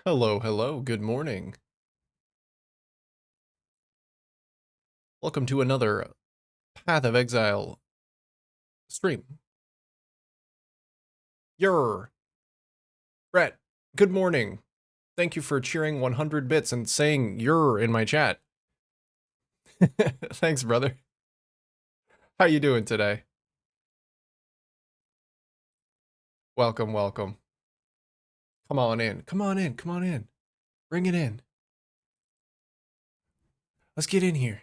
Hello, hello, good morning. Welcome to another Path of Exile stream. Yer, Brett, good morning. Thank you for cheering 100 bits and saying "yer" in my chat. Thanks, brother. How you doing today? Welcome, welcome. Come on in, come on in, come on in. Bring it in. Let's get in here.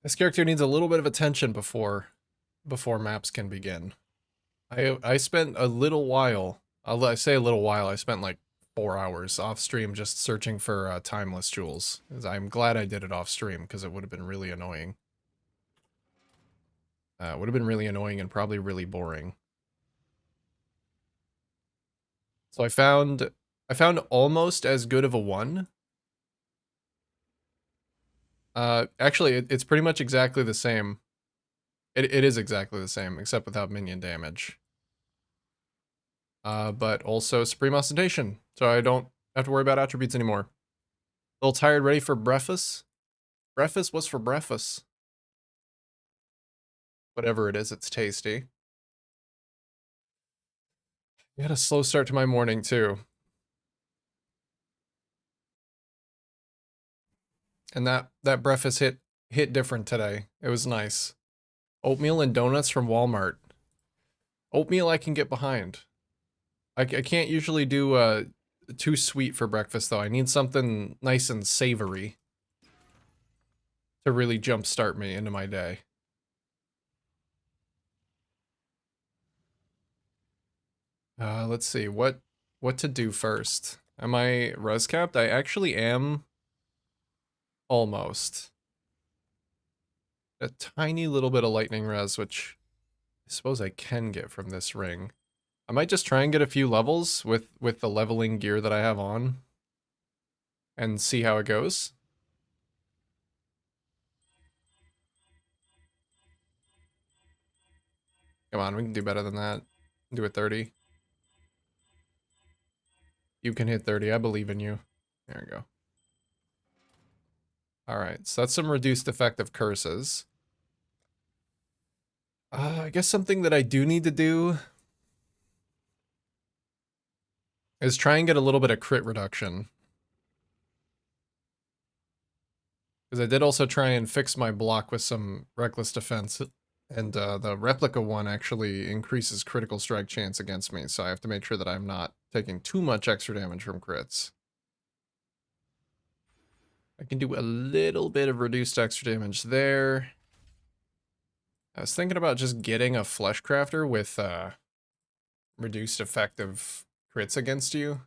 This character needs a little bit of attention before maps can begin. I spent a little while. I say a little while. I spent like 4 hours off stream just searching for timeless jewels. I'm glad I did it off stream because it would have been really annoying. Would have been really annoying and probably really boring. So I found almost as good of a one. Actually, it's pretty much exactly the same. It is exactly the same except without minion damage. But also Supreme Ostentation, so I don't have to worry about attributes anymore. A little tired, ready for breakfast? Breakfast? What's for breakfast? Whatever it is, it's tasty. I had a slow start to my morning, too. And that breakfast hit different today. It was nice. Oatmeal and donuts from Walmart. Oatmeal I can get behind. I can't usually do too sweet for breakfast, though. I need something nice and savory to really jumpstart me into my day. Let's see, what to do first? Am I res capped? I actually am almost. A tiny little bit of lightning res, which I suppose I can get from this ring. I might just try and get a few levels with the leveling gear that I have on and see how it goes. Come on, we can do better than that. Do a 30. You can hit 30. I believe in you. There we go. All right, so that's some reduced effective curses. I guess something that I do need to do is try and get a little bit of crit reduction. Because I did also try and fix my block with some reckless defense, and the replica one actually increases critical strike chance against me, so I have to make sure that I'm not taking too much extra damage from crits. I can do a little bit of reduced extra damage there. I was thinking about just getting a flesh crafter with reduced effective crits against you,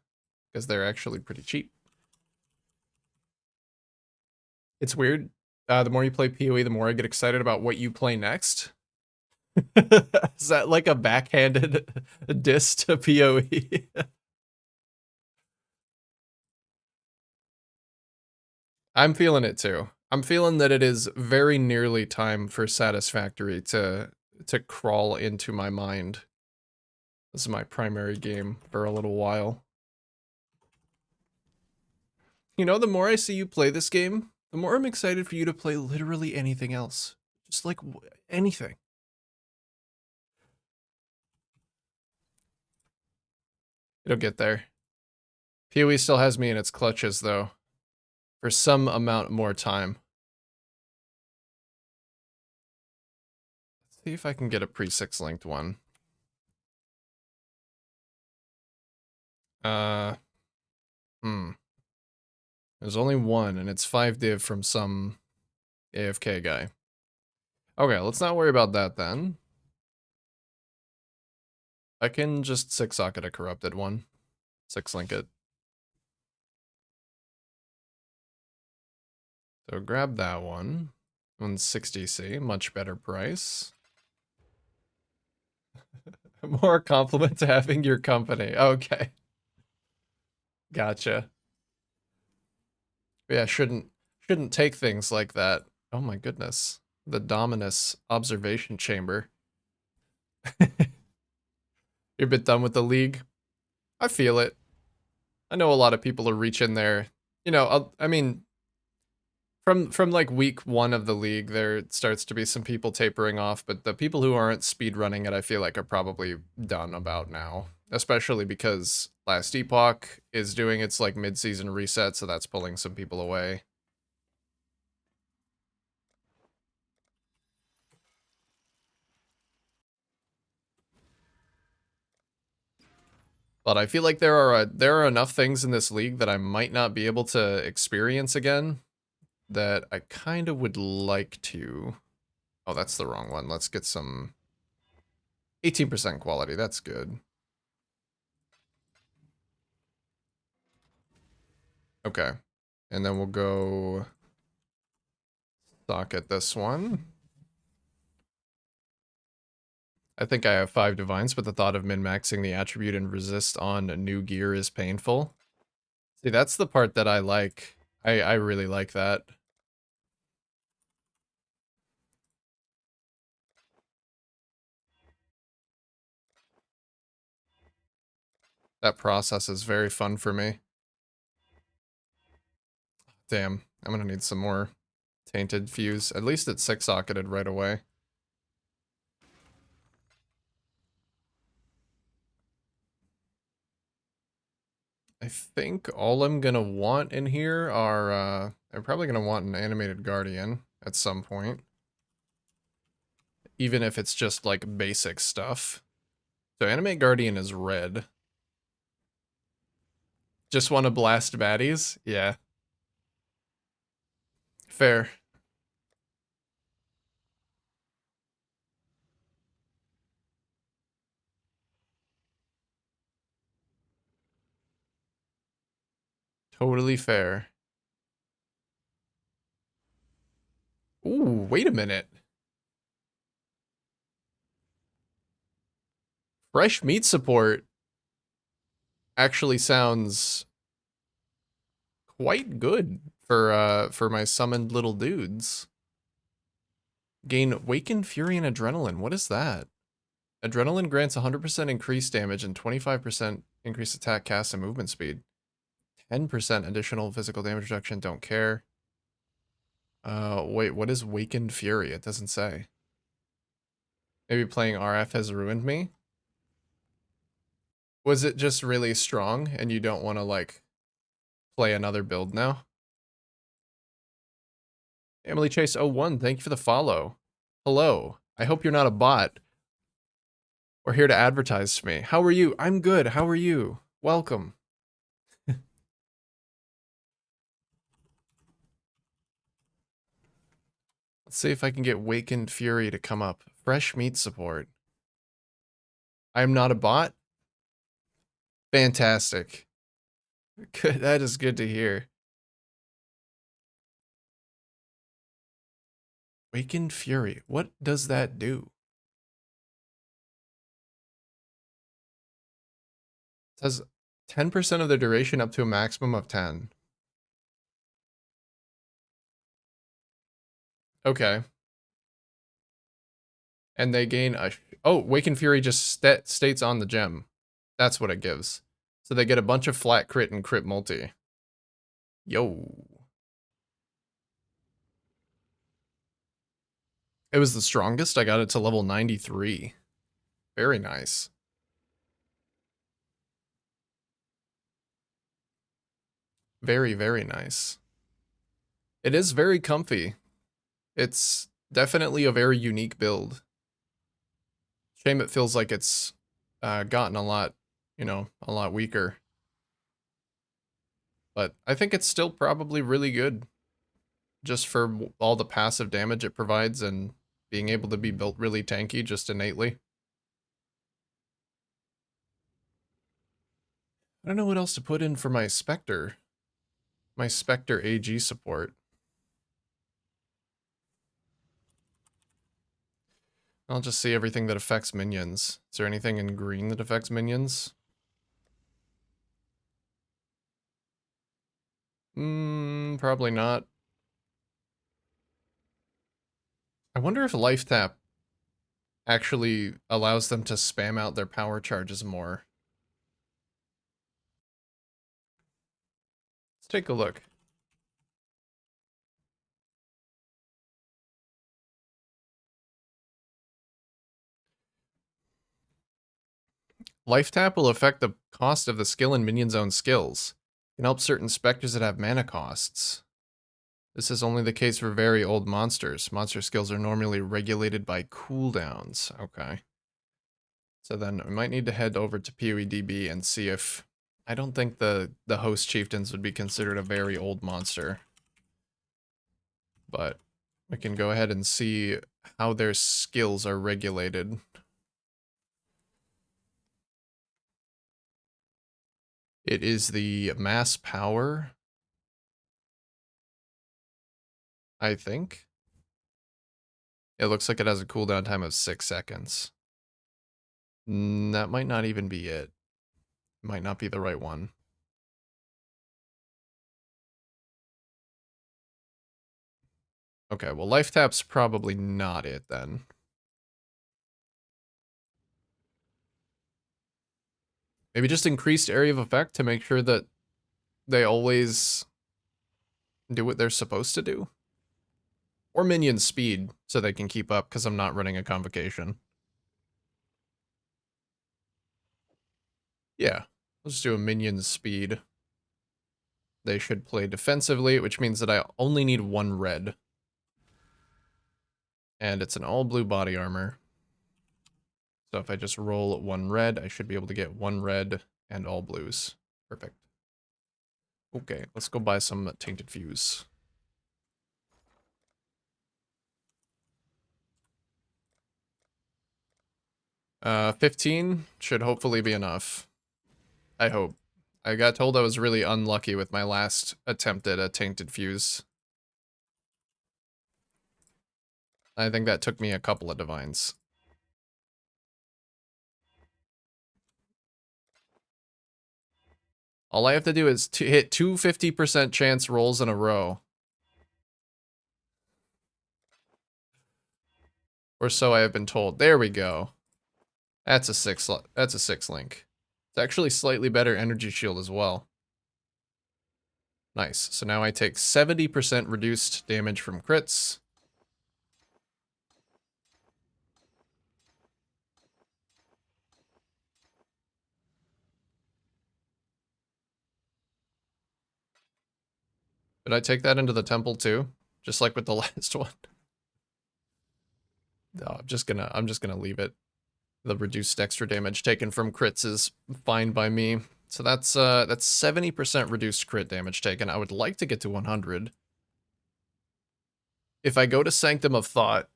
because they're actually pretty cheap. It's weird. The more you play PoE, the more I get excited about what you play next. Is that like a backhanded diss to PoE? I'm feeling it too. I'm feeling that it is very nearly time for Satisfactory to crawl into my mind. This is my primary game for a little while. You know, the more I see you play this game, the more I'm excited for you to play literally anything else. Just like anything. It'll get there. PoE still has me in its clutches, though, for some amount more time. Let's see if I can get a pre-6 linked one. Uh, There's only one, and it's 5 div from some AFK guy. Okay, let's not worry about that then. I can just 6 socket a corrupted one. 6 link it. So grab that one. 160C, much better price. More compliment to having your company. Okay. Gotcha. Yeah, shouldn't take things like that. Oh my goodness. The Dominus observation chamber. You're a bit done with the league. I feel it. I know a lot of people are reaching there. You know, I mean, from like week 1 of the league, there starts to be some people tapering off, but the people who aren't speed running it, I feel like are probably done about now. Especially because Last Epoch is doing its like mid-season reset, so that's pulling some people away. But I feel like there are enough things in this league that I might not be able to experience again that I kind of would like to. Oh, that's the wrong one. Let's get some 18% quality. That's good. Okay. And then we'll go socket this one. I think I have 5 divines, but the thought of min-maxing the attribute and resist on new gear is painful. See, that's the part that I like. I really like that. That process is very fun for me. Damn, I'm gonna need some more tainted fuse. At least it's 6-socketed right away. I think all I'm gonna want in here are, I'm probably gonna want an animated guardian at some point. Even if it's just like basic stuff. So animate guardian is red. Just want to blast baddies? Yeah. Fair. Totally fair. Ooh, wait a minute. Fresh meat support actually sounds quite good for my summoned little dudes. Gain Waken Fury and Adrenaline. What is that? Adrenaline grants 100% increased damage and 25% increased attack, cast, and movement speed. 10% additional physical damage reduction. Don't care. Wait, what is Wakened Fury? It doesn't say. Maybe playing RF has ruined me? Was it just really strong and you don't want to, like, play another build now? Emily Chase 01, thank you for the follow. Hello. I hope you're not a bot. We're here to advertise to me. How are you? I'm good. How are you? Welcome. Let's see if I can get Wakened Fury to come up. Fresh meat support. I'm not a bot? Fantastic. Good. That is good to hear. Wakened Fury. What does that do? It says 10% of the duration up to a maximum of 10. Okay. And they gain a... Oh, Wakened Fury just states on the gem. That's what it gives. So they get a bunch of flat crit and crit multi. Yo. It was the strongest. I got it to level 93. Very nice. Very, very nice. It is very comfy. It's definitely a very unique build. Shame it feels like it's gotten a lot, you know, a lot weaker. But I think it's still probably really good. Just for all the passive damage it provides and being able to be built really tanky just innately. I don't know what else to put in for my Spectre. My Spectre AG support. I'll just see everything that affects minions. Is there anything in green that affects minions? Probably not. I wonder if Life Tap actually allows them to spam out their power charges more. Let's take a look. Life Tap will affect the cost of the skill and minion's own skills. It can help certain specters that have mana costs. This is only the case for very old monsters. Monster skills are normally regulated by cooldowns. Okay. So then we might need to head over to PoEDB and see if... I don't think the host chieftains would be considered a very old monster. But we can go ahead and see how their skills are regulated. It is the mass power, I think. It looks like it has a cooldown time of 6 seconds. That might not even be it. Might not be the right one. Okay, well, Life Tap's probably not it then. Maybe just increased area of effect to make sure that they always do what they're supposed to do. Or minion speed, so they can keep up, because I'm not running a convocation. Yeah, let's do a minion speed. They should play defensively, which means that I only need 1 red. And it's an all blue body armor. So if I just roll 1 red, I should be able to get 1 red and all blues. Perfect. Okay, let's go buy some Tainted Fuse. Uh, 15 should hopefully be enough. I hope. I got told I was really unlucky with my last attempt at a Tainted Fuse. I think that took me a couple of divines. All I have to do is to hit 2 50% chance rolls in a row. Or so I have been told. There we go. That's a 6 link. It's actually slightly better energy shield as well. Nice. So now I take 70% reduced damage from crits. Did I take that into the temple too? Just like with the last one? No, I'm just gonna leave it. The reduced extra damage taken from crits is fine by me. So that's 70% reduced crit damage taken. I would like to get to 100. If I go to Sanctum of Thought,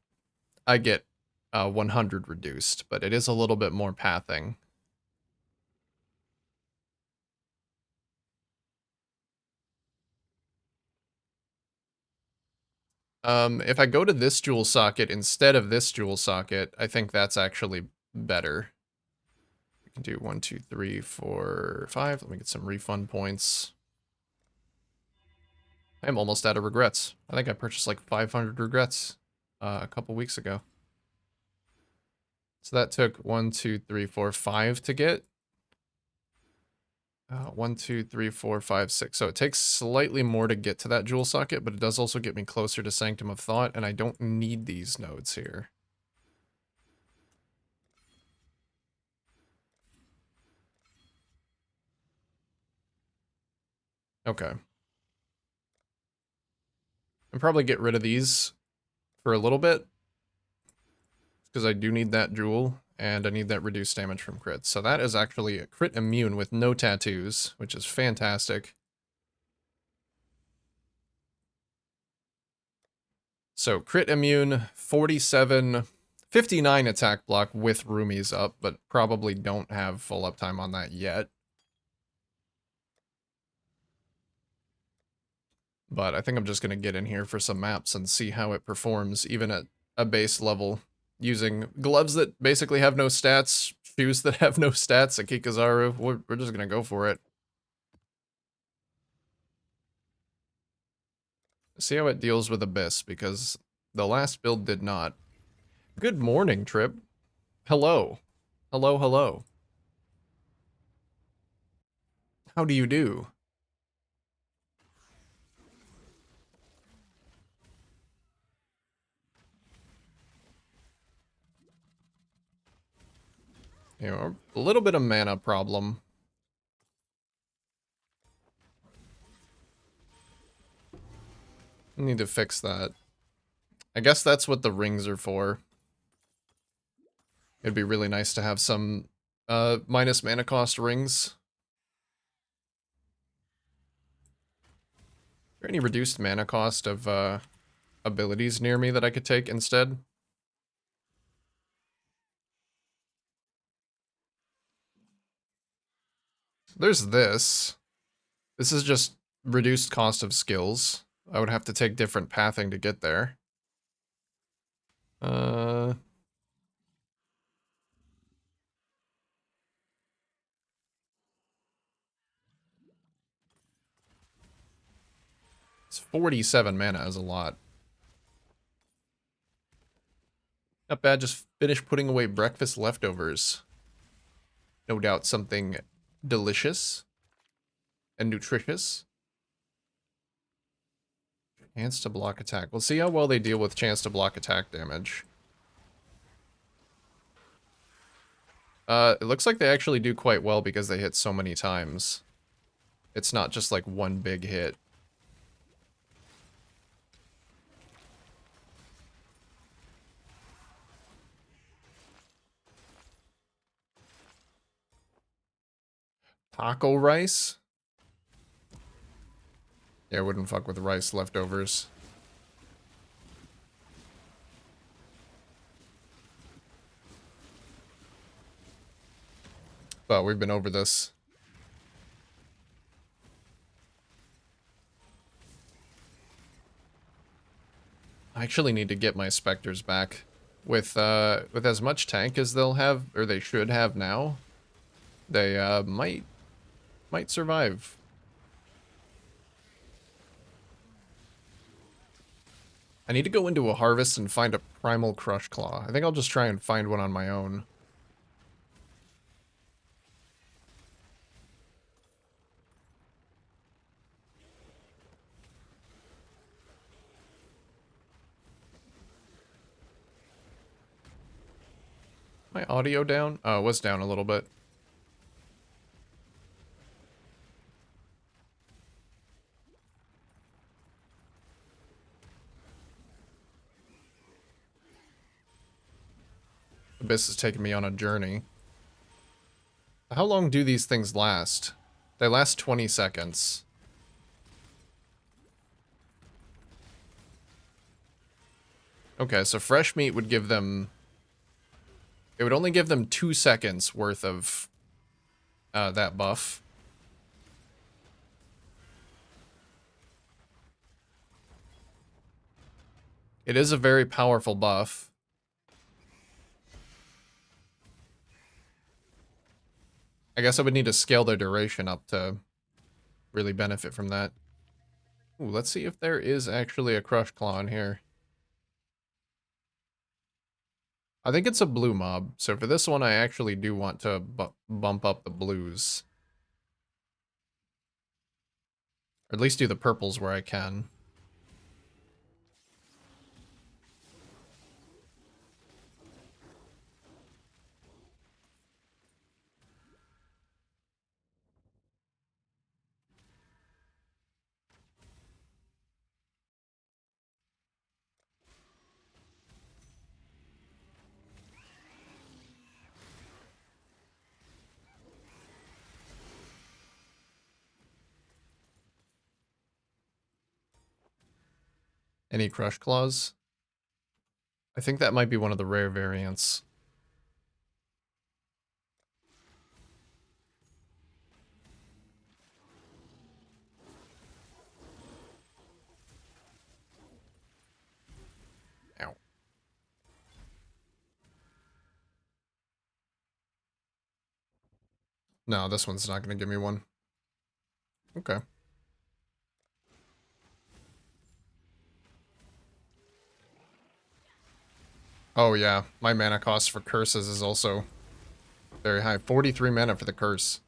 I get 100 reduced, but it is a little bit more pathing. If I go to this jewel socket instead of this jewel socket, I think that's actually better. We can do 1, 2, 3, 4, 5. Let me get some refund points. I'm almost out of regrets. I think I purchased like 500 regrets a couple weeks ago. So that took 1, 2, 3, 4, 5 to get. 1, 2, 3, 4, 5, 6. So it takes slightly more to get to that jewel socket, but it does also get me closer to Sanctum of Thought, and I don't need these nodes here. Okay. I'll probably get rid of these for a little bit, because I do need that jewel, and I need that reduced damage from crits. So that is actually a crit immune with no tattoos, which is fantastic. So crit immune, 47, 59 attack block with roomies up, but probably don't have full uptime on that yet. But I think I'm just going to get in here for some maps and see how it performs, even at a base level, using gloves that basically have no stats, shoes that have no stats, a Kikazaru. We're just going to go for it. See how it deals with Abyss, because The last build did not. Good morning, Trip. Hello. Hello, hello. How do you do? You know, a little bit of mana problem. Need to fix that. I guess that's what the rings are for. It'd be really nice to have some minus mana cost rings. Are there any reduced mana cost of abilities near me that I could take instead? There's this. This is just reduced cost of skills. I would have to take different pathing to get there. It's 47 mana is a lot. Not bad, just finished putting away breakfast leftovers. No doubt something delicious and nutritious. Chance to block attack. We'll see how well they deal with chance to block attack damage. It looks like they actually do quite well because they hit so many times. It's not just like one big hit. Taco rice? Yeah, I wouldn't fuck with rice leftovers. But we've been over this. I actually need to get my specters back. With as much tank as they'll have, or they should have now, they might survive. I need to go into a harvest and find a primal crush claw. I think I'll just try and find one on my own. My audio down? Oh, it was down a little bit. Abyss is taking me on a journey. How long do these things last? They last 20 seconds. Okay, so fresh meat would give them... It would only give them 2 seconds worth of that buff. It is a very powerful buff. I guess I would need to scale their duration up to really benefit from that. Ooh, let's see if there is actually a Crush Claw in here. I think it's a blue mob, so for this one I actually do want to bump up the blues. Or at least do the purples where I can. Any Crush Claws? I think that might be one of the rare variants. Ow. No, this one's not going to give me one. Okay. Oh yeah, my mana cost for curses is also very high. 43 mana for the curse.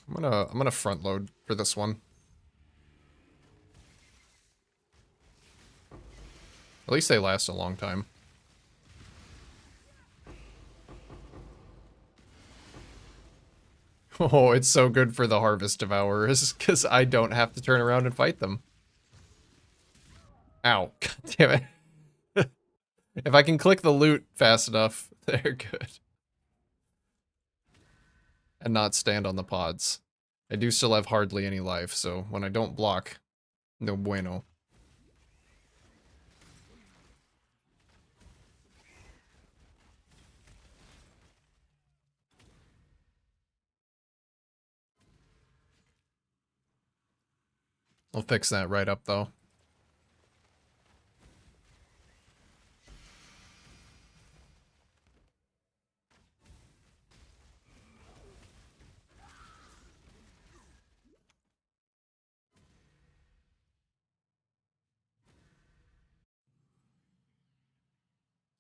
I'm gonna front load for this one. At least they last a long time. Oh, it's so good for the Harvest Devourers, because I don't have to turn around and fight them. Ow. God damn it. If I can click the loot fast enough, they're good. And not stand on the pods. I do still have hardly any life, so when I don't block, no bueno. I'll fix that right up, though.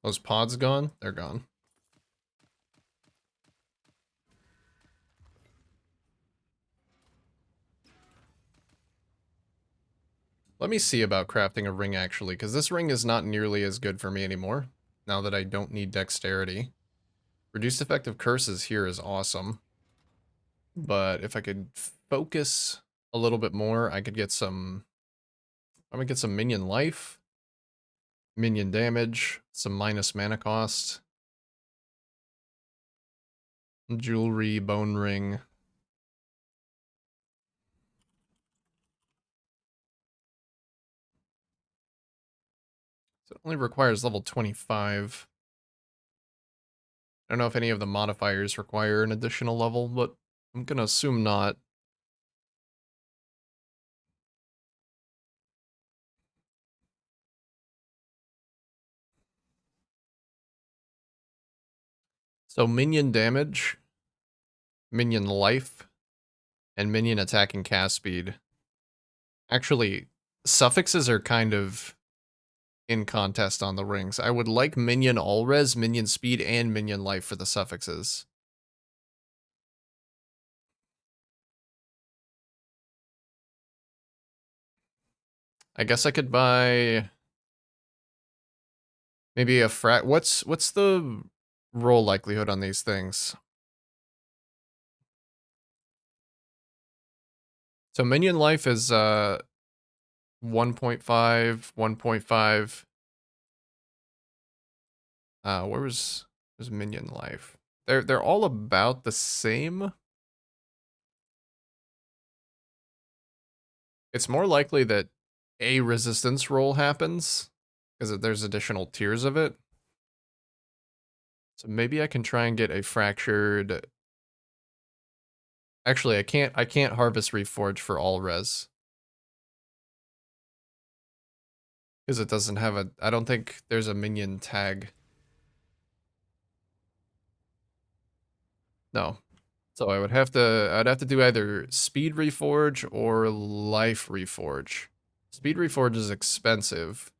Those pods gone? They're gone. Let me see about crafting a ring, actually, because this ring is not nearly as good for me anymore, now that I don't need dexterity. Reduced effective curses here is awesome. But if I could focus a little bit more, I could get some... I'm gonna get some minion life, minion damage, some minus mana cost, jewelry, bone ring. So it only requires level 25. I don't know if any of the modifiers require an additional level, but I'm gonna assume not. So minion damage, minion life, and minion attack and cast speed. Actually, suffixes are kind of in contest on the rings. I would like minion all res, minion speed, and minion life for the suffixes. I guess I could buy maybe a what's the roll likelihood on these things? So minion life is 1.5, 1.5. Where's minion life? They're all about the same. It's more likely that a resistance roll happens because there's additional tiers of it. So maybe I can try and get a fractured. Actually, I can't harvest reforge for all res. Because it doesn't have a I don't think there's a minion tag. No. So I'd have to do either speed reforge or life reforge. Speed reforge is expensive.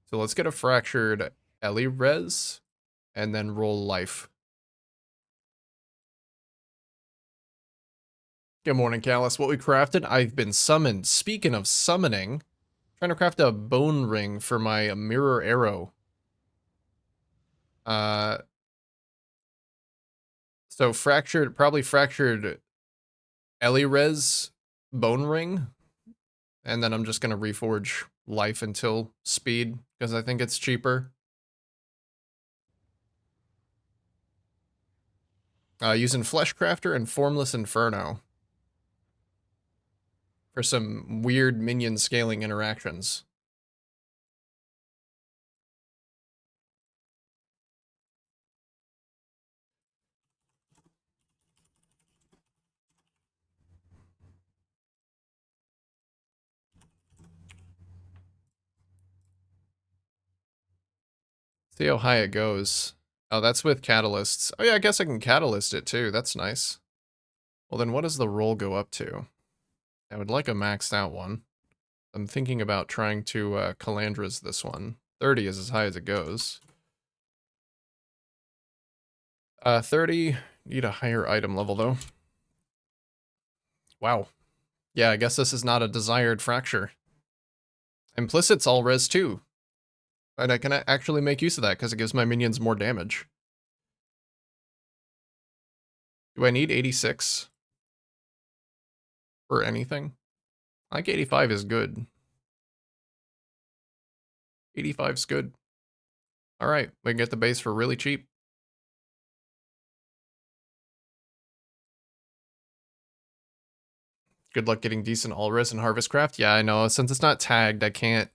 So let's get a fractured Ellie res and then roll life. Good morning, Callus. What we crafted? I've been summoned. Speaking of summoning, trying to craft a bone ring for my mirror arrow. So probably fractured Ellie res bone ring. And then I'm just gonna reforge life until speed, because I think it's cheaper. Using Fleshcrafter and Formless Inferno for some weird minion scaling interactions. See how high it goes. Oh, that's with catalysts. Oh yeah, I guess I can catalyst it too. That's nice. Well then what does the roll go up to? I would like a maxed out one. I'm thinking about trying to Calandras this one. 30 is as high as it goes. 30, need a higher item level though. Wow. Yeah, I guess this is not a desired fracture. Implicit's all res too. And I can actually make use of that because it gives my minions more damage. Do I need 86 for anything? I think 85 is good. 85's good. Alright, we can get the base for really cheap. Good luck getting decent all-res and Harvest Craft. Yeah, I know. Since it's not tagged, I can't.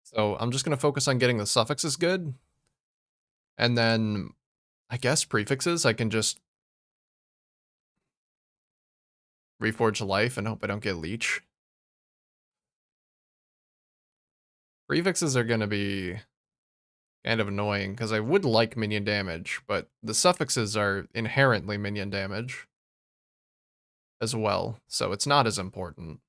So I'm just going to focus on getting the suffixes good. And then, I guess prefixes, I can just reforge life and hope I don't get leech. Prefixes are going to be kind of annoying, because I would like minion damage, but the suffixes are inherently minion damage as well, so it's not as important.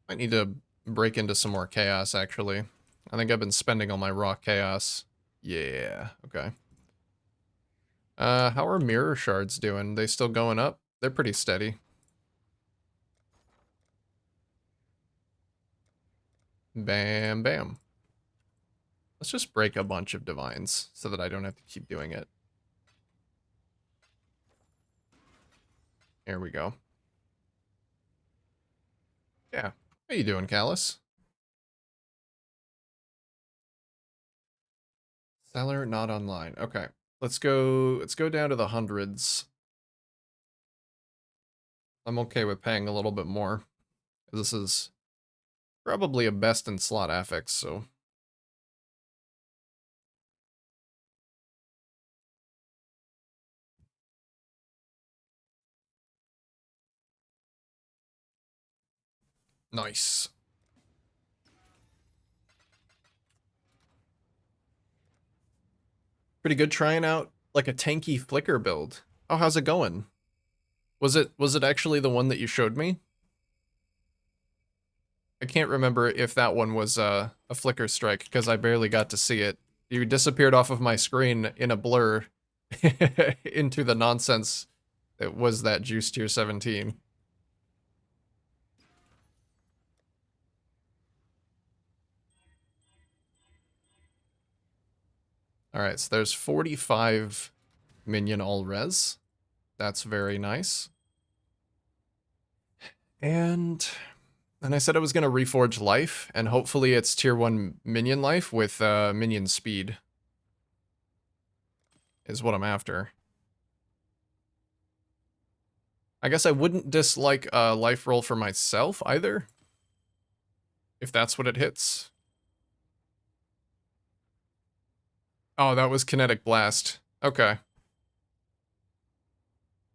I need to break into some more chaos, actually. I think I've been spending all my raw chaos. Yeah, okay. How are mirror shards doing? They still going up? They're pretty steady. Bam, bam. Let's just break a bunch of divines so that I don't have to keep doing it. Here we go. Yeah. How you doing, Callus? Seller not online. Okay. Let's go down to the hundreds. I'm okay with paying a little bit more. This is probably a best in slot affix, so nice. Pretty good trying out like a tanky flicker build. Oh, how's it going? Was it actually the one that you showed me? I can't remember if that one was a flicker strike because I barely got to see it. You disappeared off of my screen in a blur into the nonsense that was that Juice Tier 17. Alright, so there's 45 minion all res. That's very nice. And I said I was going to reforge life, and hopefully it's tier 1 minion life with minion speed. Is what I'm after. I guess I wouldn't dislike a life roll for myself either. If that's what it hits. Oh, that was Kinetic Blast. Okay.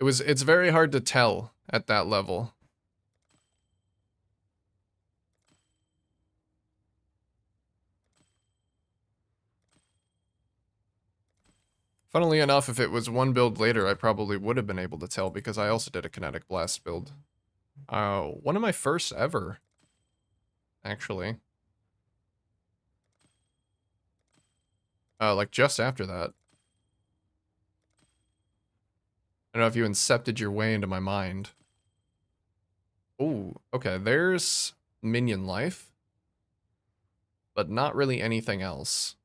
It's very hard to tell at that level. Funnily enough, if it was one build later, I probably would have been able to tell because I also did a Kinetic Blast build. One of my first ever, actually. Like just after that. I don't know if you incepted your way into my mind. Ooh, okay, there's minion life, but not really anything else.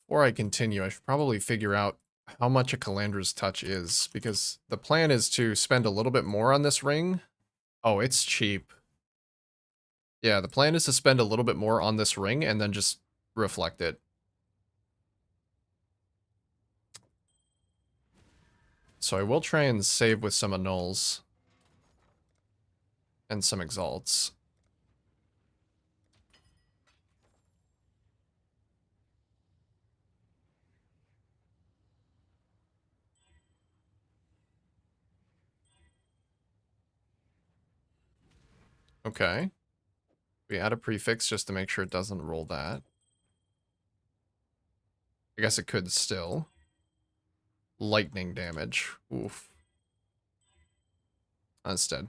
Before I continue, I should probably figure out how much a Calandra's Touch is, because the plan is to spend a little bit more on this ring. Oh, it's cheap. Yeah, the plan is to spend a little bit more on this ring and then just reflect it. So I will try and save with some annuls and some exalts. Okay. We add a prefix just to make sure it doesn't roll that. I guess it could still. Lightning damage. Oof. That's dead.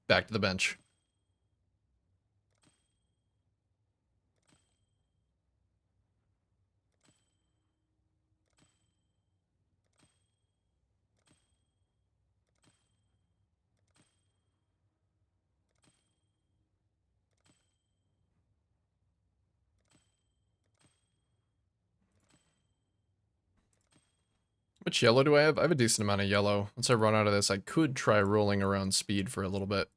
Back to the bench. How much yellow do I have? I have a decent amount of yellow. Once I run out of this, I could try rolling around speed for a little bit.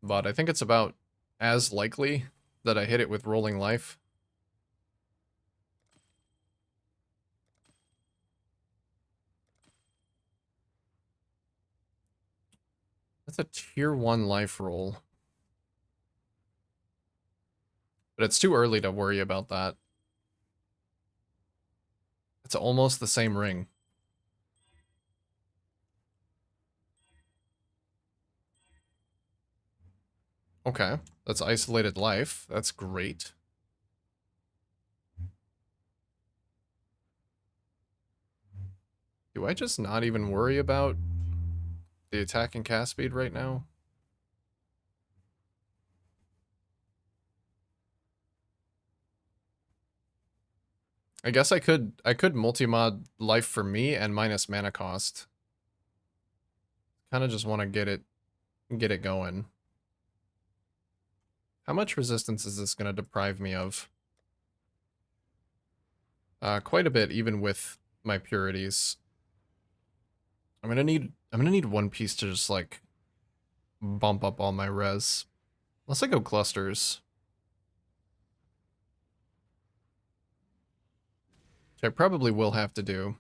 But I think it's about as likely that I hit it with rolling life. That's a tier 1 life roll. But it's too early to worry about that. It's almost the same ring. Okay, that's isolated life. That's great. Do I just not even worry about the attack and cast speed right now? I guess I could multi-mod life for me and minus mana cost. Kind of just want to get it going. How much resistance is this going to deprive me of? Quite a bit, even with my purities. I'm gonna need one piece to just like bump up all my res. Unless I go clusters. Which I probably will have to do.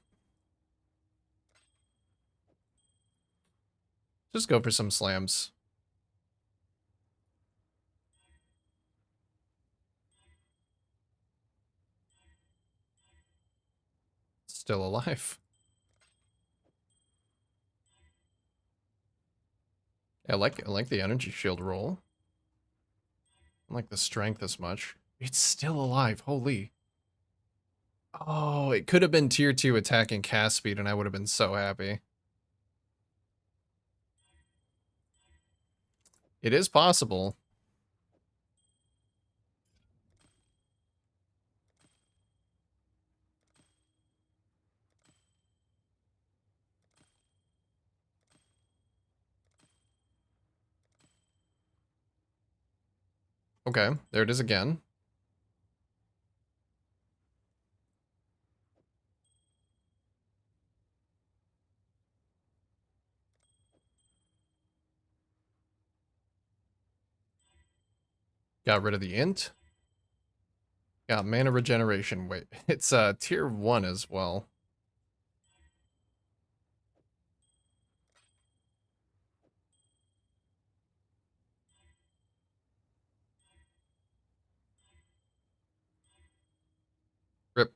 Just go for some slams. Still alive. I like the energy shield roll. I don't like the strength as much. It's still alive. Holy. Oh, it could have been tier 2 attack and cast speed, and I would have been so happy. It is possible. Okay, there it is again. Got rid of the int. Got mana regeneration. Wait, it's tier 1 as well. Rip.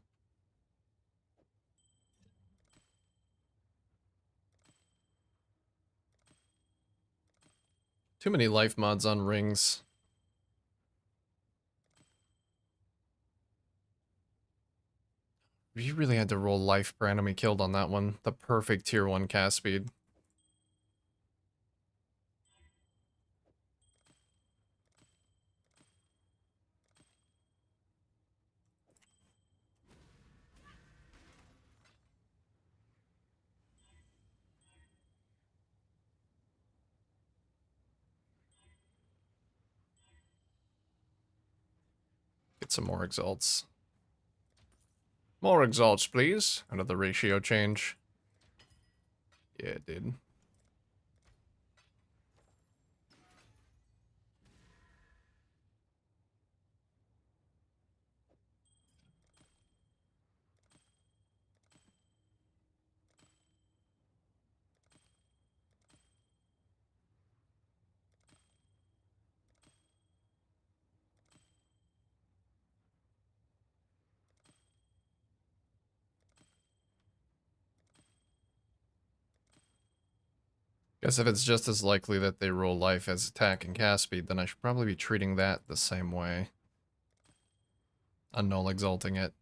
Too many life mods on rings. You really had to roll life per enemy killed on that one. The perfect tier 1 cast speed. Get some more exalts. More exalts, please. Out of the ratio change. Yeah, it did. Guess if it's just as likely that they roll life as attack and cast speed, then I should probably be treating that the same way. Unnull exalting it.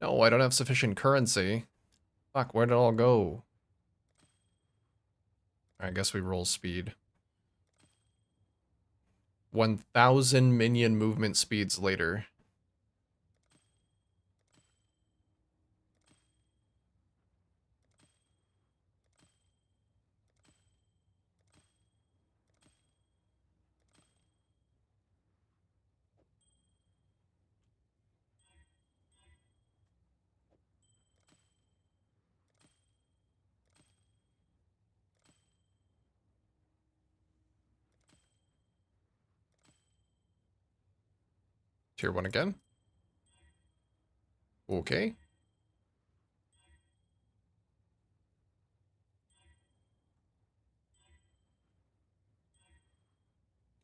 No, I don't have sufficient currency. Fuck, where'd it all go? I guess we roll speed. 1,000 minion movement speeds later. Tier 1 again. Okay.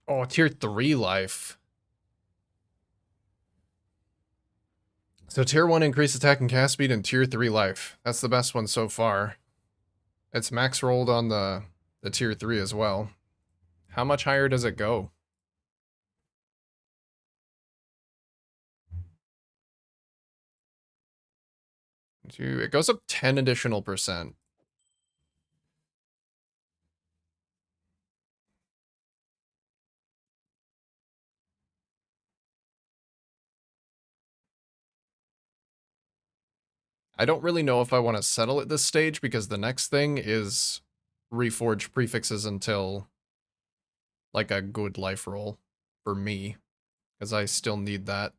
Oh, tier 3 life. So tier 1 increased attack and cast speed and tier 3 life. That's the best one so far. It's max rolled on the tier 3 as well. How much higher does it go? It goes up 10 additional percent. I don't really know if I want to settle at this stage because the next thing is reforge prefixes until like a good life roll for me, because I still need that.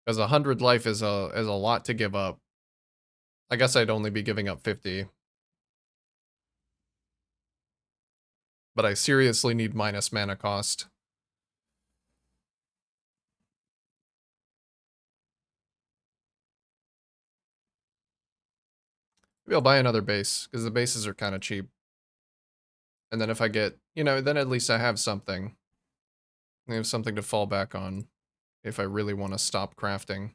Because 100 life is a lot to give up. I guess I'd only be giving up 50. But I seriously need minus mana cost. Maybe I'll buy another base, because the bases are kind of cheap. And then if I get, then at least I have something. I have something to fall back on if I really want to stop crafting.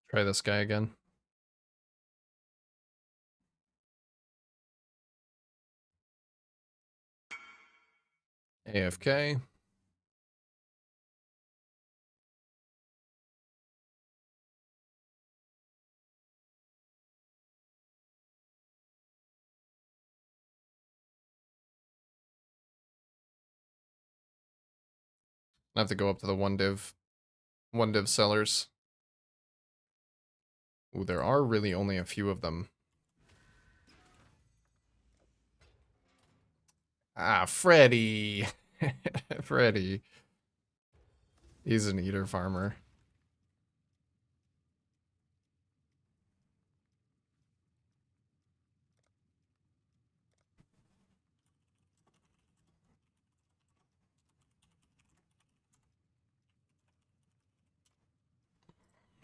Try this guy again. AFK. I have to go up to the one div sellers. Ooh, there are really only a few of them. Ah, Freddy. Freddy. He's an eater farmer.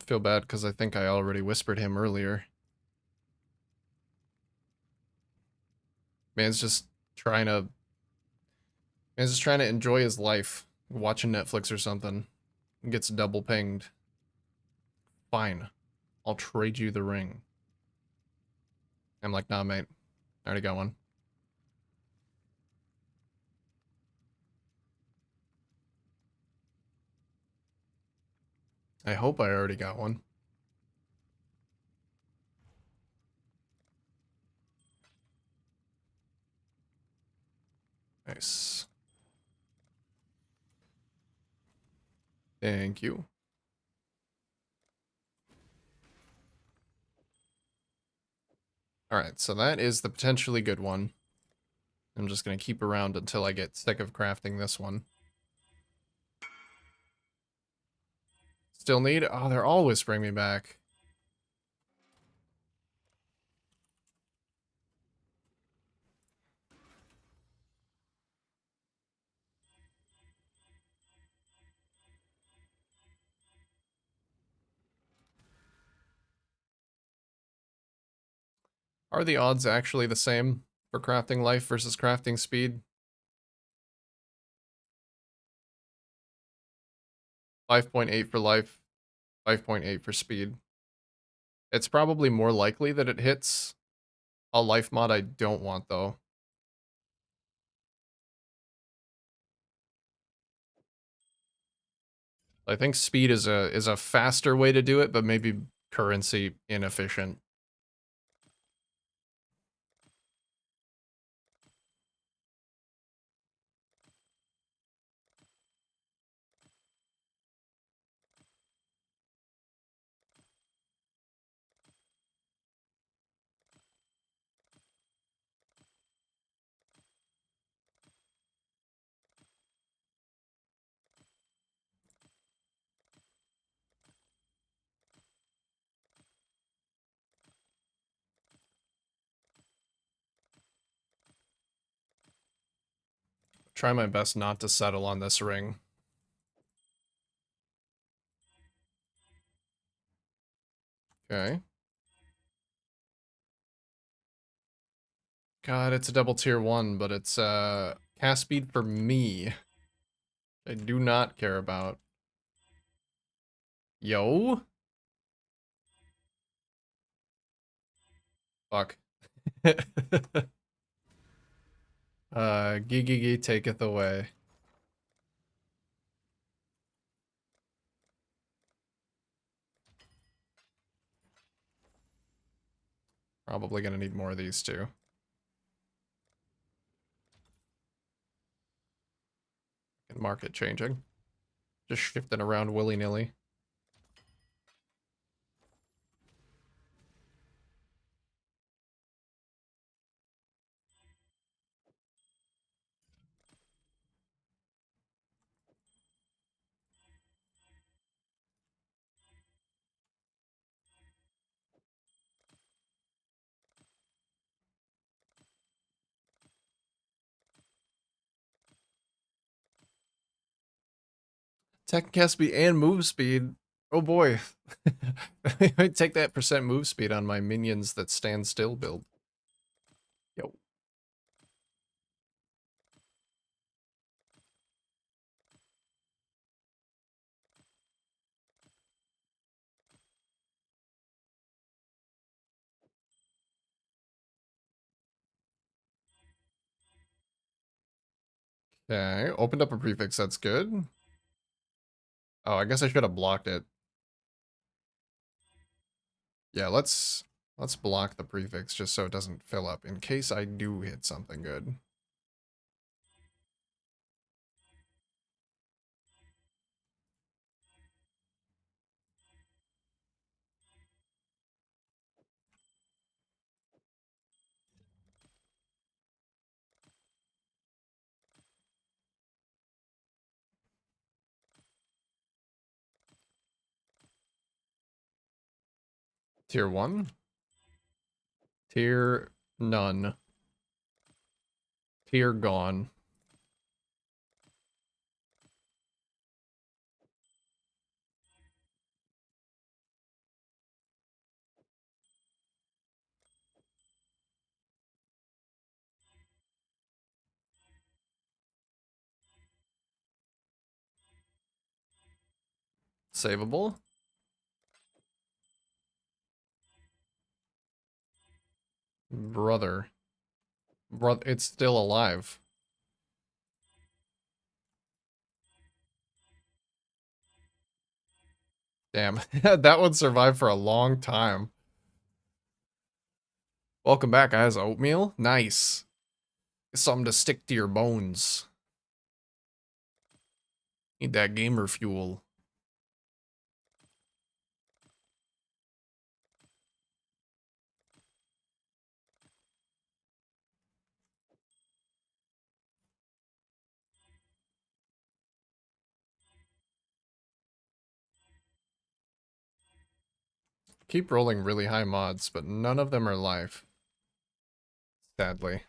Feel bad because I think I already whispered him earlier. Man's just trying to enjoy his life, watching Netflix or something. Gets double pinged. Fine. I'll trade you the ring. I'm like, nah, mate. I already got one. I hope I already got one. Nice. Thank you. Alright, so that is the potentially good one. I'm just going to keep around until I get sick of crafting this one. Still need? Oh, they're all whispering me back. Are the odds actually the same for crafting life versus crafting speed? 5.8 for life, 5.8 for speed. It's probably more likely that it hits a life mod I don't want, though. I think speed is a faster way to do it, but maybe currency inefficient. Try my best not to settle on this ring. Okay. God, it's a double tier 1, but it's cast speed for me. I do not care about. Yo? Fuck. Gigigi taketh away. Probably gonna need more of these too. And market changing. Just shifting around willy-nilly. Tech cast speed and move speed. Oh boy. I might take that percent move speed on my minions that stand still build. Yo. Okay, opened up a prefix, that's good. Oh, I guess I should have blocked it. Yeah, let's block the prefix just so it doesn't fill up in case I do hit something good. Tier 1? Tier none. Tier gone. Savable? Brother. It's still alive. Damn, that one survived for a long time. Welcome back, guys. Oatmeal? Nice. Something to stick to your bones. Need that gamer fuel. Keep rolling really high mods, but none of them are live. Sadly.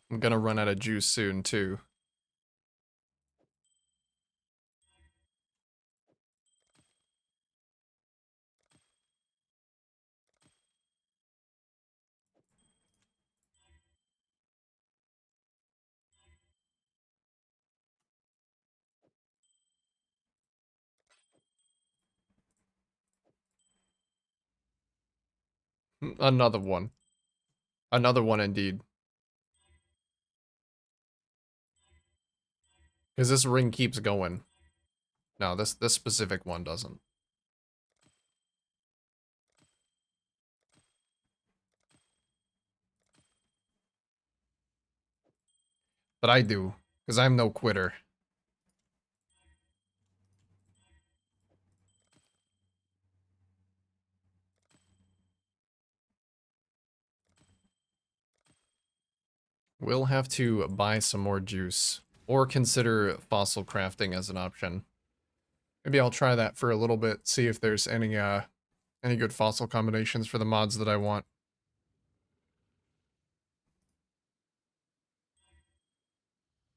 I'm gonna run out of juice soon, too. Another one. Another one indeed. Because this ring keeps going. No, this specific one doesn't. But I do. Because I'm no quitter. We'll have to buy some more juice. Or consider fossil crafting as an option. Maybe I'll try that for a little bit, see if there's any good fossil combinations for the mods that I want.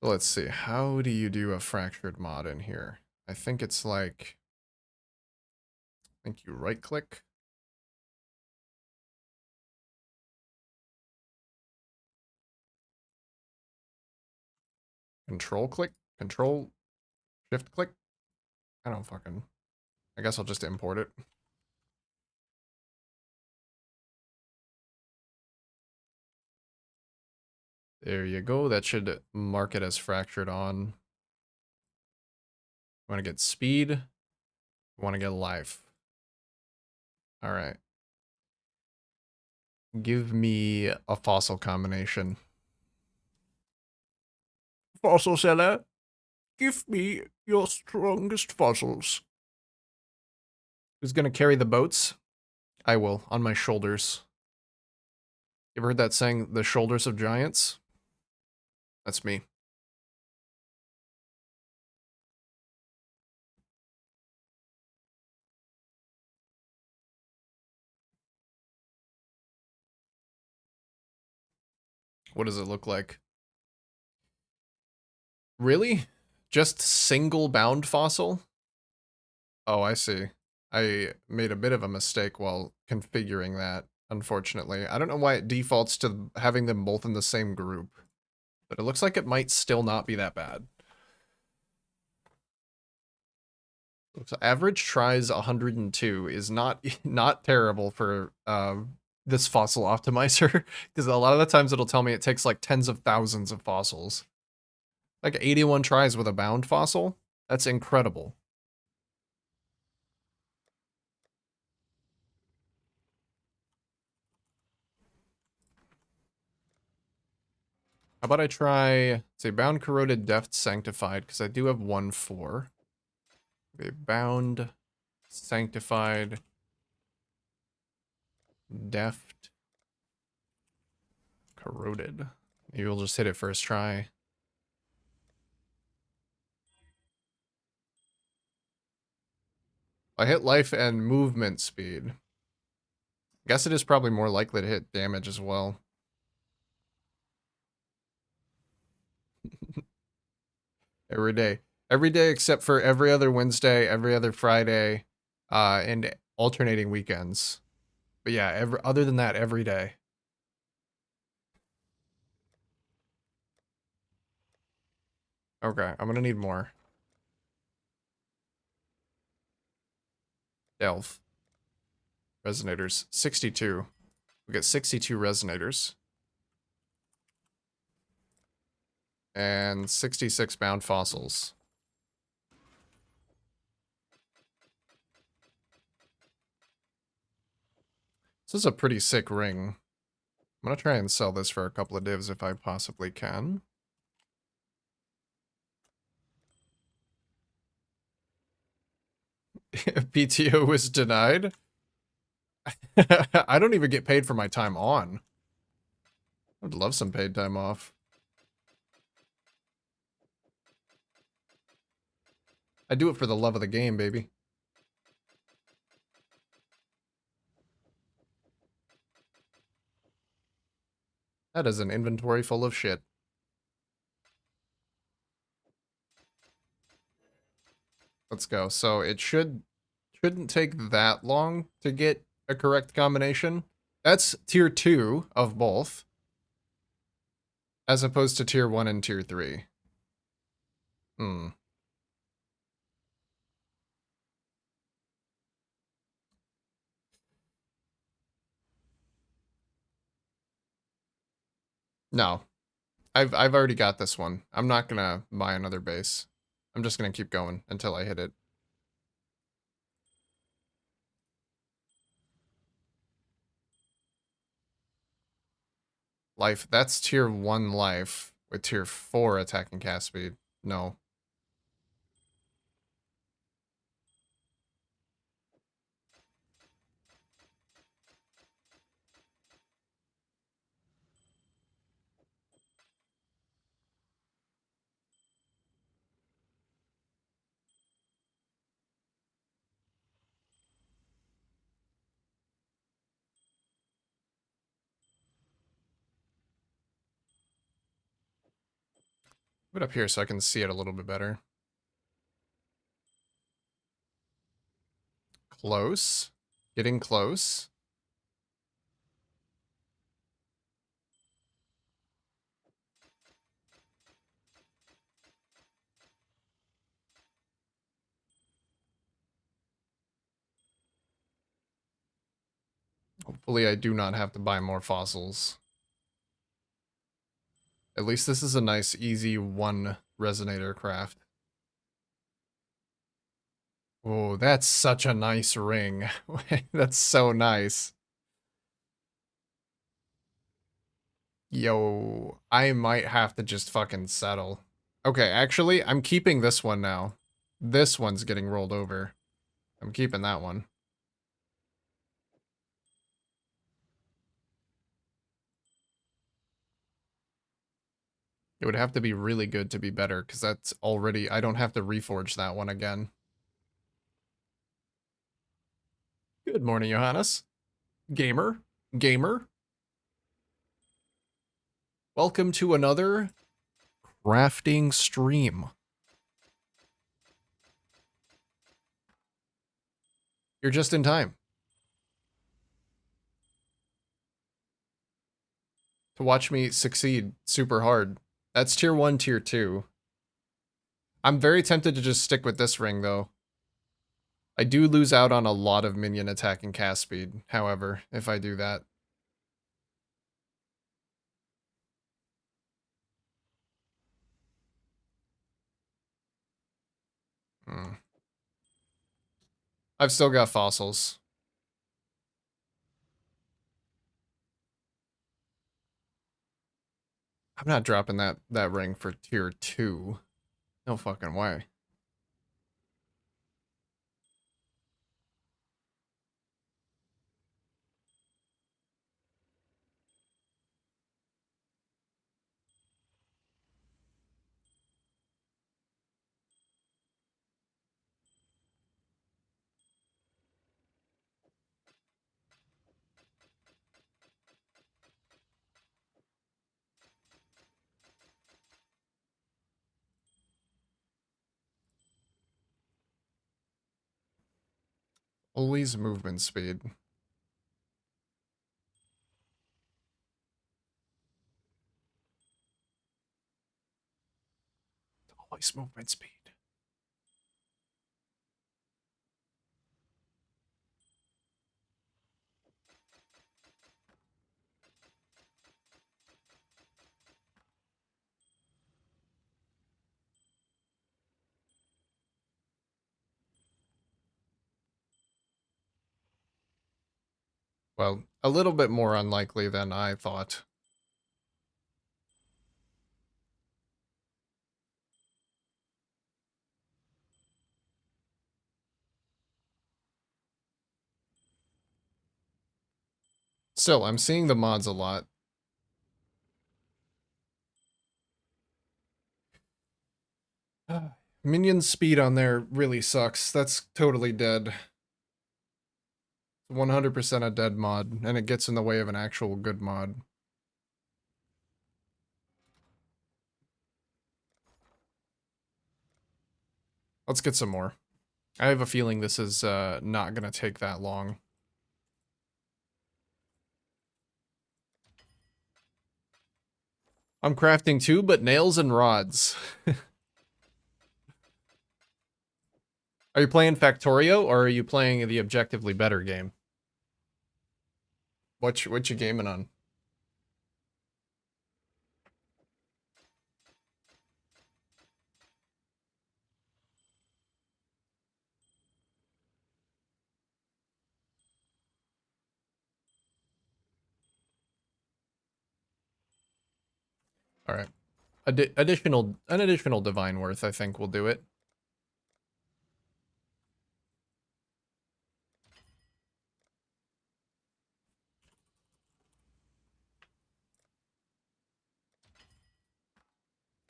Let's see, how do you do a fractured mod in here? I think it's like... I think you right-click. Control-click? Control-shift-click? I don't fucking... I guess I'll just import it. There you go, that should mark it as fractured on. Want to get speed? Want to get life? Alright. Give me a fossil combination. Fossil seller, give me your strongest fossils. Who's gonna carry the boats? I will, on my shoulders. You ever heard that saying, the shoulders of giants? That's me. What does it look like? Really? Just single bound fossil? Oh, I see. I made a bit of a mistake while configuring that, unfortunately. I don't know why it defaults to having them both in the same group, but it looks like it might still not be that bad. So average tries 102 is not terrible for this fossil optimizer, because a lot of the times it'll tell me it takes like tens of thousands of fossils. Like 81 tries with a bound fossil? That's incredible. How about I try, say, bound, corroded, deft, sanctified, because I do have 1-4. Okay, bound, sanctified, deft, corroded. Maybe we'll just hit it first try. I hit life and movement speed. Guess it is probably more likely to hit damage as well. Every day. Every day except for every other Wednesday, every other Friday, and alternating weekends. But yeah, other than that, every day. Okay, I'm gonna need more. Delve. Resonators. 62. We got 62 resonators. And 66 bound fossils. This is a pretty sick ring. I'm gonna try and sell this for a couple of divs if I possibly can. PTO was denied. I don't even get paid for my time on. I'd love some paid time off. I do it for the love of the game, baby. That is an inventory full of shit. Let's go. So it shouldn't take that long to get a correct combination. That's tier 2 of both, as opposed to tier 1 and tier 3. Hmm. No. I've already got this one. I'm not gonna buy another base. I'm just gonna keep going until I hit it. Life, that's tier 1 life with tier 4 attack and cast speed. No. Put it up here so I can see it a little bit better. Close. Getting close. Hopefully I do not have to buy more fossils. At least this is a nice, easy one resonator craft. Oh, that's such a nice ring. That's so nice. Yo, I might have to just fucking settle. Okay, actually, I'm keeping this one now. This one's getting rolled over. I'm keeping that one. It would have to be really good to be better, because that's already... I don't have to reforge that one again. Good morning, Johannes. Gamer. Gamer. Welcome to another crafting stream. You're just in time to watch me succeed super hard. That's tier 1, tier 2. I'm very tempted to just stick with this ring, though. I do lose out on a lot of minion attack and cast speed, however, if I do that. Hmm. I've still got fossils. I'm not dropping that ring for tier 2. No fucking way. Always movement speed. Always movement speed. Well, a little bit more unlikely than I thought. Still, I'm seeing the mods a lot. Minion speed on there really sucks. That's totally dead. 100% a dead mod, and it gets in the way of an actual good mod. Let's get some more. I have a feeling this is not gonna take that long. I'm crafting too, but nails and rods. Are you playing Factorio or are you playing the objectively better game? What you gaming on? All right. An additional divine worth, I think, will do it.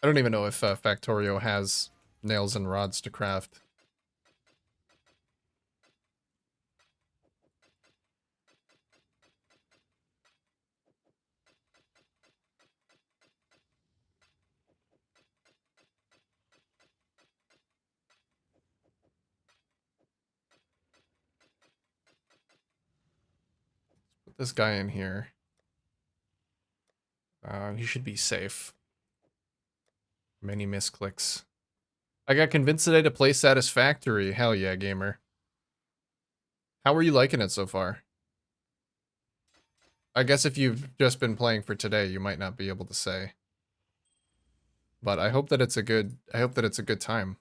I don't even know if Factorio has nails and rods to craft. Put this guy in here. He should be safe. Many misclicks. I got convinced today to play Satisfactory. Hell yeah, gamer. How are you liking it so far? I guess if you've just been playing for today, you might not be able to say. But I hope that it's a good time.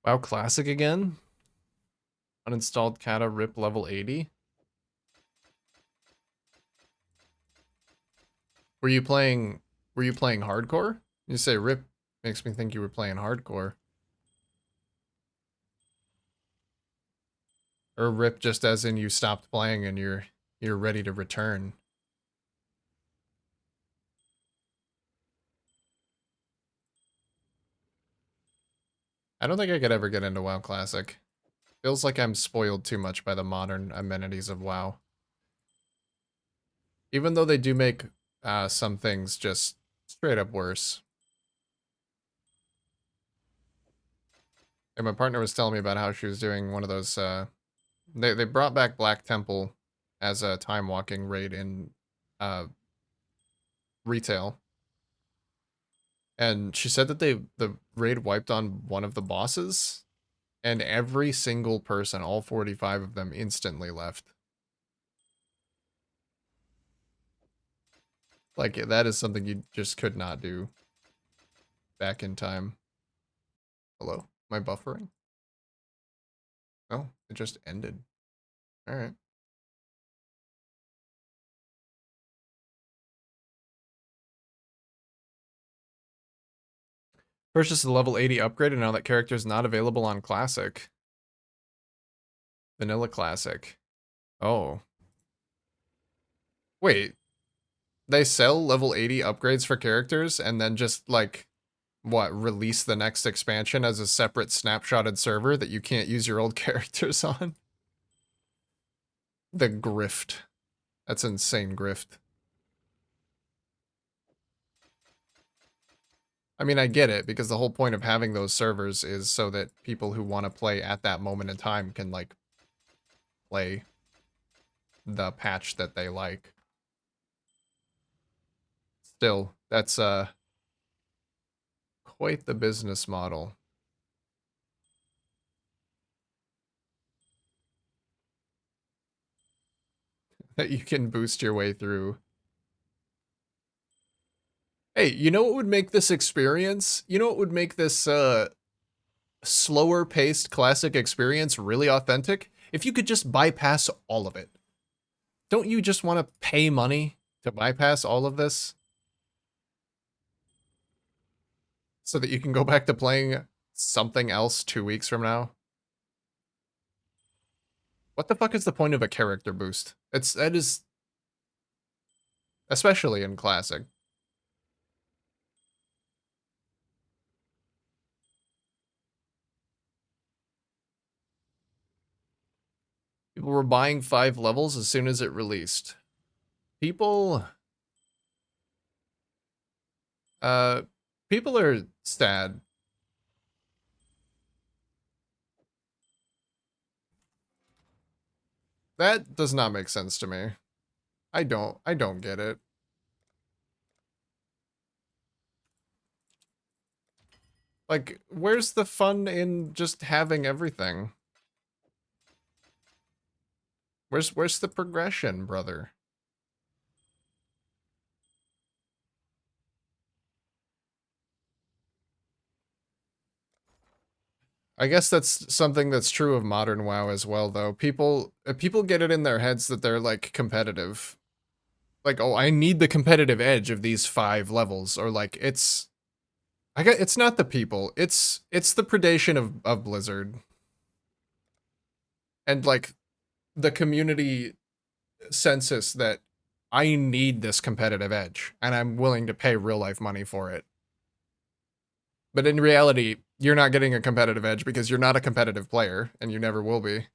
WoW Classic again? Uninstalled Kata rip level 80? Were you playing hardcore? You say rip makes me think you were playing hardcore. Or rip just as in you stopped playing and you're ready to return. I don't think I could ever get into WoW Classic. Feels like I'm spoiled too much by the modern amenities of WoW. Even though they do make some things just straight up worse. And my partner was telling me about how she was doing one of those, they brought back Black Temple as a time walking raid in retail. And she said that the raid wiped on one of the bosses, and every single person, all 45 of them, instantly left. Like, that is something you just could not do back in time. Hello? Am I buffering? Oh, it just ended. Alright. Purchased the level 80 upgrade, and now that character is not available on Classic. Vanilla Classic. Oh. Wait. They sell level 80 upgrades for characters, and then just, like, what, release the next expansion as a separate snapshotted server that you can't use your old characters on? The grift. That's insane grift. I mean, I get it, because the whole point of having those servers is so that people who want to play at that moment in time can, like, play the patch that they like. Still, that's, quite the business model. That you can boost your way through. Hey, you know what would make this experience? You know what would make this, slower paced classic experience really authentic? If you could just bypass all of it. Don't you just want to pay money to bypass all of this? So that you can go back to playing something else 2 weeks from now? What the fuck is the point of a character boost? That is especially in Classic. People were buying 5 levels as soon as it released. People... people are sad. That does not make sense to me. I don't get it. Like, where's the fun in just having everything? Where's the progression, brother? I guess that's something that's true of modern WoW as well, though. People get it in their heads that they're like competitive. Like, oh, I need the competitive edge of these 5 levels, or like it's not the people. It's the predation of Blizzard. And like the community census that I need this competitive edge and I'm willing to pay real life money for it. But in reality, you're not getting a competitive edge because you're not a competitive player and you never will be.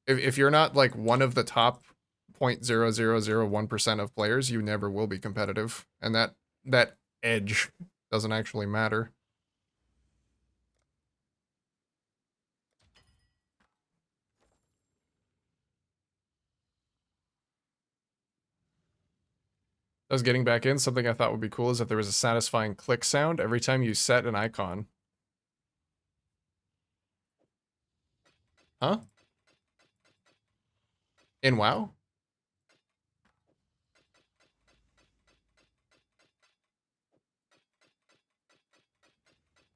If you're not like one of the top 0.0001% of players, you never will be competitive. And that edge doesn't actually matter. I was getting back in, something I thought would be cool is if there was a satisfying click sound every time you set an icon. Huh? In WoW?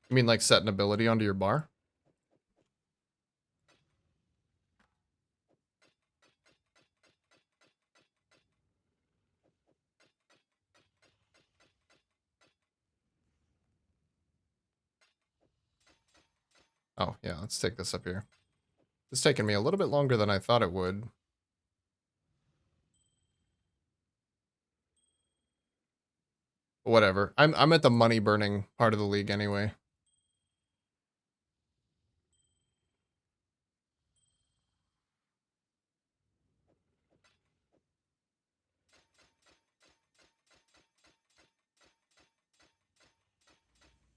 You mean like set an ability onto your bar? Oh, yeah, let's take this up here. It's taken me a little bit longer than I thought it would. Whatever. I'm at the money burning part of the league anyway.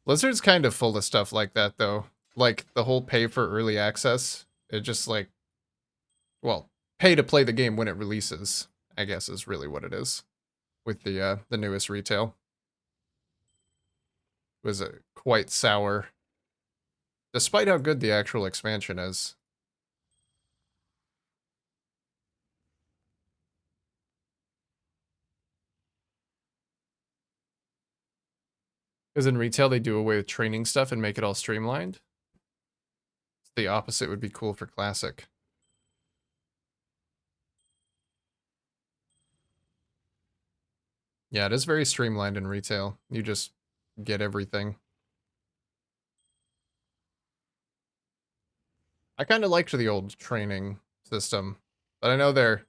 Blizzard's kind of full of stuff like that though. Like the whole pay for early access. It just like, well, pay to play the game when it releases, I guess is really what it is. With the newest retail. It was quite sour. Despite how good the actual expansion is. Because in retail they do away with training stuff and make it all streamlined. The opposite would be cool for Classic. Yeah, it is very streamlined in retail. You just get everything. I kind of liked the old training system, but I know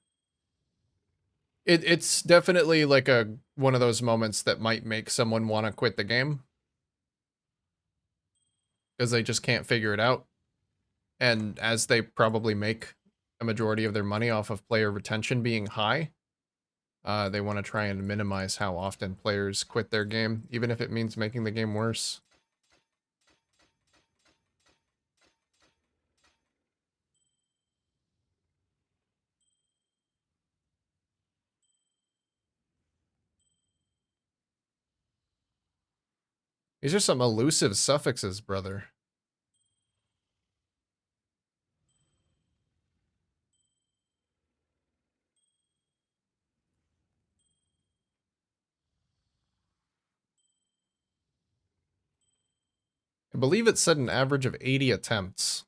it's definitely like one of those moments that might make someone want to quit the game because they just can't figure it out. And as they probably make a majority of their money off of player retention being high, they want to try and minimize how often players quit their game, even if it means making the game worse. These are some elusive suffixes, brother. I believe it said an average of 80 attempts.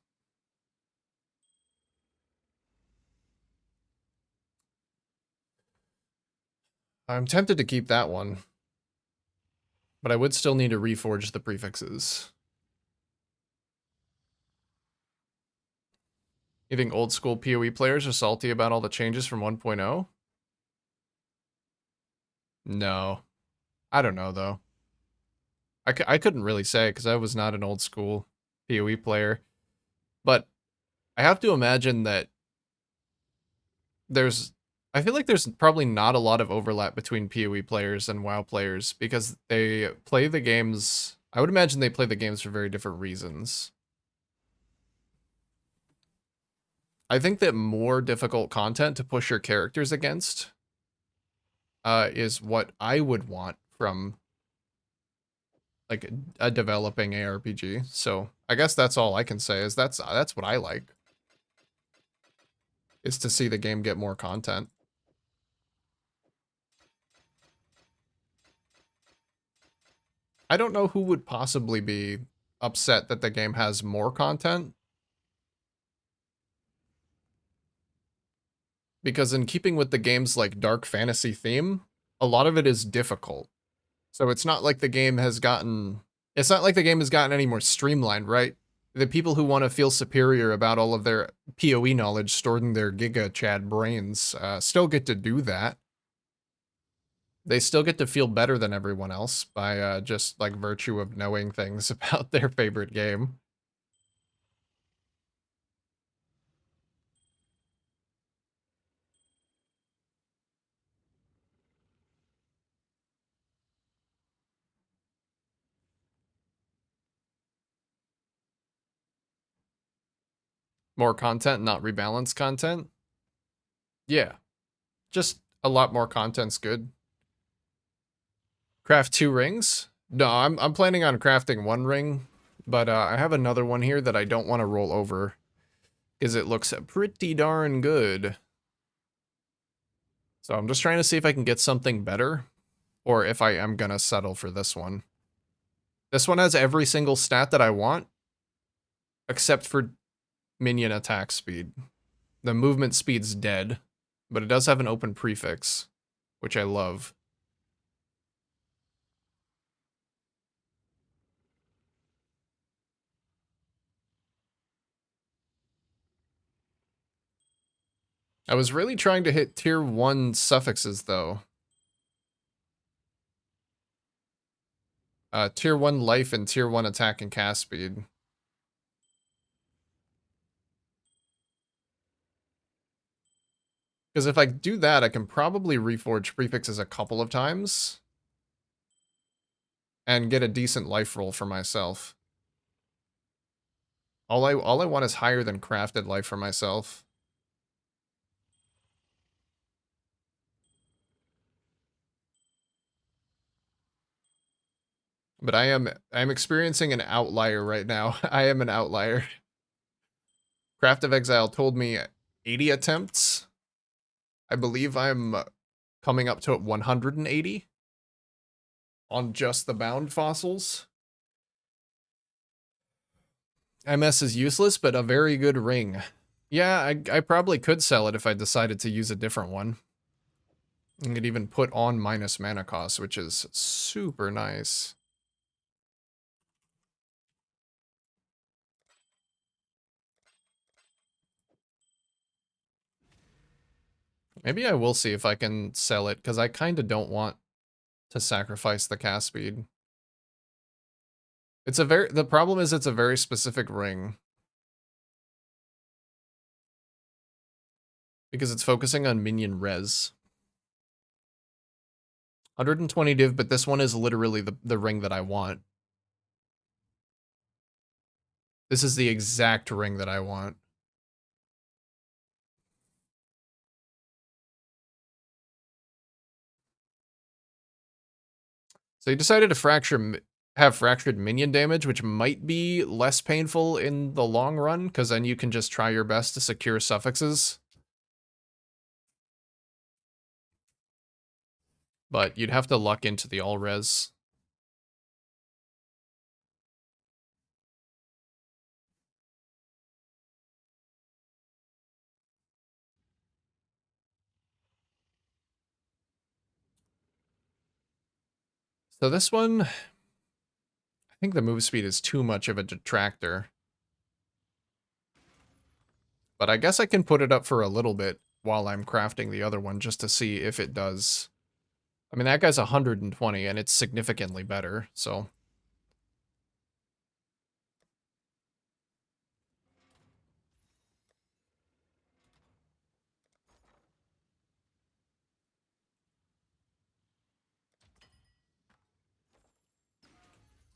I'm tempted to keep that one, but I would still need to reforge the prefixes. You think old school PoE players are salty about all the changes from 1.0? No. I don't know, though. I couldn't really say, because I was not an old school PoE player. But I have to imagine that there's... I feel like there's probably not a lot of overlap between PoE players and WoW players, because they play the games... I would imagine they play the games for very different reasons. I think that more difficult content to push your characters against is what I would want from like a developing ARPG. So I guess that's all I can say is that's what I like, is to see the game get more content. I don't know who would possibly be upset that the game has more content, because in keeping with the game's like dark fantasy theme, a lot of it is difficult. So it's not like the game has gotten any more streamlined, right? The people who want to feel superior about all of their PoE knowledge stored in their Giga Chad brains still get to do that. They still get to feel better than everyone else by just like virtue of knowing things about their favorite game. More content, not rebalanced content. Yeah, just a lot more content's good. Craft 2 rings? No, I'm planning on crafting 1 ring, but I have another one here that I don't want to roll over, because it looks pretty darn good. So I'm just trying to see if I can get something better, or if I am gonna settle for this one. This one has every single stat that I want, except for minion attack speed. The movement speed's dead, but it does have an open prefix, which I love. I was really trying to hit tier 1 suffixes, though. Tier 1 life and tier 1 attack and cast speed. Because if I do that, I can probably reforge prefixes a couple of times and get a decent life roll for myself. All I want is higher than crafted life for myself. But I'm experiencing an outlier right now. I am an outlier. Craft of Exile told me 80 attempts. I believe I'm coming up to 180 on just the bound fossils. MS is useless, but a very good ring. Yeah, I probably could sell it if I decided to use a different one. You could even put on minus mana cost, which is super nice. Maybe I will see if I can sell it, because I kind of don't want to sacrifice the cast speed. The problem is it's a very specific ring. Because it's focusing on minion res. 120 div, but this one is literally the ring that I want. This is the exact ring that I want. So you decided to have fractured minion damage, which might be less painful in the long run, because then you can just try your best to secure suffixes. But you'd have to luck into the all-res. So this one, I think the move speed is too much of a detractor. But I guess I can put it up for a little bit while I'm crafting the other one just to see if it does. I mean, that guy's 120 and it's significantly better, so.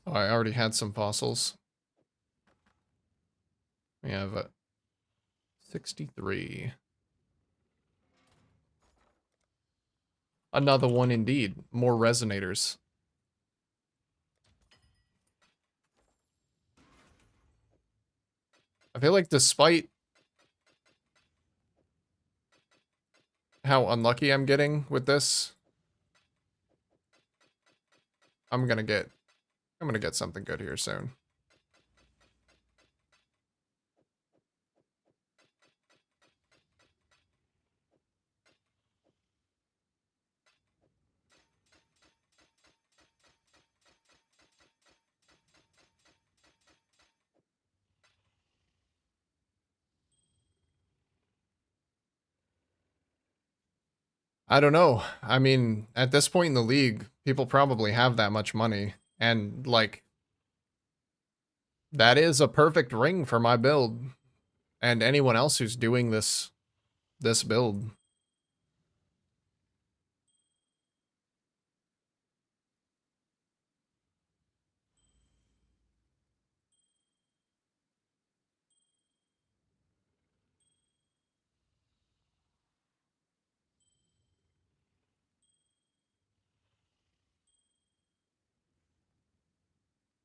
Oh, I already had some fossils. We have 63. Another one indeed. More resonators. I feel like despite how unlucky I'm getting with this, I'm gonna get something good here soon. I don't know. I mean, at this point in the league, people probably have that much money. And, like, that is a perfect ring for my build. And anyone else who's doing this build.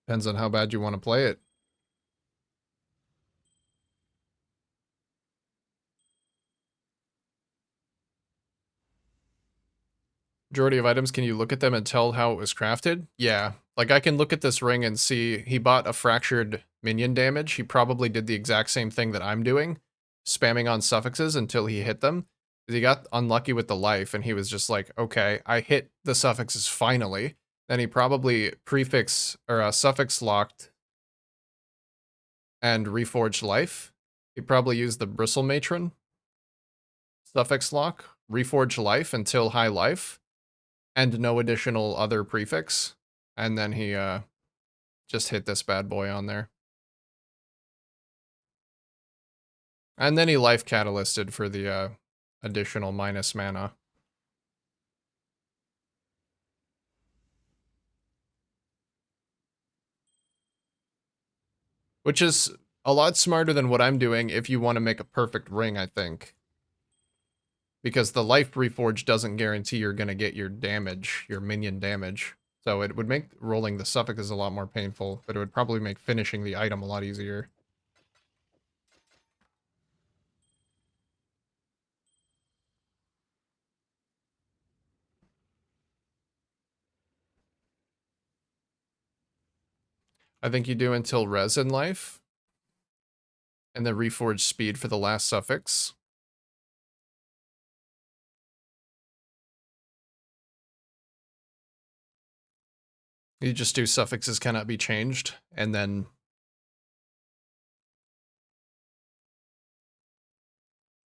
Depends on how bad you want to play it. Majority of items, can you look at them and tell how it was crafted? Yeah. Like, I can look at this ring and see he bought a fractured minion damage. He probably did the exact same thing that I'm doing, spamming on suffixes until he hit them. He got unlucky with the life, and he was just like, okay, I hit the suffixes finally. Then he probably suffix locked and reforged life. He probably used the bristle matron, suffix lock, reforged life until high life, and no additional other prefix. And then he just hit this bad boy on there. And then he life catalysted for the additional minus mana. Which is a lot smarter than what I'm doing if you want to make a perfect ring, I think. Because the life reforge doesn't guarantee you're going to get your damage, your minion damage. So it would make rolling the suffixes a lot more painful, but it would probably make finishing the item a lot easier. I think you do until res in life. And then reforge speed for the last suffix. You just do suffixes cannot be changed, and then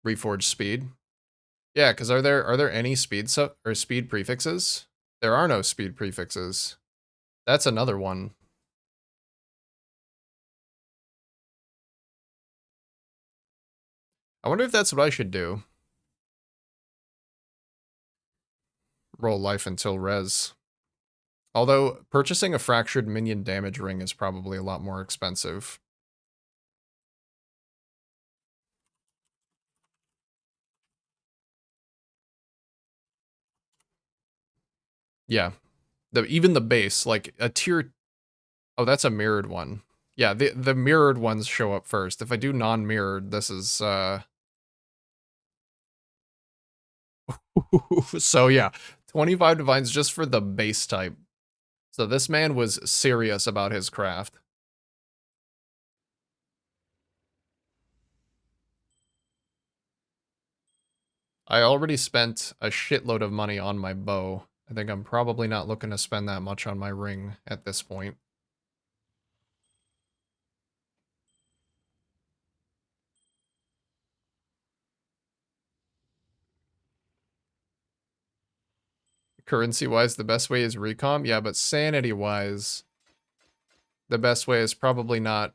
reforge speed. Yeah, because are there any speed speed prefixes? There are no speed prefixes. That's another one. I wonder if that's what I should do. Roll life until res. Although, purchasing a fractured minion damage ring is probably a lot more expensive. Yeah. Even the base, like a tier... Oh, that's a mirrored one. Yeah, the mirrored ones show up first. If I do non-mirrored, this is... So yeah, 25 divines just for the base type. So this man was serious about his craft. I already spent a shitload of money on my bow. I think I'm probably not looking to spend that much on my ring at this point. Currency-wise, the best way is recom. Yeah, but sanity-wise, the best way is probably not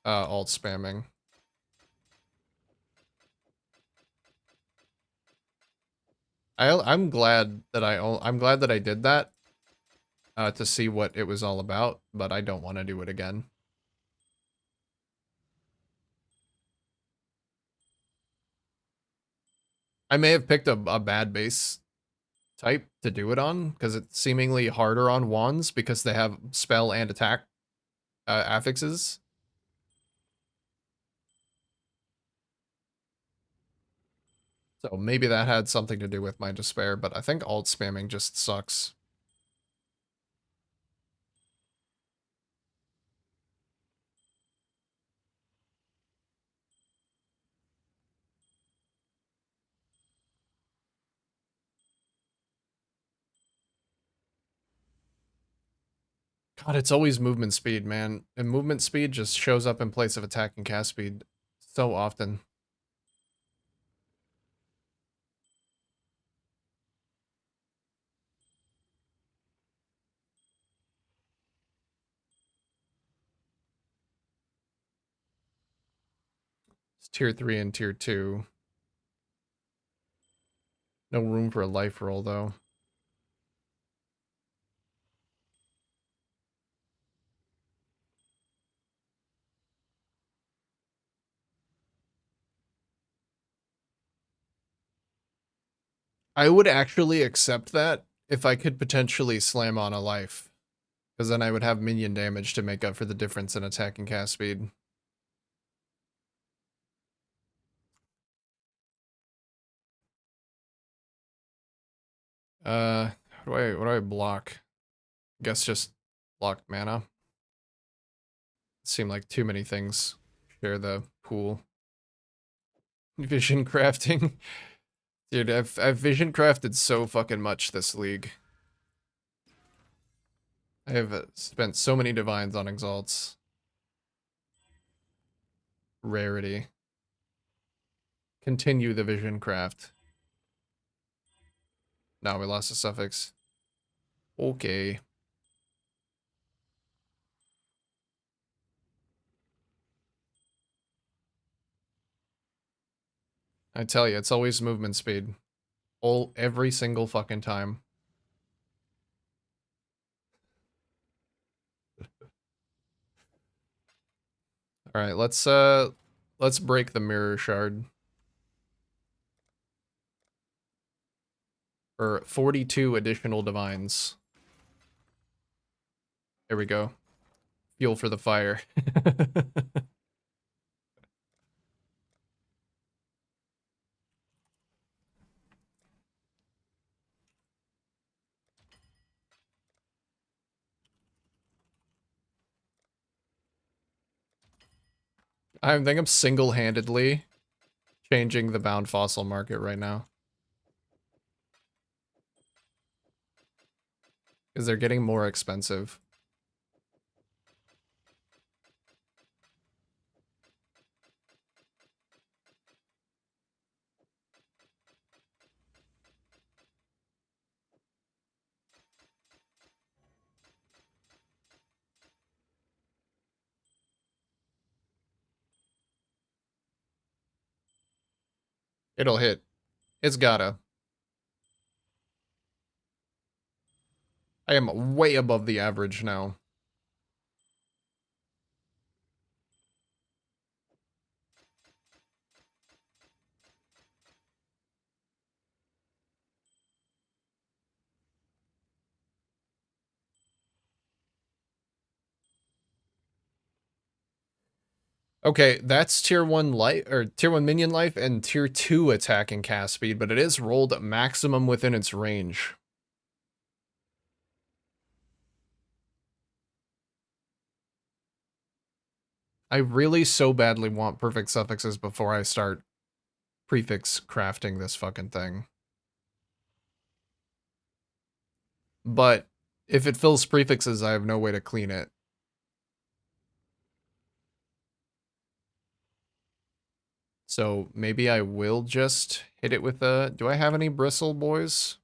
alt spamming. I'm glad that I did that to see what it was all about, but I don't want to do it again. I may have picked a bad base type to do it on because it's seemingly harder on wands because they have spell and attack affixes. So maybe that had something to do with my despair, but I think alt spamming just sucks. God, it's always movement speed, man. And movement speed just shows up in place of attack and cast speed so often. It's tier 3 and tier 2. No room for a life roll, though. I would actually accept that if I could potentially slam on a life. Because then I would have minion damage to make up for the difference in attack and cast speed. What do I block? I guess just block mana. Seem like too many things share the pool. Vision crafting. Dude, I've vision crafted so fucking much this league. I have spent so many divines on exalts. Rarity. Continue the vision craft. Now we lost a suffix. Okay. I tell you, it's always movement speed. Every single fucking time. Alright, let's break the mirror shard. For 42 additional divines. There we go. Fuel for the fire. I think I'm single-handedly changing the bound fossil market right now. Because they're getting more expensive. It'll hit. It's gotta. I am way above the average now. Okay, that's tier 1 life or tier 1 minion life and tier 2 attack and cast speed, but it is rolled maximum within its range. I really so badly want perfect suffixes before I start prefix crafting this fucking thing. But if it fills prefixes, I have no way to clean it. So maybe I will just hit it with a... Do I have any bristle, boys?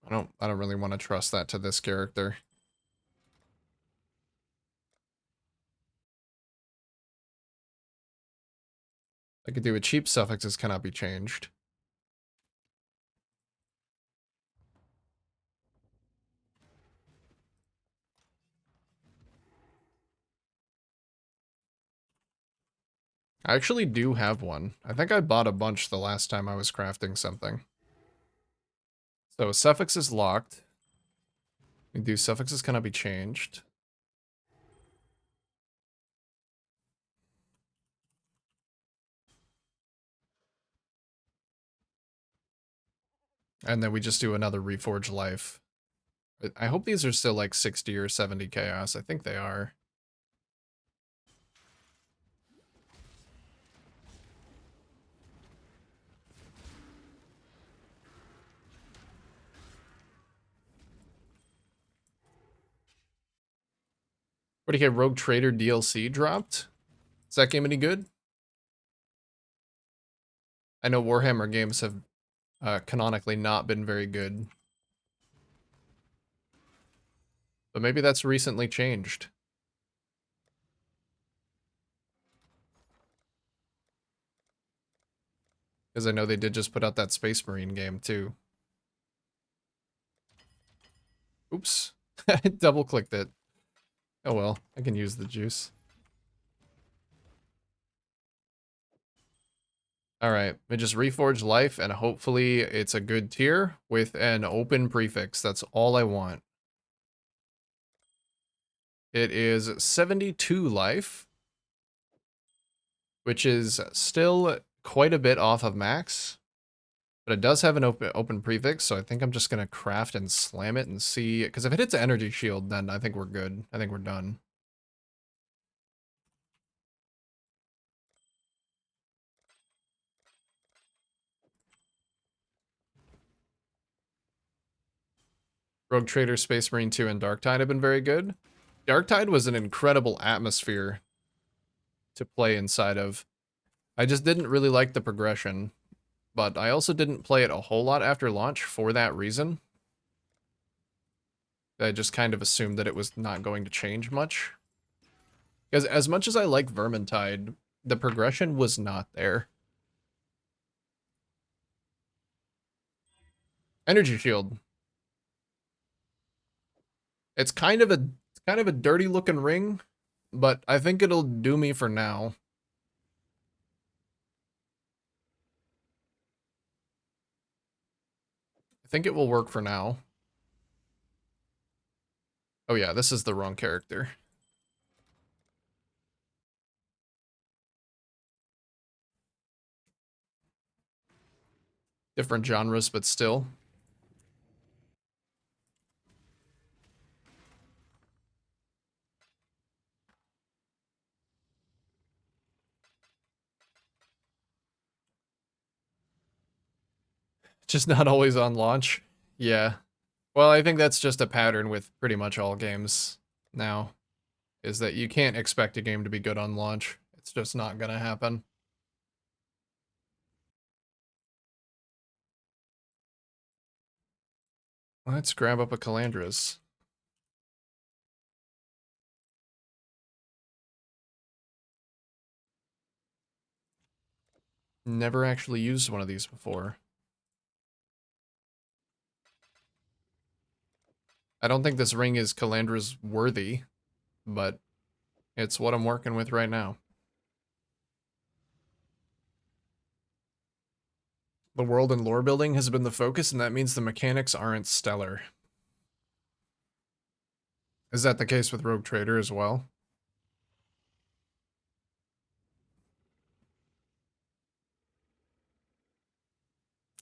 I don't really want to trust that to this character. I could do a cheap suffixes cannot be changed. I actually do have one. I think I bought a bunch the last time I was crafting something. So suffix is locked. We do suffixes cannot be changed. And then we just do another Reforge Life. I hope these are still like 60 or 70 chaos. I think they are. What do you get? Rogue Trader DLC dropped? Is that game any good? I know Warhammer games have canonically not been very good. But maybe that's recently changed. Because I know they did just put out that Space Marine game too. Oops. I double clicked it. Oh well, I can use the juice. Alright, we just reforge life and hopefully it's a good tier with an open prefix. That's all I want. It is 72 life, which is still quite a bit off of max, but it does have an open prefix, so I think I'm just going to craft and slam it and see, because if it hits an energy shield, then I think we're good. I think we're done. Rogue Trader, Space Marine 2, and Darktide have been very good. Darktide was an incredible atmosphere to play inside of. I just didn't really like the progression, but I also didn't play it a whole lot after launch for that reason. I just kind of assumed that it was not going to change much. Because as much as I like Vermintide, the progression was not there. Energy Shield. It's kind of a dirty looking ring, but I think it'll do me for now. I think it will work for now. Oh yeah, this is the wrong character. Different genres, but still. Just not always on launch. Yeah. Well, I think that's just a pattern with pretty much all games now, is that you can't expect a game to be good on launch. It's just not gonna happen. Let's grab up a Calandra's. Never actually used one of these before. I don't think this ring is Calandra's worthy, but it's what I'm working with right now. The world and lore building has been the focus, and that means the mechanics aren't stellar. Is that the case with Rogue Trader as well?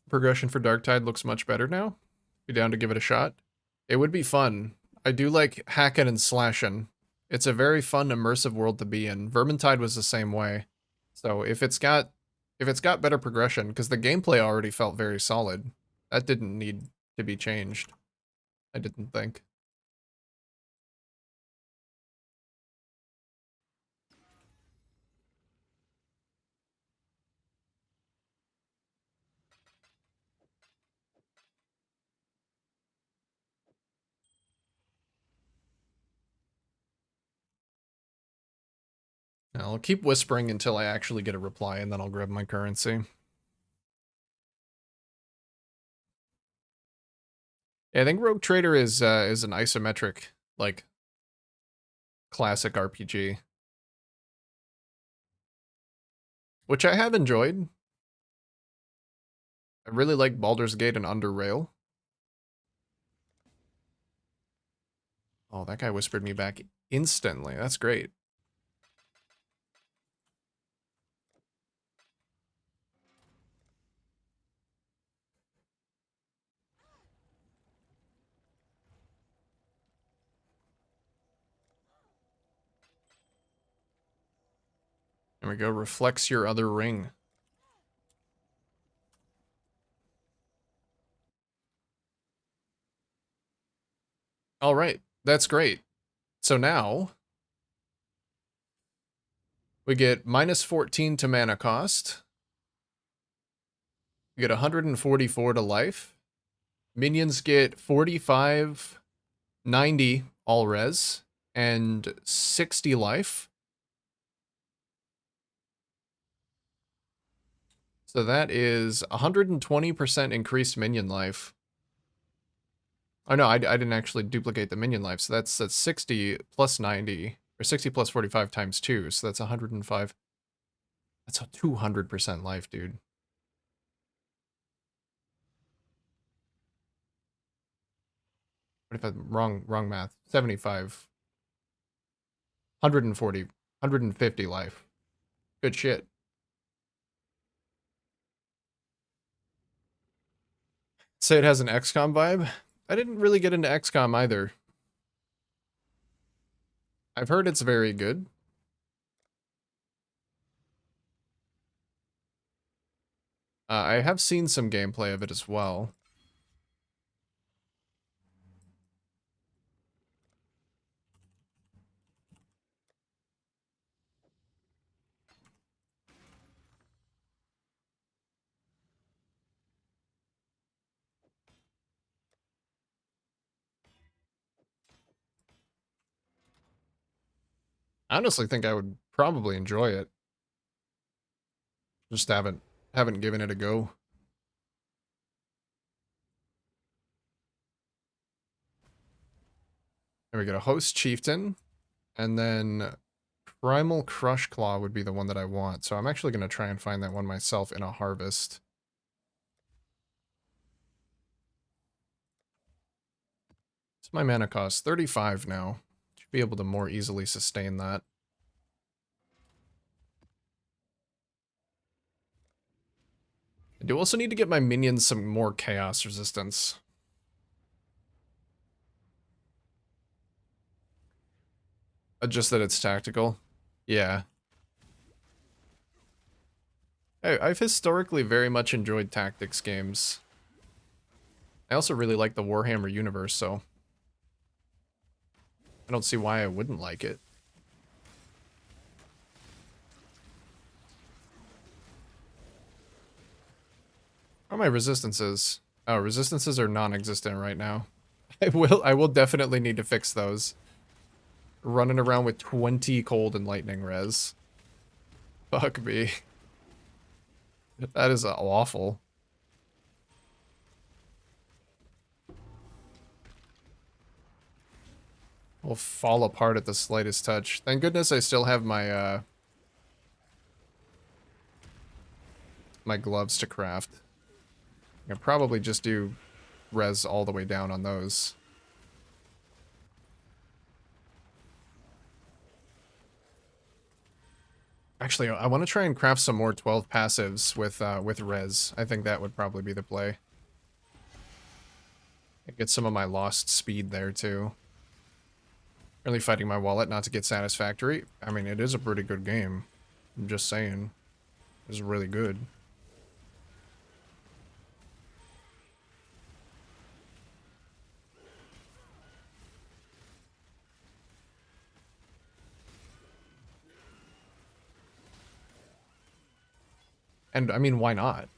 Progression for Darktide looks much better now. Be down to give it a shot. It would be fun. I do like hacking and slashing. It's a very fun, immersive world to be in. Vermintide was the same way. So if it's got better progression, because the gameplay already felt very solid, that didn't need to be changed. I didn't think. I'll keep whispering until I actually get a reply, and then I'll grab my currency. Yeah, I think Rogue Trader is an isometric, like, classic RPG, which I have enjoyed. I really like Baldur's Gate and Under Rail. Oh, that guy whispered me back instantly. That's great. There we go. Reflects your other ring. All right. That's great. So now we get minus 14 to mana cost. We get 144 to life. Minions get 45, 90 all res, and 60 life. So that is 120% increased minion life. Oh no, I didn't actually duplicate the minion life. So that's 60 plus 90, or 60 plus 45 times 2. So that's 105. That's a 200% life, dude. What if I'm wrong math? 75. 140. 150 life. Good shit. Say it has an XCOM vibe. I didn't really get into XCOM either. I've heard it's very good. I have seen some gameplay of it as well. I honestly think I would probably enjoy it. Just haven't given it a go. There we go. Host Chieftain. And then Primal Crush Claw would be the one that I want. So I'm actually going to try and find that one myself in a harvest. It's my mana cost 35 now. Should be able to more easily sustain that. I do also need to get my minions some more chaos resistance. Just that it's tactical. Yeah. I've historically very much enjoyed tactics games. I also really like the Warhammer universe, so I don't see why I wouldn't like it. What are my resistances? Oh, resistances are non-existent right now. I will definitely need to fix those. Running around with 20 cold and lightning res. Fuck me. That is awful. Will fall apart at the slightest touch. Thank goodness I still have my my gloves to craft. I can probably just do res all the way down on those. Actually, I want to try and craft some more 12 passives with res. I think that would probably be the play. Get some of my lost speed there too. Really fighting my wallet not to get satisfactory. I mean, it is a pretty good game. I'm just saying. It's really good. And I mean, why not?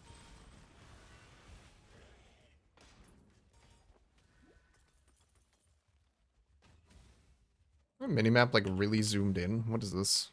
Minimap like really zoomed in. What is this?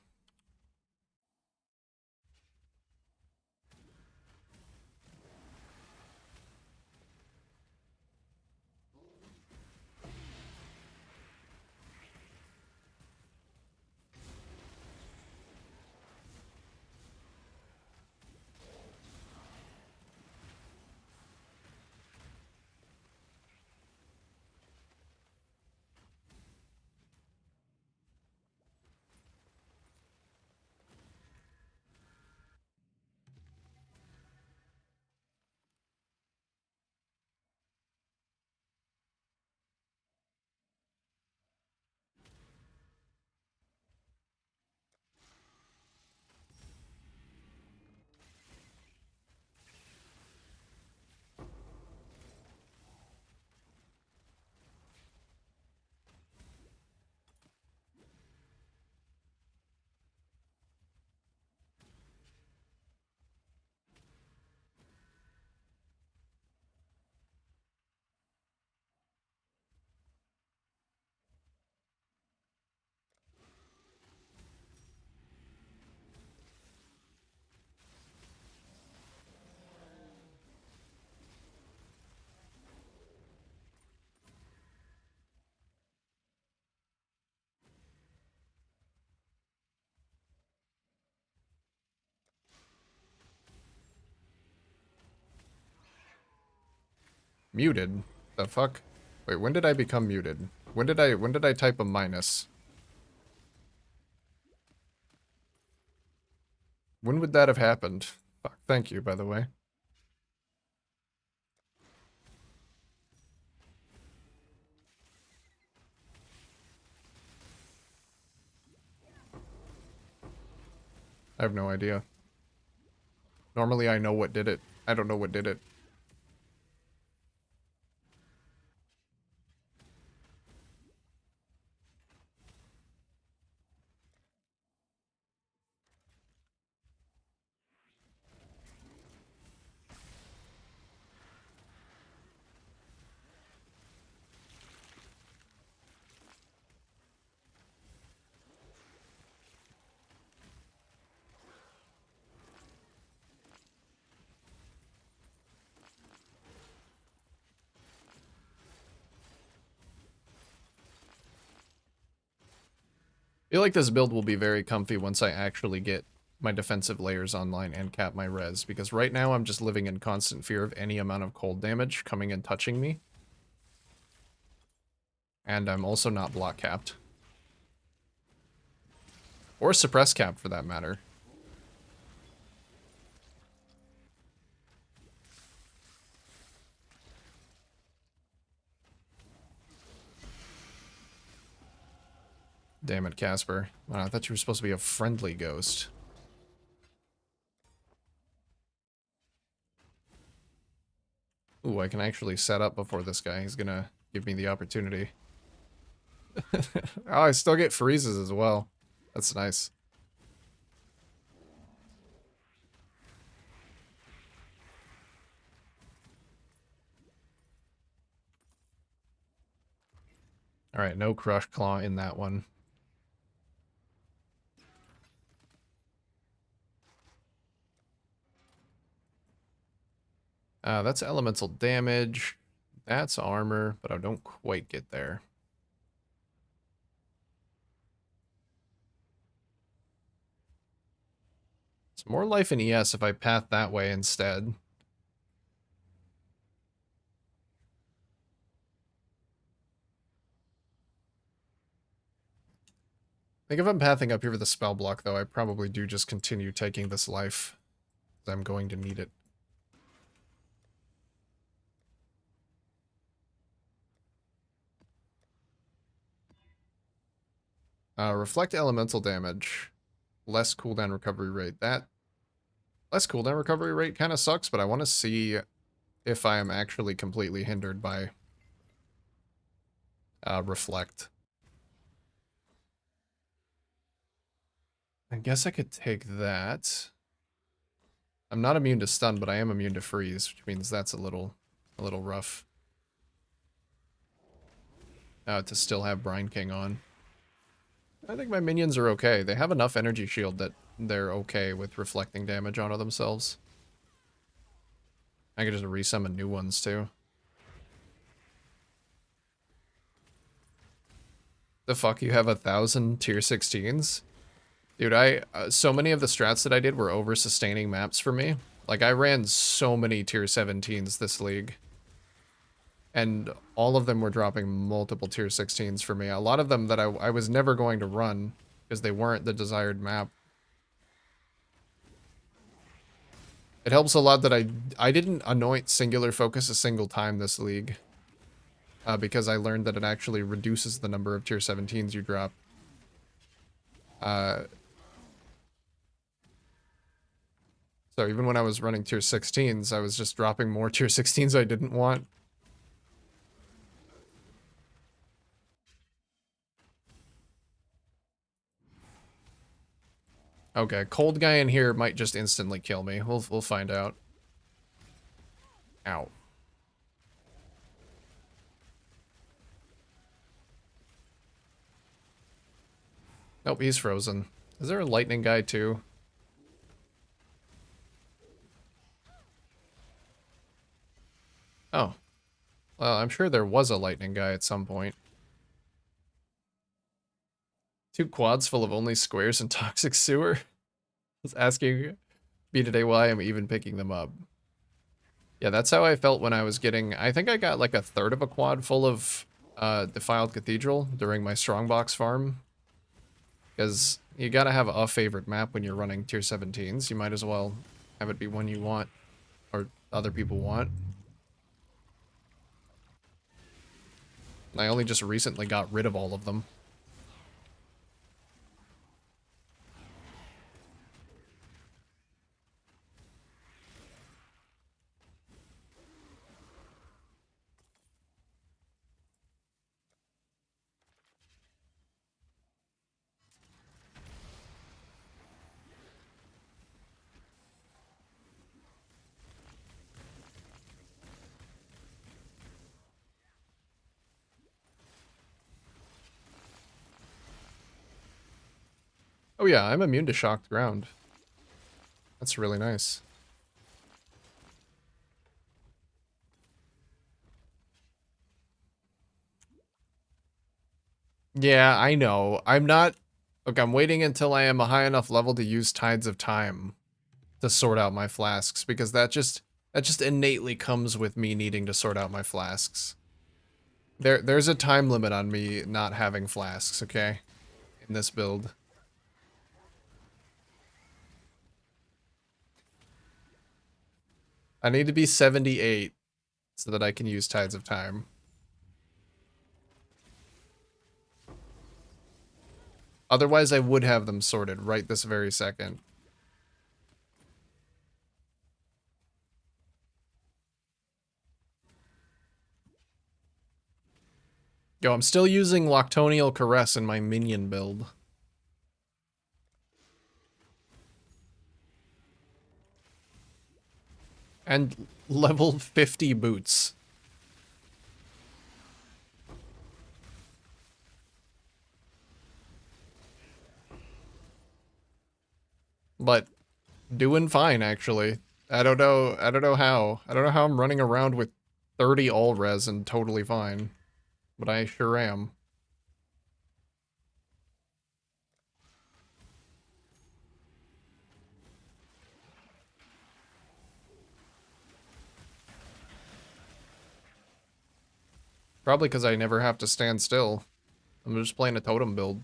Muted? The fuck? Wait, when did I become muted? When did I type a minus? When would that have happened? Fuck, thank you, by the way. I have no idea. Normally I know what did it. I don't know what did it. I feel like this build will be very comfy once I actually get my defensive layers online and cap my res, because right now I'm just living in constant fear of any amount of cold damage coming and touching me. And I'm also not block capped. Or suppress capped, for that matter. Damn it, Casper. Wow, I thought you were supposed to be a friendly ghost. Ooh, I can actually set up before this guy. He's gonna give me the opportunity. Oh, I still get freezes as well. That's nice. Alright, no Crush Claw in that one. That's elemental damage. That's armor, but I don't quite get there. It's more life in ES if I path that way instead. I think if I'm pathing up here for the spell block, though, I probably do just continue taking this life, because I'm going to need it. Reflect elemental damage. Less cooldown recovery rate. That less cooldown recovery rate kind of sucks, but I want to see if I am actually completely hindered by Reflect. I guess I could take that. I'm not immune to stun, but I am immune to freeze, which means that's a little rough. To still have Brine King on. I think my minions are okay. They have enough energy shield that they're okay with reflecting damage onto themselves. I could just resummon new ones too. The fuck, you have 1,000 tier 16s? Dude, so many of the strats that I did were over-sustaining maps for me. Like, I ran so many tier 17s this league. And all of them were dropping multiple tier 16s for me. A lot of them that I was never going to run because they weren't the desired map. It helps a lot that I didn't anoint singular focus a single time this league. Because I learned that it actually reduces the number of tier 17s you drop. So even when I was running tier 16s, I was just dropping more tier 16s I didn't want. Okay, cold guy in here might just instantly kill me. We'll find out. Ow. Nope, he's frozen. Is there a lightning guy too? Oh. Well, I'm sure there was a lightning guy at some point. 2 quads full of only squares and toxic sewer? I was asking me today why I'm even picking them up. Yeah, that's how I felt when I was getting... I think I got like a third of a quad full of Defiled Cathedral during my Strongbox farm. Because you gotta have a favorite map when you're running tier 17s. You might as well have it be one you want, or other people want. I only just recently got rid of all of them. Oh yeah, I'm immune to shocked ground. That's really nice. Yeah, I know. I'm not... Look, I'm waiting until I am a high enough level to use Tides of Time to sort out my flasks, because that just innately comes with me needing to sort out my flasks. There's a time limit on me not having flasks, okay? In this build. I need to be 78 so that I can use Tides of Time. Otherwise, I would have them sorted right this very second. Yo, I'm still using Loctonial Caress in my minion build. And level 50 boots. But doing fine, actually. I don't know how. I don't know how I'm running around with 30 all res and totally fine. But I sure am. Probably because I never have to stand still. I'm just playing a totem build.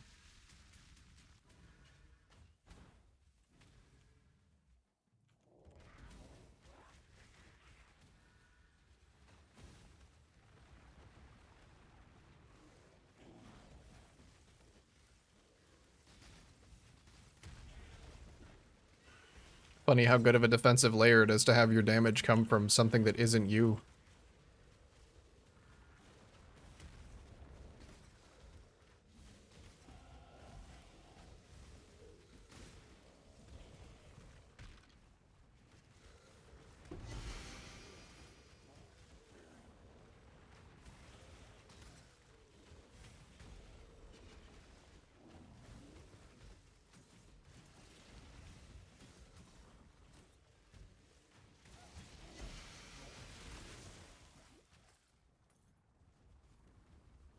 Funny how good of a defensive layer it is to have your damage come from something that isn't you.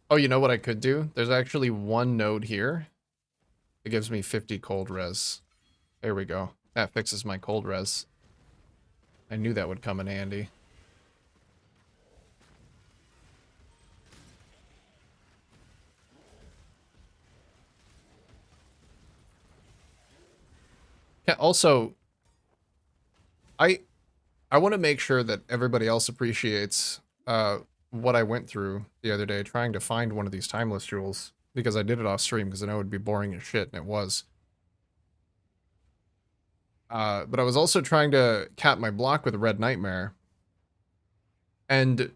Oh, you know what I could do? There's actually one node here. It gives me 50 cold res. There we go. That fixes my cold res. I knew that would come in handy. Yeah, also, I want to make sure that everybody else appreciates what I went through the other day trying to find one of these timeless jewels, because I did it off stream because I know it would be boring as shit, and it was. But I was also trying to cap my block with Red Nightmare. And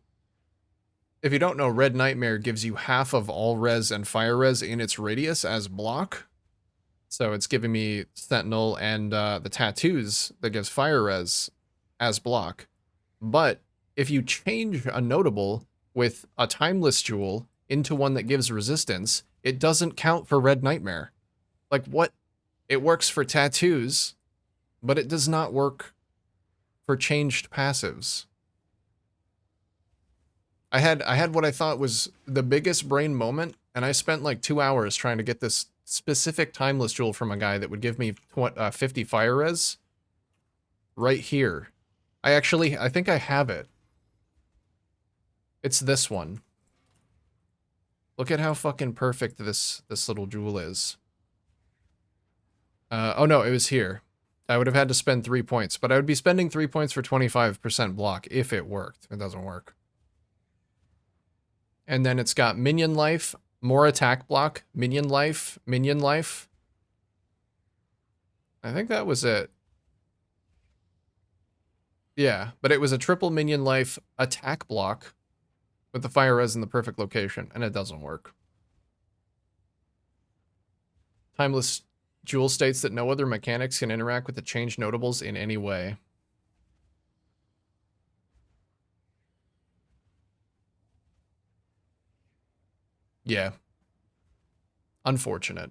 if you don't know, Red Nightmare gives you half of all res and fire res in its radius as block. So it's giving me Sentinel and the tattoos that gives fire res as block. But if you change a notable with a timeless jewel into one that gives resistance, it doesn't count for Red Nightmare. Like, what? It works for tattoos, but it does not work for changed passives. I had what I thought was the biggest brain moment, and I spent like 2 hours trying to get this specific timeless jewel from a guy that would give me 50 fire res right here. I think I have it. It's this one. Look at how fucking perfect this little jewel is. Oh no, it was here. I would have had to spend 3 points, but I would be spending 3 points for 25% block if it worked. It doesn't work. And then it's got minion life, more attack block, minion life, minion life. I think that was it. Yeah, but it was a triple minion life attack block with the fire res in the perfect location, and it doesn't work. Timeless Jewel states that no other mechanics can interact with the changed notables in any way. Yeah. Unfortunate.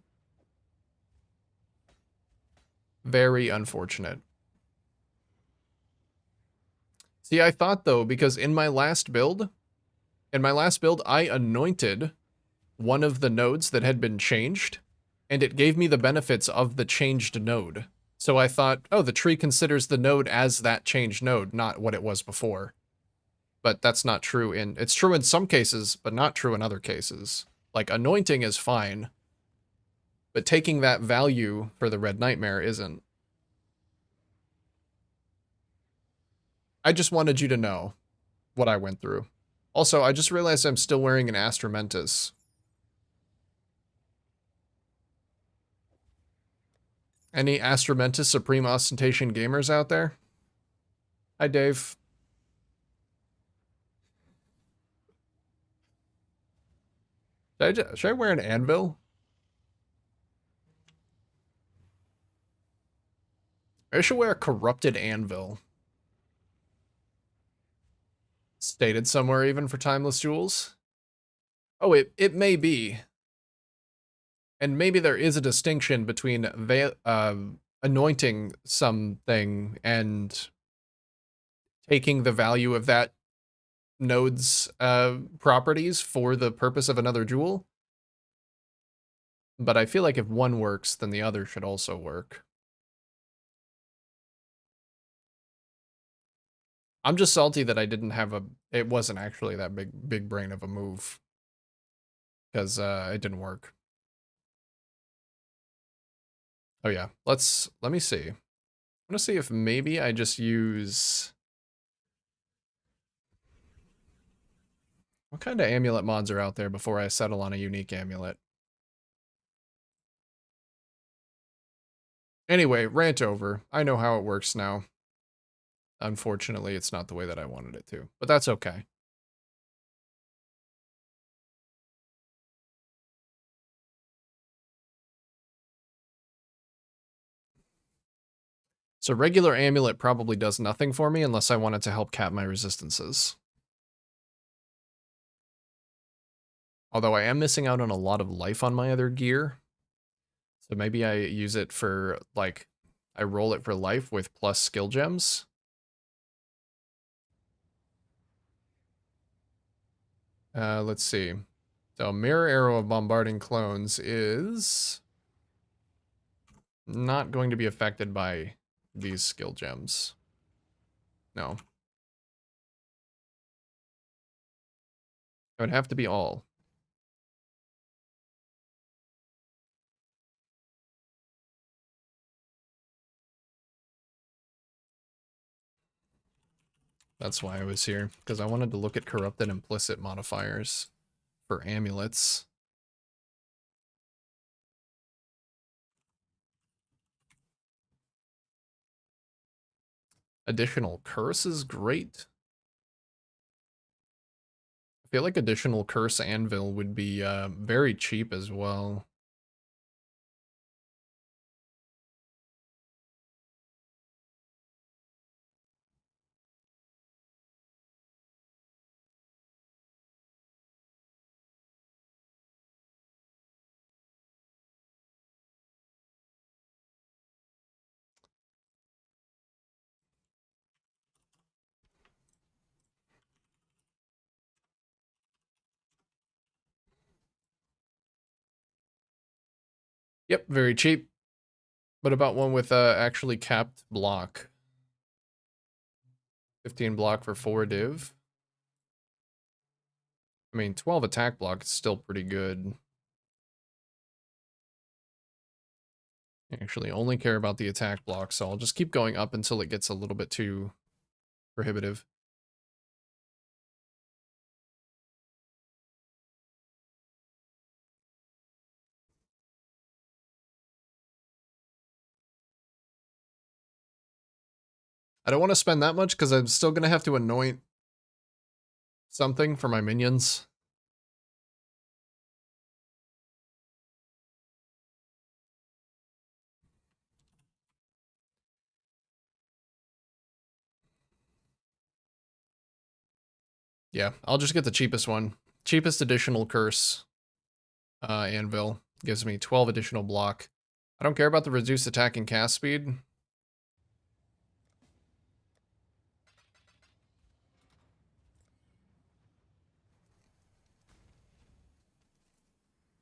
Very unfortunate. See, I thought though, because in my last build, I anointed one of the nodes that had been changed, and it gave me the benefits of the changed node. So I thought, oh, the tree considers the node as that changed node, not what it was before. But that's not true it's true in some cases, but not true in other cases. Like, anointing is fine, but taking that value for the Red Nightmare isn't. I just wanted you to know what I went through. Also, I just realized I'm still wearing an Astramentus. Any Astramentus Supreme Ostentation gamers out there? Hi, Dave. Should I wear an anvil? I should wear a corrupted anvil. Stated somewhere even for Timeless Jewels? Oh, it may be. And maybe there is a distinction between anointing something and taking the value of that node's properties for the purpose of another jewel. But I feel like if one works, then the other should also work. I'm just salty that I didn't have it wasn't actually that big brain of a move. Because it didn't work. Oh yeah, let me see. I'm gonna see if maybe I just use... What kind of amulet mods are out there before I settle on a unique amulet? Anyway, rant over. I know how it works now. Unfortunately, it's not the way that I wanted it to, but that's okay. So regular amulet probably does nothing for me unless I wanted to help cap my resistances. Although I am missing out on a lot of life on my other gear. So maybe I use it for, like, I roll it for life with plus skill gems. Let's see. So Mirror Arrow of Bombarding Clones is not going to be affected by these skill gems. No. It would have to be all. That's why I was here, because I wanted to look at corrupted implicit modifiers for amulets. Additional curse is great. I feel like additional curse anvil would be very cheap as well. Yep, very cheap. But about one with actually capped block? 15 block for 4 div. I mean, 12 attack block is still pretty good. I actually only care about the attack block, so I'll just keep going up until it gets a little bit too prohibitive. I don't want to spend that much because I'm still going to have to anoint something for my minions. Yeah, I'll just get the cheapest one. Cheapest additional curse anvil gives me 12 additional block. I don't care about the reduced attack and cast speed.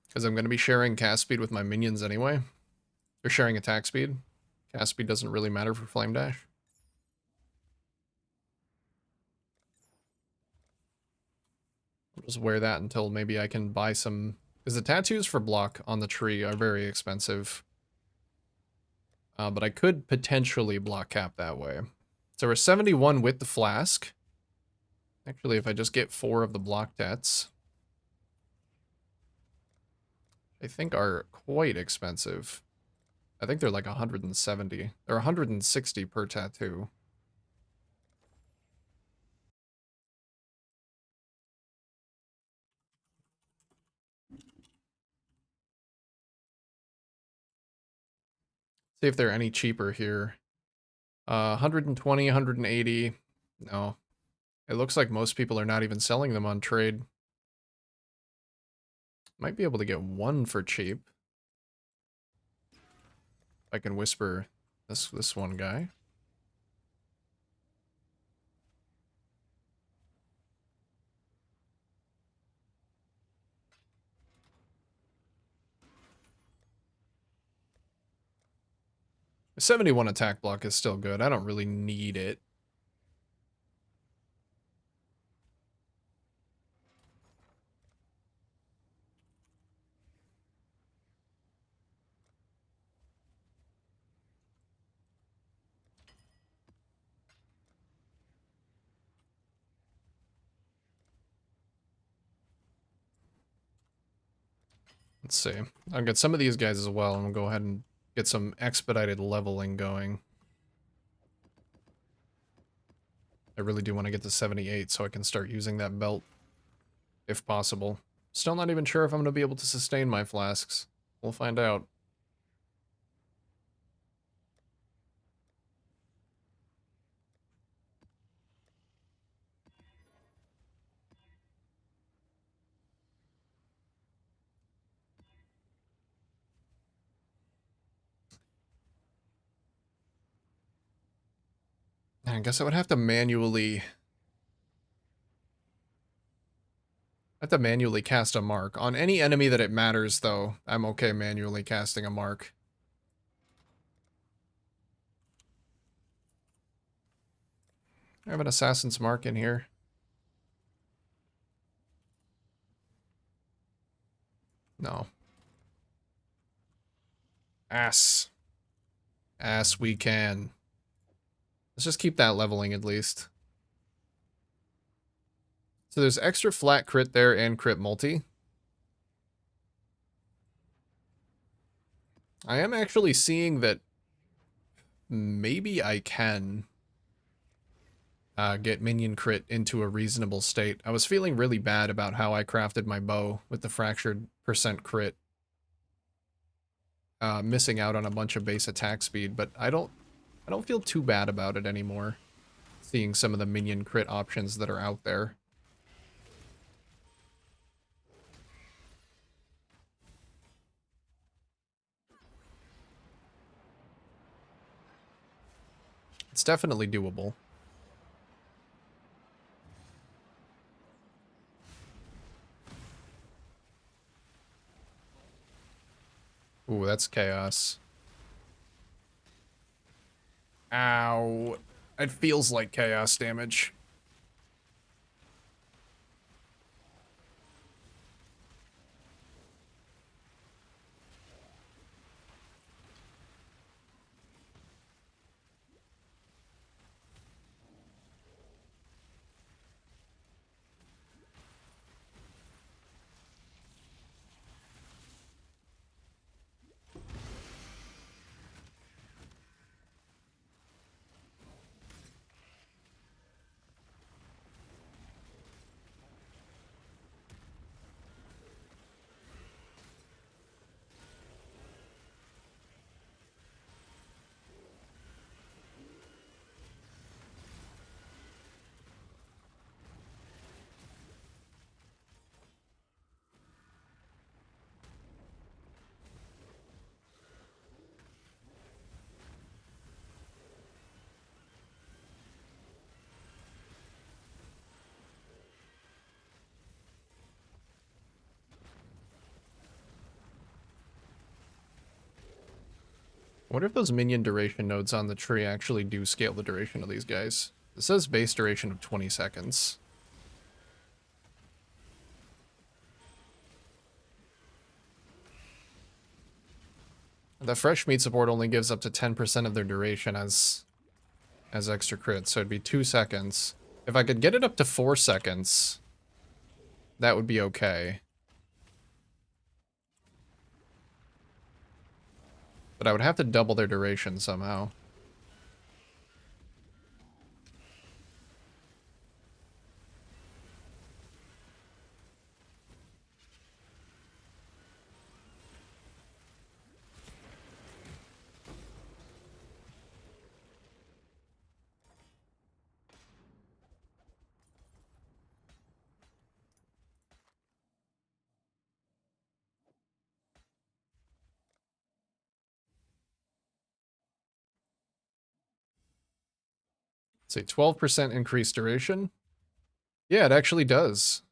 Because I'm going to be sharing cast speed with my minions anyway. They're sharing attack speed. Cast speed doesn't really matter for Flame Dash. I'll just wear that until maybe I can buy some... Because the tattoos for block on the tree are very expensive. But I could potentially block cap that way. So we're 71 with the flask. Actually, if I just get 4 of the block tats, I think are quite expensive. I think they're like 170. They're 160 per tattoo. See if they're any cheaper here. 120, 180. No. It looks like most people are not even selling them on trade. Might be able to get 1 for cheap. I can whisper this one guy. The 71 attack block is still good. I don't really need it. Let's see. I'll get some of these guys as well, and we'll go ahead and get some expedited leveling going. I really do want to get to 78 so I can start using that belt, if possible. Still not even sure if I'm going to be able to sustain my flasks. We'll find out. I guess I would have to manually... cast a mark. On any enemy that it matters, though, I'm okay manually casting a mark. I have an assassin's mark in here. No. Ass. Ass we can. Let's just keep that leveling at least. So there's extra flat crit there and crit multi. I am actually seeing that maybe I can get minion crit into a reasonable state. I was feeling really bad about how I crafted my bow with the fractured percent crit. Missing out on a bunch of base attack speed, but I don't feel too bad about it anymore. Seeing some of the minion crit options that are out there. It's definitely doable. Ooh, that's chaos. Ow. It feels like chaos damage. I wonder if those minion duration nodes on the tree actually do scale the duration of these guys. It says base duration of 20 seconds. The fresh meat support only gives up to 10% of their duration as extra crit, so it'd be 2 seconds. If I could get it up to 4 seconds, that would be okay. But I would have to double their duration somehow. Say 12% increased duration. Yeah, it actually does.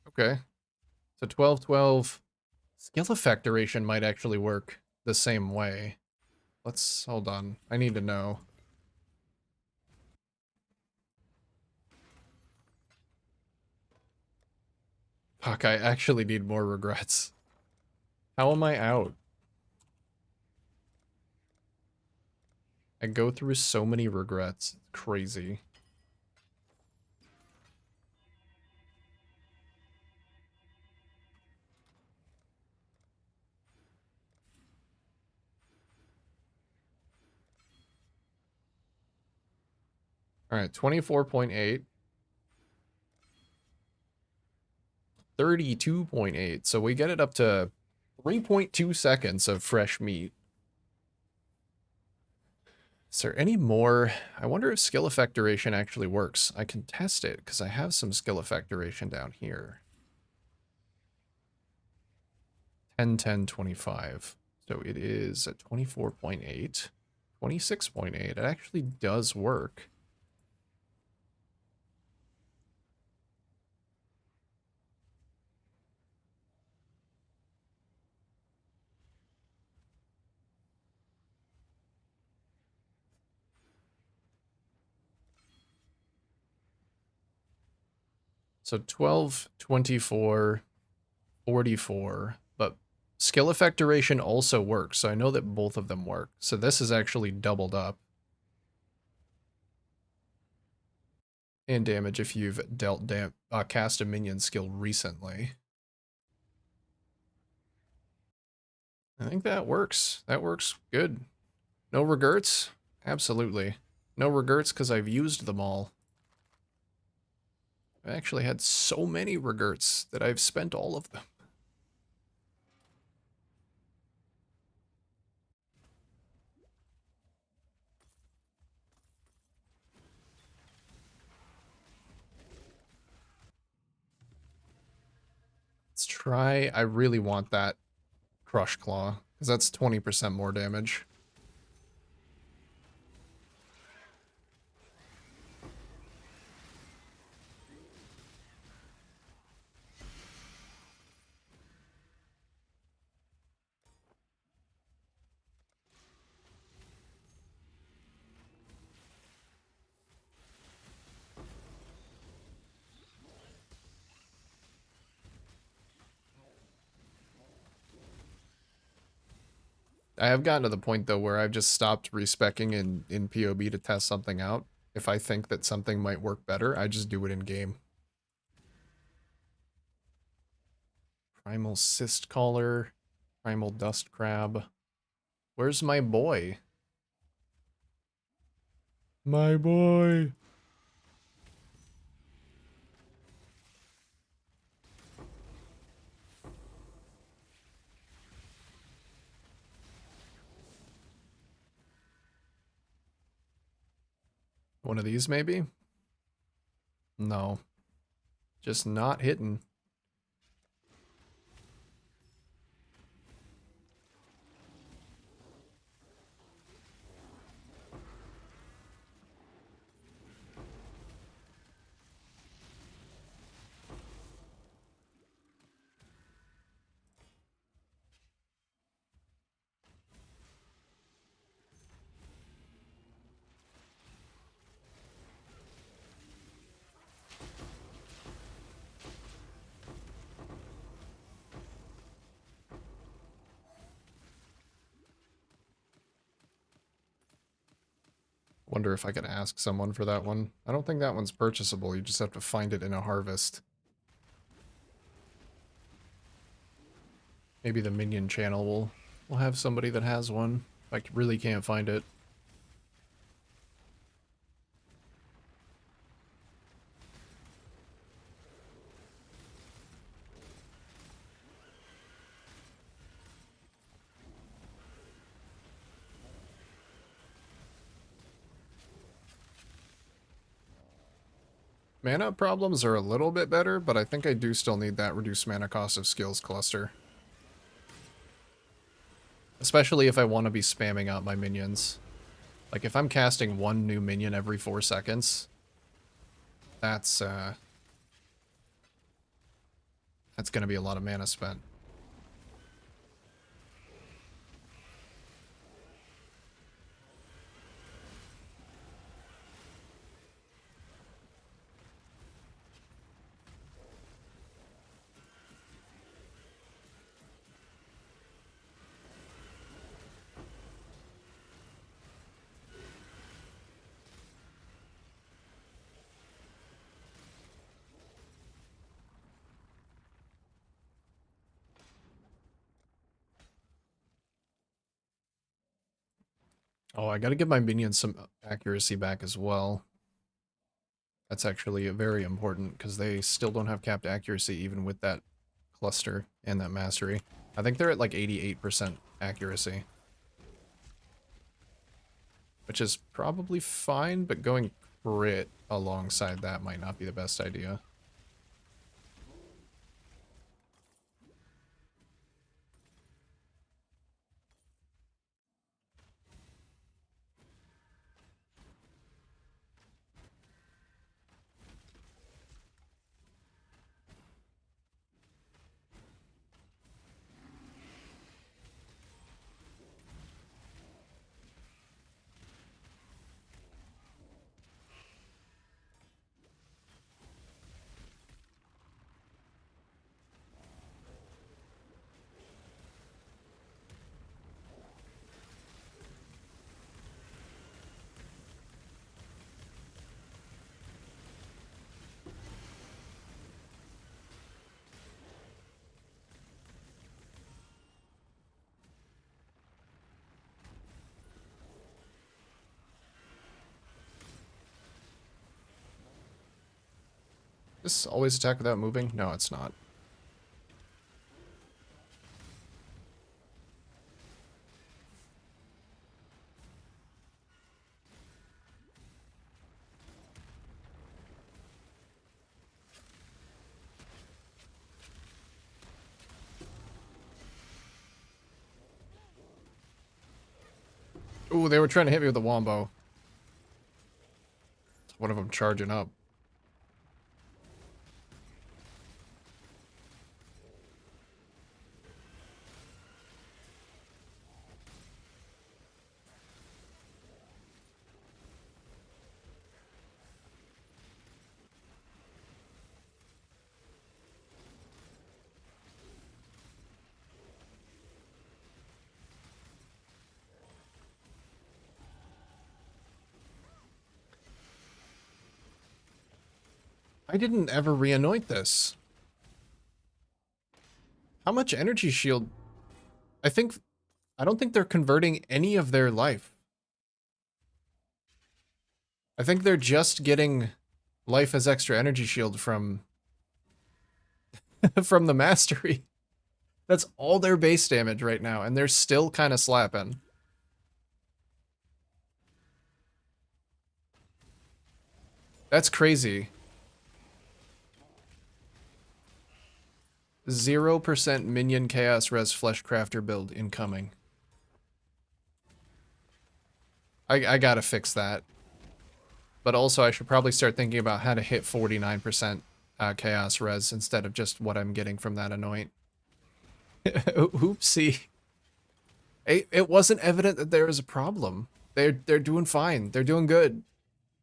Okay. So 12, 12. Skill effect duration might actually work the same way. Let's, hold on. I need to know. Fuck, I actually need more regrets. How am I out? I go through so many regrets. It's crazy. Alright, 24.8. 32.8. So we get it up to 3.2 seconds of fresh meat. Is there any more? I wonder if skill effect duration actually works. I can test it because I have some skill effect duration down here. 10, 10, 25. So it is at 24.8, 26.8. It actually does work. So 12, 24, 44, but skill effect duration also works, so I know that both of them work. So this is actually doubled up. And damage if you've cast a minion skill recently. I think that works. That works good. No regrets? Absolutely. No regrets because I've used them all. I actually had so many regrets that I've spent all of them. Let's try. I really want that Crush Claw because that's 20% more damage. I have gotten to the point though where I've just stopped respeccing in POB to test something out. If I think that something might work better, I just do it in game. Primal cyst caller, primal dust crab. Where's my boy? My boy. One of these maybe? No. Just not hitting. Wonder if I could ask someone for that one. I don't think that one's purchasable. You just have to find it in a harvest. Maybe the minion channel will have somebody that has one. If I really can't find it. Mana problems are a little bit better, but I think I do still need that reduced mana cost of skills cluster. Especially if I want to be spamming out my minions. Like if I'm casting one new minion every 4 seconds, that's gonna be a lot of mana spent. Oh, I gotta give my minions some accuracy back as well. That's actually very important, because they still don't have capped accuracy even with that cluster and that mastery. I think they're at like 88% accuracy. Which is probably fine, but going crit alongside that might not be the best idea. This always attack without moving? No, it's not. Ooh, they were trying to hit me with the wombo. One of them charging up. I didn't ever re-anoint this. How much energy shield? I don't think they're converting any of their life. I think they're just getting life as extra energy shield from from the mastery. That's all their base damage right now, and they're still kind of slapping. That's crazy. 0% minion chaos res flesh crafter build incoming. I gotta fix that. But also I should probably start thinking about how to hit 49% chaos res instead of just what I'm getting from that anoint. Oopsie. It wasn't evident that there was a problem. They're doing fine. They're doing good.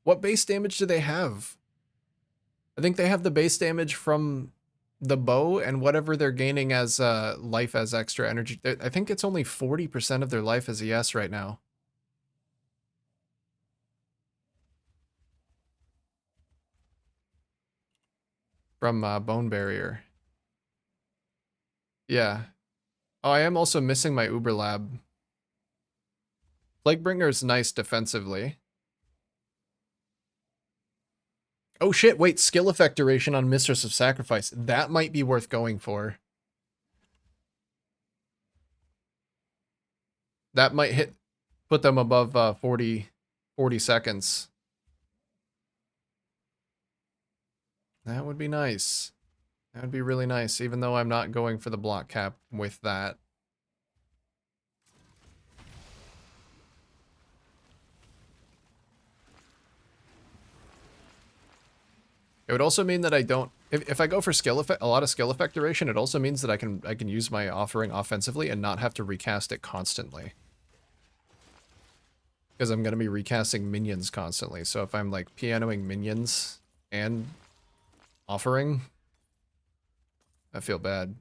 What base damage do they have? I think they have the base damage from the bow and whatever they're gaining as life as extra energy. I think it's only 40% of their life as ES right now. From Bone Barrier. Yeah. Oh, I am also missing my Uber Lab. Plaguebringer is nice defensively. Oh shit, wait, skill effect duration on Mistress of Sacrifice. That might be worth going for. That might put them above 40 seconds. That would be nice. That would be really nice, even though I'm not going for the block cap with that. It would also mean that I don't... If I go for skill effect, a lot of skill effect duration, it also means that I can use my offering offensively and not have to recast it constantly. Because I'm going to be recasting minions constantly. So if I'm like pianoing minions and offering, I feel bad.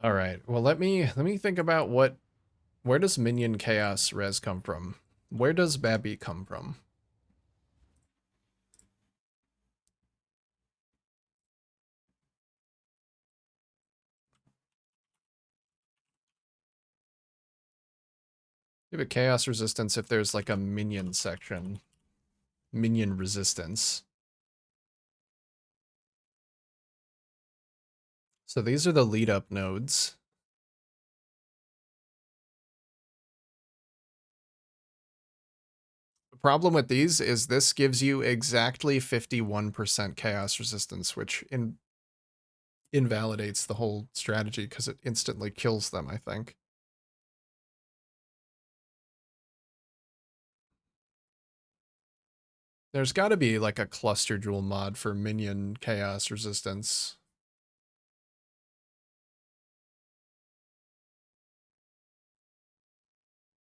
All right. Well, let me think about where does minion chaos res come from? Where does Babby come from? Give it chaos resistance if there's like a minion section. Minion resistance. So these are the lead up nodes. The problem with these is this gives you exactly 51% chaos resistance, which invalidates the whole strategy because it instantly kills them, I think. There's got to be like a cluster jewel mod for minion chaos resistance.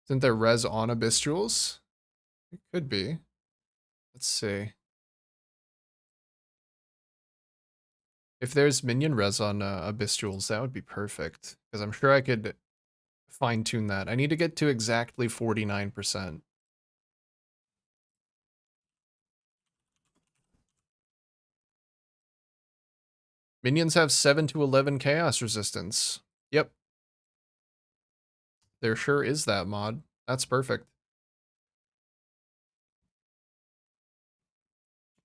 Isn't there res on abyss jewels? It could be. Let's see. If there's minion res on abyss jewels, that would be perfect. Because I'm sure I could fine tune that. I need to get to exactly 49%. Minions have 7 to 11 chaos resistance. Yep. There sure is that mod. That's perfect.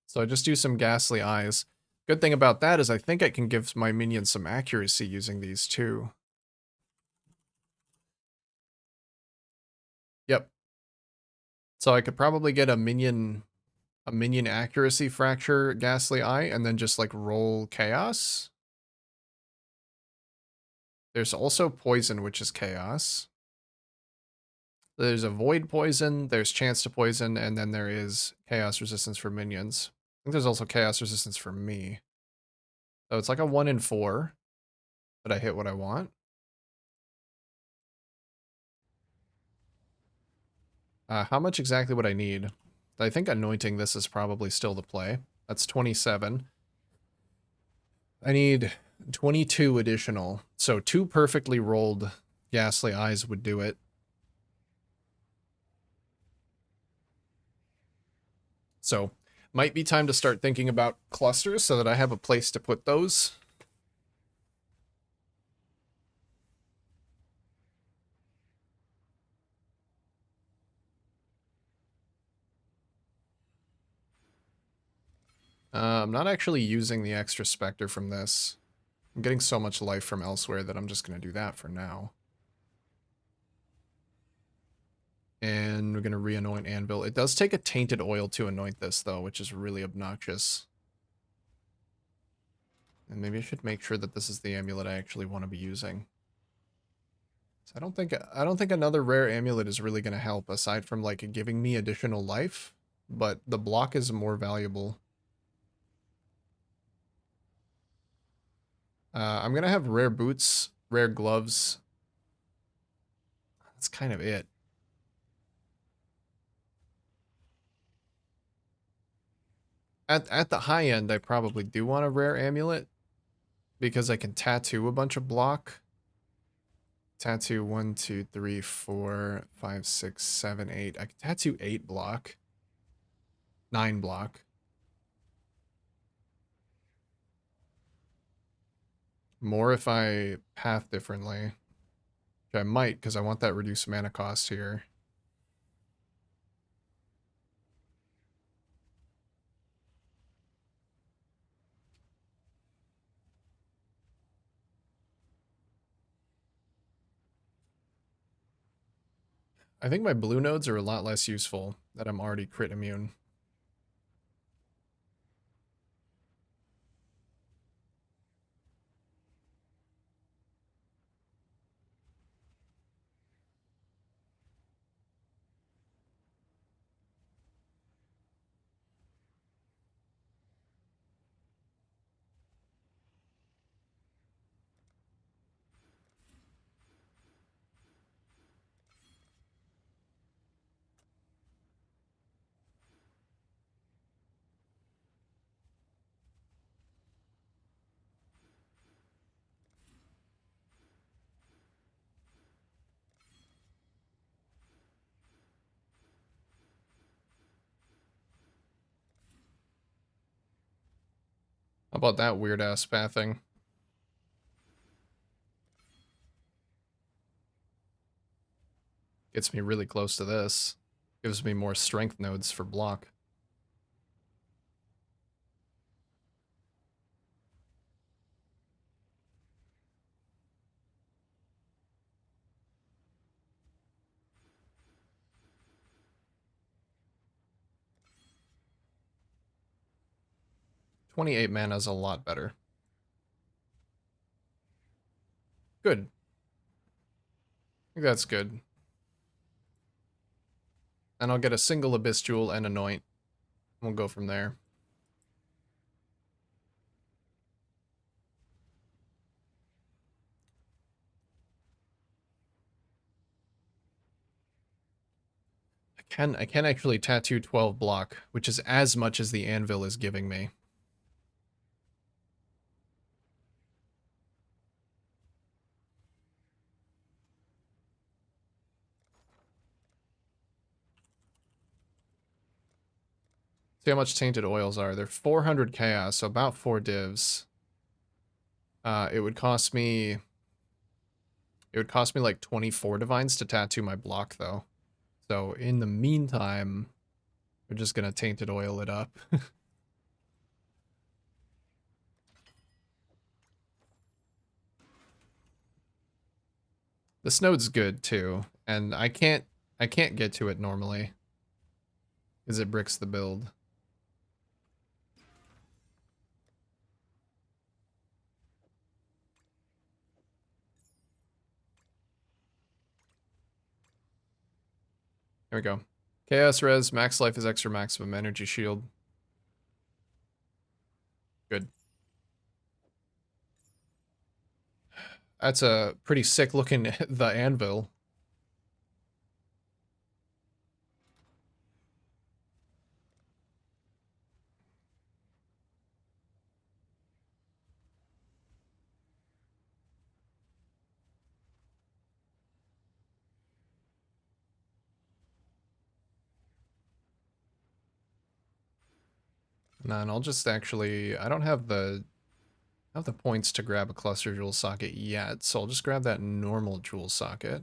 So I just do some ghastly eyes. Good thing about that is I think I can give my minions some accuracy using these too. Yep. So I could probably get a minion accuracy fracture ghastly eye and then just like roll chaos. There's also poison, which is chaos. There's a void poison, there's chance to poison, and then there is chaos resistance for minions. I think there's also chaos resistance for me. So it's like a 1 in 4, but I hit what I want. How much exactly would I need? I think anointing this is probably still the play. That's 27. I need 22 additional. So 2 perfectly rolled ghastly eyes would do it. So Might be time to start thinking about clusters so that I have a place to put those. I'm not actually using the extra Spectre from this. I'm getting so much life from elsewhere that I'm just going to do that for now. And we're going to re-anoint Anvil. It does take a tainted oil to anoint this, though, which is really obnoxious. And maybe I should make sure that this is the amulet I actually want to be using. So I don't think another rare amulet is really going to help, aside from, like, giving me additional life. But the block is more valuable. I'm going to have rare boots, rare gloves. That's kind of it. At the high end, I probably do want a rare amulet because I can tattoo a bunch of block. Tattoo 1, 2, 3, 4, 5, 6, 7, 8. I can tattoo 8 block. 9 block. More if I path differently. Which I might, because I want that reduced mana cost here. I think my blue nodes are a lot less useful, that I'm already crit immune. How about that weird-ass pathing? Gets me really close to this. Gives me more strength nodes for block. $28 mana is a lot better. Good. I think that's good. And I'll get a single Abyss Jewel and Anoint. We'll go from there. I can actually tattoo 12 block, which is as much as the anvil is giving me. See how much tainted oils are. They're 400 chaos, so about 4 divs. It would cost me like 24 divines to tattoo my block, though. So in the meantime, we're just gonna tainted oil it up. This node's good too, and I can't get to it normally because it bricks the build. There we go. Chaos res, max life is extra maximum energy shield. Good. That's a pretty sick looking the anvil. Nah, and I'll just actually, I don't have the points to grab a cluster jewel socket yet, so I'll just grab that normal jewel socket.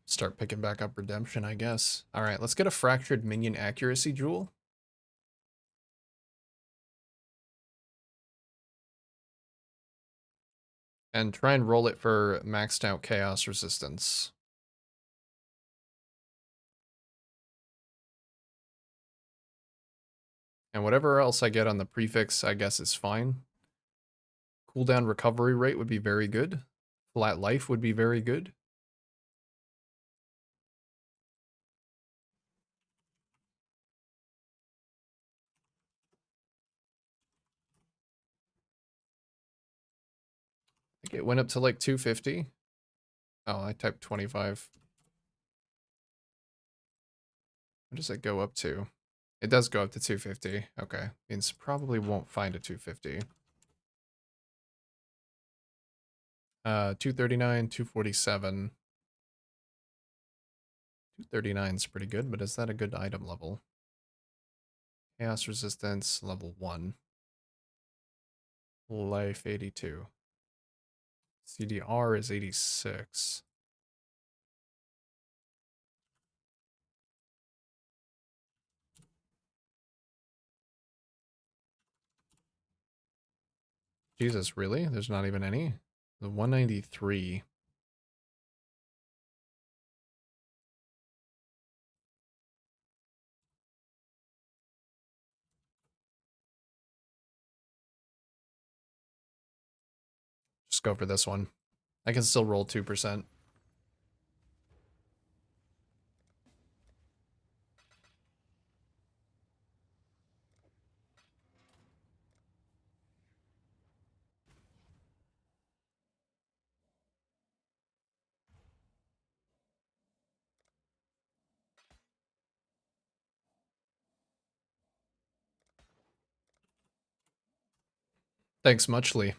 Start picking back up redemption, I guess. All right, let's get a fractured minion accuracy jewel. And try and roll it for maxed out chaos resistance. And whatever else I get on the prefix, I guess is fine. Cooldown recovery rate would be very good. Flat life would be very good. I think it went up to like 250. Oh, I typed 25. What does it go up to? It does go up to 250. Okay. Means probably won't find a 250. 239, 247. 239 is pretty good, but is that a good item level? Chaos resistance, level 1. Life 82. CDR is 86. Jesus, really? There's not even any? The 193. Just go for this one. I can still roll 2%. Thanks muchly.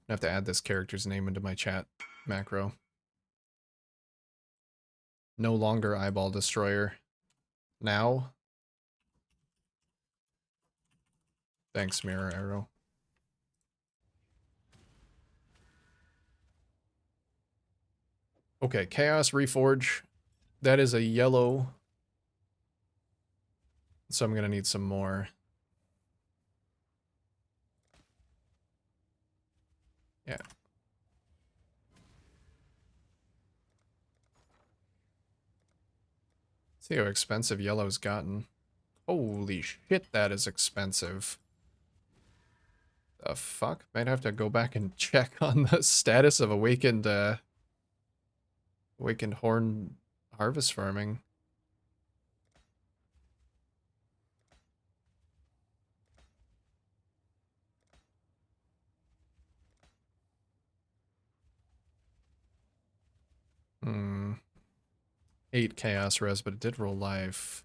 I have to add this character's name into my chat macro. No longer eyeball destroyer. Now. Thanks, Mirror Arrow. Okay, Chaos Reforge. That is a yellow. So I'm gonna need some more. Yeah. See how expensive yellow's gotten. Holy shit, that is expensive. The fuck? Might have to go back and check on the status of awakened horn harvest farming. Hmm. 8 chaos res, but it did roll life.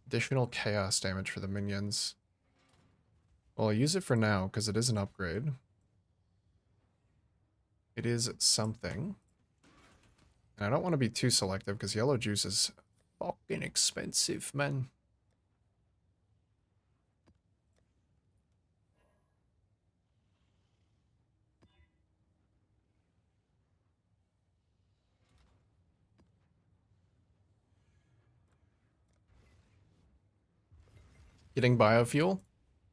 Additional chaos damage for the minions. Well, I'll use it for now, because it is an upgrade. It is something. And I don't want to be too selective, because yellow juice is fucking expensive, man. Getting biofuel?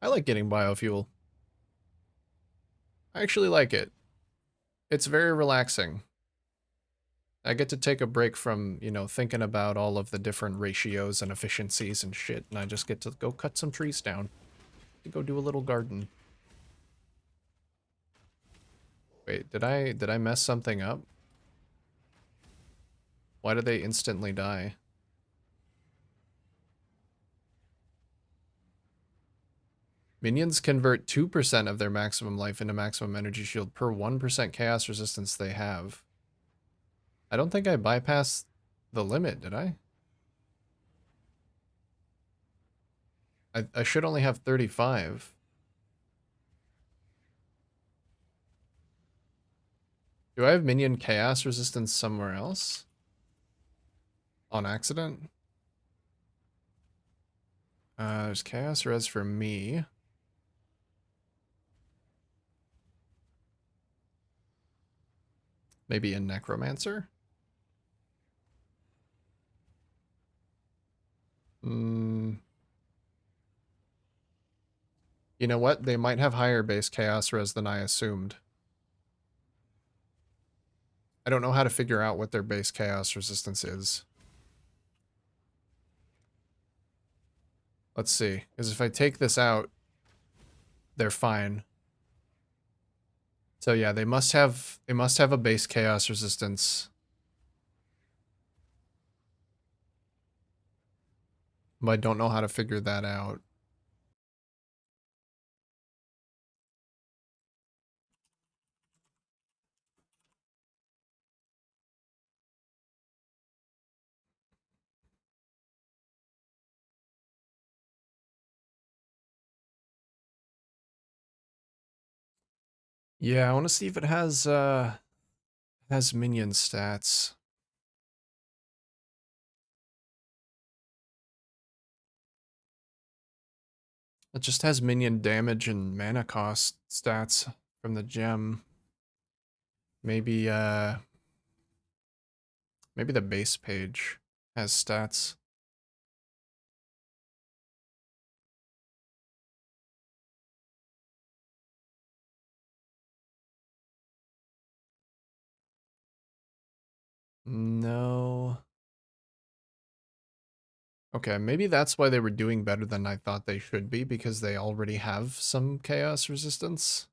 I like getting biofuel. I actually like it. It's very relaxing. I get to take a break from, you know, thinking about all of the different ratios and efficiencies and shit, and I just get to go cut some trees down. To go do a little garden. Wait, did I mess something up? Why did they instantly die? Minions convert 2% of their maximum life into maximum energy shield per 1% chaos resistance they have. I don't think I bypassed the limit, did I? I should only have 35. Do I have minion chaos resistance somewhere else? On accident? There's chaos res for me. Maybe a necromancer? Hmm. You know what? They might have higher base chaos res than I assumed. I don't know how to figure out what their base chaos resistance is. Let's see. Because if I take this out, they're fine. So yeah, they must have a base chaos resistance. But I don't know how to figure that out. Yeah, I want to see if it has minion stats. It just has minion damage and mana cost stats from the gem. Maybe maybe the base page has stats. No. Okay, maybe that's why they were doing better than I thought they should be, because they already have some chaos resistance.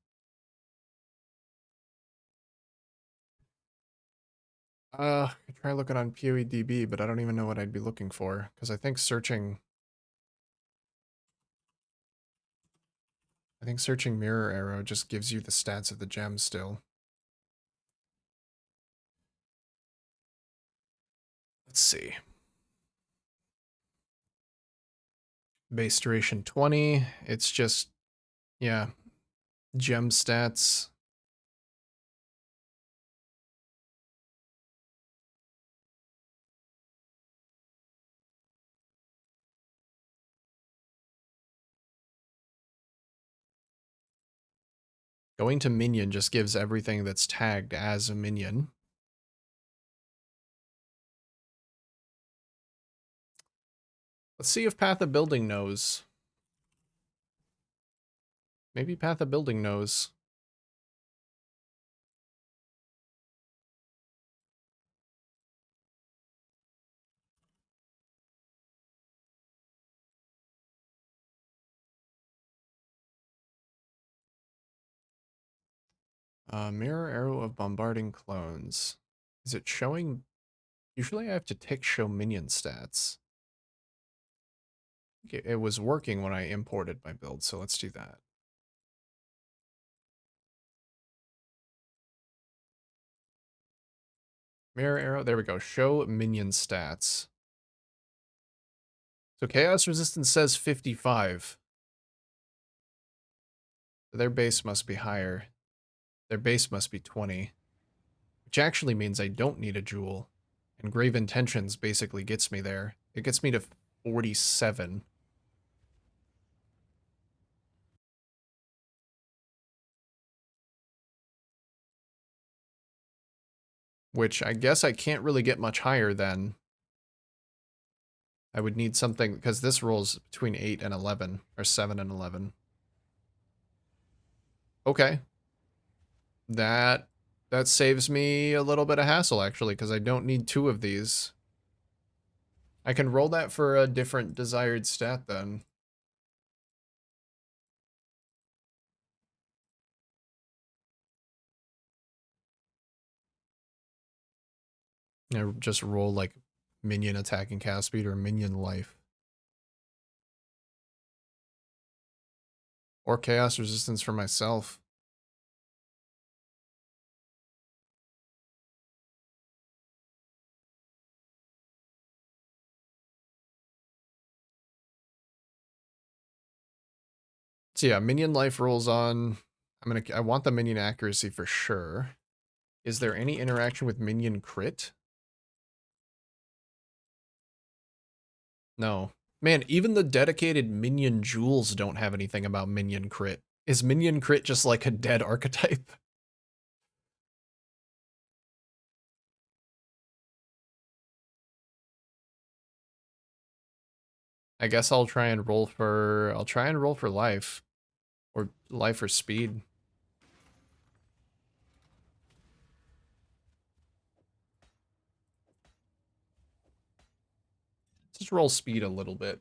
I could try looking on PoEDB, but I don't even know what I'd be looking for, because I think searching Mirror Arrow just gives you the stats of the gem still. Let's see. Base duration 20. It's just, yeah, gem stats. Going to minion just gives everything that's tagged as a minion. Let's see if Path of Building knows. Maybe Path of Building knows. Mirror Arrow of Bombarding Clones. Is it showing? Usually I have to tick show minion stats. It was working when I imported my build, so let's do that. Mirror Arrow, there we go. Show minion stats. So Chaos Resistance says 55. Their base must be higher. Their base must be 20. Which actually means I don't need a jewel. And Grave Intentions basically gets me there. It gets me to 47. Which I guess I can't really get much higher than. I would need something, because this rolls between 8 and 11, or 7 and 11. Okay. That saves me a little bit of hassle, actually, because I don't need 2 of these. I can roll that for a different desired stat, then. I just roll, like, minion attacking cast speed or minion life. Or chaos resistance for myself. So yeah, minion life rolls on. I want the minion accuracy for sure. Is there any interaction with minion crit? No. Man, even the dedicated minion jewels don't have anything about minion crit. Is minion crit just like a dead archetype? I guess I'll try and roll for life. Or life or speed. Just roll speed a little bit.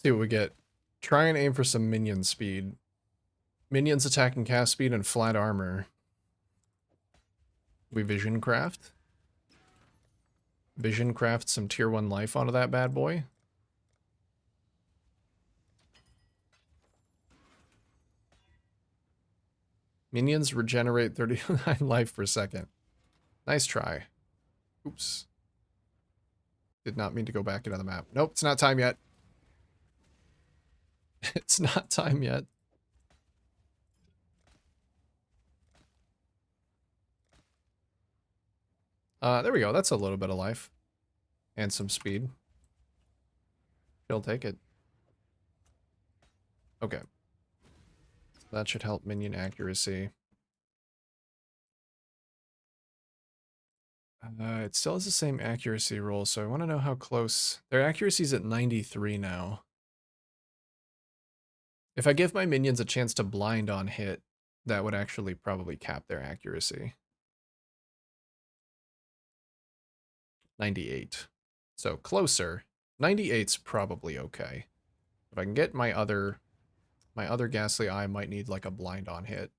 Let's see what we get. Try and aim for some minion speed. Minions attack and cast speed and flat armor. We vision craft. Vision craft some tier 1 life onto that bad boy. Minions regenerate 39 life per second. Nice try. Oops. Did not mean to go back into the map. Nope, it's not time yet. It's not time yet. There we go. That's a little bit of life. And some speed. She'll take it. Okay. That should help minion accuracy. It still has the same accuracy roll, so I want to know how close... Their accuracy's at 93 now. If I give my minions a chance to blind on hit, that would actually probably cap their accuracy. 98. So closer. 98's probably okay. If I can get my other Ghastly Eye might need like a blind on hit.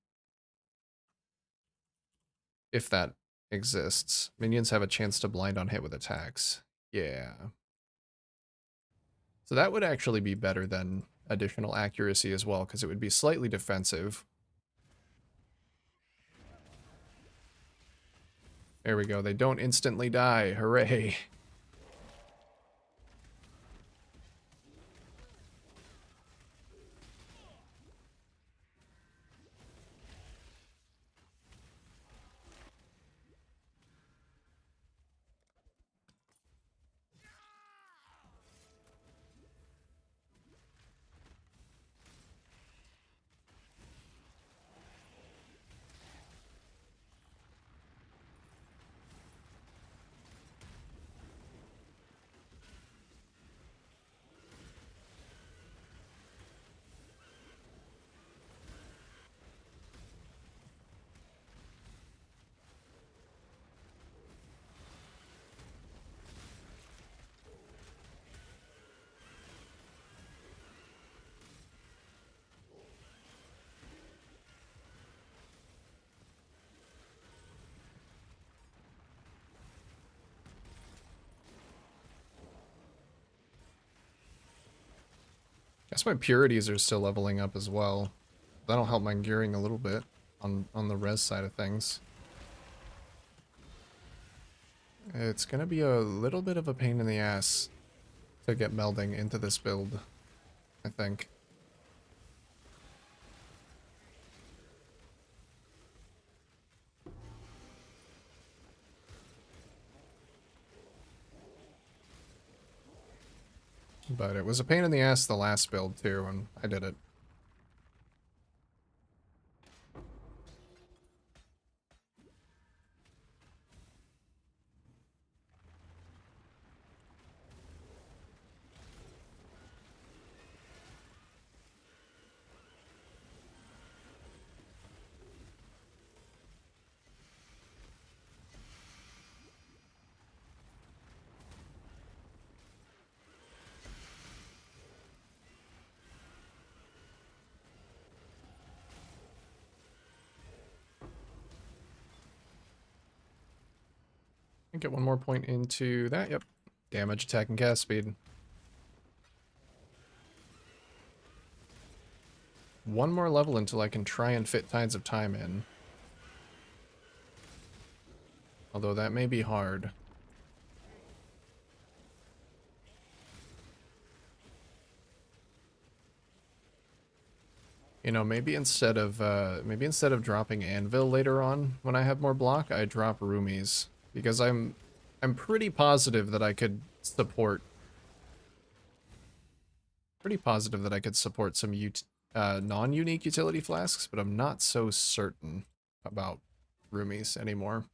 If that exists. Minions have a chance to blind on hit with attacks. Yeah. So that would actually be better than additional accuracy as well, because it would be slightly defensive. There we go. They don't instantly die. Hooray. Guess my purities are still leveling up as well. That'll help my gearing a little bit on the res side of things. It's gonna be a little bit of a pain in the ass to get melding into this build, I think. But it was a pain in the ass the last build too, and I did it. get one more point into that. Yep. Damage, attack, and cast speed. One more level until I can try and fit Tides of Time in. Although that may be hard. You know, maybe instead of dropping Anvil later on when I have more block, I drop Roomies. Because I'm pretty positive that I could support some non-unique utility flasks, but I'm not so certain about Roomies anymore.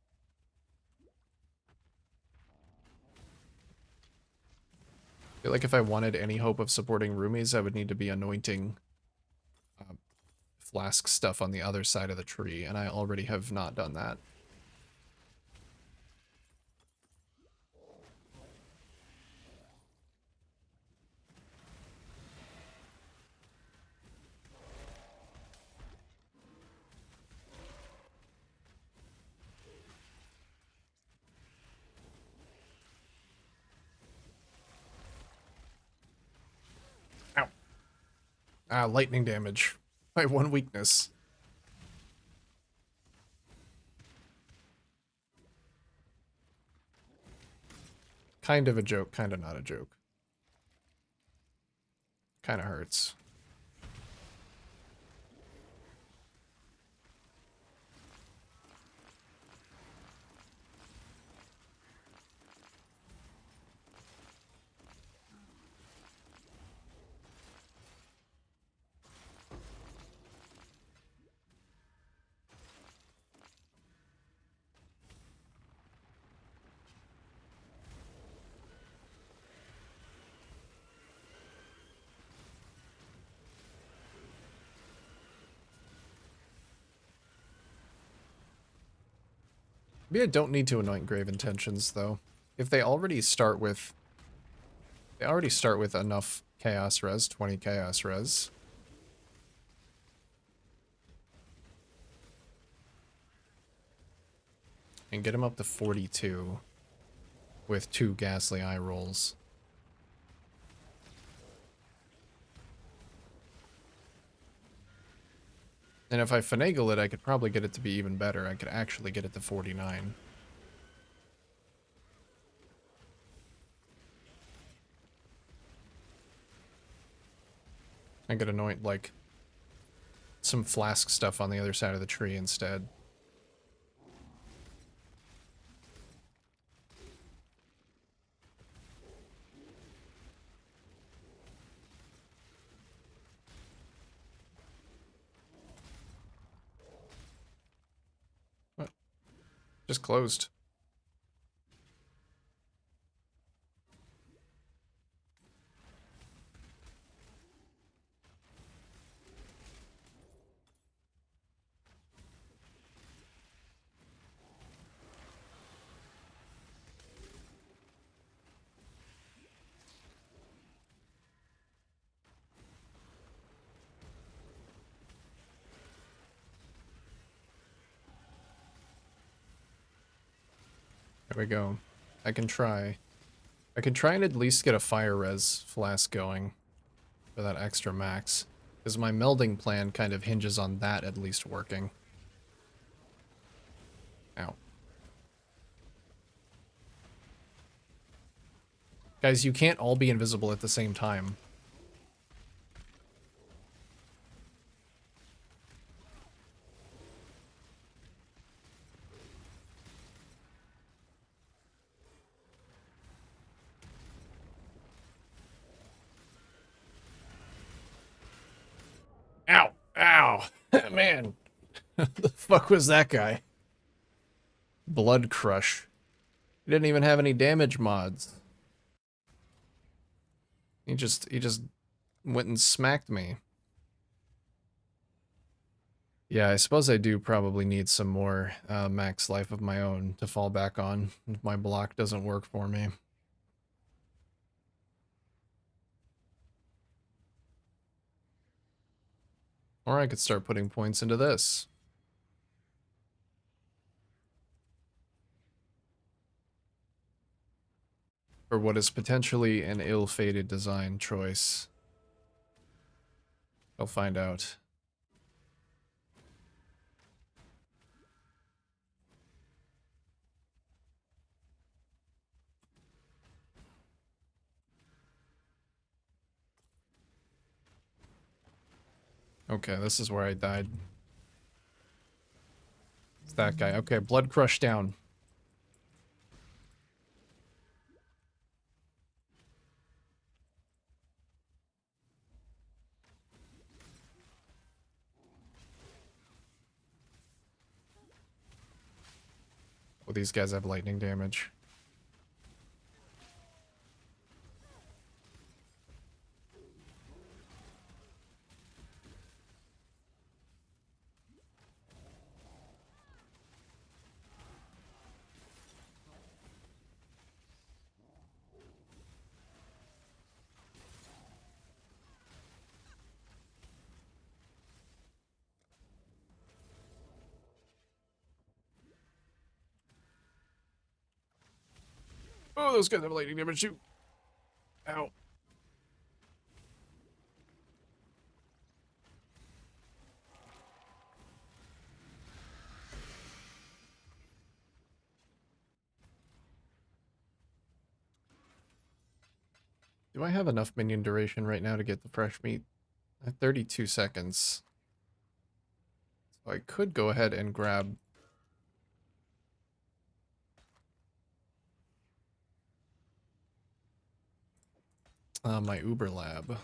I feel like if I wanted any hope of supporting Roomies, I would need to be anointing flask stuff on the other side of the tree, and I already have not done that. Ow. Ah, lightning damage. My one weakness. Kind of a joke, kind of not a joke. Kind of hurts. Maybe I don't need to anoint Grave Intentions, though. If they already start with... They already start with enough Chaos Res, 20 Chaos Res. And get him up to 42 with 2 Ghastly Eye rolls. And if I finagle it, I could probably get it to be even better. I could actually get it to 49. I could anoint, like, some flask stuff on the other side of the tree instead. What? Just closed. There we go. I can try. I can try and at least get a fire res flask going for that extra max. Because my melding plan kind of hinges on that at least working. Ow. Guys, you can't all be invisible at the same time. Ow! Ow! Man! The fuck was that guy? Blood Crush. He didn't even have any damage mods. He just went and smacked me. Yeah, I suppose I do probably need some more max life of my own to fall back on if my block doesn't work for me. Or I could start putting points into this. for what is potentially an ill-fated design choice. I'll find out. Okay, this is where I died. It's that guy. Okay, blood crush down. Oh, these guys have lightning damage. Oh, those guys have lightning damage too. Ow. Do I have enough minion duration right now to get the fresh meat? 32 seconds. So I could go ahead and grab... my Uber lab.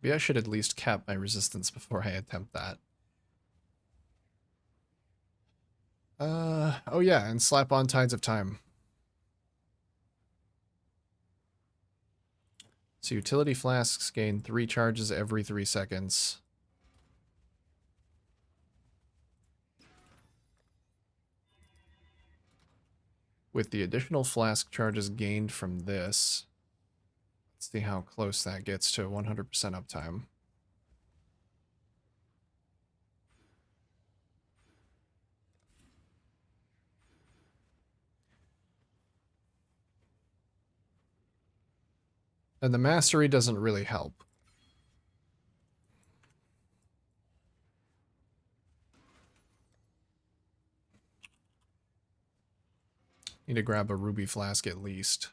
Maybe I should at least cap my resistance before I attempt that. Oh yeah, and slap on Tides of Time. So utility flasks gain 3 charges every 3 seconds. With the additional flask charges gained from this, let's see how close that gets to 100% uptime. And the mastery doesn't really help. Need to grab a ruby flask at least.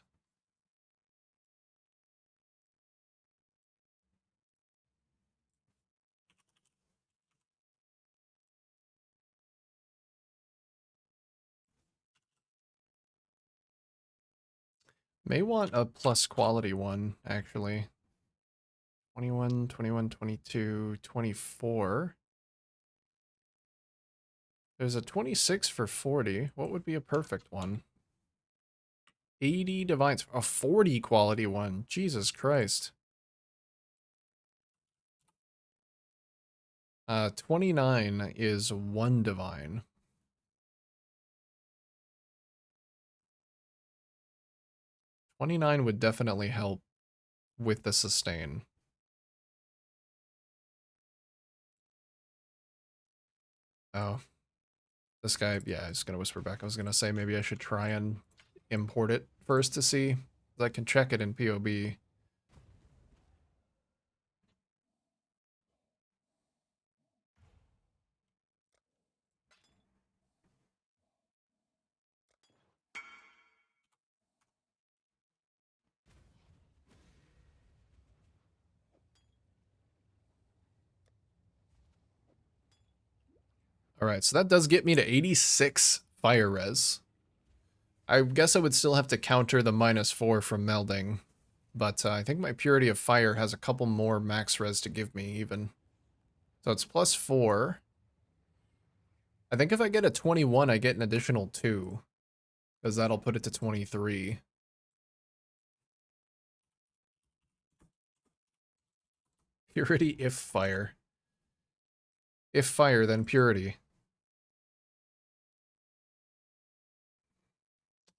May want a plus quality one, actually. 21, 21, 22, 24. There's a 26 for 40. What would be a perfect one? 80 divines. A 40 quality one. Jesus Christ. 29 is 1 divine. $29 would definitely help with the sustain. Oh. This guy, yeah, I was going to whisper back. I was going to say maybe I should try and import it first to see. I can check it in POB. Alright, so that does get me to 86 fire res. I guess I would still have to counter the -4 from melding, but I think my Purity of Fire has a couple more max res to give me even. So it's +4. I think if I get a 21, I get an additional 2, because that'll put it to 23. Purity if fire. If fire, then purity.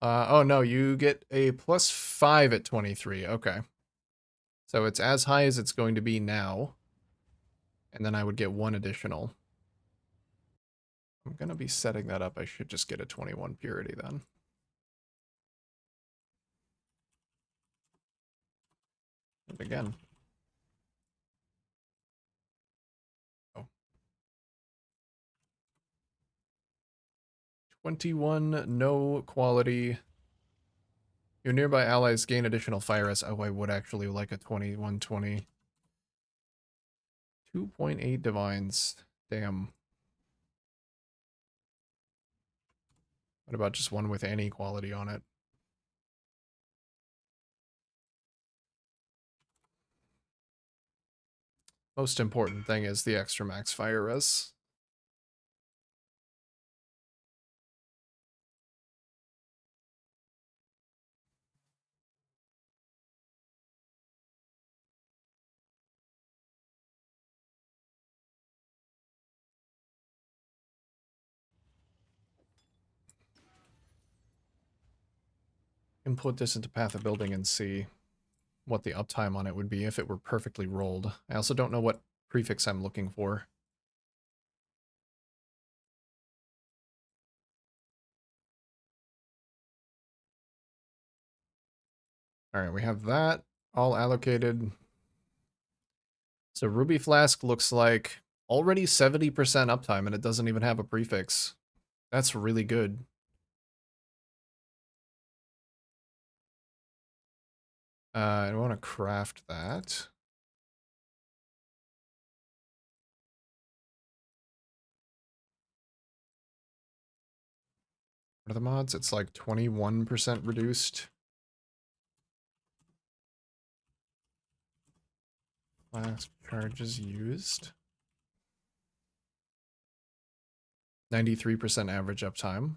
Oh no, you get a +5 at 23. Okay. So it's as high as it's going to be now. And then I would get 1 additional. I'm going to be setting that up. I should just get a 21 purity then. And again. Oh. 21, no quality. Your nearby allies gain additional fire as... Oh, I would actually like a 2120. 2.8 divines. Damn. What about just one with any quality on it? Most important thing is the extra max fire res. Input this into Path of Building and see what the uptime on it would be if it were perfectly rolled. I also don't know what prefix I'm looking for. All right, we have that all allocated. So Ruby Flask looks like already 70% uptime and it doesn't even have a prefix. That's really good. I want to craft that. What are the mods? It's like 21% reduced. Flask charges used. 93% average uptime.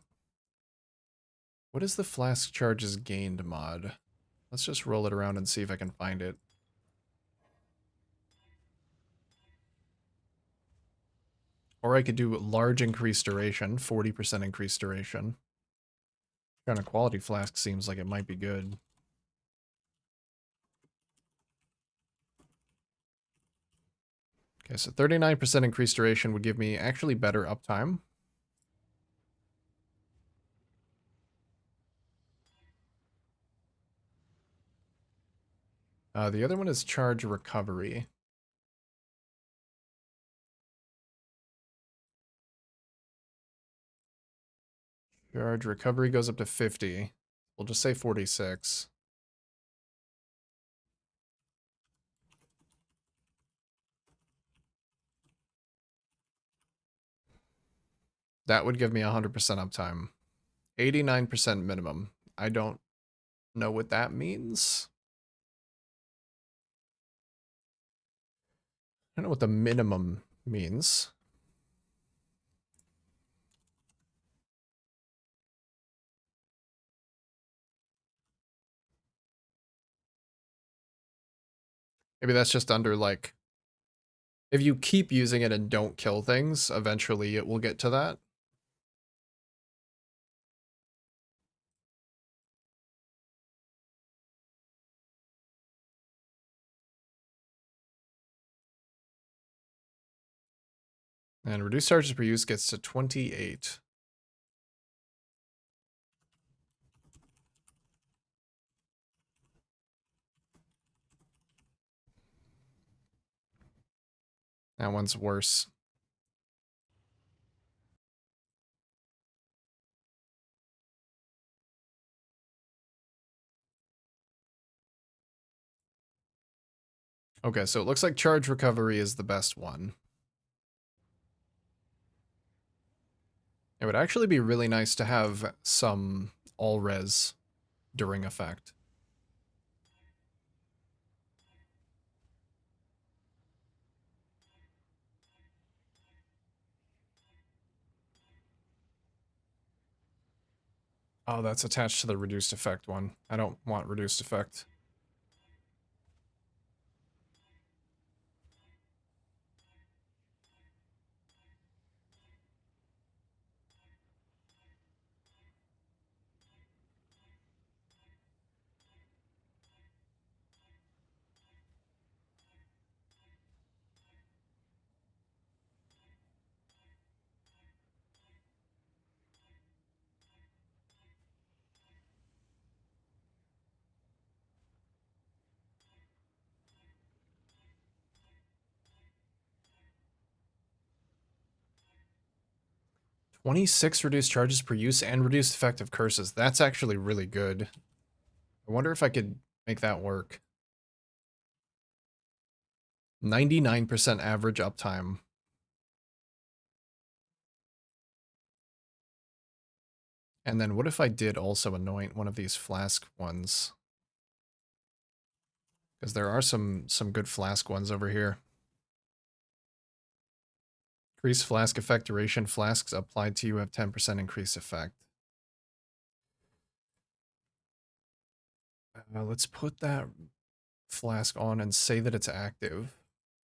What is the flask charges gained mod? Let's just roll it around and see if I can find it. Or I could do large increased duration, 40% increased duration. Kind of quality flask seems like it might be good. Okay, so 39% increased duration would give me actually better uptime. The other one is charge recovery. Charge recovery goes up to 50. We'll just say 46. That would give me 100% uptime. 89% minimum. I don't know what that means. I don't know what the minimum means. Maybe that's just under, like, if you keep using it and don't kill things, eventually it will get to that. And reduced charges per use gets to 28. That one's worse. Okay, so it looks like charge recovery is the best one. It would actually be really nice to have some all-res during effect. Oh, that's attached to the reduced effect one. I don't want reduced effect. 26 reduced charges per use and reduced effective curses. That's actually really good. I wonder if I could make that work. 99% average uptime. And then what if I did also anoint one of these flask ones? Because there are some good flask ones over here. Increase flask effect duration. Flasks applied to you have 10% increased effect. Let's put that flask on and say that it's active.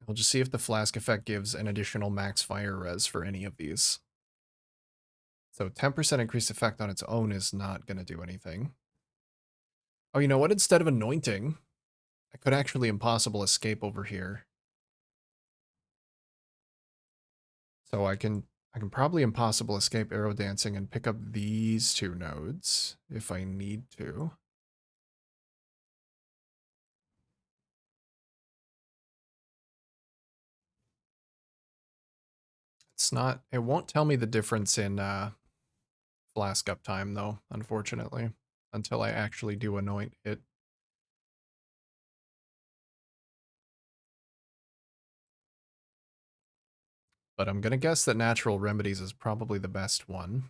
I'll just see if the flask effect gives an additional max fire res for any of these. So 10% increased effect on its own is not going to do anything. Oh, you know what? Instead of anointing, I could actually impossible escape over here. So I can probably impossible escape arrow dancing and pick up these two nodes if I need to. It's not, it won't tell me the difference in flask uptime though, unfortunately, until I actually do anoint it. But I'm gonna guess that natural remedies is probably the best one.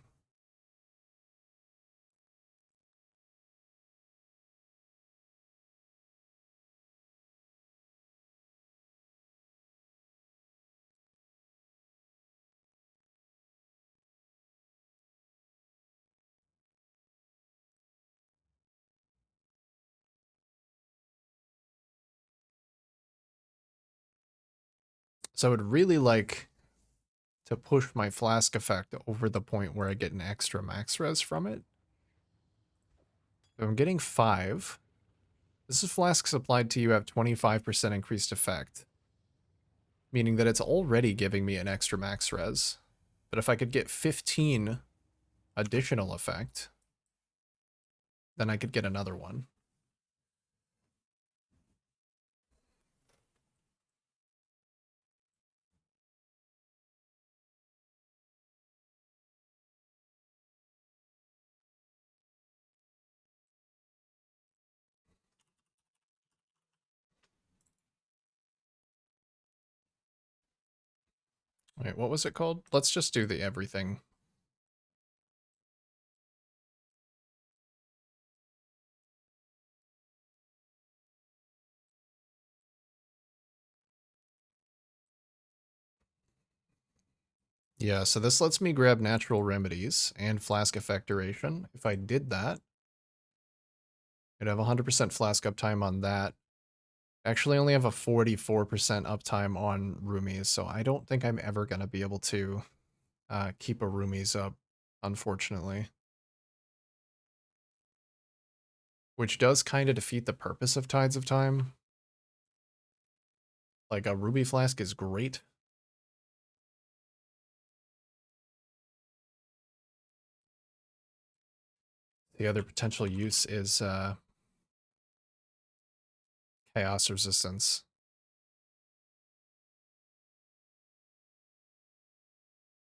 So I would really like to push my flask effect over the point where I get an extra max res from it. So I'm getting 5. This is flasks applied to you have 25% increased effect, meaning that it's already giving me an extra max res. But if I could get 15 additional effect, then I could get another one. Wait, what was it called? Let's just do the everything. Yeah, so this lets me grab natural remedies and flask effect duration. If I did that, I'd have 100% flask uptime on that. Actually only have a 44% uptime on roomies, so I don't think I'm ever going to be able to keep a roomies up, unfortunately. Which does kind of defeat the purpose of Tides of Time. Like, a ruby flask is great. The other potential use is chaos resistance.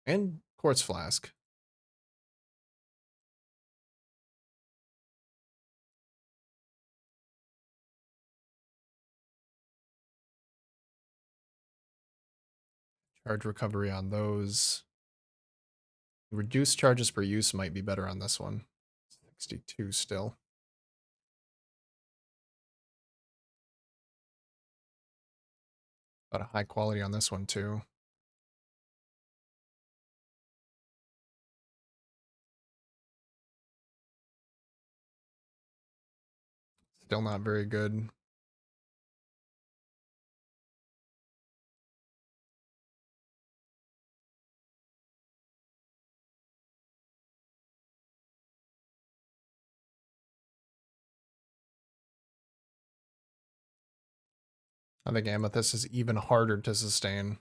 And quartz flask. Charge recovery on those. Reduced charges per use might be better on this one. 62 still. Got a high quality on this one too. Still not very good. I think Amethyst is even harder to sustain.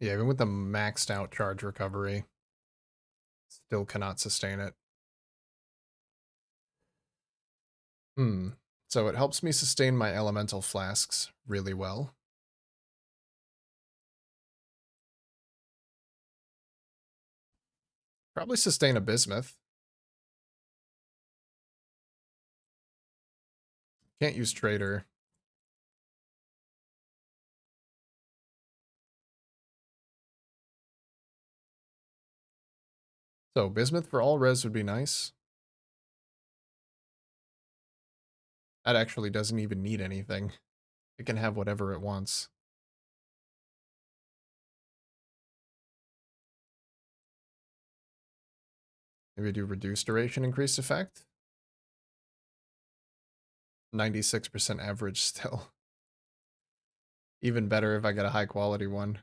Yeah, even with the maxed out charge recovery, still cannot sustain it. Hmm. So it helps me sustain my elemental flasks really well. Probably sustain a bismuth. Can't use trader. So bismuth for all res would be nice. That actually doesn't even need anything. It can have whatever it wants. Maybe do reduced duration, increased effect. 96% average still. Even better if I get a high quality one.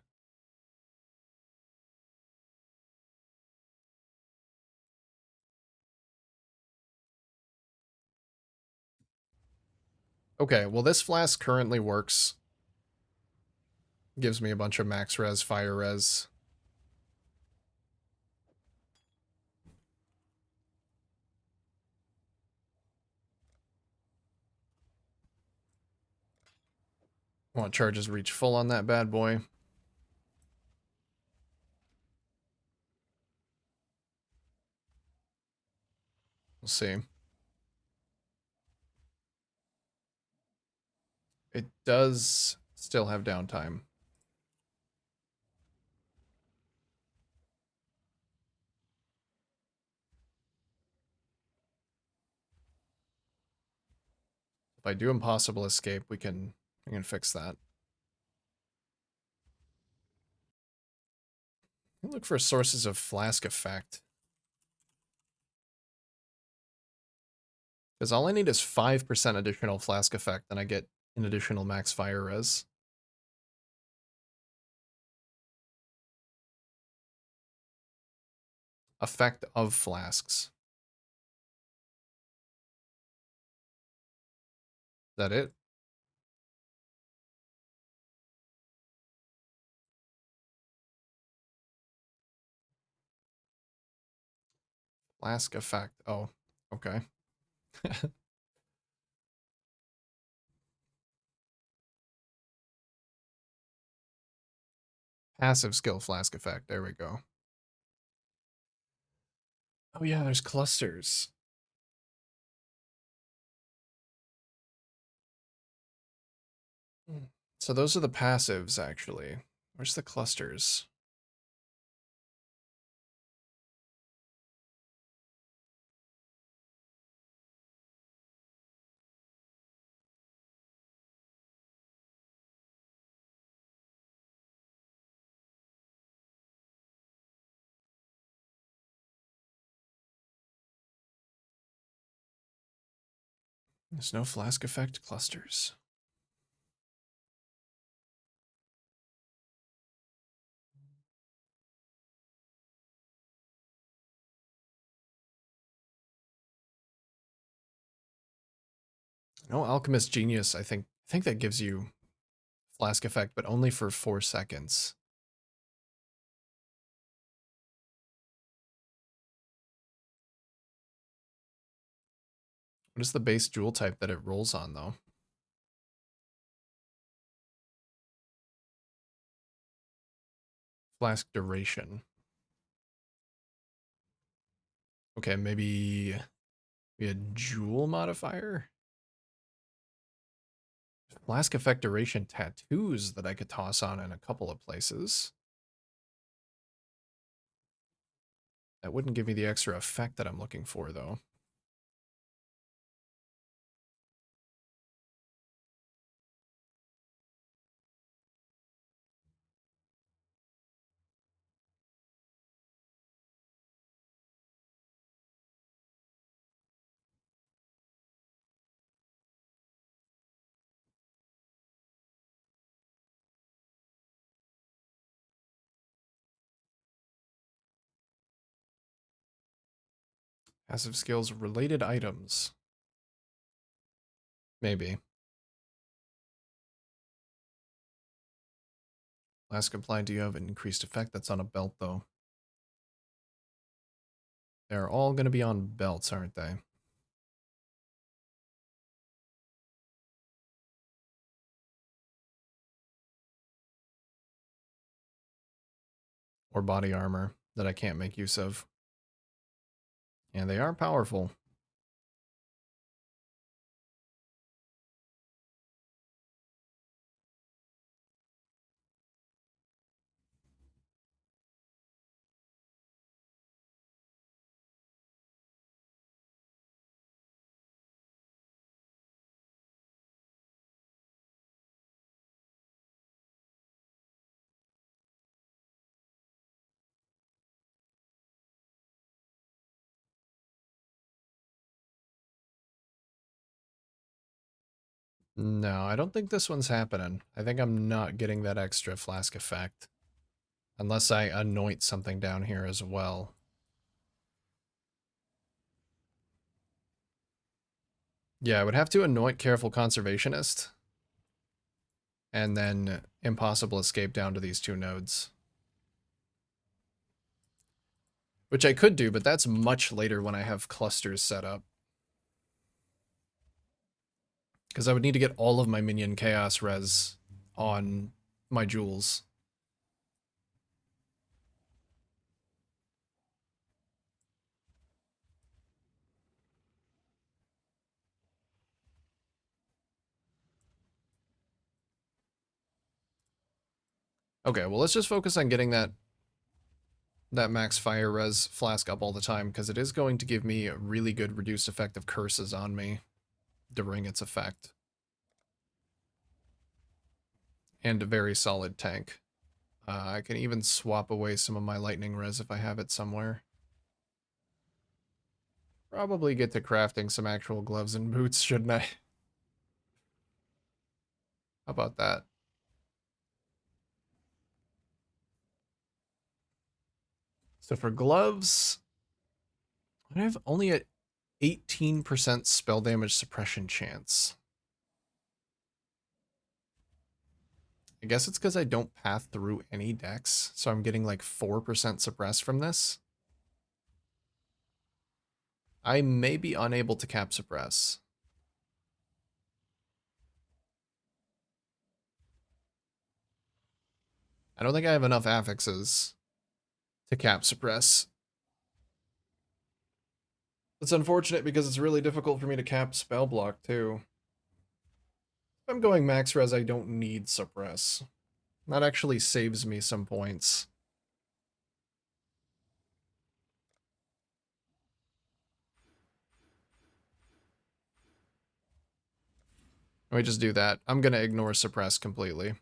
Okay, well this flask currently works. Gives me a bunch of max res, fire res. Want charges reach full on that bad boy. We'll see. It does still have downtime. If I do impossible escape, we can fix that. Look for sources of flask effect. Because all I need is 5% additional flask effect, and I get an additional max fire res. Effect of flasks. Is that it? Flask effect. Oh, okay. Passive skill flask effect. There we go. Oh yeah, there's clusters. So those are the passives, actually. Where's the clusters? There's no flask effect clusters. No Alchemist Genius, I think that gives you flask effect, but only for 4 seconds. What is the base jewel type that it rolls on, though? Flask duration. Okay, maybe a jewel modifier? Flask effect duration tattoos that I could toss on in a couple of places. That wouldn't give me the extra effect that I'm looking for, though. Passive skills, related items. Maybe. Last compliant, do you have an increased effect? That's on a belt, though. They're all going to be on belts, aren't they? or body armor that I can't make use of. And they are powerful. No, I don't think this one's happening. I think I'm not getting that extra flask effect. Unless I anoint something down here as well. Yeah, I would have to anoint Careful Conservationist. And then Impossible Escape down to these 2 nodes. Which I could do, but that's much later when I have clusters set up. Because I would need to get all of my minion chaos res on my jewels. Okay, well let's just focus on getting that max fire res flask up all the time, because it is going to give me a really good reduced effect of curses on me during its effect. And a very solid tank. I can even swap away some of my lightning res if I have it somewhere. Probably get to crafting some actual gloves and boots, shouldn't I? How about that? So for gloves, I have only a 18% spell damage suppression chance. I guess it's because I don't path through any decks, so I'm getting like 4% suppress from this. I may be unable to cap suppress. I don't think I have enough affixes to cap suppress. It's unfortunate because it's really difficult for me to cap spell block too. If I'm going max res, I don't need suppress. That actually saves me some points. Let me just do that. I'm gonna ignore suppress completely.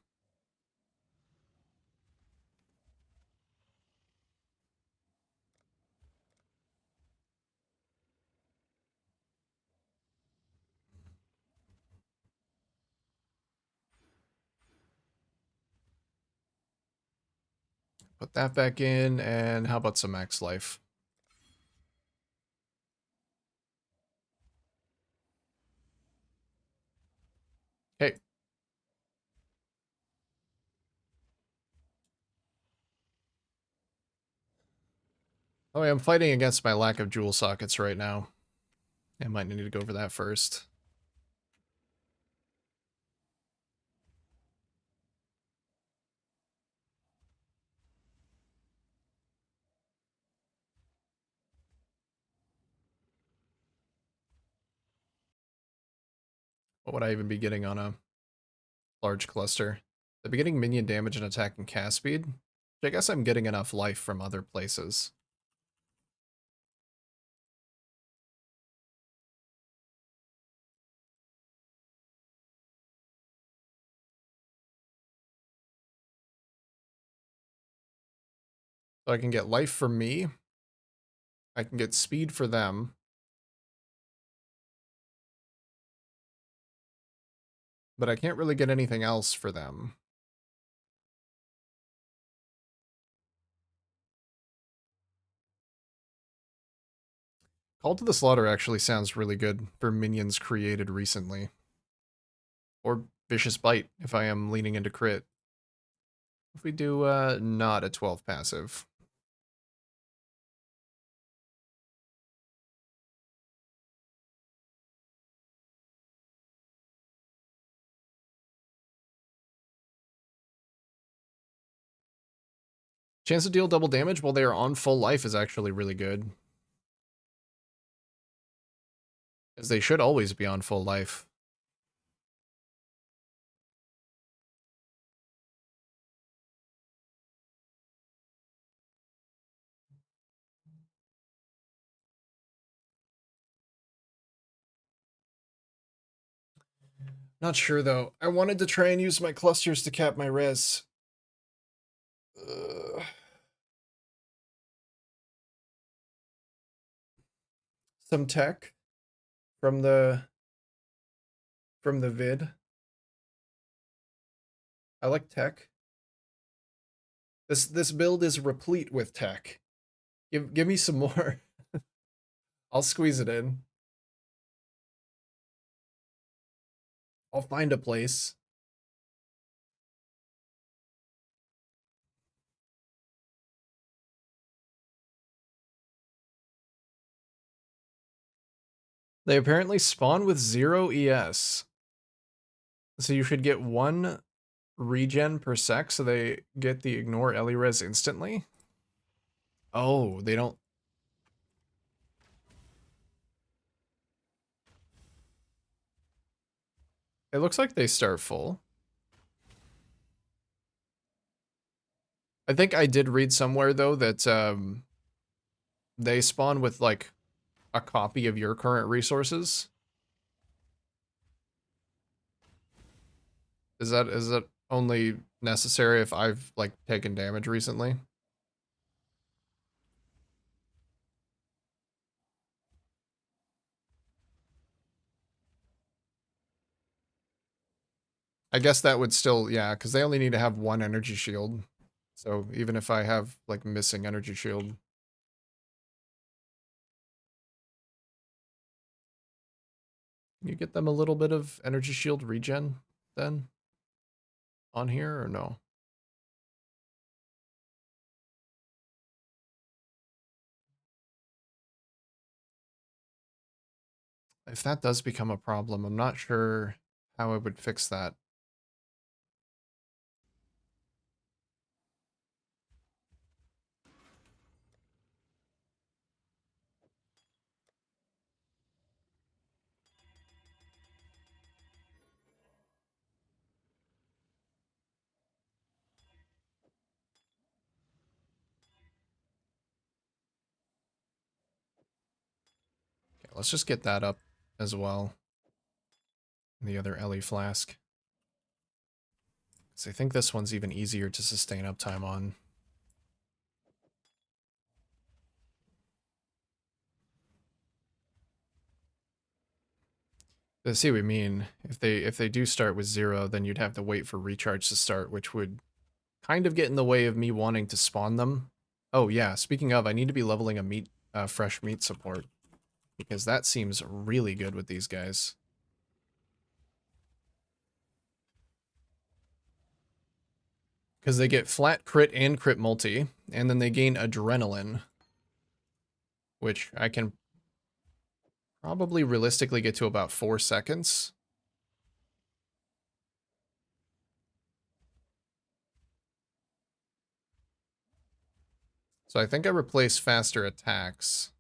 Put that back in, and how about some max life? Hey. Oh, I'm fighting against my lack of jewel sockets right now. I might need to go over that first. What would I even be getting on a large cluster? I'd be getting minion damage and attack and cast speed. Which I guess I'm getting enough life from other places. So I can get life for me. I can get speed for them. But I can't really get anything else for them. Call to the Slaughter actually sounds really good for minions created recently. Or Vicious Bite, if I am leaning into crit. If we do not a 12 passive. Chance to deal double damage while they are on full life is actually really good. As they should always be on full life. Not sure though. I wanted to try and use my clusters to cap my res. Some tech from the vid. I like tech. This build is replete with tech. Give me some more. I'll squeeze it in. I'll find a place. They apparently spawn with 0 ES. So you should get 1 regen per sec so they get the ignore Ellie res instantly. Oh, they don't. It looks like they start full. I think I did read somewhere though that they spawn with like a copy of your current resources. Is that only necessary if I've like taken damage recently? I guess that would still, yeah, because they only need to have 1 energy shield. So even if I have like missing energy shield. Can you get them a little bit of energy shield regen then? On here or no? If that does become a problem, I'm not sure how I would fix that. Okay, let's just get that up as well. The other Ellie flask. So I think this one's even easier to sustain uptime on. I see what we mean. If they do start with 0, then you'd have to wait for recharge to start, which would kind of get in the way of me wanting to spawn them. Oh yeah, speaking of, I need to be leveling a fresh meat support, because that seems really good with these guys. Because they get flat crit and crit multi, and then they gain adrenaline, which I can probably realistically get to about 4 seconds. So I think I replace faster attacks.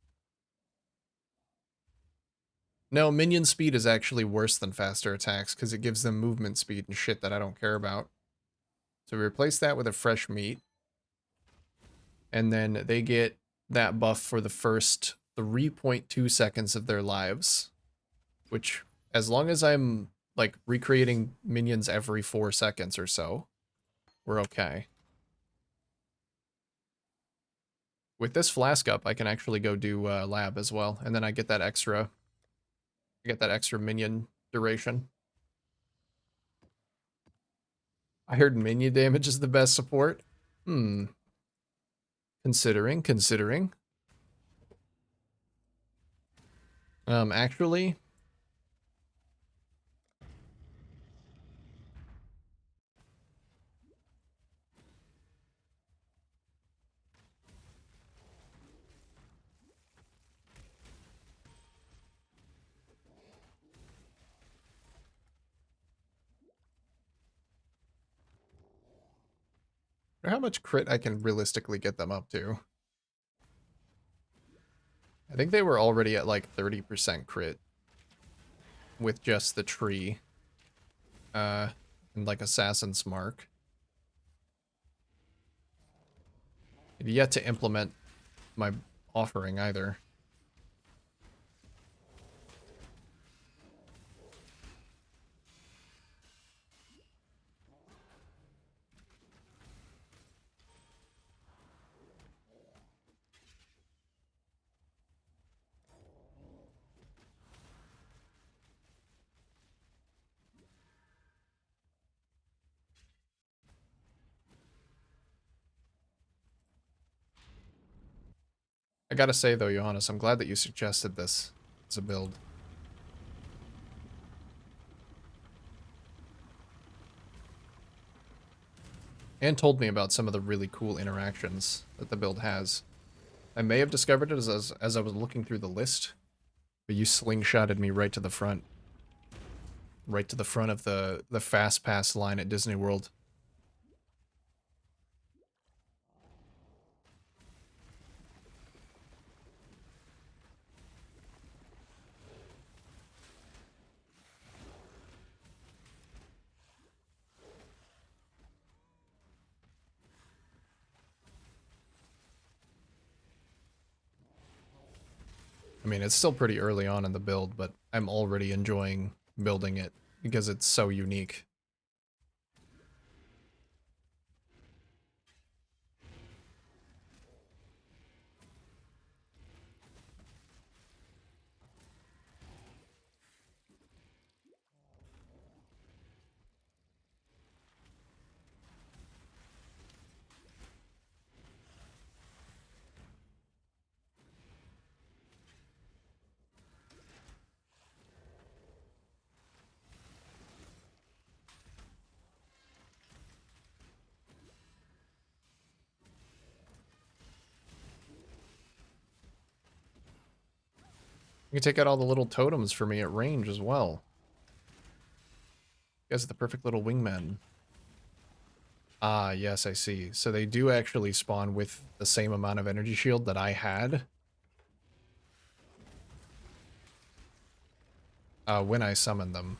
No, minion speed is actually worse than faster attacks because it gives them movement speed and shit that I don't care about. So we replace that with a fresh meat. And then they get that buff for the first 3.2 seconds of their lives. Which, as long as I'm, like, recreating minions every 4 seconds or so, we're okay. With this flask up, I can actually go do lab as well. And then I get that extra minion duration. I heard minion damage is the best support. Considering. Actually, Or how much crit I can realistically get them up to. I think they were already at like 30% crit with just the tree. And like Assassin's Mark. I've yet to implement my offering either. I gotta say though, Johannes, I'm glad that you suggested this as a build. And told me about some of the really cool interactions that the build has. I may have discovered it as I was looking through the list, but you slingshotted me right to the front. Right to the front of the Fast Pass line at Disney World. I mean, it's still pretty early on in the build, but I'm already enjoying building it because it's so unique. You can take out all the little totems for me at range as well. You guys are the perfect little wingmen. Ah, yes, I see. So they do actually spawn with the same amount of energy shield that I had. When I summon them.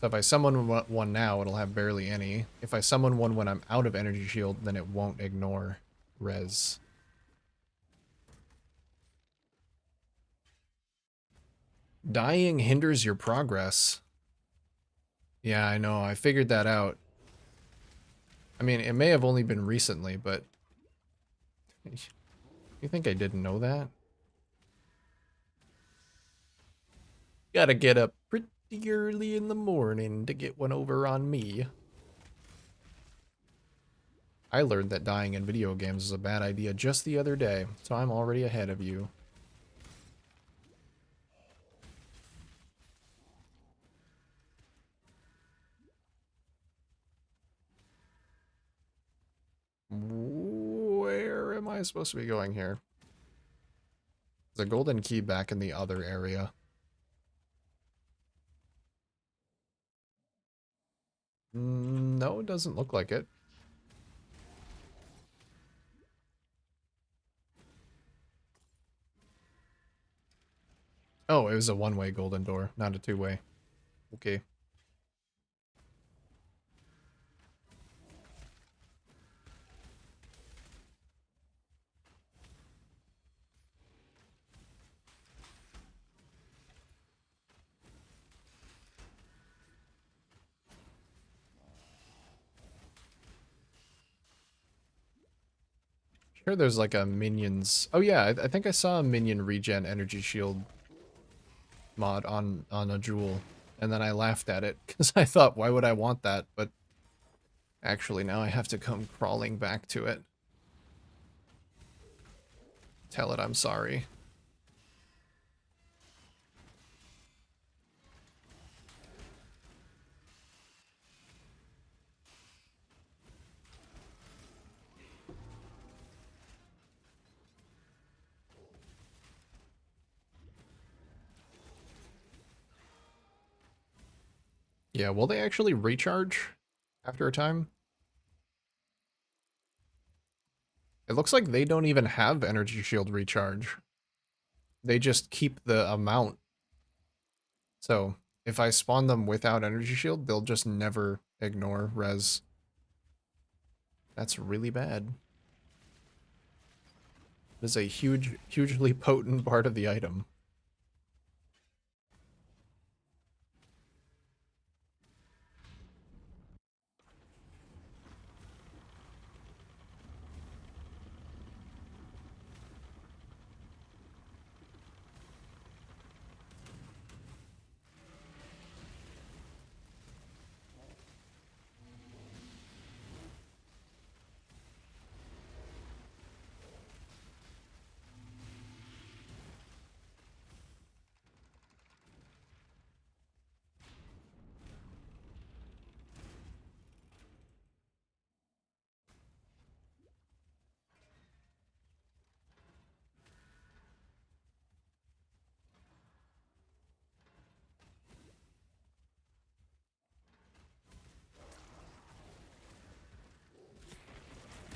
So if I summon one now, it'll have barely any. If I summon one when I'm out of energy shield, then it won't ignore res. Dying hinders your progress. Yeah, I know. I figured that out. I mean, it may have only been recently, but... You think I didn't know that? Gotta get up pretty early in the morning to get one over on me. I learned that dying in video games is a bad idea just the other day, so I'm already ahead of you. Where am I supposed to be going here? There's a golden key back in the other area. No, it doesn't look like it. Oh, it was a one-way golden door, not a two-way. Okay. Sure, there's like a minions... Oh yeah, I think I saw a minion regen energy shield mod on a jewel, and then I laughed at it, because I thought, why would I want that? But actually now I have to come crawling back to it. Tell it I'm sorry. Yeah, will they actually recharge after a time? It looks like they don't even have energy shield recharge. They just keep the amount. So if I spawn them without energy shield, they'll just never ignore res. That's really bad. It is a hugely potent part of the item.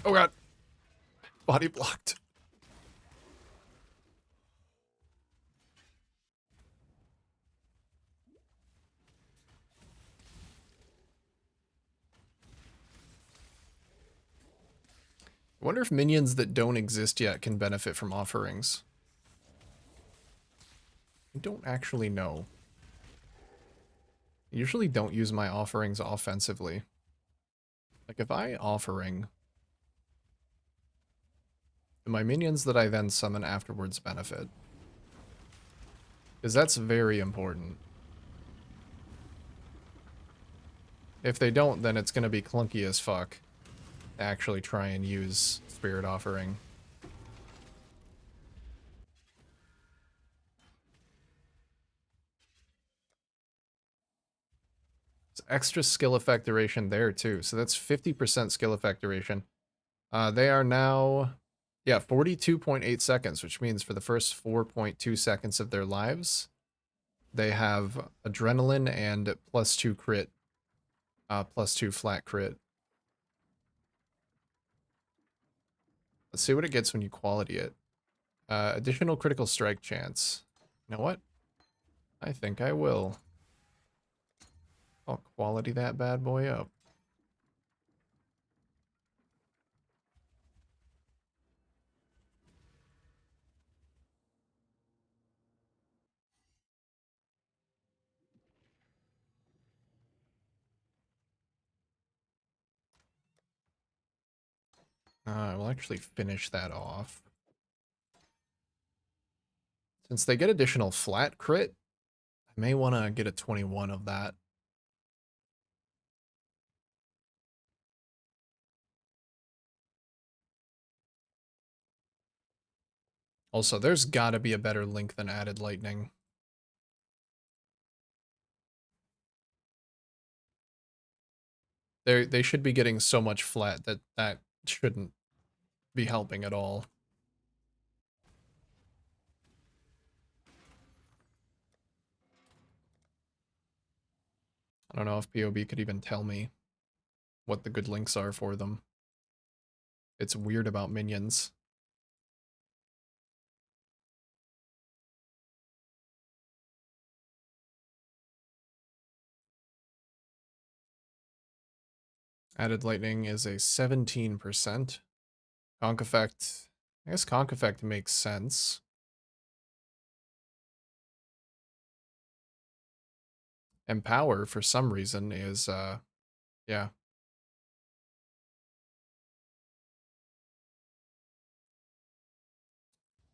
Oh god. Body blocked. I wonder if minions that don't exist yet can benefit from offerings. I don't actually know. I usually don't use my offerings offensively. Like if I offering, do my minions that I then summon afterwards benefit? Because that's very important. If they don't, then it's going to be clunky as fuck to actually try and use Spirit Offering. It's extra skill effect duration there too, so that's 50% skill effect duration. They are now, yeah, 42.8 seconds, which means for the first 4.2 seconds of their lives, they have Adrenaline and +2 crit, +2 flat crit. Let's see what it gets when you quality it. Additional critical strike chance. You know what? I think I will. I'll quality that bad boy up. I will actually finish that off. Since they get additional flat crit, I may want to get a 21 of that. Also, there's gotta be a better link than added lightning. They should be getting so much flat that that shouldn't be helping at all. I don't know if POB could even tell me what the good links are for them. It's weird about minions. Added lightning is a 17%. Conk effect, I guess conk effect makes sense. Empower, for some reason, is, yeah.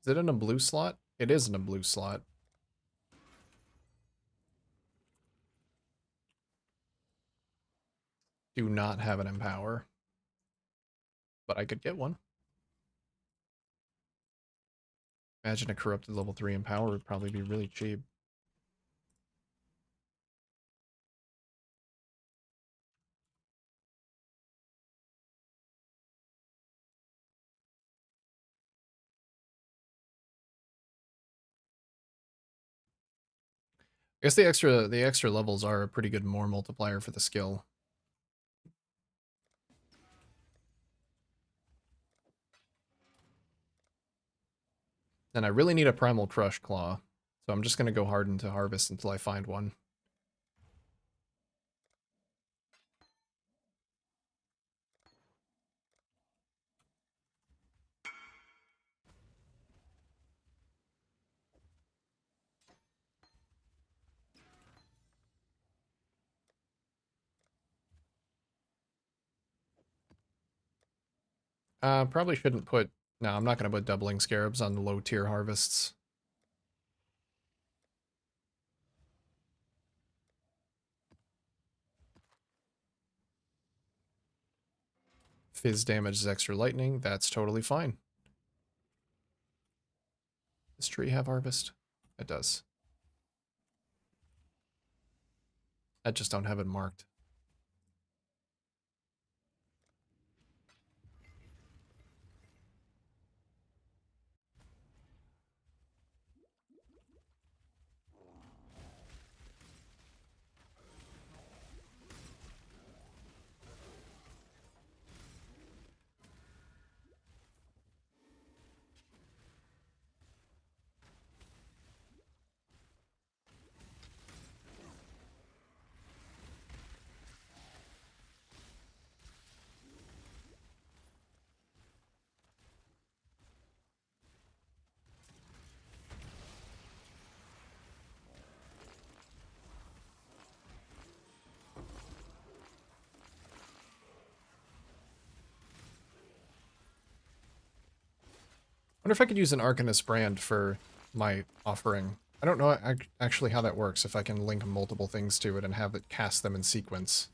Is it in a blue slot? It is in a blue slot. Do not have an empower. But I could get one. Imagine a corrupted level 3 empower would probably be really cheap. I guess the extra levels are a pretty good more multiplier for the skill. And I really need a Primal Crush Claw. So I'm just going to go hard into Harvest until I find one. Probably shouldn't put... No, I'm not going to put Doubling Scarabs on the low tier harvests. Fizz damages extra lightning. That's totally fine. Does tree have harvest? It does. I just don't have it marked. Wonder if I could use an Arcanist brand for my offering. I don't know actually how that works, if I can link multiple things to it and have it cast them in sequence.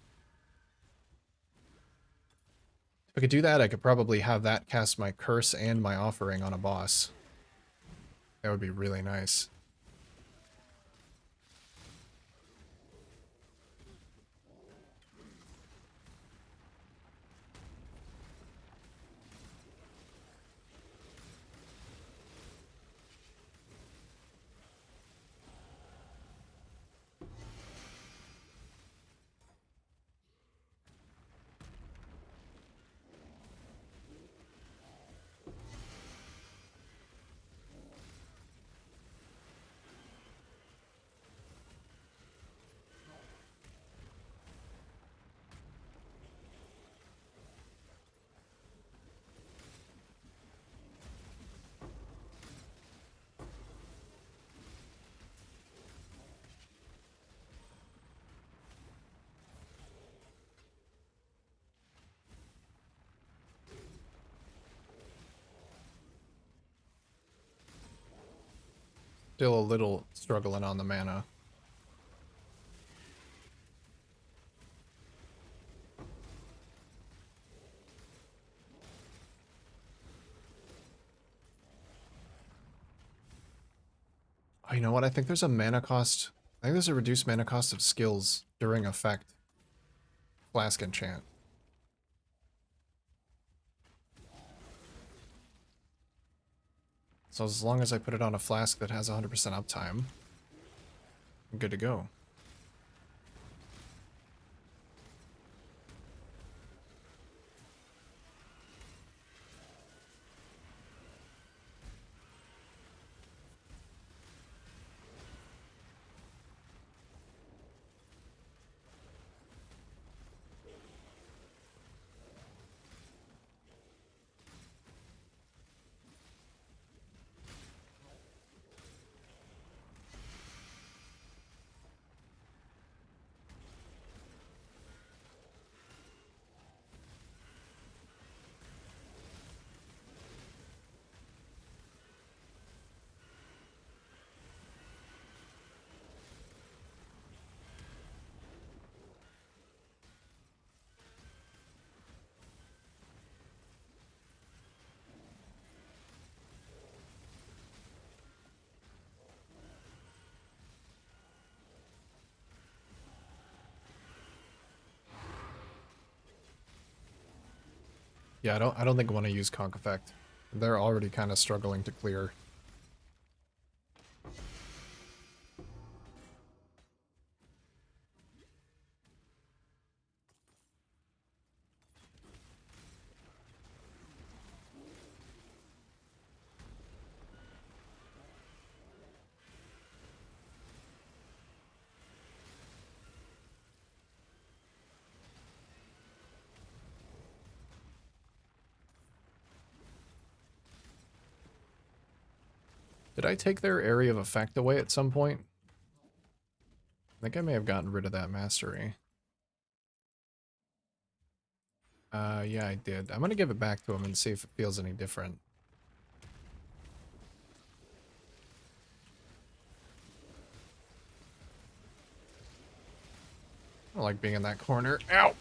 If I could do that, I could probably have that cast my curse and my offering on a boss. That would be really nice. Still a little struggling on the mana. Oh, you know what? I think there's a mana cost. I think there's a reduced mana cost of skills during effect. Flask enchant. So as long as I put it on a flask that has 100% uptime, I'm good to go. Yeah, I don't think I want to use Conk Effect. They're already kind of struggling to clear. Did I take their area of effect away at some point? I think I may have gotten rid of that mastery. Yeah, I did. I'm gonna give it back to him and see if it feels any different. I don't like being in that corner. Ow!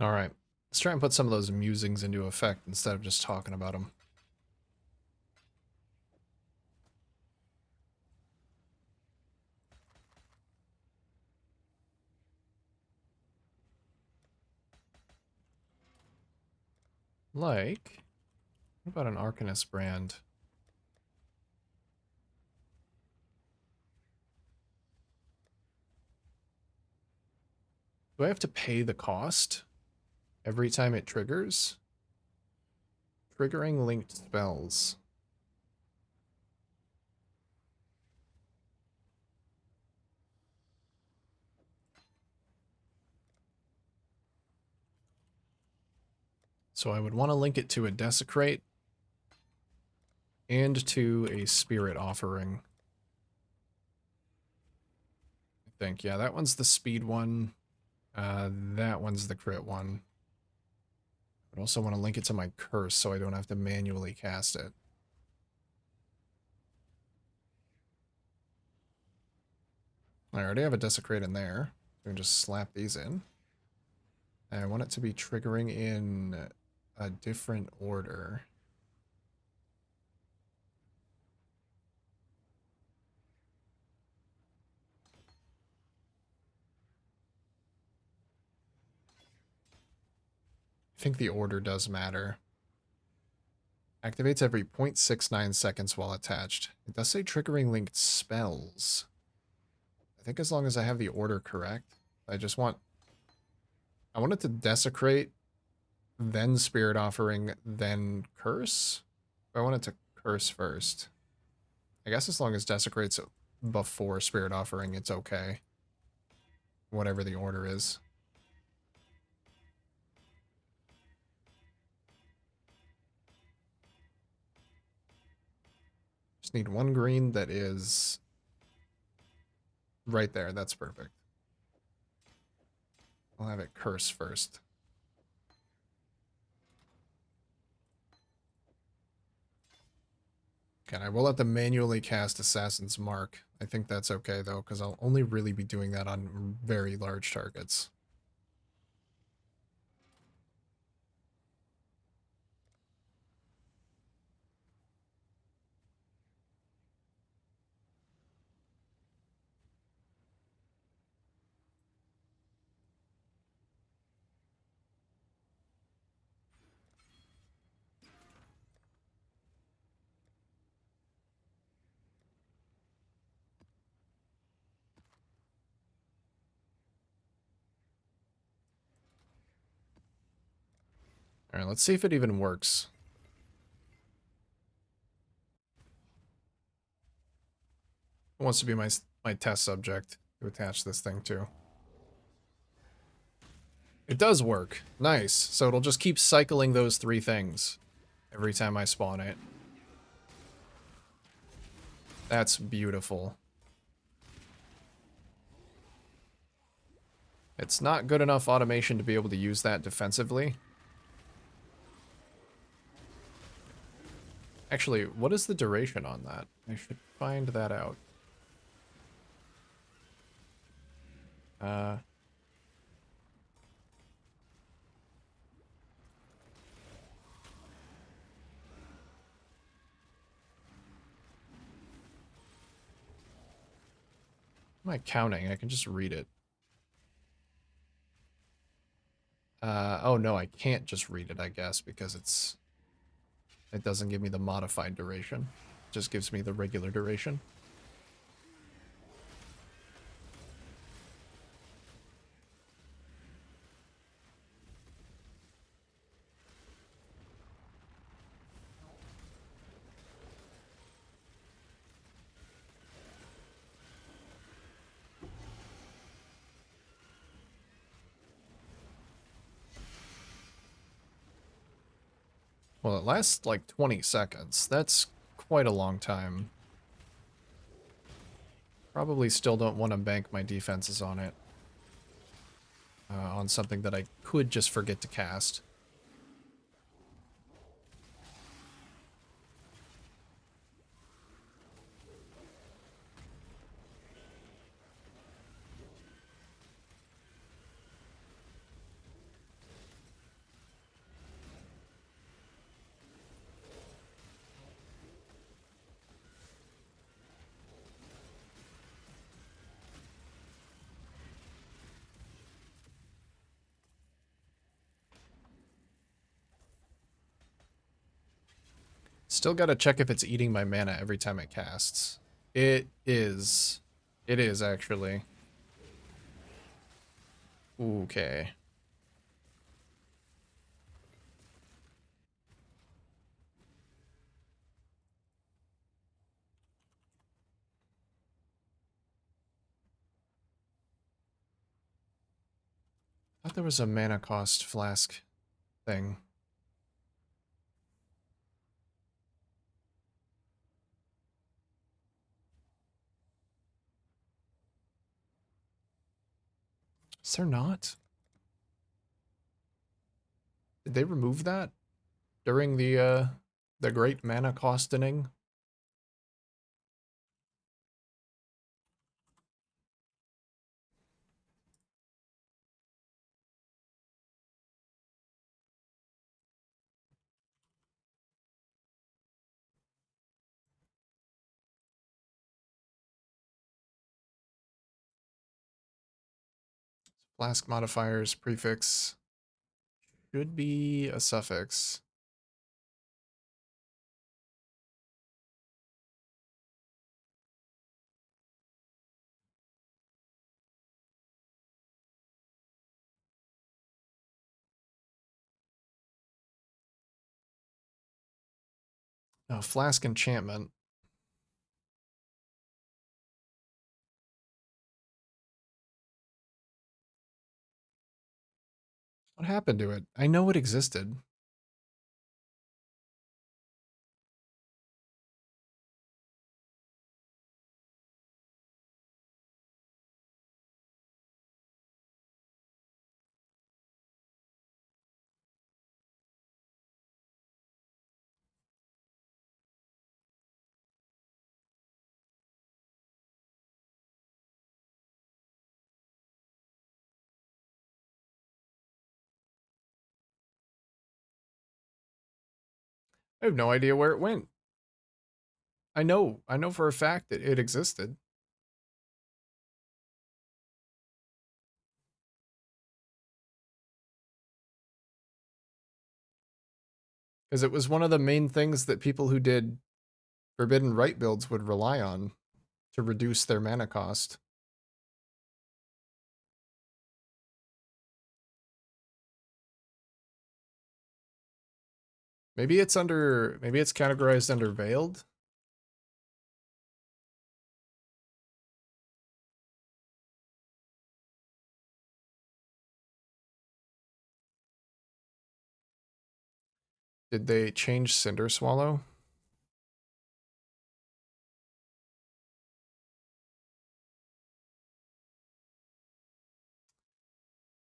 Alright. Let's try and put some of those musings into effect instead of just talking about them. Like, what about an Arcanist brand? Do I have to pay the cost every time it triggers? Triggering linked spells. So I would want to link it to a Desecrate and to a Spirit Offering. I think, yeah, that one's the speed one. That one's the crit one. I also want to link it to my curse so I don't have to manually cast it. I already have a Desecrate in there. We can just slap these in. And I want it to be triggering in a different order. I think the order does matter. Activates every 0.69 seconds while attached. It does say triggering linked spells. I think as long as I have the order correct, I want it to Desecrate, then Spirit Offering, then Curse. I want it to Curse first. I guess as long as Desecrate's before Spirit Offering, it's okay. Whatever the order is. Just need one green that is right there. That's perfect. I'll have it Curse first. Okay, I will have to manually cast Assassin's Mark. I think that's okay, though, because I'll only really be doing that on very large targets. Alright, let's see if it even works. It wants to be my test subject to attach this thing to. It does work. Nice. So it'll just keep cycling those three things every time I spawn it. That's beautiful. It's not good enough automation to be able to use that defensively. Actually, what is the duration on that? I should find that out. Uh, am I counting? I can just read it. Oh no, I can't just read it, I guess, because it doesn't give me the modified duration. It just gives me the regular duration. Well, it lasts like 20 seconds. That's quite a long time. Probably still don't want to bank my defenses on it. On something that I could just forget to cast. Still gotta check if it's eating my mana every time it casts. It is. It is, actually. Okay. I thought there was a mana cost flask thing. Is there not? Did they remove that during the great mana costing? Flask modifiers prefix should be a suffix. Oh, flask enchantment. What happened to it? I know it existed. I have no idea where it went. I know for a fact that it existed. Because it was one of the main things that people who did Forbidden Right builds would rely on to reduce their mana cost. Maybe it's categorized under Veiled? Did they change Cinder Swallow?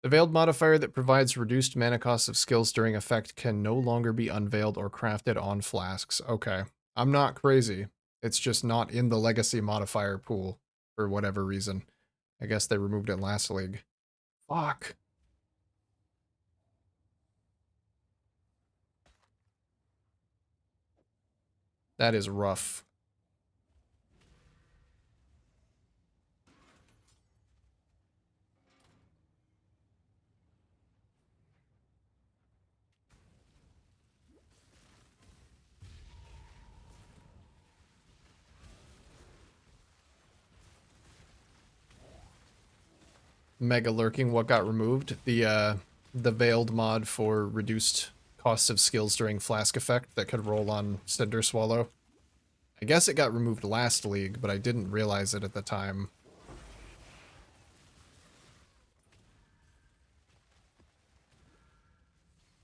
The veiled modifier that provides reduced mana cost of skills during effect can no longer be unveiled or crafted on flasks. Okay. I'm not crazy. It's just not in the legacy modifier pool for whatever reason. I guess they removed it last league. Fuck. That is rough. Mega lurking, what got removed? The veiled mod for reduced cost of skills during flask effect that could roll on Cinder Swallow. I guess it got removed last league, but I didn't realize it at the time.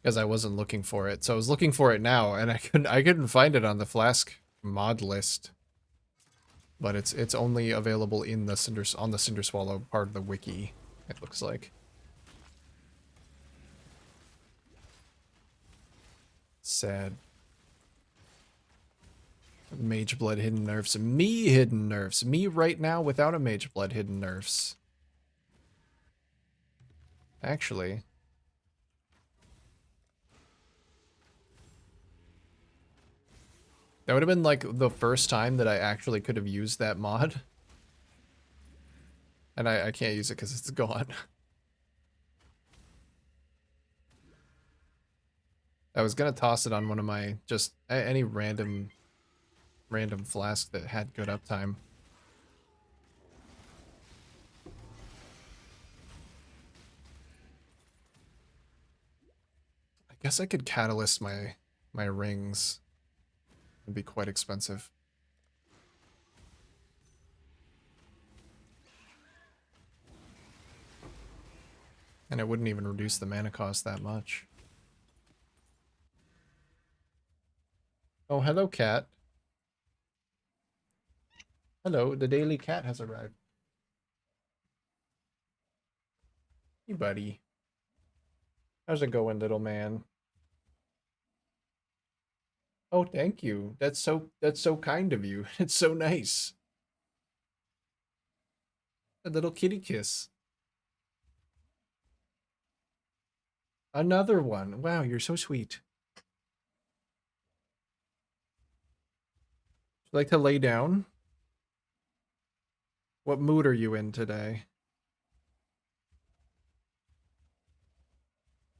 Because I wasn't looking for it. So I was looking for it now, and I couldn't find it on the Flask mod list. But it's only available in the on the Cinder Swallow part of the wiki, it looks like. Sad. Mage Blood hidden nerfs. Me hidden nerfs. Me right now without a Mage Blood hidden nerfs. Actually. That would have been like the first time that I actually could have used that mod. And I can't use it because it's gone. I was gonna toss it on one of my just any random flask that had good uptime. I guess I could catalyst my rings. It'd be quite expensive. And it wouldn't even reduce the mana cost that much. Oh, hello, cat. Hello, the daily cat has arrived. Hey, buddy. How's it going, little man? Oh, thank you. That's so kind of you. It's so nice. A little kitty kiss. Another one. Wow, you're so sweet. Would you like to lay down? What mood are you in today?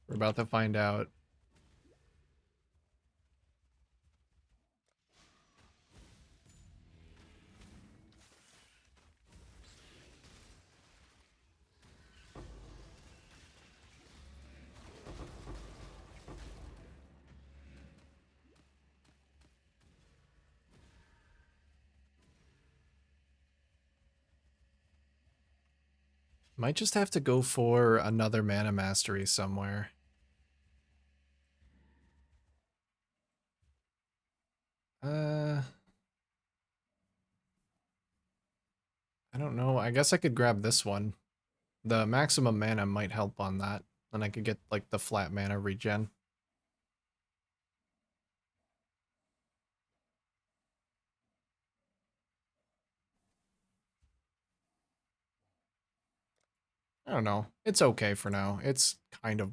We're about to find out. Might just have to go for another mana mastery somewhere. I don't know. I guess I could grab this one. The maximum mana might help on that. And I could get like the flat mana regen. I don't know. It's okay for now. It's kind of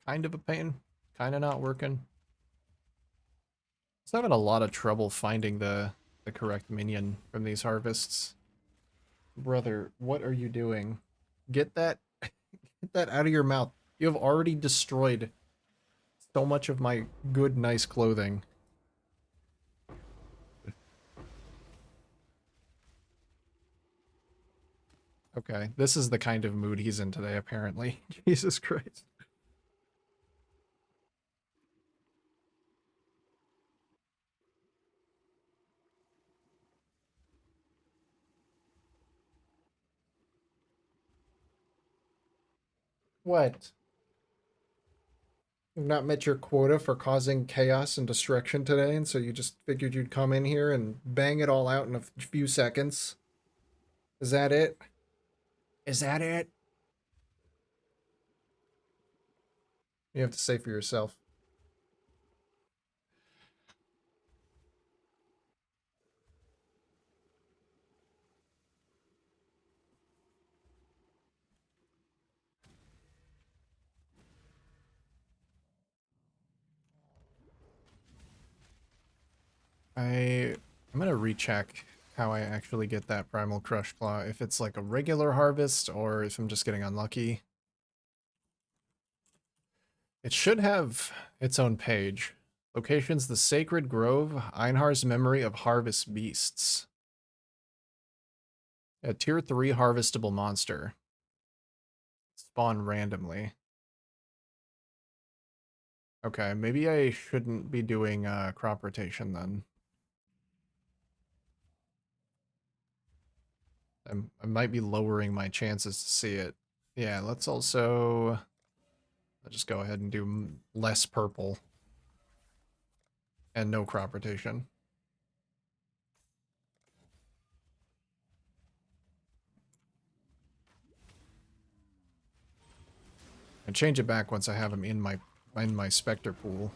a pain. Kind of not working. It's having a lot of trouble finding the correct minion from these harvests. Brother, what are you doing? Get that get that out of your mouth. You have already destroyed so much of my good, nice clothing. Okay, this is the kind of mood he's in today, apparently. Jesus Christ. What? You've not met your quota for causing chaos and destruction today, and so you just figured you'd come in here and bang it all out in a few seconds? Is that it? Is that it? You have to say for yourself. I'm gonna recheck how I actually get that Primal Crush Claw, if it's like a regular harvest or if I'm just getting unlucky. It should have its own page. Locations: the Sacred Grove, Einhar's Memory of Harvest Beasts. A tier 3 harvestable monster. Spawn randomly. Okay, maybe I shouldn't be doing crop rotation then. I might be lowering my chances to see it. Yeah, let's also... I'll just go ahead and do less purple. And no crop rotation. And change it back once I have them in my Spectre pool.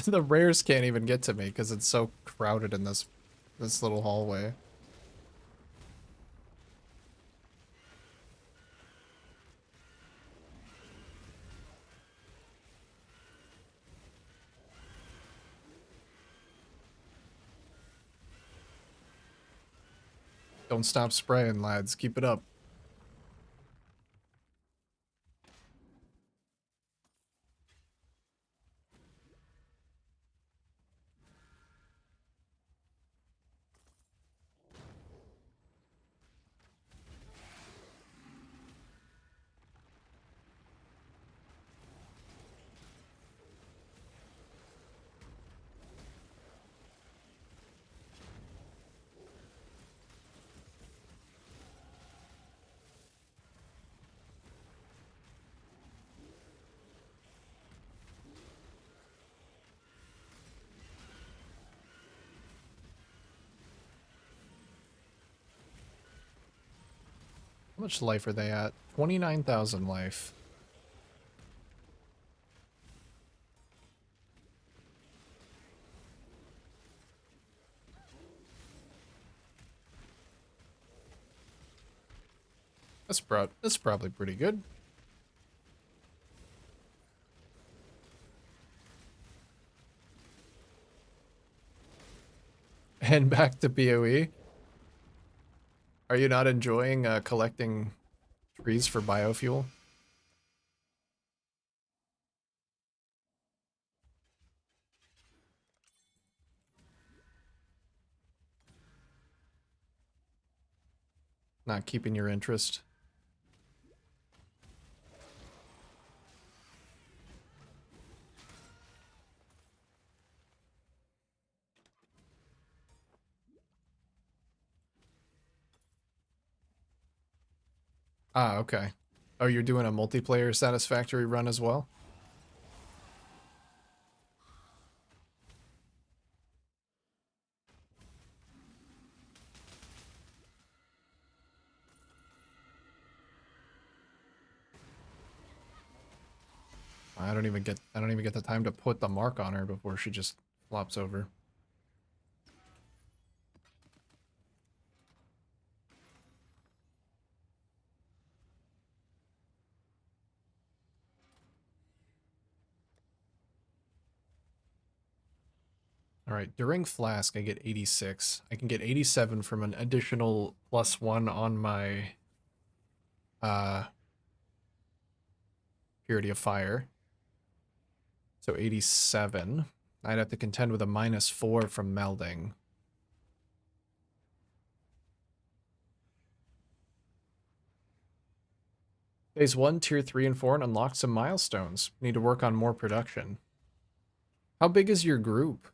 The rares can't even get to me because it's so crowded in this little hallway. Don't stop spraying, lads. Keep it up. How much life are they at? 29,000 life. That's probably pretty good. And back to PoE. Are you not enjoying collecting trees for biofuel? Not keeping your interest? Ah, okay. Oh, you're doing a multiplayer satisfactory run as well? I don't even get the time to put the mark on her before she just flops over. All right, during Flask, I get 86. I can get 87 from an additional +1 on my Purity of Fire. So 87. I'd have to contend with a -4 from melding. Phase 1, Tier 3 and 4, and unlock some milestones. Need to work on more production. How big is your group?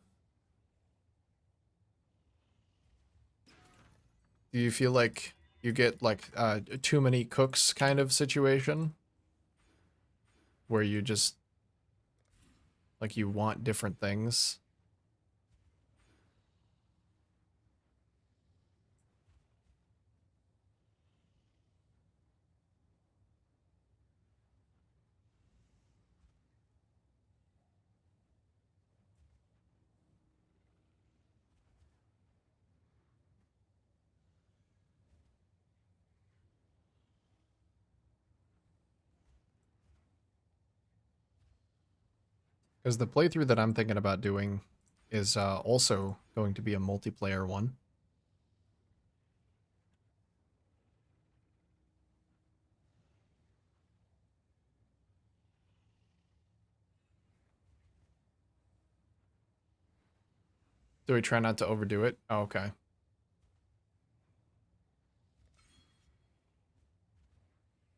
Do you feel like you get like too many cooks kind of situation? Where you just, like, you want different things? Because the playthrough that I'm thinking about doing is also going to be a multiplayer one. Do we try not to overdo it? Oh, okay.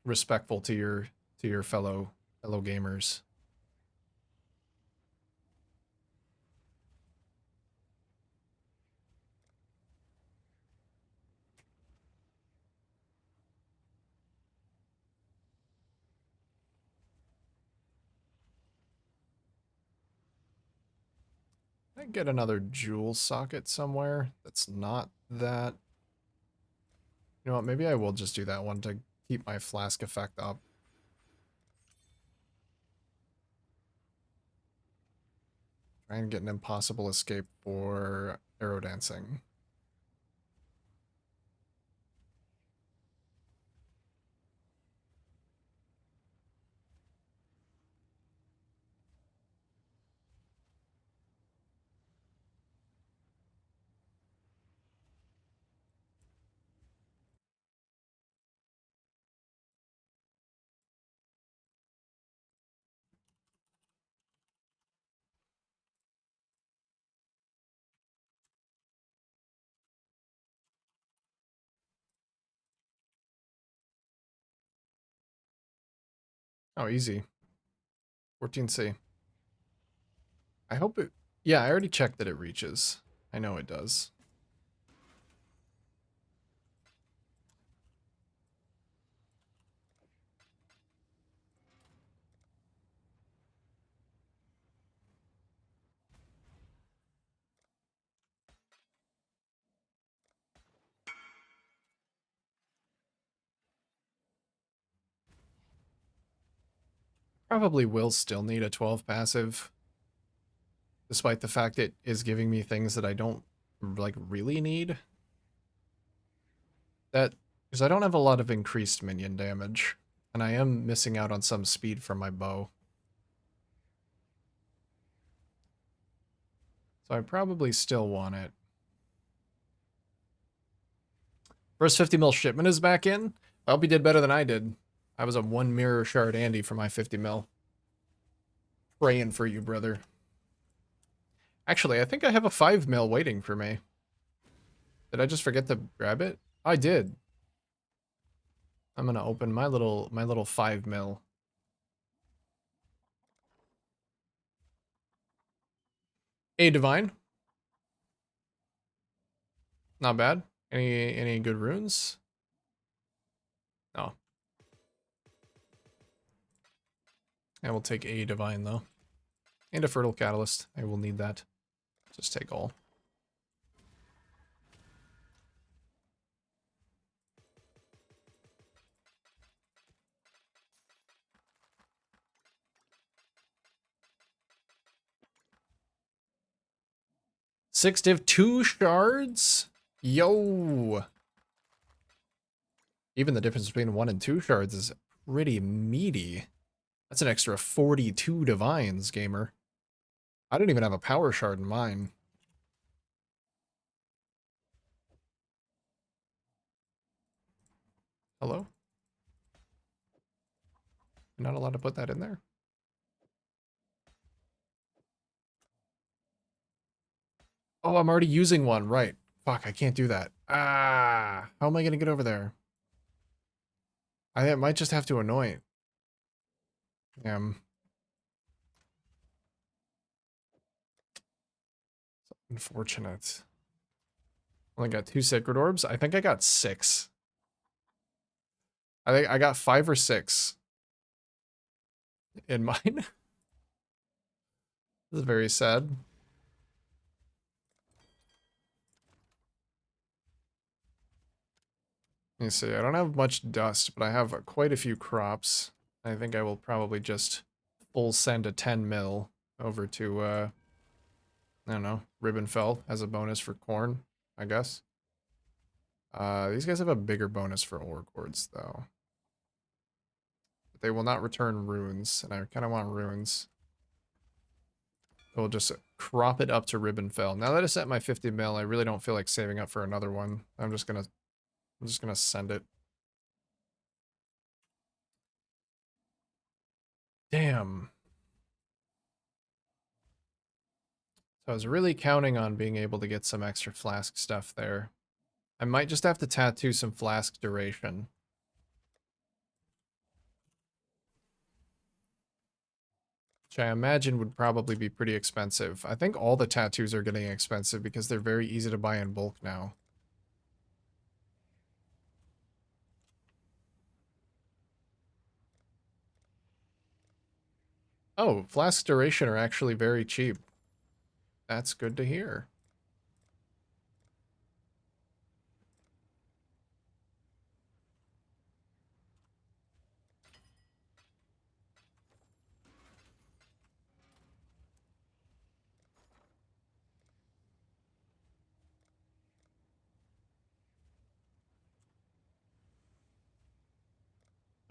Respectful to your fellow gamers. I get another jewel socket somewhere that's not that. You know what, maybe I will just do that one to keep my flask effect up. Try and get an impossible escape for arrow dancing. Oh, easy. 14C. I hope it... Yeah, I already checked that it reaches. I know it does. Probably will still need a 12 passive, despite the fact it is giving me things that I don't, like, really need. That, because I don't have a lot of increased minion damage, and I am missing out on some speed from my bow. So I probably still want it. First 50 mil shipment is back in. I hope he did better than I did. I was a 1 mirror shard Andy for my 50 mil. Praying for you, brother. Actually, I think I have a 5 mil waiting for me. Did I just forget to grab it? I did. I'm gonna open my little 5 mil. A divine. Not bad. Any good runes? No. I will take a divine though. And a fertile catalyst. I will need that. Just take all. Six div, 2 shards? Yo! Even the difference between 1 and 2 shards is pretty meaty. That's an extra 42 divines, gamer. I don't even have a power shard in mine. Hello? You're not allowed to put that in there? Oh, I'm already using one, right. Fuck, I can't do that. Ah, how am I gonna get over there? I might just have to anoint. Unfortunate. Only got 2 sacred orbs. I think I got 6. I think I got 5 or 6 in mine. This is very sad. Let me see. I don't have much dust, but I have quite a few crops. I think I will probably just full send a 10 mil over to, I don't know, Ribbonfell as a bonus for corn, I guess. These guys have a bigger bonus for ore cords, though. But they will not return runes, and I kind of want runes. We'll just crop it up to Ribbonfell. Now that I set my 50 mil, I really don't feel like saving up for another one. I'm just gonna send it. Damn. So I was really counting on being able to get some extra flask stuff there. I might just have to tattoo some flask duration. Which I imagine would probably be pretty expensive. I think all the tattoos are getting expensive because they're very easy to buy in bulk now. Oh, flask duration are actually very cheap. That's good to hear.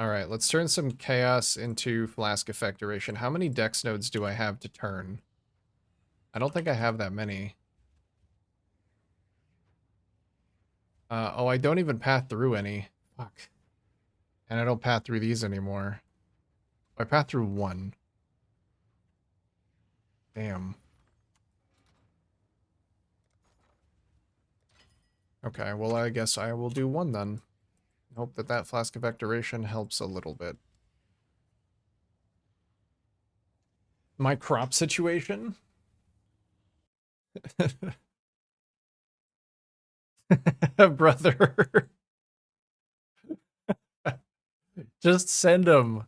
Alright, let's turn some chaos into flask effect duration. How many dex nodes do I have to turn? I don't think I have that many. Oh, I don't even path through any. Fuck. And I don't path through these anymore. I path through one. Damn. Okay, well, I guess I will do one then. Hope that that flask effect duration helps a little bit. My crop situation? Brother. Just send them.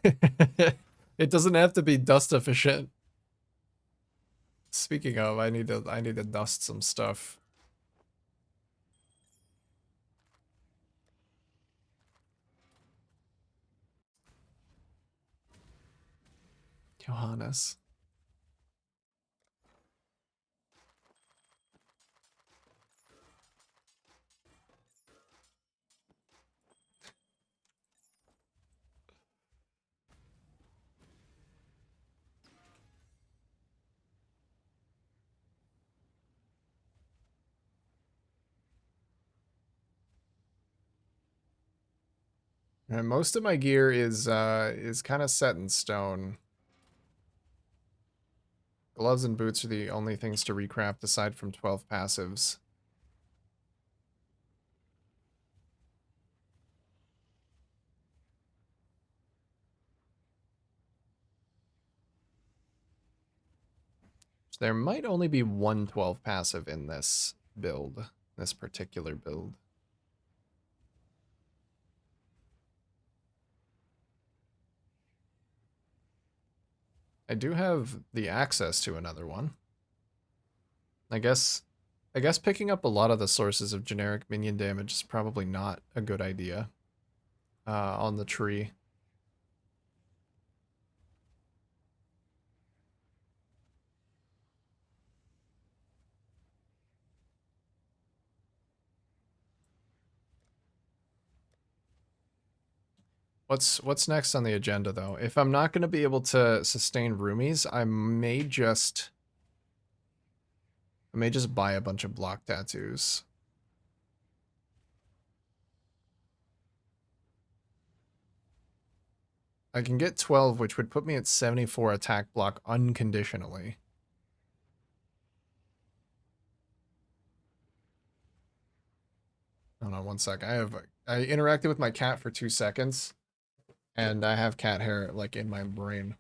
It doesn't have to be dust efficient. Speaking of, I need to dust some stuff. Johannes. And most of my gear is kind of set in stone. Gloves and boots are the only things to recraft aside from 12 passives. So there might only be one 12 passive in this build, this particular build. I do have the access to another one. I guess picking up a lot of the sources of generic minion damage is probably not a good idea on the tree. What's next on the agenda though? If I'm not going to be able to sustain roomies, I may just buy a bunch of block tattoos. I can get 12, which would put me at 74 attack block unconditionally. Hold on one sec. I interacted with my cat for 2 seconds, and I have cat hair like in my brain.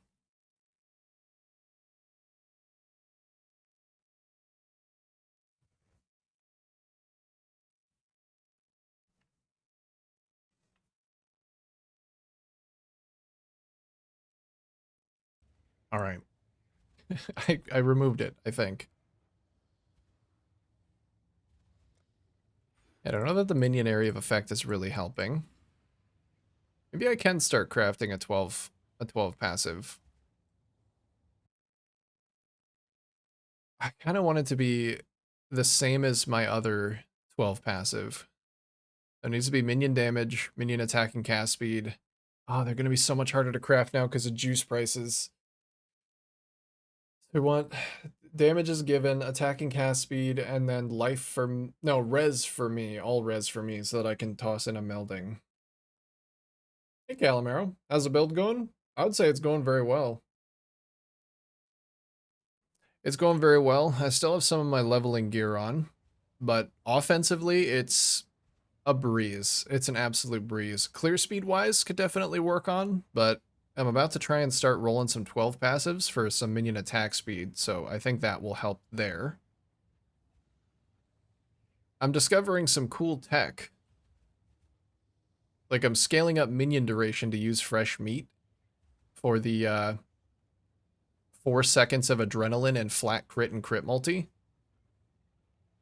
All right. I removed it, I think. I don't know that the minion area of effect is really helping. Maybe I can start crafting a 12 passive. I kind of want it to be the same as my other 12 passive. There needs to be minion damage, minion attack and cast speed. Oh, they're going to be so much harder to craft now because of juice prices. We want damage is given, attack and cast speed, and then life for... No, res for me. All res for me so that I can toss in a melding. Hey, Calamaro. How's the build going? I would say it's going very well. It's going very well. I still have some of my leveling gear on, but offensively, it's a breeze. It's an absolute breeze. Clear speed wise could definitely work on, but I'm about to try and start rolling some 12 passives for some minion attack speed, so I think that will help there. I'm discovering some cool tech. Like, I'm scaling up minion duration to use fresh meat for the 4 seconds of adrenaline and flat crit and crit multi.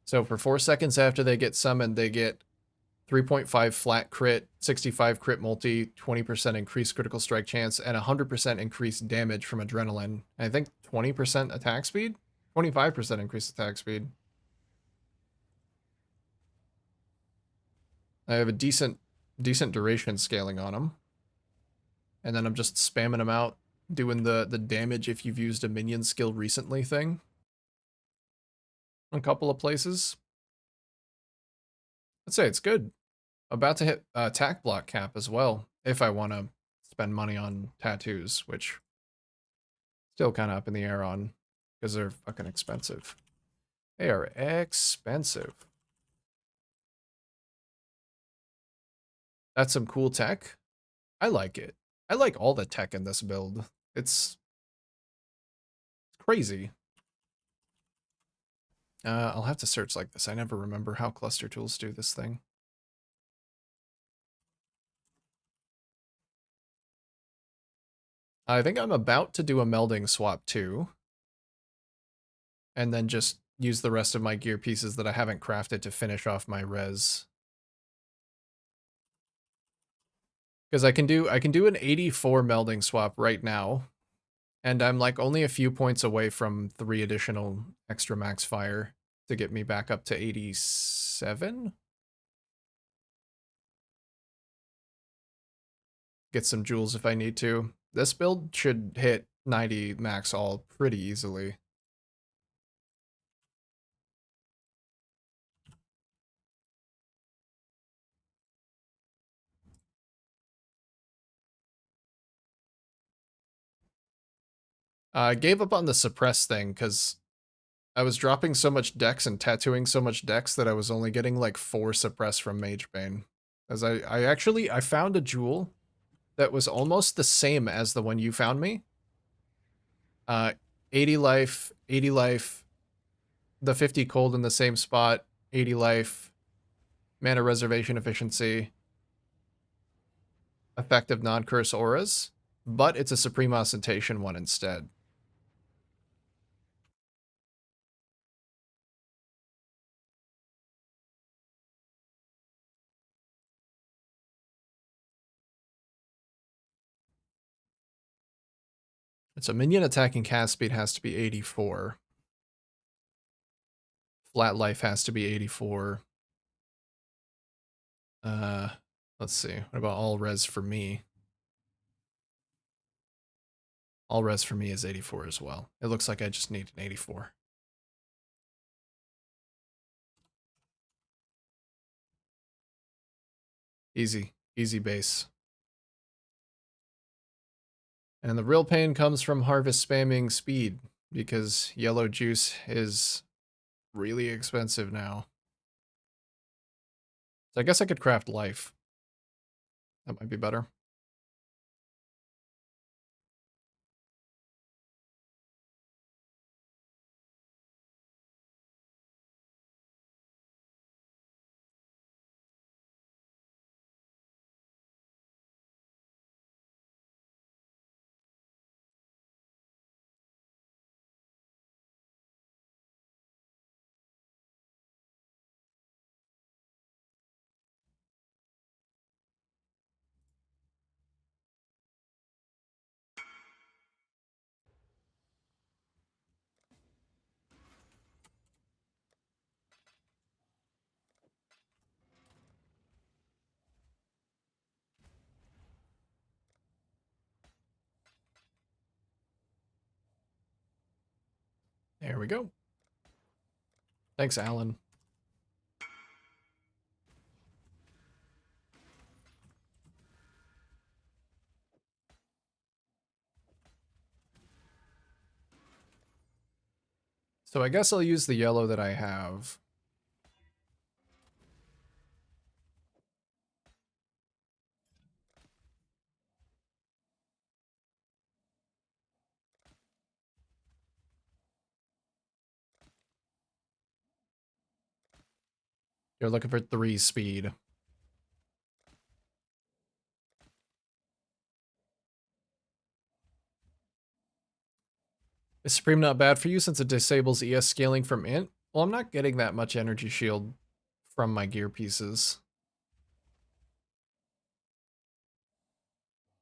So for 4 seconds after they get summoned, they get 3.5 flat crit, 65 crit multi, 20% increased critical strike chance, and 100% increased damage from adrenaline. And I think 20% attack speed? 25% increased attack speed. I have a decent duration scaling on them. And then I'm just spamming them out, doing the damage if you've used a minion skill recently thing. A couple of places. I'd say it's good. About to hit attack block cap as well, if I want to spend money on tattoos, which still kind of up in the air on, because they're fucking expensive. They are expensive. That's some cool tech. I like it. I like all the tech in this build. It's crazy. I'll have to search like this. I never remember how cluster tools do this thing. I think I'm about to do a melding swap too. And then just use the rest of my gear pieces that I haven't crafted to finish off my res. Because I can do an 84 melding swap right now. And I'm like only a few points away from 3 additional extra max fire to get me back up to 87. Get some jewels if I need to. This build should hit 90 max all pretty easily. I gave up on the suppress thing because I was dropping so much dex and tattooing so much dex that I was only getting like 4 suppress from Magebane. As I found a jewel that was almost the same as the one you found me. 80 life, 80 life, the 50 cold in the same spot, 80 life, mana reservation efficiency, effective non-curse auras, but it's a Supreme Ostentation one instead. It's a minion attacking cast speed has to be 84. Flat life has to be 84. Let's see. What about all res for me? All res for me is 84 as well. It looks like I just need an 84. Easy. Easy base. And the real pain comes from harvest spamming speed, because yellow juice is really expensive now. So I guess I could craft life. That might be better. There we go. Thanks, Alan. So I guess I'll use the yellow that I have. You're looking for 3 speed. Is Supreme not bad for you since it disables ES scaling from int? Well, I'm not getting that much energy shield from my gear pieces.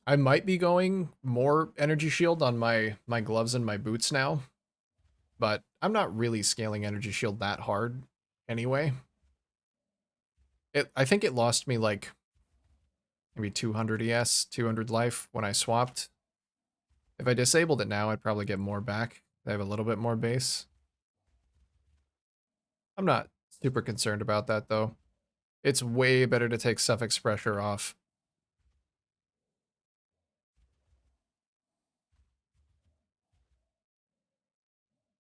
I might be going more energy shield on my gloves and my boots now, but I'm not really scaling energy shield that hard anyway. I think it lost me like maybe 200 ES, 200 life when I swapped. If I disabled it now, I'd probably get more back. I have a little bit more base. I'm not super concerned about that though. It's way better to take suffix pressure off.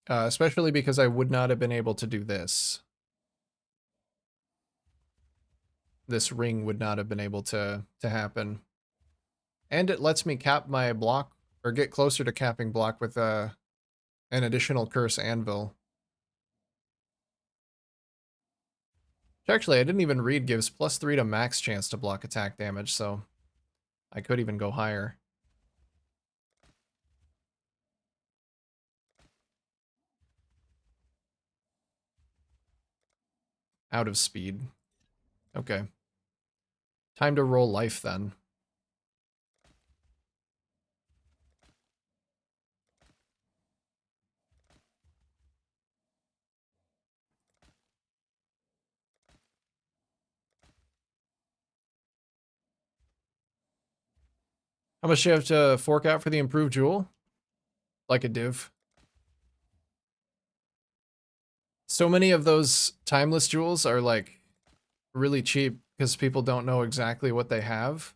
Especially because I would not have been able to do this. This ring would not have been able to happen. And it lets me cap my block, or get closer to capping block with an additional curse anvil. Actually, I didn't even read gives +3 to max chance to block attack damage, so I could even go higher. Out of speed. Okay. Time to roll life then. How much do you have to fork out for the improved jewel? Like a div. So many of those timeless jewels are like really cheap because people don't know exactly what they have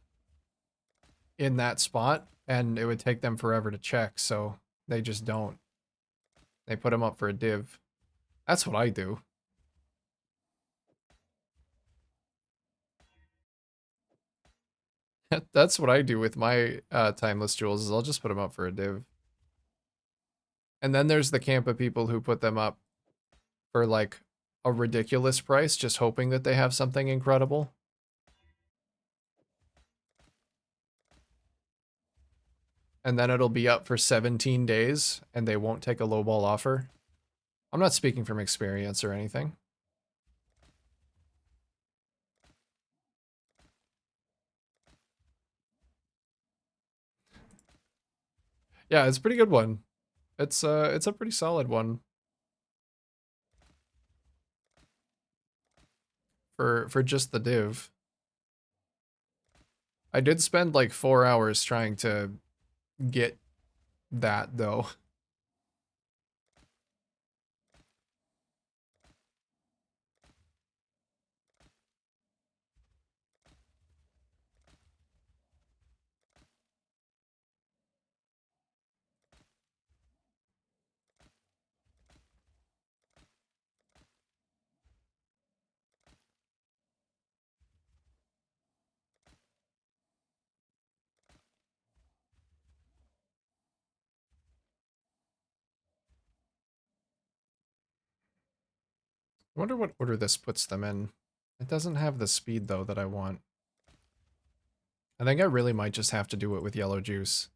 in that spot, and it would take them forever to check, so they just don't. They put them up for a div. That's what I do. That's what I do with my timeless jewels, is I'll just put them up for a div. And then there's the camp of people who put them up for like a ridiculous price, just hoping that they have something incredible. And then it'll be up for 17 days, and they won't take a lowball offer. I'm not speaking from experience or anything. Yeah, it's a pretty good one. It's a pretty solid one for just the div. I did spend like 4 hours trying to get that though. I wonder what order this puts them in. It doesn't have the speed, though, that I want. I think I really might just have to do it with yellow juice.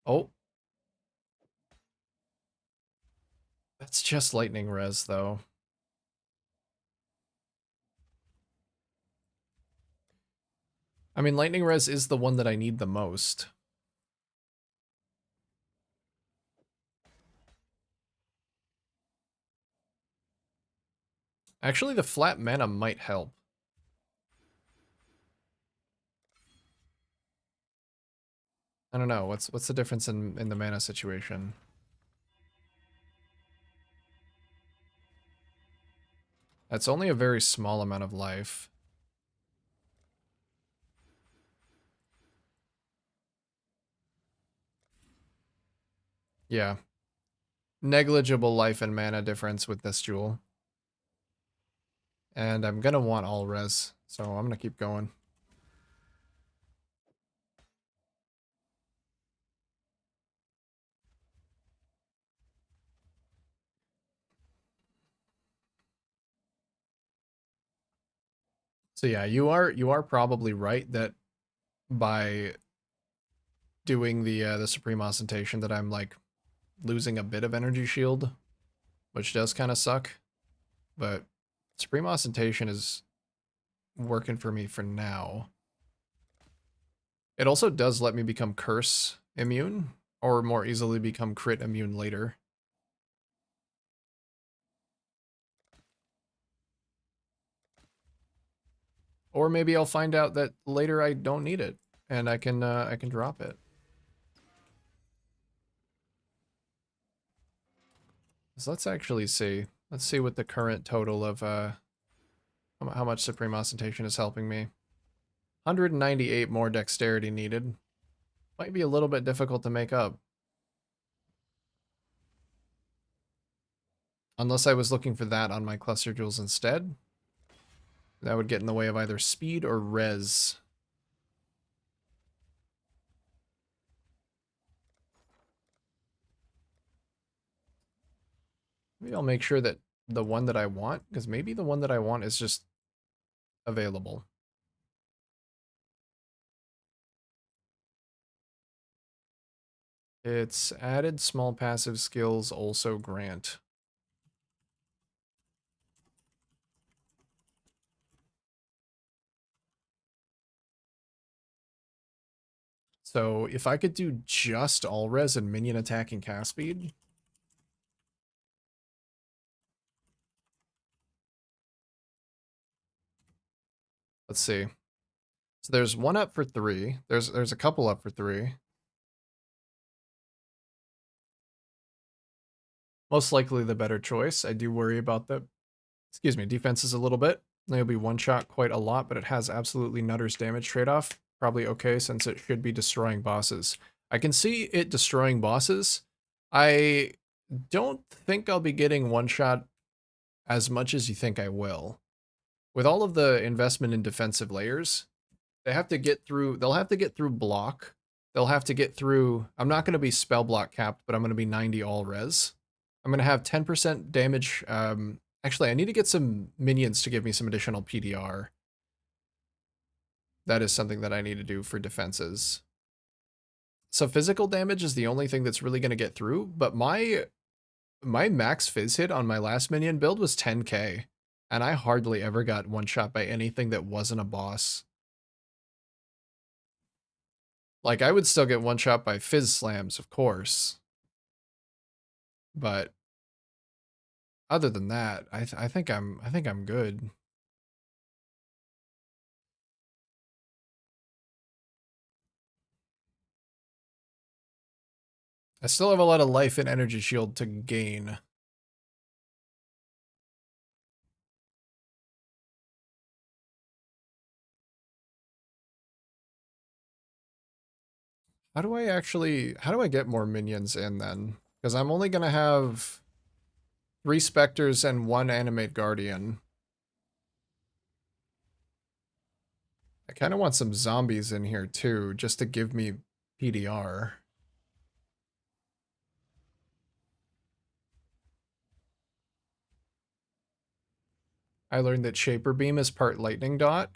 Oh. That's just lightning res, though. I mean, lightning res is the one that I need the most. Actually, the flat mana might help. I don't know. What's the difference in the mana situation? That's only a very small amount of life. Yeah. Negligible life and mana difference with this jewel. And I'm gonna want all res, so I'm gonna keep going. So yeah, you are probably right that by doing the Supreme Ostentation that I'm like losing a bit of energy shield, which does kind of suck. But Supreme Ostentation is working for me for now. It also does let me become curse immune, or more easily become crit immune later. Or maybe I'll find out that later I don't need it, and I can drop it. So let's actually see. Let's see what the current total of how much Supreme Ostentation is helping me. 198 more dexterity needed. Might be a little bit difficult to make up. Unless I was looking for that on my cluster jewels instead. That would get in the way of either speed or res. Maybe I'll make sure that the one that I want, because maybe the one that I want is just available. It's added small passive skills also grant. So if I could do just all res and minion attack and cast speed. Let's see. So there's one up for 3. There's a couple up for 3. Most likely the better choice. I do worry about the, excuse me, defenses a little bit. They'll be one-shot quite a lot, but it has absolutely Nutter's damage trade-off. Probably okay since it should be destroying bosses. I can see it destroying bosses. I don't think I'll be getting one-shot as much as you think I will. With all of the investment in defensive layers, they'll have to get through block. They'll have to get through, I'm not going to be spell block capped, but I'm going to be 90 all res. I'm going to have 10% damage. Actually, I need to get some minions to give me some additional PDR. That is something that I need to do for defenses. So physical damage is the only thing that's really going to get through, but my max fizz hit on my last minion build was 10k, and I hardly ever got one shot by anything that wasn't a boss. Like, I would still get one shot by fizz slams, of course. But other than that, I think I'm good. I still have a lot of life and energy shield to gain. How do I get more minions in then? Because I'm only gonna have 3 specters and 1 animate guardian. I kind of want some zombies in here too, just to give me PDR. I learned that Shaper Beam is part Lightning Dot.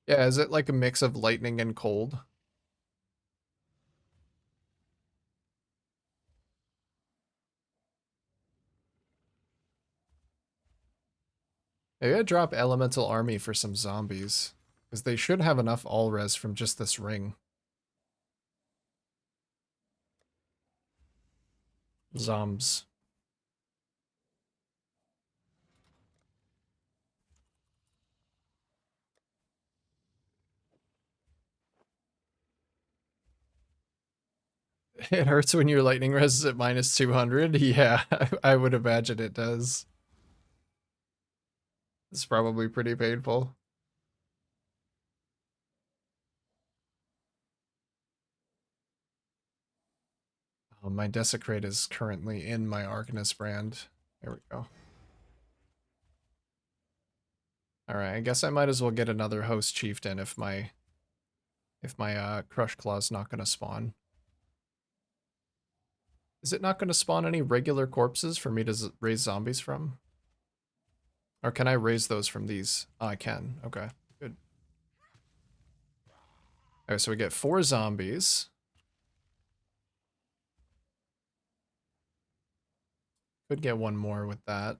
Yeah, is it like a mix of lightning and cold? Maybe I drop Elemental Army for some zombies. Because they should have enough all-res from just this ring. Zombs. It hurts when your lightning res is at minus 200. Yeah, I would imagine it does. It's probably pretty painful. Oh, my Desecrate is currently in my Arcanist brand. There we go. Alright, I guess I might as well get another Host Chieftain if my Crush Claw's not gonna spawn. Is it not gonna spawn any regular corpses for me to raise zombies from? Or can I raise those from these? Oh, I can. Okay, good. Alright, so we get 4 zombies. Could get one more with that.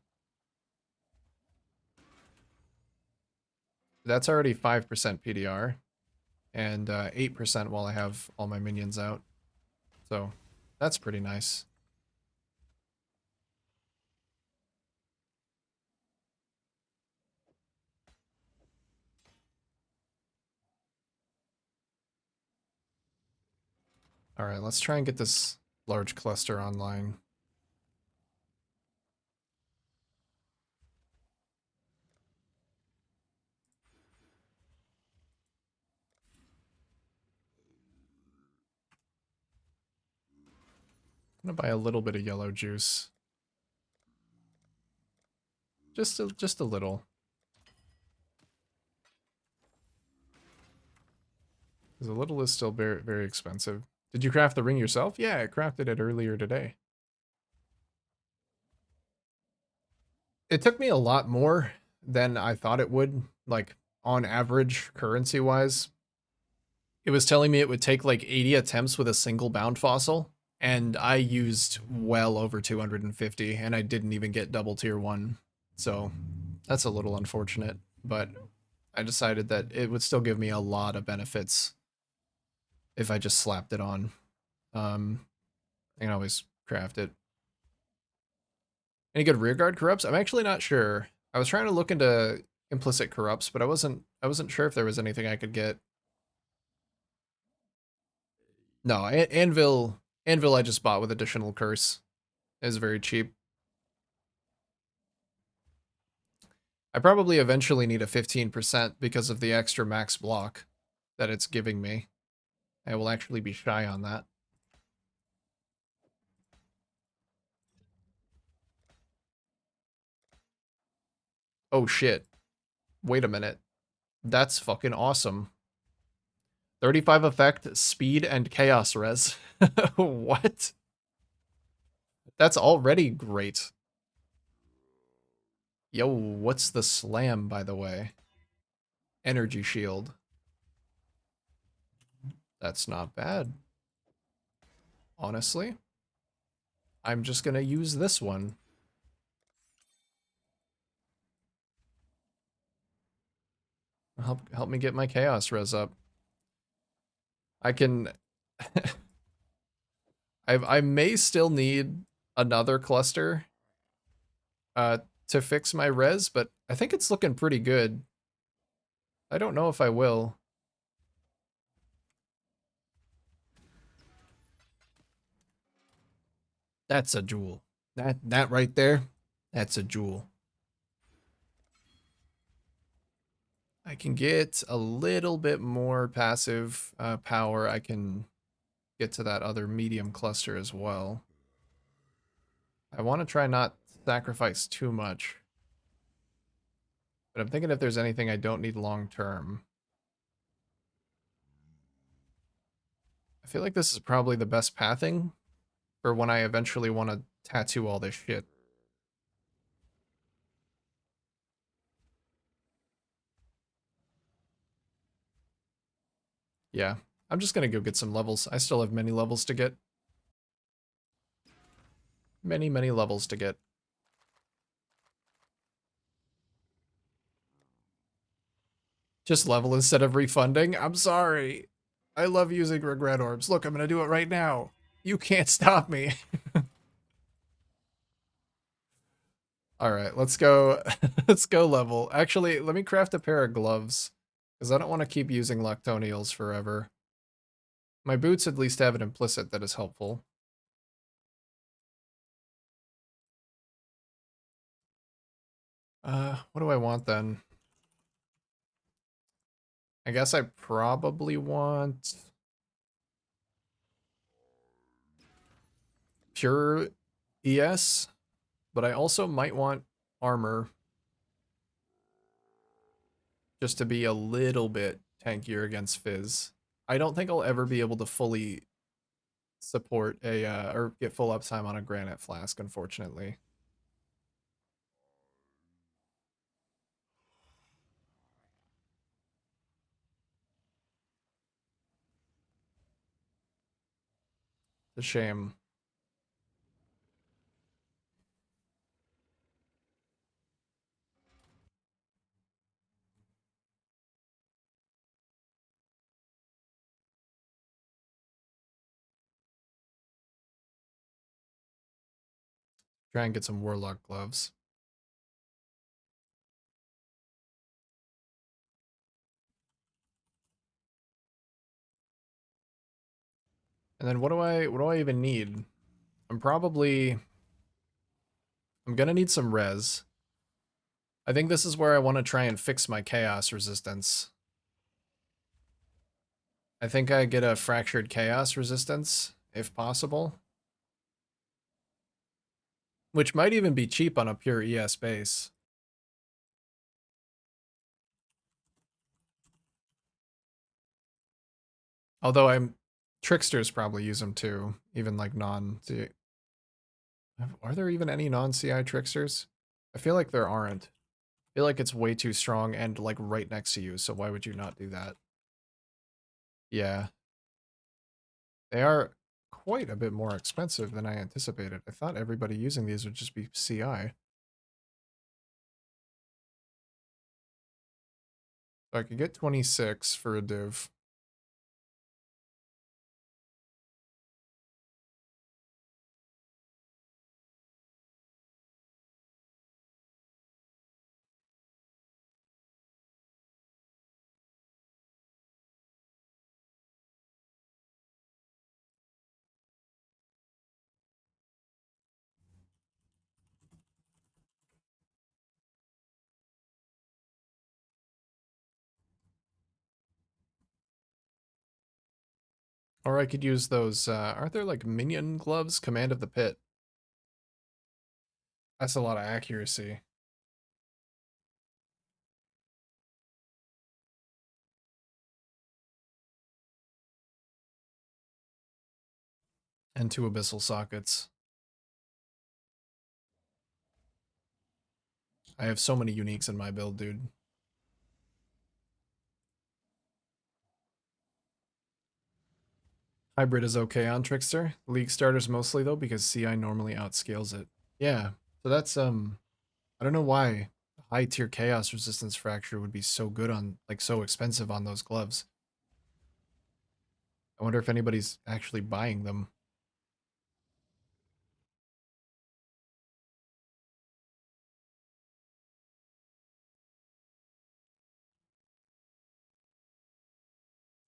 That's already 5% PDR. And 8% while I have all my minions out. So, that's pretty nice. Alright, let's try and get this large cluster online. I'm gonna buy a little bit of yellow juice. Just a little. Because a little is still very, very expensive. Did you craft the ring yourself? Yeah, I crafted it earlier today. It took me a lot more than I thought it would, like, on average, currency-wise. It was telling me it would take, like, 80 attempts with a single bound fossil, and I used well over 250, and I didn't even get double tier 1. So, that's a little unfortunate, but I decided that it would still give me a lot of benefits if I just slapped it on. I can always craft it. Any good rearguard corrupts? I'm actually not sure. I was trying to look into implicit corrupts, but I wasn't sure if there was anything I could get. No, Anvil I just bought with additional curse. It was very cheap. I probably eventually need a 15% because of the extra max block that it's giving me. I will actually be shy on that. Oh shit. Wait a minute. That's fucking awesome. 35 effect, speed, and chaos res. What? That's already great. Yo, what's the slam, by the way? Energy shield. That's not bad. Honestly. I'm just gonna use this one. Help me get my chaos res up. I can... I may still need another cluster to fix my res, but I think it's looking pretty good. I don't know if I will. That's a jewel. That right there, that's a jewel. I can get a little bit more passive power. I can get to that other medium cluster as well. I want to try not sacrifice too much. But I'm thinking if there's anything I don't need long term. I feel like this is probably the best pathing for when I eventually want to tattoo all this shit. Yeah, I'm just gonna go get some levels. I still have many levels to get. Many, many levels to get. Just level instead of refunding. I'm sorry. I love using regret orbs. Look, I'm gonna do it right now. You can't stop me. All right, let's go. Let's go level. Actually, let me craft a pair of gloves because I don't want to keep using Lactonials forever. My boots at least have an implicit that is helpful. What do I want then? I guess I probably want pure ES, but I also might want armor just to be a little bit tankier against Fizz. I don't think I'll ever be able to fully support a or get full uptime on a granite flask, unfortunately. It's a shame. Try and get some warlock gloves. And then what do I even need? I'm probably I'm gonna need some res. I think this is where I want to try and fix my chaos resistance. I think I get a fractured chaos resistance, if possible. Which might even be cheap on a pure ES base. Although I'm tricksters probably use them too, even like non. Are there even any non-CI tricksters? I feel like there aren't. I feel like it's way too strong and like right next to you, so why would you not do that? Yeah. They are quite a bit more expensive than I anticipated. I thought everybody using these would just be CI. So I could get 26 for a div. Or I could use those, aren't there like minion gloves? Command of the Pit. That's a lot of accuracy. And two abyssal sockets. I have so many uniques in my build, dude. Hybrid is okay on Trickster. League starters mostly though, because CI normally outscales it. Yeah. So that's I don't know why high tier chaos resistance fracture would be so good on like so expensive on those gloves. I wonder if anybody's actually buying them.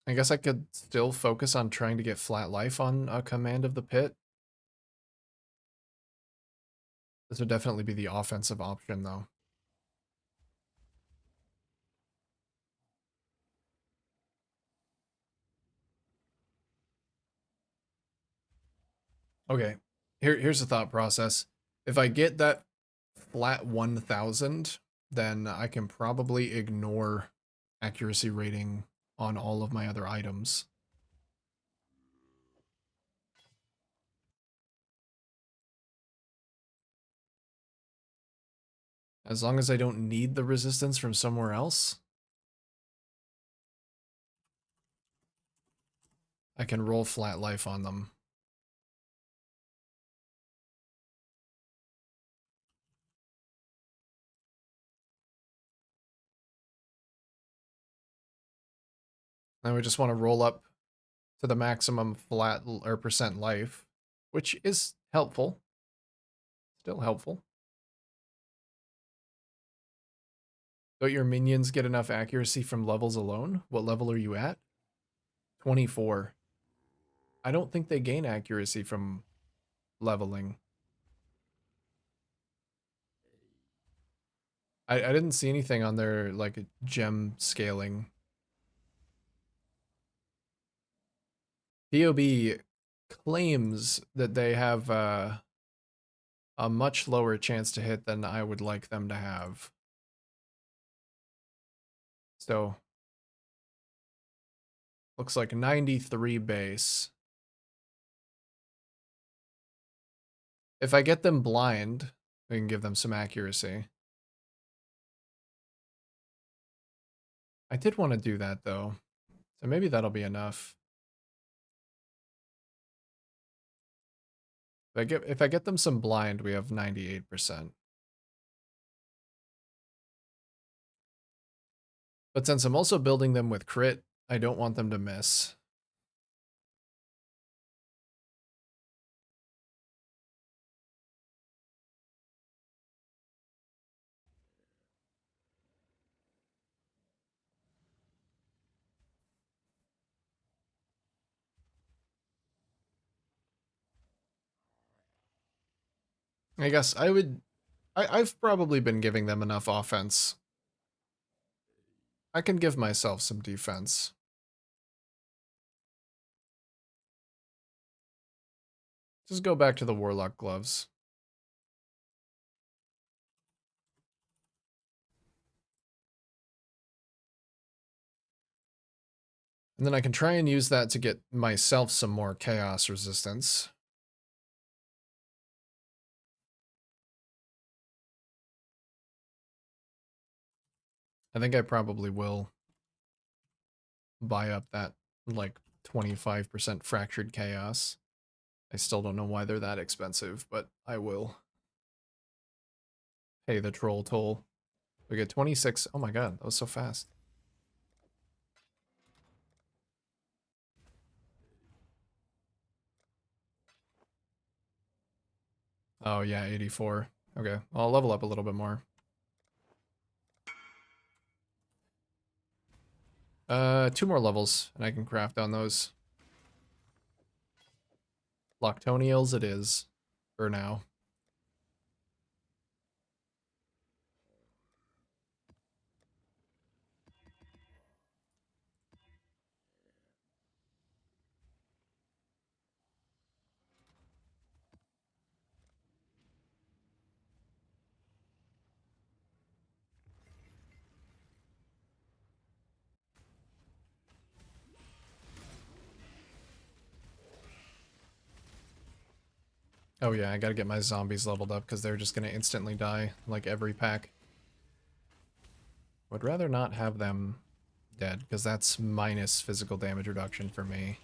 I guess I could still focus on trying to get flat life on a command of the pit. This would definitely be the offensive option though. Okay. Here's the thought process. If I get that flat 1000, then I can probably ignore accuracy rating on all of my other items. As long as I don't need the resistance from somewhere else. I can roll flat life on them. And we just want to roll up to the maximum flat or percent life, which is helpful. Still helpful. Don't your minions get enough accuracy from levels alone? What level are you at? 24. I don't think they gain accuracy from leveling. I didn't see anything on their like gem scaling. POB claims that they have a much lower chance to hit than I would like them to have. So looks like 93 base. If I get them blind, we can give them some accuracy. I did want to do that though, so maybe that'll be enough. If I get them some blind, we have 98%. But since I'm also building them with crit, I don't want them to miss. I guess I've probably been giving them enough offense. I can give myself some defense. Just go back to the Warlock gloves. And then I can try and use that to get myself some more chaos resistance. I think I probably will buy up that like 25% fractured chaos. I still don't know why they're that expensive, but I will. Pay the troll toll. We get 26. Oh my god, that was so fast. Oh yeah, 84. Okay, I'll level up a little bit more. 2 more levels, and I can craft on those. Loctonials it is, for now. Oh yeah, I gotta get my zombies leveled up because they're just gonna instantly die, like every pack. Would rather not have them dead, because that's minus physical damage reduction for me.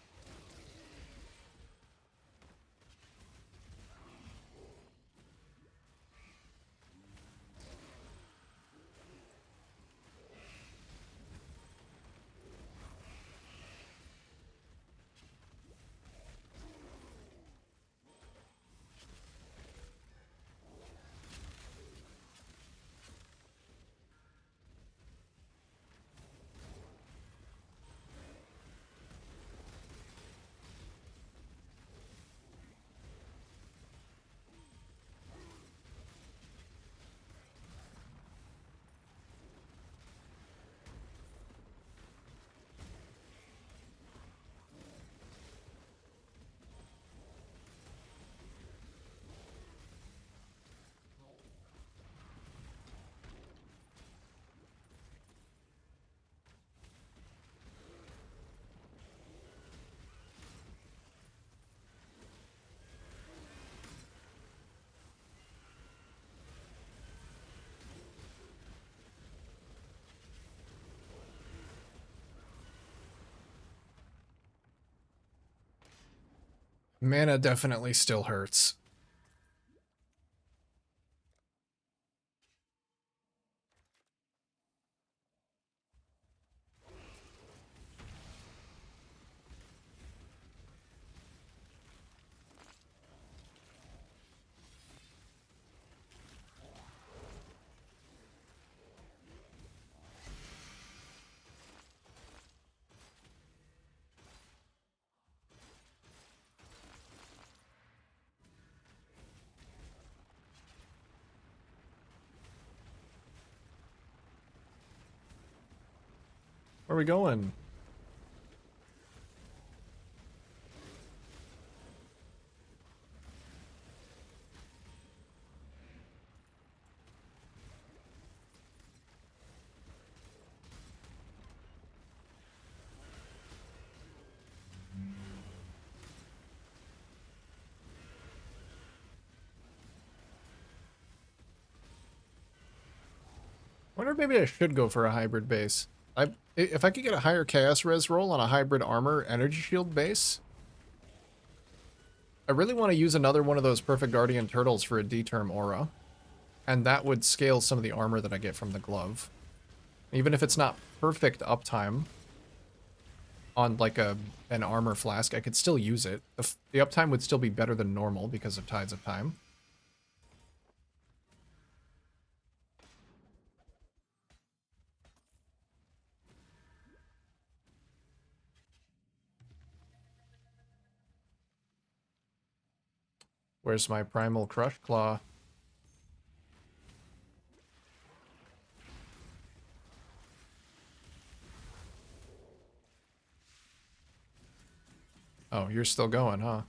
Mana definitely still hurts. Where are we going? Wonder if maybe I should go for a hybrid base. If I could get a higher chaos res roll on a hybrid armor energy shield base, I really want to use another one of those perfect guardian turtles for a D-term aura. And that would scale some of the armor that I get from the glove. Even if it's not perfect uptime on like an armor flask, I could still use it. The uptime would still be better than normal because of Tides of Time. Where's my Primal Crush Claw? Oh, you're still going, huh?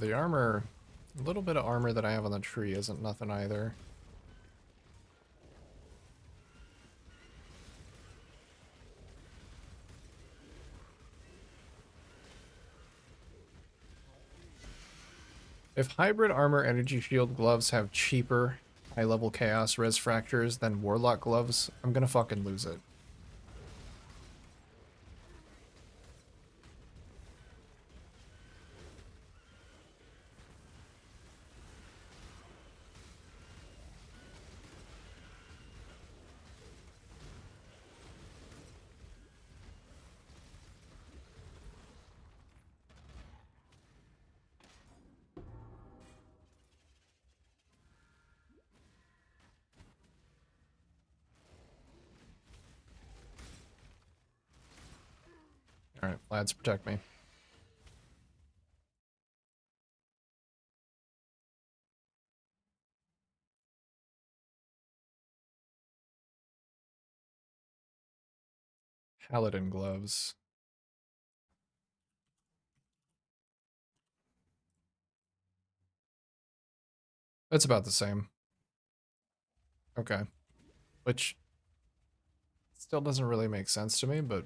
The armor, a little bit of armor that I have on the tree isn't nothing either. If hybrid armor energy shield gloves have cheaper high-level chaos res fractures than warlock gloves, I'm gonna fucking lose it. Alright, lads, protect me. Paladin gloves. It's about the same. Okay. Which still doesn't really make sense to me, but...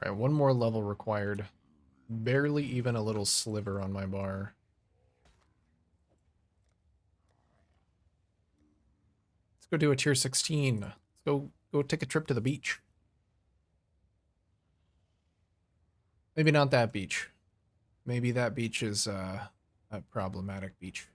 Alright, one more level required. Barely even a little sliver on my bar. Let's go do a tier 16. Let's go take a trip to the beach. Maybe not that beach. Maybe that beach is a problematic beach.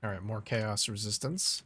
Alright, more chaos resistance.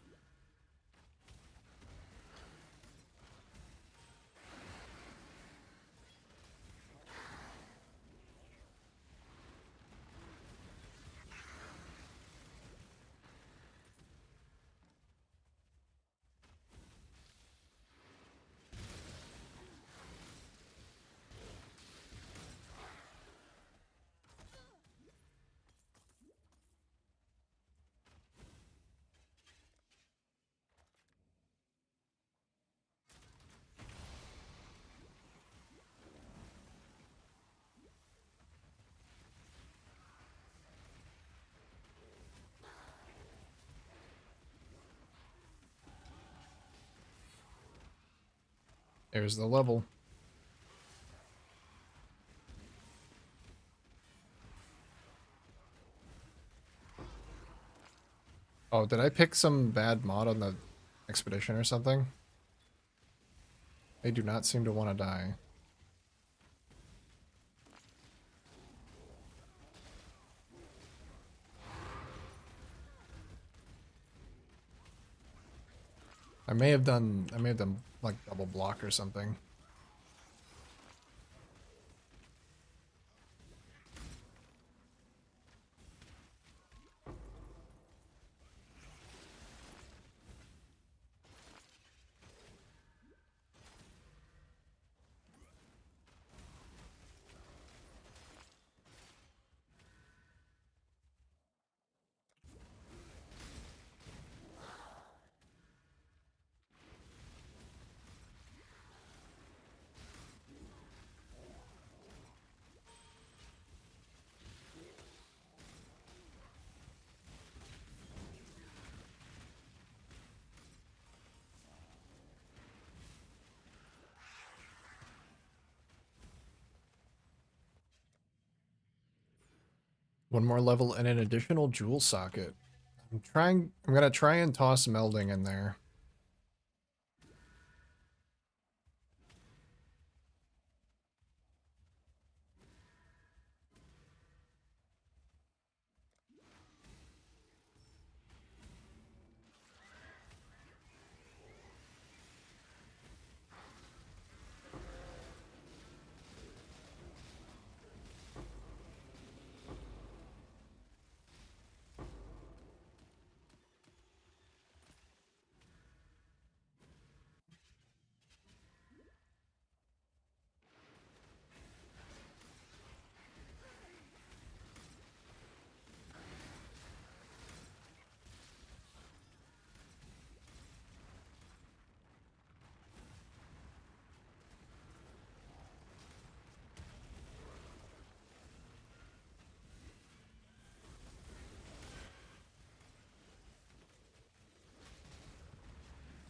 There's the level. Oh, did I pick some bad mod on the expedition or something? They do not seem to want to die. I may have done like double block or something. One more level and an additional jewel socket. I'm gonna try and toss melding in there.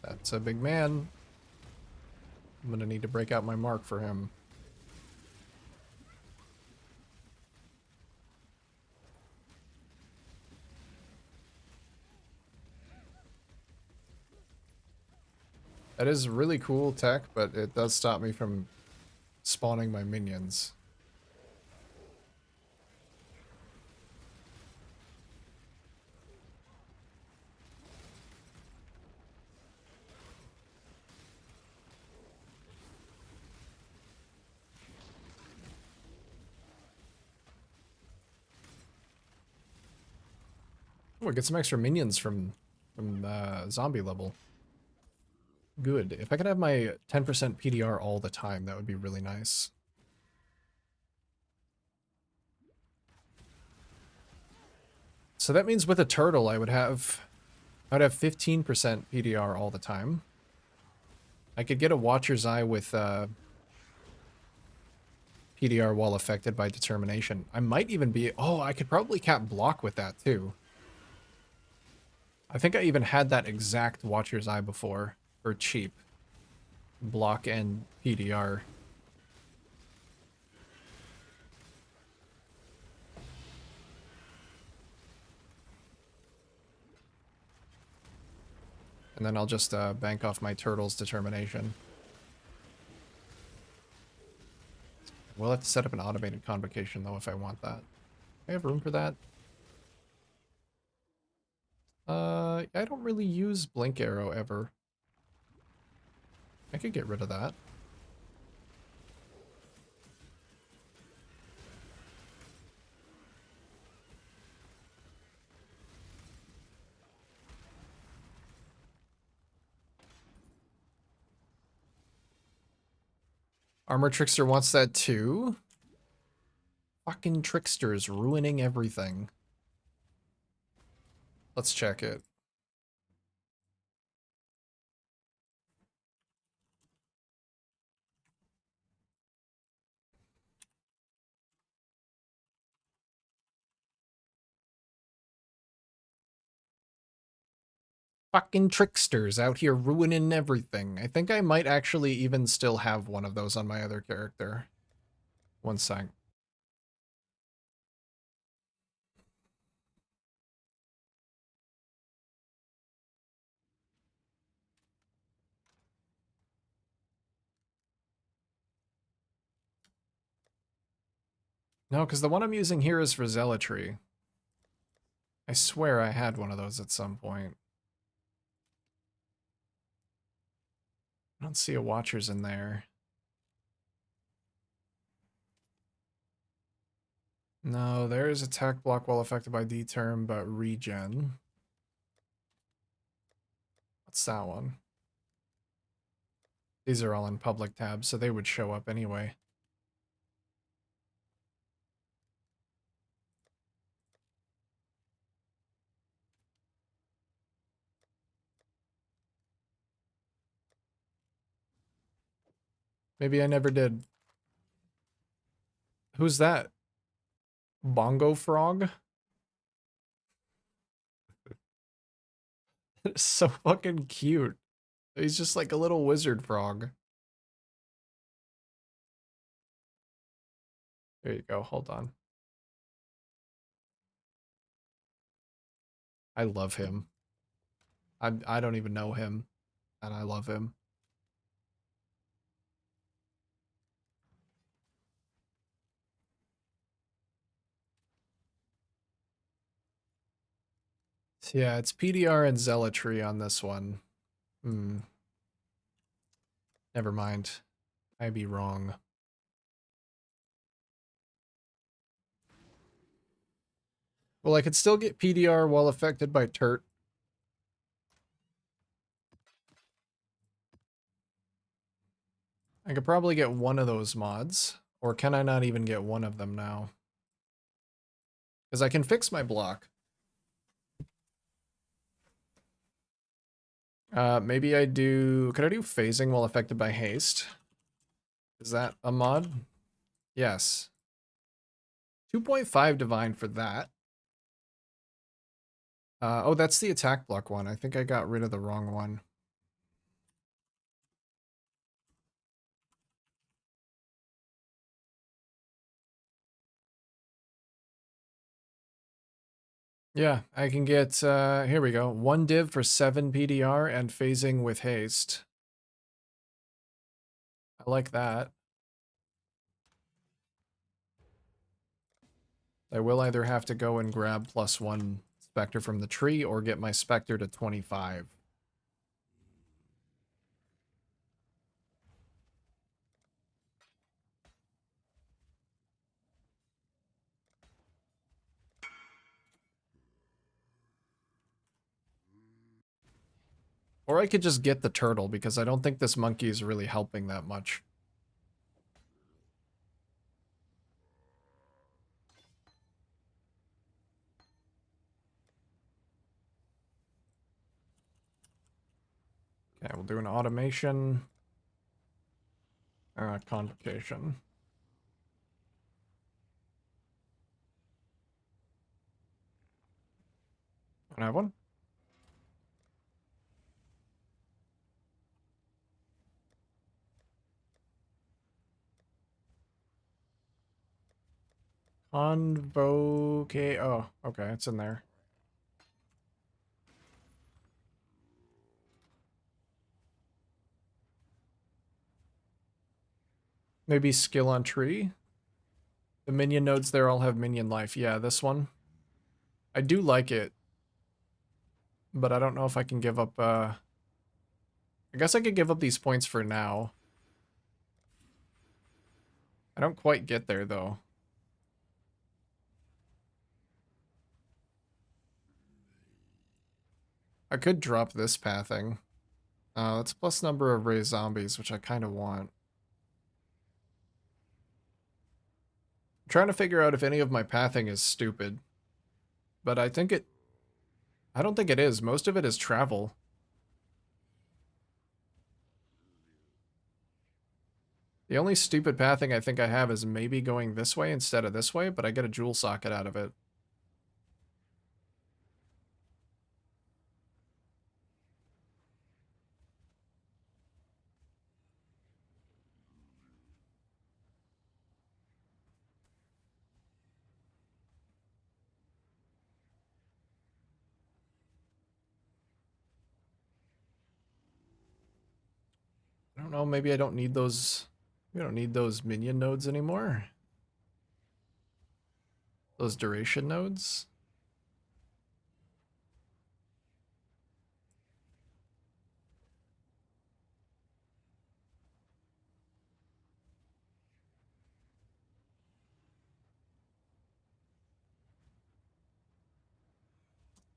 That's a big man. I'm gonna need to break out my mark for him. That is really cool tech, but it does stop me from spawning my minions. Oh, I get some extra minions from zombie level. Good. If I could have my 10% PDR all the time, that would be really nice. So that means with a turtle, I would have I'd have 15% PDR all the time. I could get a Watcher's Eye with PDR while affected by determination. I might even be... Oh, I could probably cap block with that too. I think I even had that exact Watcher's Eye before for cheap. Block and PDR. And then I'll just bank off my turtle's determination. We'll have to set up an automated convocation though if I want that. I have room for that. I don't really use Blink Arrow ever. I could get rid of that. Armor Trickster wants that too. Fucking tricksters ruining everything. Let's check it. Fucking tricksters out here ruining everything. I think I might actually even still have one of those on my other character. One sec. No, because the one I'm using here is for Zealotry. I swear I had one of those at some point. I don't see a Watcher's in there. No, there is attack block while affected by D-term, but regen. What's that one? These are all in public tabs, so they would show up anyway. Maybe I never did. Who's that? Bongo Frog? It's so fucking cute. He's just like a little wizard frog. There you go, hold on. I love him. I don't even know him, and I love him. Yeah, it's PDR and Zealotry on this one. Never mind. I'd be wrong. Well, I could still get PDR while affected by Turt. I could probably get one of those mods. Or can I not even get one of them now? Because I can fix my block. Maybe I do... Could I do phasing while affected by haste? Is that a mod? Yes. 2.5 divine for that. Oh, that's the attack block one. I think I got rid of the wrong one. Yeah, I can get, here we go. 1 div for 7 PDR and phasing with haste. I like that. I will either have to go and grab +1 Spectre from the tree or get my Spectre to 25. Or I could just get the turtle because I don't think this monkey is really helping that much. Okay, we'll do an automation. Convocation. Can I have one? Convoke. Oh, okay, it's in there. Maybe skill on tree. The minion nodes there all have minion life. Yeah, this one. I do like it. But I don't know if I can give up, I guess I could give up these points for now. I don't quite get there, though. I could drop this pathing. That's plus number of raised zombies, which I kind of want. I'm trying to figure out if any of my pathing is stupid. But I don't think it is. Most of it is travel. The only stupid pathing I think I have is maybe going this way instead of this way, but I get a jewel socket out of it. I don't know, maybe I don't need those... We don't need those minion nodes anymore. Those duration nodes.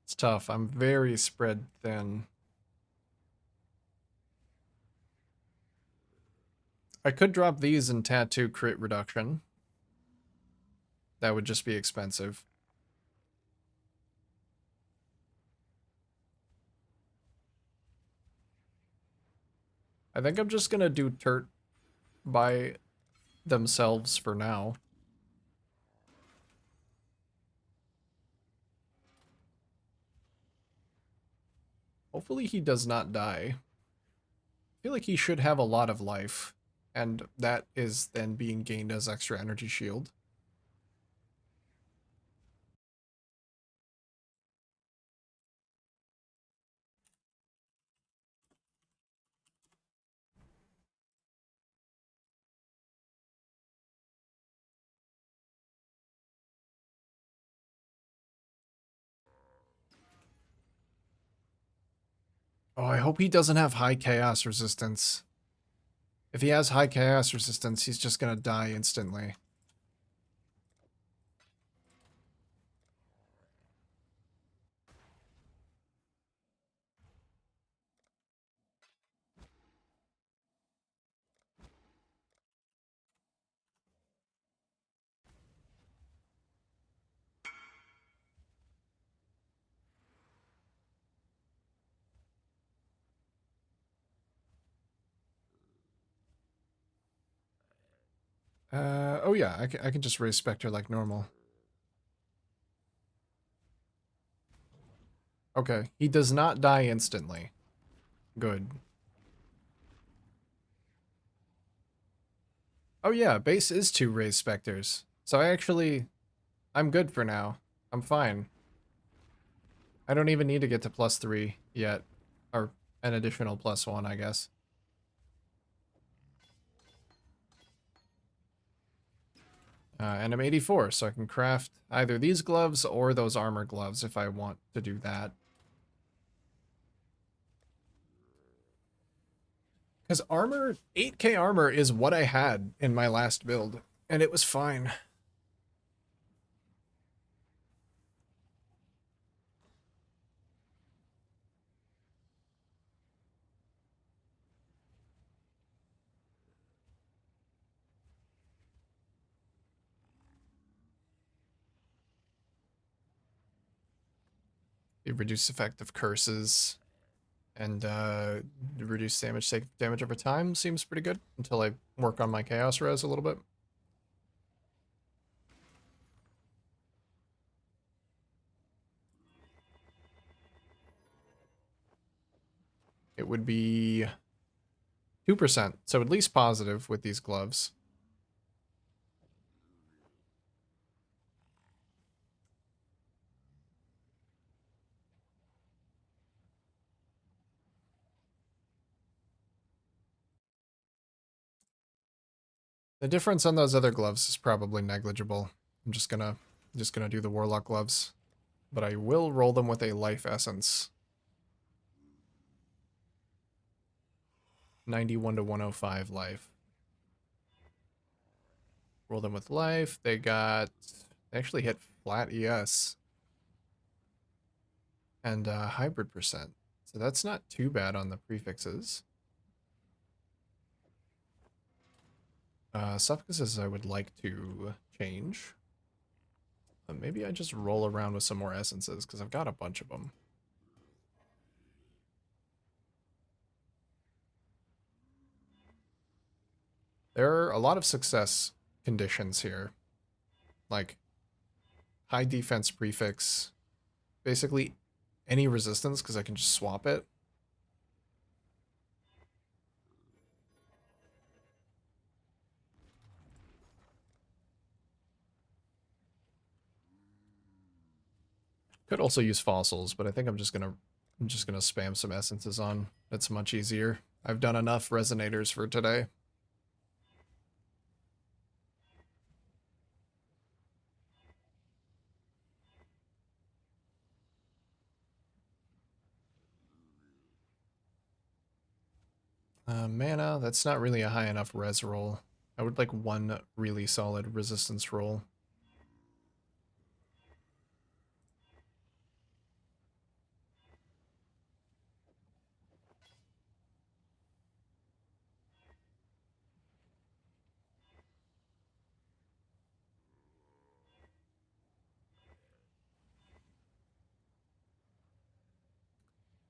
It's tough. I'm very spread thin. I could drop these and tattoo crit reduction. That would just be expensive. I think I'm just gonna do Turt by themselves for now. Hopefully he does not die. I feel like he should have a lot of life, and that is then being gained as extra energy shield. Oh, I hope he doesn't have high chaos resistance. If he has high chaos resistance, he's just gonna die instantly. Oh yeah, I can just raise Spectre like normal. Okay, he does not die instantly. Good. Oh yeah, base is 2 raised Spectres. So I'm good for now. I'm fine. I don't even need to get to +3 yet. Or an additional +1, I guess. And I'm 84, so I can craft either these gloves or those armor gloves if I want to do that. Because armor, 8k armor is what I had in my last build, and it was fine. The reduced effect of curses. And reduce damage over time seems pretty good until I work on my Chaos Res a little bit. It would be 2%, so at least positive with these gloves. The difference on those other gloves is probably negligible. I'm just gonna do the Warlock gloves. But I will roll them with a life essence. 91 to 105 life. Roll them with life. They actually hit flat ES. And hybrid percent. So that's not too bad on the prefixes. Suffixes I would like to change. Maybe I just roll around with some more essences, because I've got a bunch of them. There are a lot of success conditions here. Like, high defense prefix. Basically, any resistance, because I can just swap it. Could also use fossils, but I think I'm just gonna spam some essences on. It's much easier. I've done enough resonators for today. Mana, that's not really a high enough res roll. I would like one really solid resistance roll.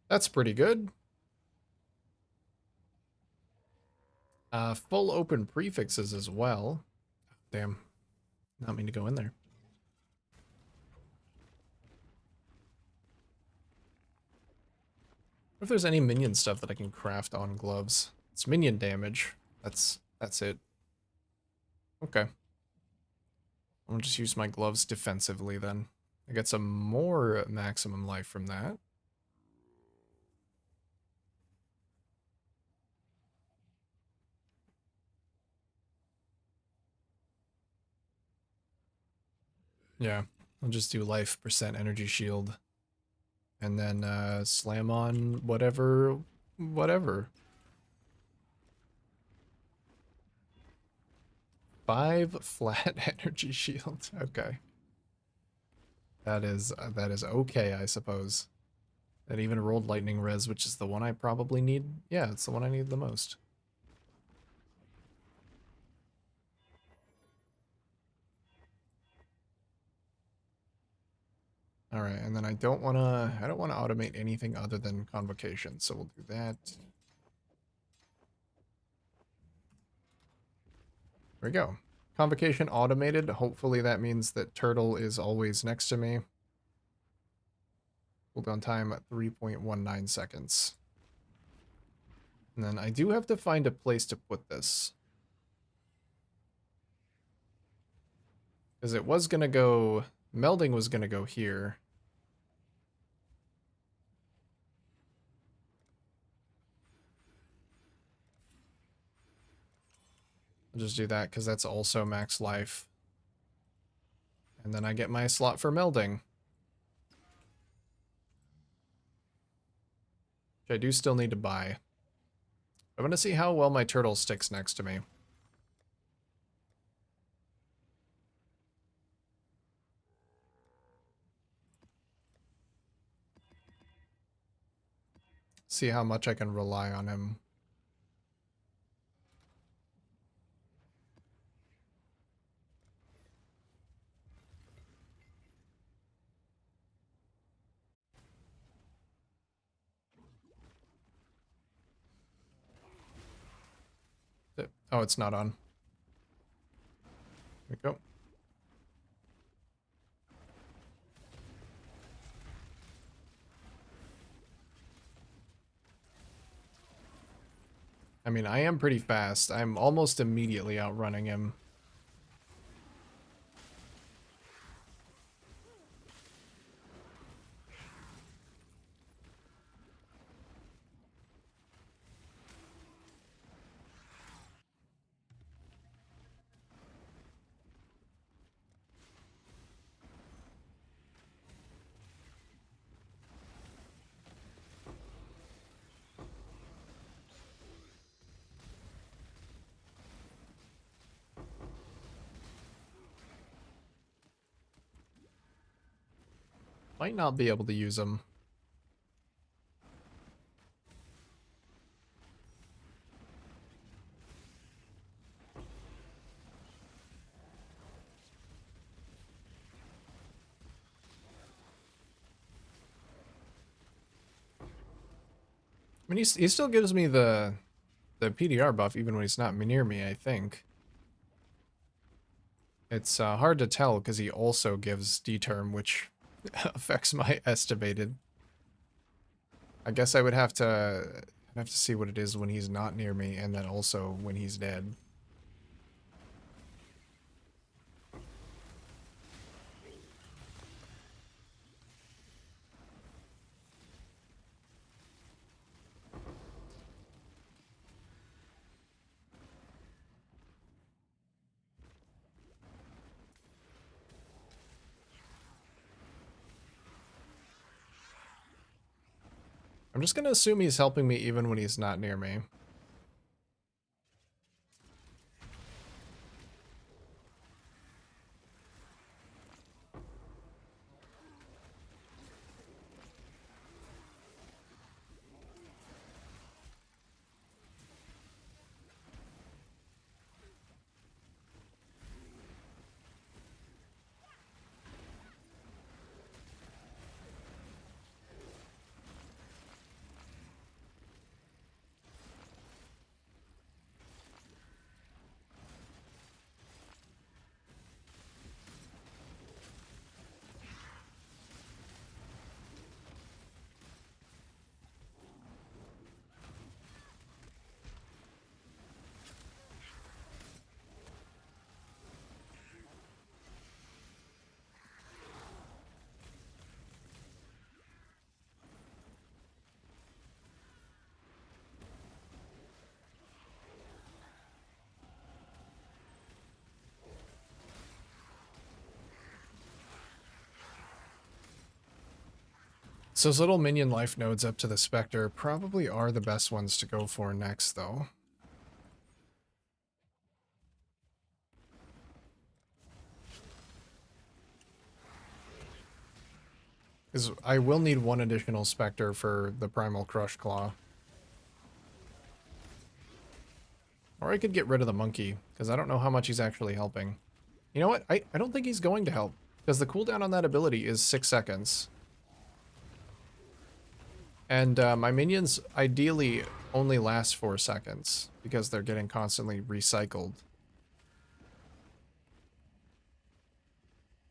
That's pretty good. Full open prefixes as well. Damn, not mean to go in there. What if there's any minion stuff that I can craft on gloves? It's minion damage. That's it. Okay. I'll just use my gloves defensively then. I get some more maximum life from that. Yeah, I'll just do life percent energy shield. And then slam on whatever. 5 flat energy shield. Okay. That is okay, I suppose. That even rolled lightning res, which is the one I probably need. Yeah, it's the one I need the most. All right, and then I don't want to automate anything other than convocation, so we'll do that. There we go. Convocation automated. Hopefully that means that Turtle is always next to me. Cooldown time at 3.19 seconds. And then I do have to find a place to put this. Because it was going to go... Melding was going to go here. I'll just do that because that's also max life. And then I get my slot for melding. Which I do still need to buy. I want to see how well my turtle sticks next to me. See how much I can rely on him. Oh, it's not on. There we go. I mean, I am pretty fast. I'm almost immediately outrunning him. Might not be able to use them. I mean, he still gives me the PDR buff even when he's not near me, I think. It's hard to tell because he also gives D-term, which affects my estimated. I guess I would have to see what it is when he's not near me, and then also when he's dead. I'm just gonna assume he's helping me even when he's not near me. So those little minion life nodes up to the Spectre probably are the best ones to go for next, though. Because I will need one additional Spectre for the Primal Crush Claw. Or I could get rid of the monkey, because I don't know how much he's actually helping. You know what? I don't think he's going to help, because the cooldown on that ability is 6 seconds. And my minions ideally only last 4 seconds, because they're getting constantly recycled.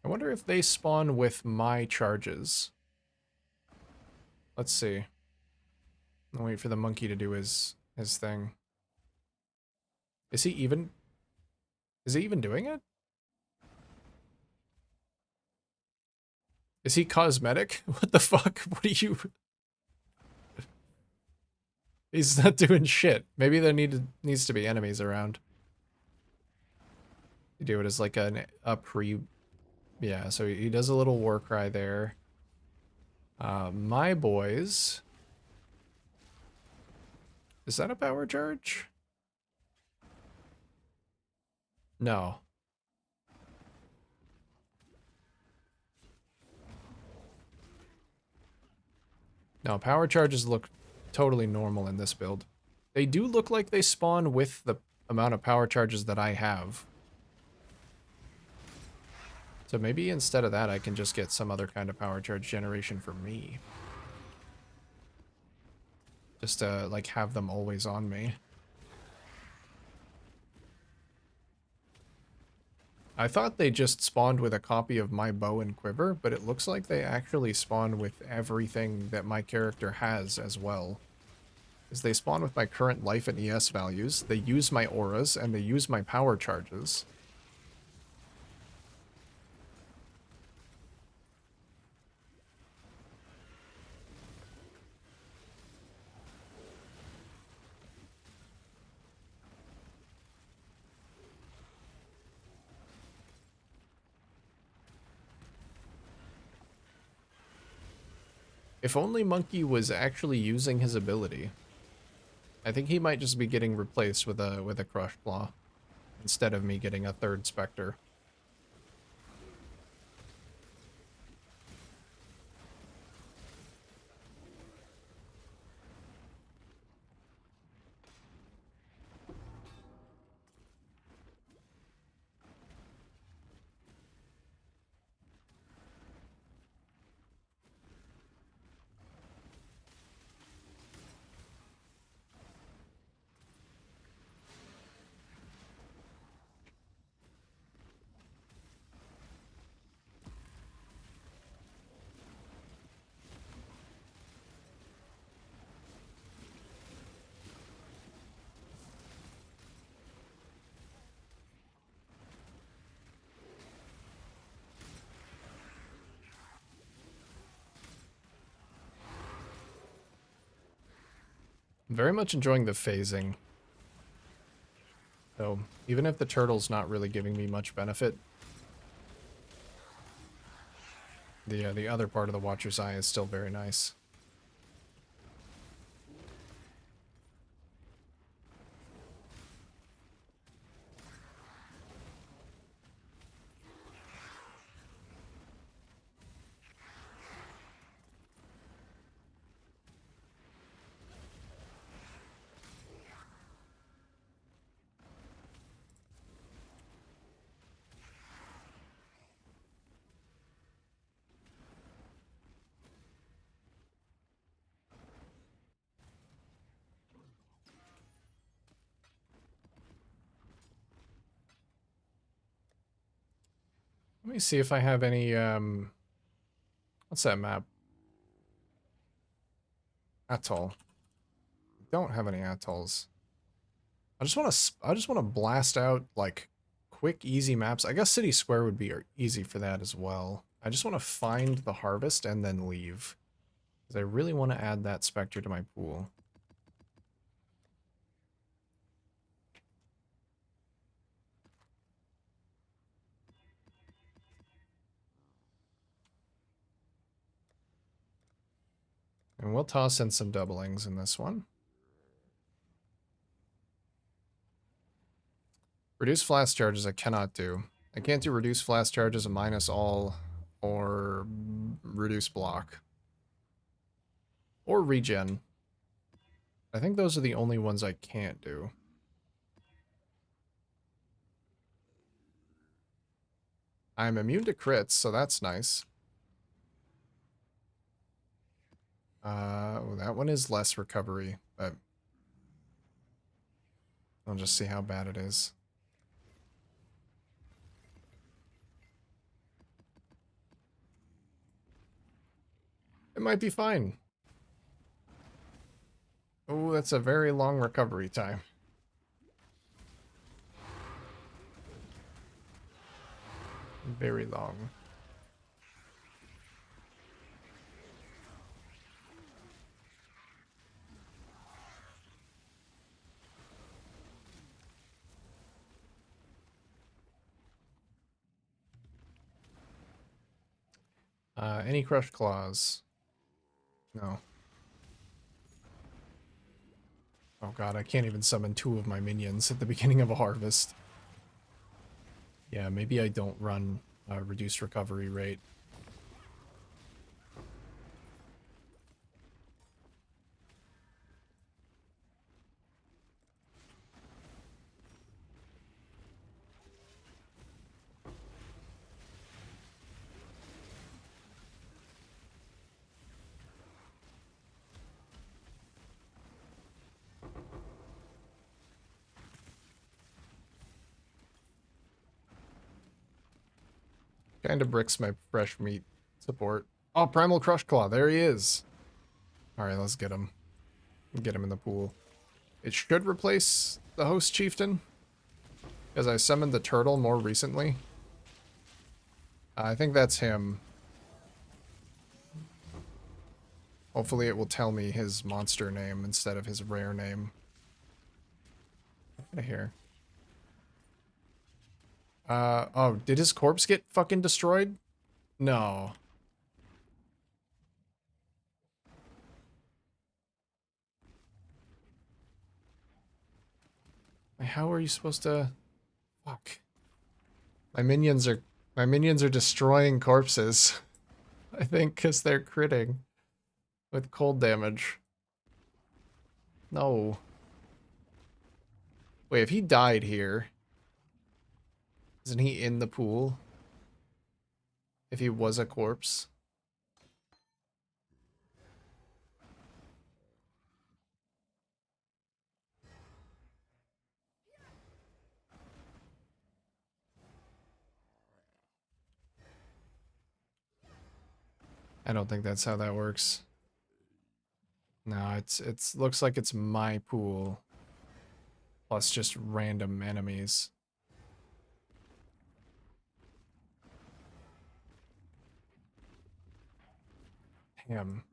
I wonder if they spawn with my charges. Let's see. I'll wait for the monkey to do his thing. Is he even doing it? Is he cosmetic? What the fuck? What are you... He's not doing shit. Maybe there needs to be enemies around. You do it as like a pre... Yeah, so he does a little war cry there. My boys... Is that a power charge? No. No, power charges look totally normal in this build. They do look like they spawn with the amount of power charges that I have. So maybe instead of that, I can just get some other kind of power charge generation for me. Just to, like, have them always on me. I thought they just spawned with a copy of my bow and quiver, but it looks like they actually spawn with everything that my character has as well. Is they spawn with my current life and ES values, they use my auras, and they use my power charges. If only Monkey was actually using his ability. I think he might just be getting replaced with a Crush Claw instead of me getting a third Spectre. I'm very much enjoying the phasing. So, even if the turtle's not really giving me much benefit, the other part of the Watcher's Eye is still very nice. Let me see if I have any, what's that map? Atoll. Don't have any atolls. I just want to blast out, like, quick, easy maps. I guess City Square would be easy for that as well. I just want to find the harvest and then leave. Because I really want to add that Spectre to my pool. And we'll toss in some doublings in this one. Reduce flash charges I cannot do. I can't do reduce flash charges, a minus all, or reduce block. Or regen. I think those are the only ones I can't do. I'm immune to crits, so that's nice. Well, that one is less recovery, but I'll just see how bad it is. It might be fine. Oh, that's a very long recovery time. Very long. Any crushed claws? No. Oh god, I can't even summon 2 of my minions at the beginning of a harvest. Yeah, maybe I don't run reduced recovery rate. Kind of bricks my fresh meat support. Oh, Primal Crush Claw. There he is. All right, let's get him. Get him in the pool. It should replace the Host Chieftain, because I summoned the turtle more recently. I think that's him. Hopefully it will tell me his monster name instead of his rare name. Get out of here. Oh, did his corpse get fucking destroyed? No. How are you supposed to... Fuck. My minions are destroying corpses. I think because they're critting with cold damage. No. Wait, if he died here, isn't he in the pool? If he was a corpse? I don't think that's how that works. No, it's looks like it's my pool. Plus just random enemies. Damn.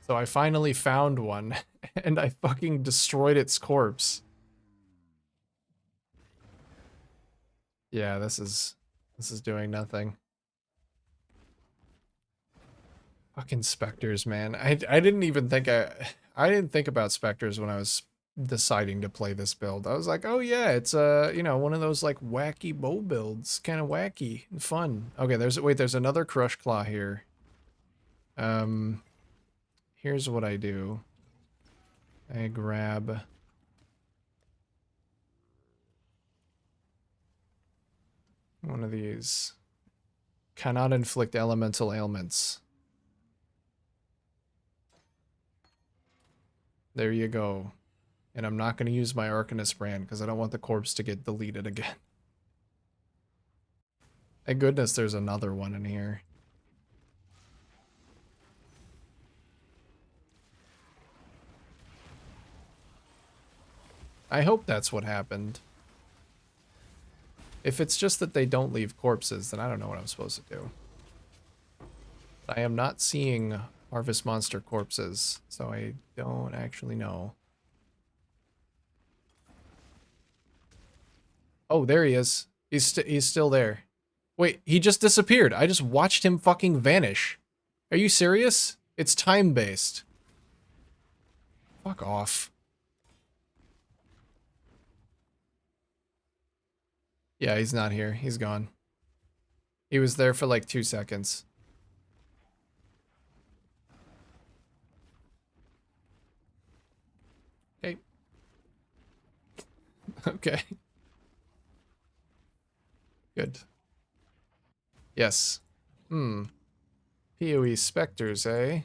So I finally found one, and I fucking destroyed its corpse. Yeah, this is doing nothing. Fucking specters, man. I didn't even think I didn't think about specters when I was deciding to play this build. I was like, oh yeah, it's you know, one of those like wacky bow builds, kind of wacky and fun. Okay, there's another Crush Claw here. Here's what I do. I grab one of these. Cannot inflict elemental ailments. There you go. And I'm not going to use my Arcanist brand because I don't want the corpse to get deleted again. Thank goodness there's another one in here. I hope that's what happened. If it's just that they don't leave corpses, then I don't know what I'm supposed to do. But I am not seeing Harvest Monster corpses, so I don't actually know. Oh, there he is. He's still there. Wait, he just disappeared. I just watched him fucking vanish. Are you serious? It's time-based. Fuck off. Yeah, he's not here. He's gone. He was there for like 2 seconds. Okay. Okay. Good. Yes. PoE specters, eh?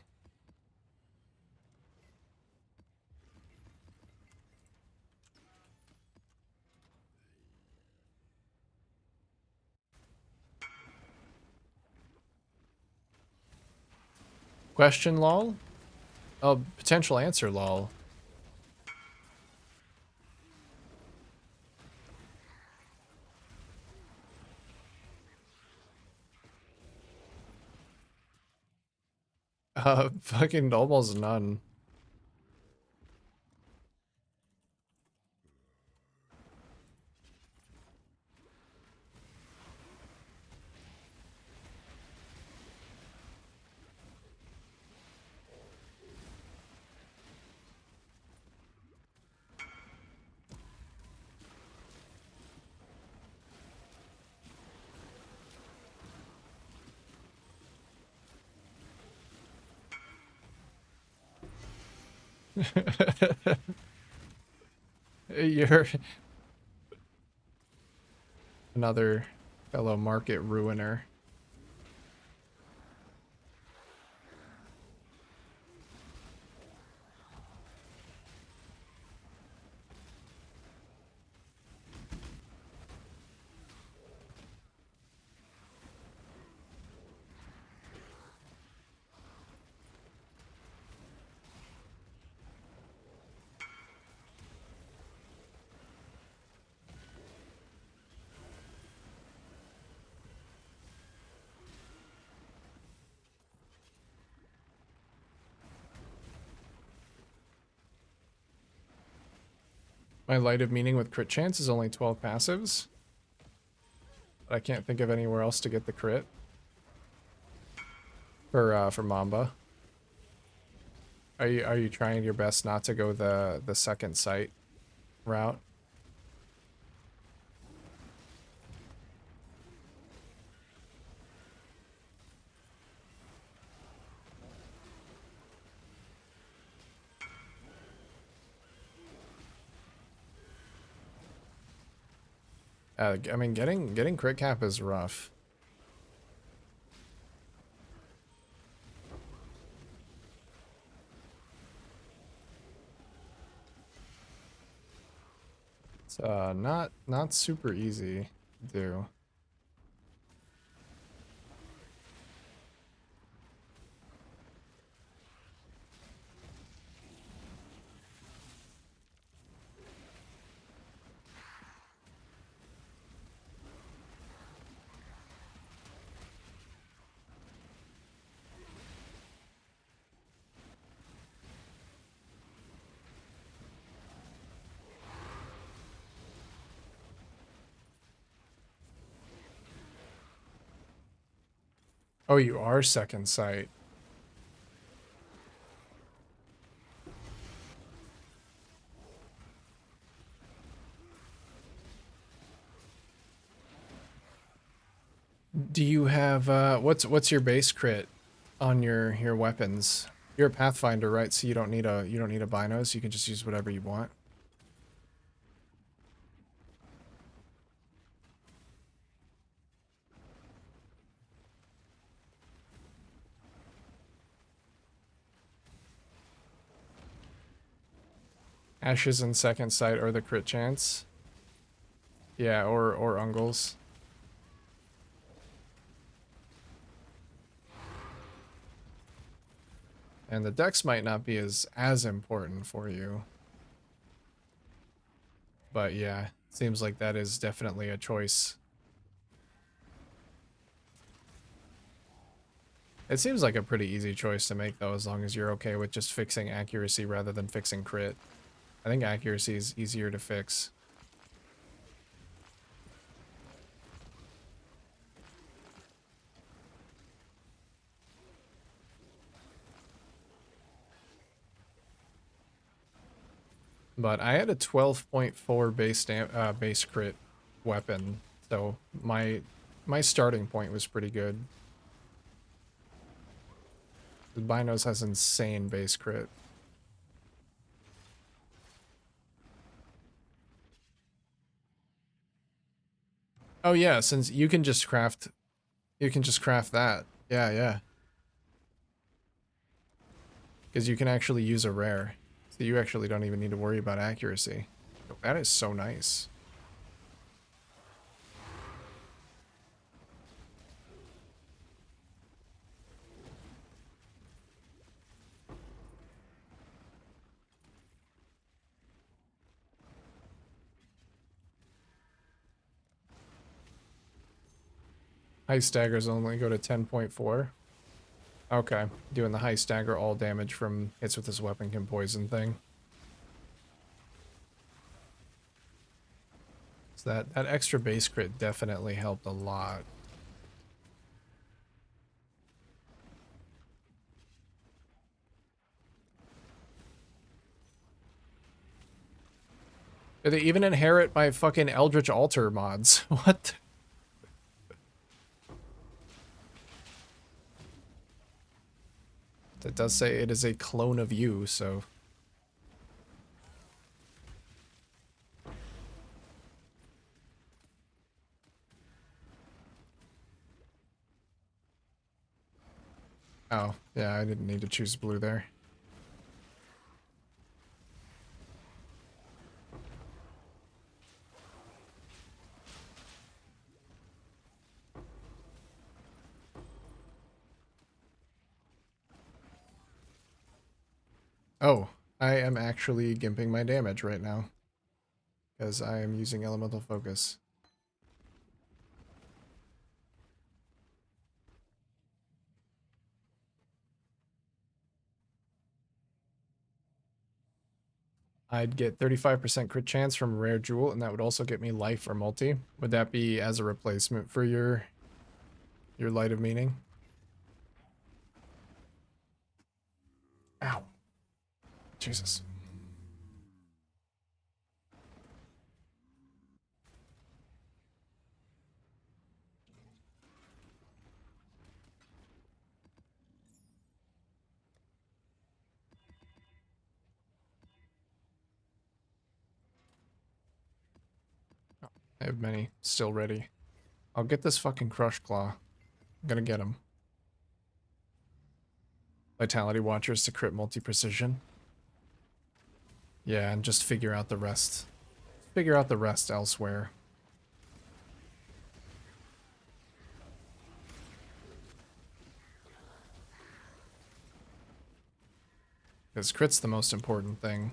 Question, lol? Oh, potential answer, lol. Fucking almost none. You're another fellow market ruiner. My light of meaning with crit chance is only 12 passives. But I can't think of anywhere else to get the crit. For Mamba. Are you trying your best not to go the second sight route? I mean, getting crit cap is rough. It's not super easy to do. Oh, you are second sight. Do you have what's your base crit on your weapons? You're a Pathfinder, right? So you don't need a binos. You can just use whatever you want. Ashes in second sight or the crit chance. Yeah, or Ungles. And the dex might not be as important for you. But yeah, seems like that is definitely a choice. It seems like a pretty easy choice to make though, as long as you're okay with just fixing accuracy rather than fixing crit. I think accuracy is easier to fix. But I had a 12.4 base crit weapon, so my starting point was pretty good. The Binos has insane base crit. Oh yeah, since you can just craft that. Yeah, yeah. Because you can actually use a rare. So you actually don't even need to worry about accuracy. That is so nice. High staggers only go to 10.4. Okay, doing the high stagger all damage from hits with this weapon can poison thing. So that extra base crit definitely helped a lot. They even inherit my fucking Eldritch Altar mods. What? It does say it is a clone of you, so... Oh, yeah, I didn't need to choose blue there. Oh, I am actually gimping my damage right now. Because I am using Elemental Focus. I'd get 35% crit chance from a rare jewel, and that would also get me life or multi. Would that be as a replacement for your light of meaning? Ow. Jesus. I have many still ready. I'll get this fucking Crush Claw. I'm gonna get him. Vitality Watchers to crit multi-precision. Yeah, and just figure out the rest. Figure out the rest elsewhere. Because crit's the most important thing.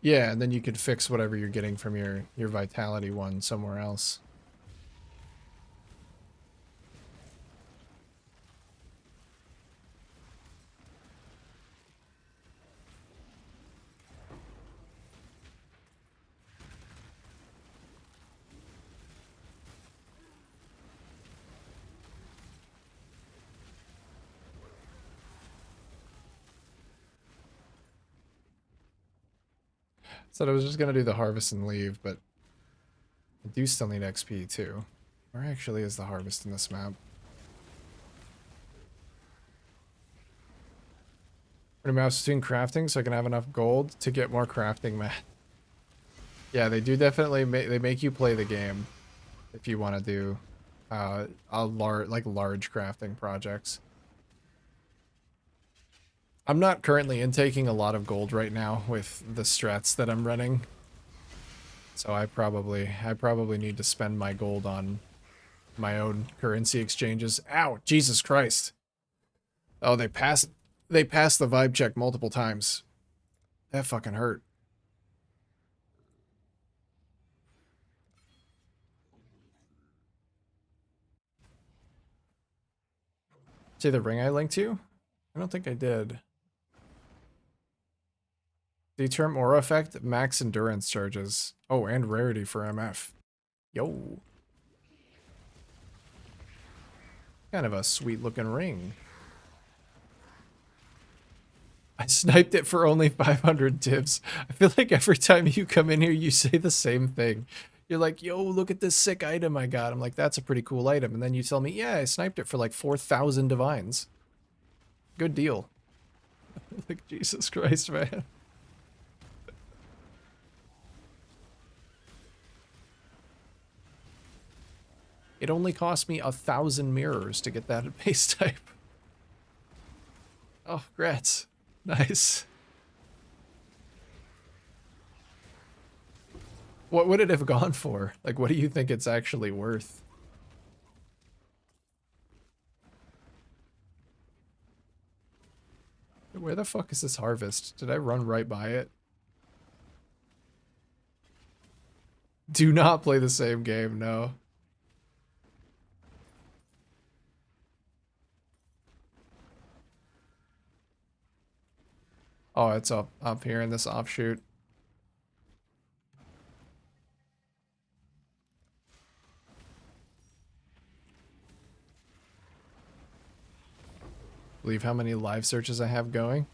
Yeah, and then you could fix whatever you're getting from your vitality one somewhere else. Said I was just gonna do the harvest and leave, but I do still need XP too. Where actually is the harvest in this map? Running maps between crafting so I can have enough gold to get more crafting mat. Yeah, they do definitely they make you play the game if you want to do large crafting projects. I'm not currently intaking a lot of gold right now with the strats that I'm running. So I probably need to spend my gold on my own currency exchanges. Ow, Jesus Christ. Oh, they passed the vibe check multiple times. That fucking hurt. See the ring I linked you? I don't think I did. The term aura effect, max endurance charges. Oh, and rarity for MF. Yo. Kind of a sweet looking ring. I sniped it for only 500 tips. I feel like every time you come in here, you say the same thing. You're like, yo, look at this sick item I got. I'm like, that's a pretty cool item. And then you tell me, yeah, I sniped it for like 4,000 divines. Good deal. Like, Jesus Christ, man. It only cost me 1,000 mirrors to get that base type. Oh, grats. Nice. What would it have gone for? Like, what do you think it's actually worth? Where the fuck is this harvest? Did I run right by it? Do not play the same game, no. Oh, it's up here in this offshoot. Believe how many live searches I have going.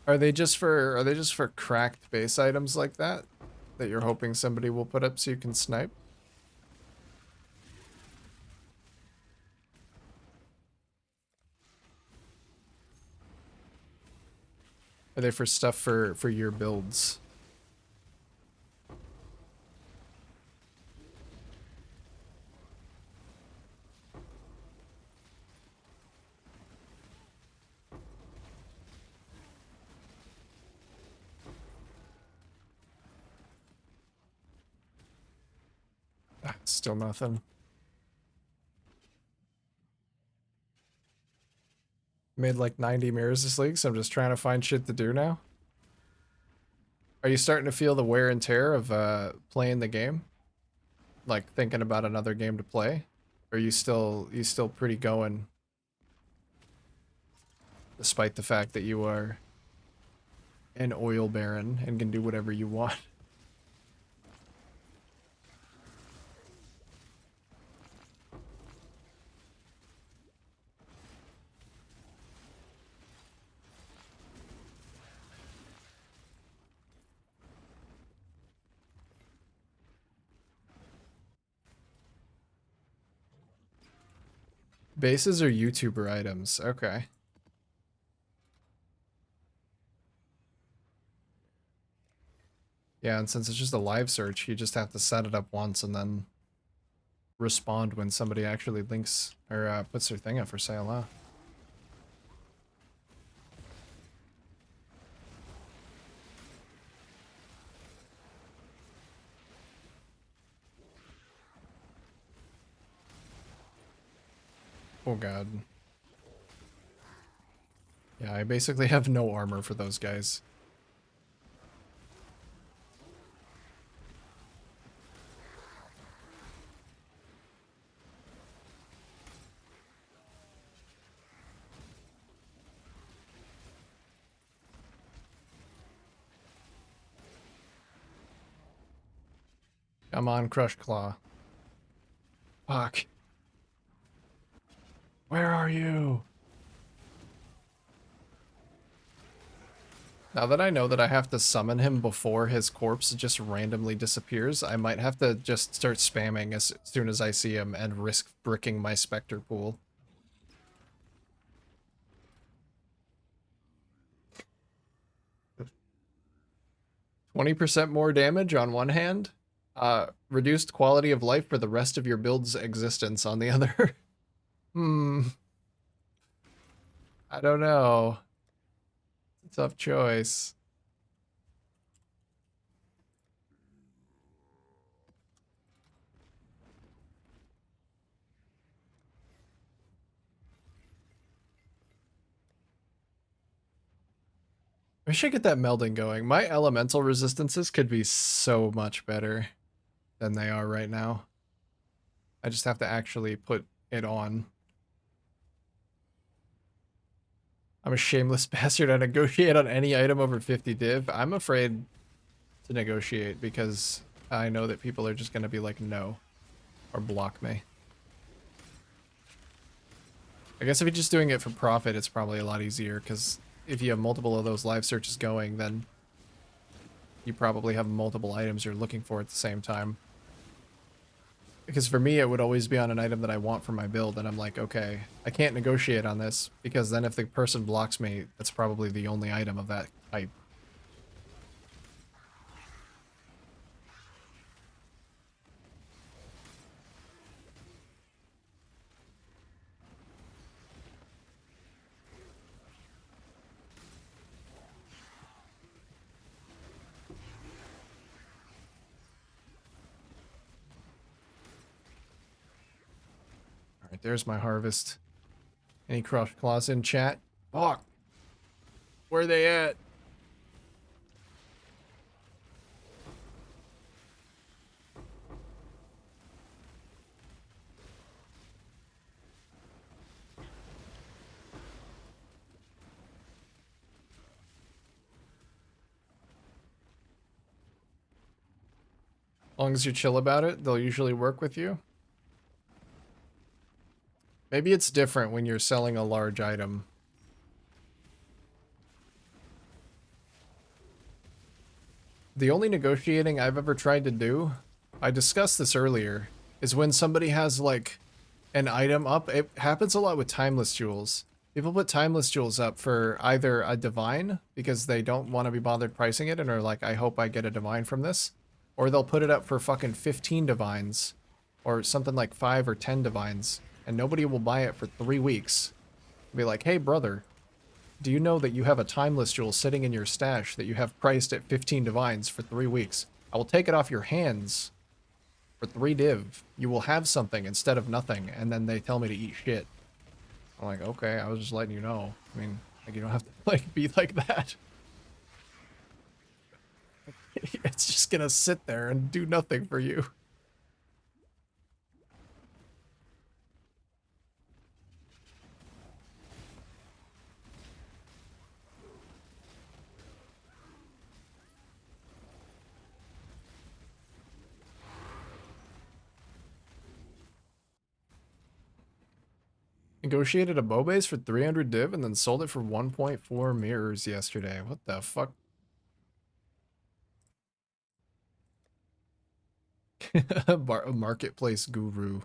Are they just for cracked base items like that you're hoping somebody will put up so you can snipe? Are they for stuff for your builds? Still nothing. Made like 90 mirrors this league, so I'm just trying to find shit to do now. Are you starting to feel the wear and tear of playing the game? Like thinking about another game to play? Or are you still pretty going? Despite the fact that you are an oil baron and can do whatever you want. Bases are YouTuber items. Okay. Yeah, and since it's just a live search, you just have to set it up once and then respond when somebody actually links or puts their thing up for sale, huh? Oh god. Yeah, I basically have no armor for those guys. Come on, Crush Claw. Fuck. Where are you? Now that I know that I have to summon him before his corpse just randomly disappears, I might have to just start spamming as soon as I see him and risk bricking my Spectre pool. "20% more damage on one hand, reduced quality of life for the rest of your build's existence on the other." I don't know. Tough choice. We should get that melding going. My elemental resistances could be so much better than they are right now. I just have to actually put it on. I'm a shameless bastard. I negotiate on any item over 50 div. I'm afraid to negotiate because I know that people are just going to be like, no, or block me. I guess if you're just doing it for profit, it's probably a lot easier because if you have multiple of those live searches going, then you probably have multiple items you're looking for at the same time. Because for me, it would always be on an item that I want for my build, and I'm like, okay, I can't negotiate on this, because then if the person blocks me, that's probably the only item of that type. Alright, there's my harvest. Any Crush Claws in chat? Fuck! Where are they at? As long as you're chill about it, they'll usually work with you. Maybe it's different when you're selling a large item. The only negotiating I've ever tried to do, I discussed this earlier, is when somebody has like an item up. It happens a lot with timeless jewels. People put timeless jewels up for either a divine because they don't want to be bothered pricing it and are like, I hope I get a divine from this. Or they'll put it up for fucking 15 divines or something like 5 or 10 divines and nobody will buy it for 3 weeks. Be like, hey brother, do you know that you have a timeless jewel sitting in your stash that you have priced at 15 divines for 3 weeks? I will take it off your hands For 3 div, you will have something instead of nothing, and then they tell me to eat shit. I'm like, okay, I was just letting you know. I mean, like, you don't have to, like, be like that. It's just gonna sit there and do nothing for you. Negotiated a bow base for 300 div and then sold it for 1.4 mirrors yesterday. What the fuck? Marketplace guru.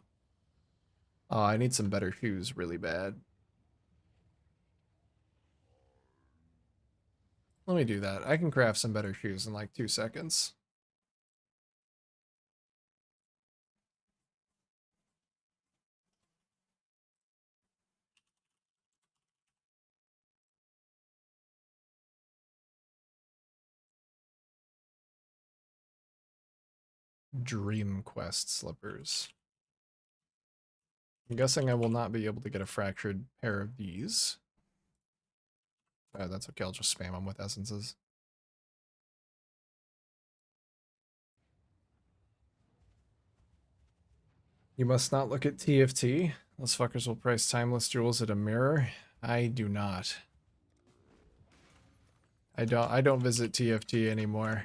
Oh, I need some better shoes really bad. Let me do that. I can craft some better shoes in like 2 seconds. Dream Quest slippers. I'm guessing I will not be able to get a fractured pair of these. That's okay, I'll just spam them with essences. You must not look at TFT. Those fuckers will price timeless jewels at a mirror. I do not. I don't visit TFT anymore.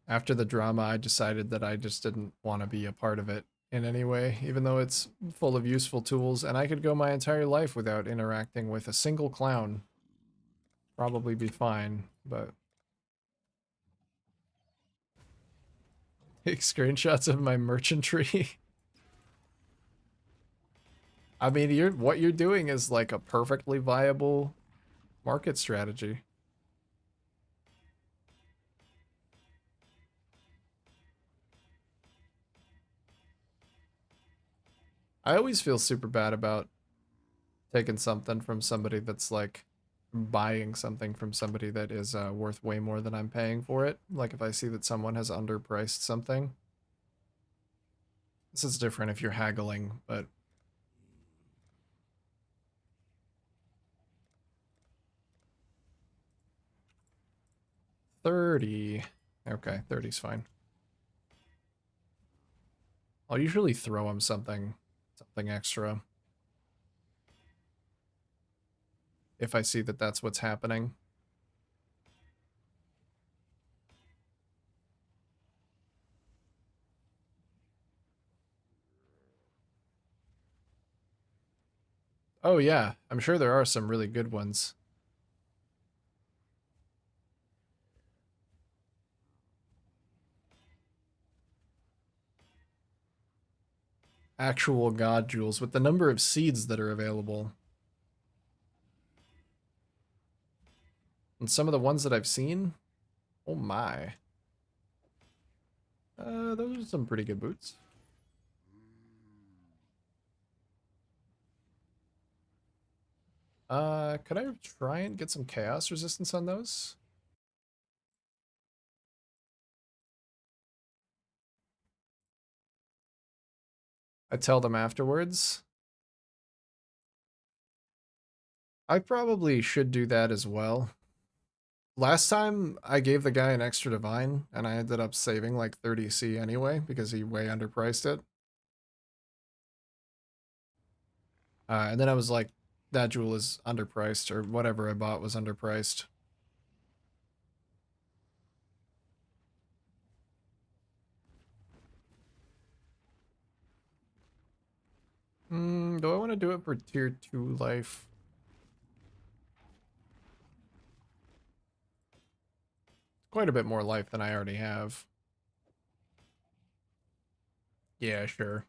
After the drama, I decided that I just didn't want to be a part of it in any way, even though it's full of useful tools, and I could go my entire life without interacting with a single clown. Probably be fine, but... Take screenshots of my merchantry. I mean, what you're doing is like a perfectly viable market strategy. I always feel super bad about taking something from somebody that's like buying something from somebody that is worth way more than I'm paying for it. Like if I see that someone has underpriced something. This is different if you're haggling, but... $30. Okay, 30's fine. I'll usually throw him something extra if I see that that's what's happening. Oh yeah, I'm sure there are some really good ones. Actual god jewels with the number of seeds that are available. And some of the ones that I've seen, oh my. Those are some pretty good boots. Could I try and get some chaos resistance on those? I tell them afterwards. I probably should do that as well. Last time I gave the guy an extra divine and I ended up saving like 30C anyway because he way underpriced it. And then I was like, that jewel is underpriced, or whatever I bought was underpriced. Do I want to do it for tier 2 life? Quite a bit more life than I already have. Yeah, sure.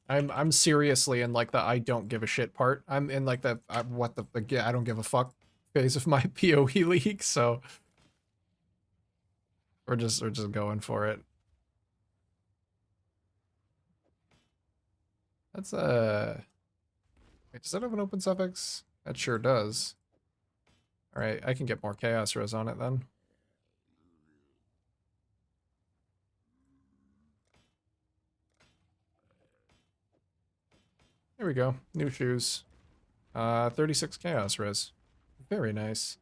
I'm seriously in like the I don't give a shit part. I'm in like the what the yeah, I don't give a fuck phase of my PoE league, so we're just going for it. That's wait, does that have an open suffix? That sure does. All right, I can get more chaos res on it then. There we go. New shoes. 36 chaos res. Very nice.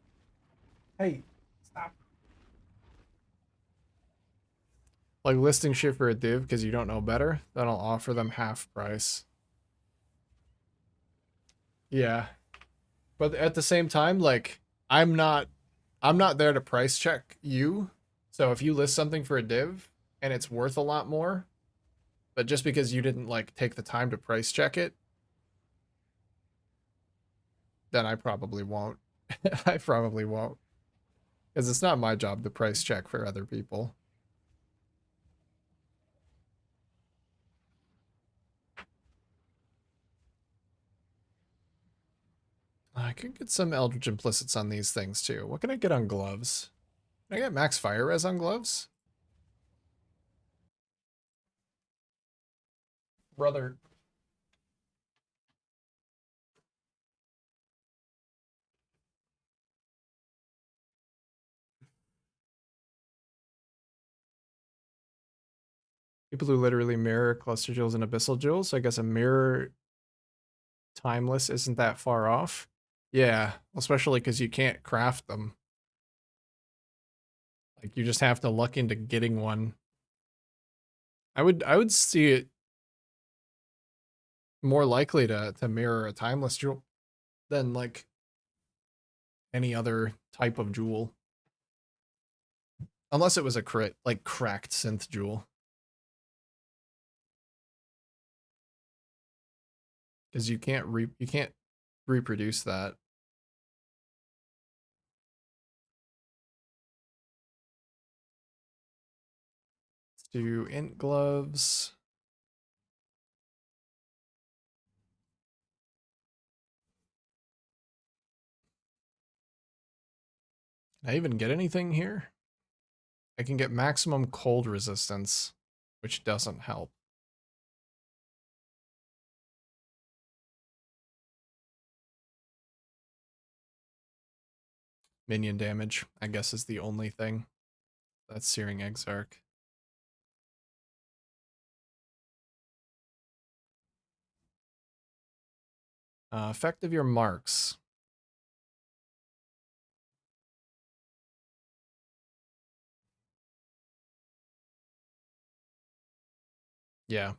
Hey, stop. Like listing shit for a div because you don't know better, then I'll offer them half price. Yeah. But at the same time, like, I'm not there to price check you. So if you list something for a div and it's worth a lot more, but just because you didn't like take the time to price check it, then I probably won't. I probably won't. Because it's not my job to price check for other people. I could get some Eldritch Implicits on these things too. What can I get on gloves? Can I get max fire res on gloves? Brother. People who literally mirror cluster jewels and abyssal jewels. So I guess a mirror timeless isn't that far off. Yeah, especially because you can't craft them. Like you just have to luck into getting one. I would see it more likely to mirror a timeless jewel than like any other type of jewel. Unless it was a crit, like cracked synth jewel. Because you can't reproduce that. Let's do int gloves. Can I even get anything here? I can get maximum cold resistance, which doesn't help. Minion damage, I guess, is the only thing. That's Searing Exarch. Effect of your marks. Yeah.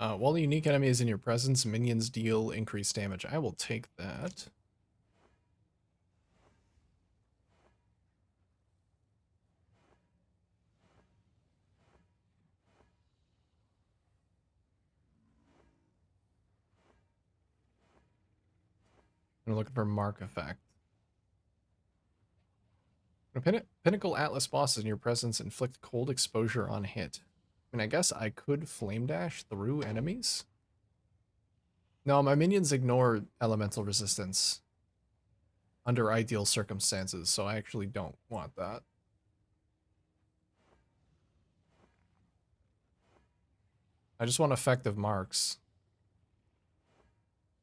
While the unique enemy is in your presence, minions deal increased damage. I will take that. I'm looking for mark effect. Pinnacle Atlas bosses in your presence inflict cold exposure on hit. I mean, I guess I could flame dash through enemies. No, my minions ignore elemental resistance under ideal circumstances, so I actually don't want that. I just want effective marks.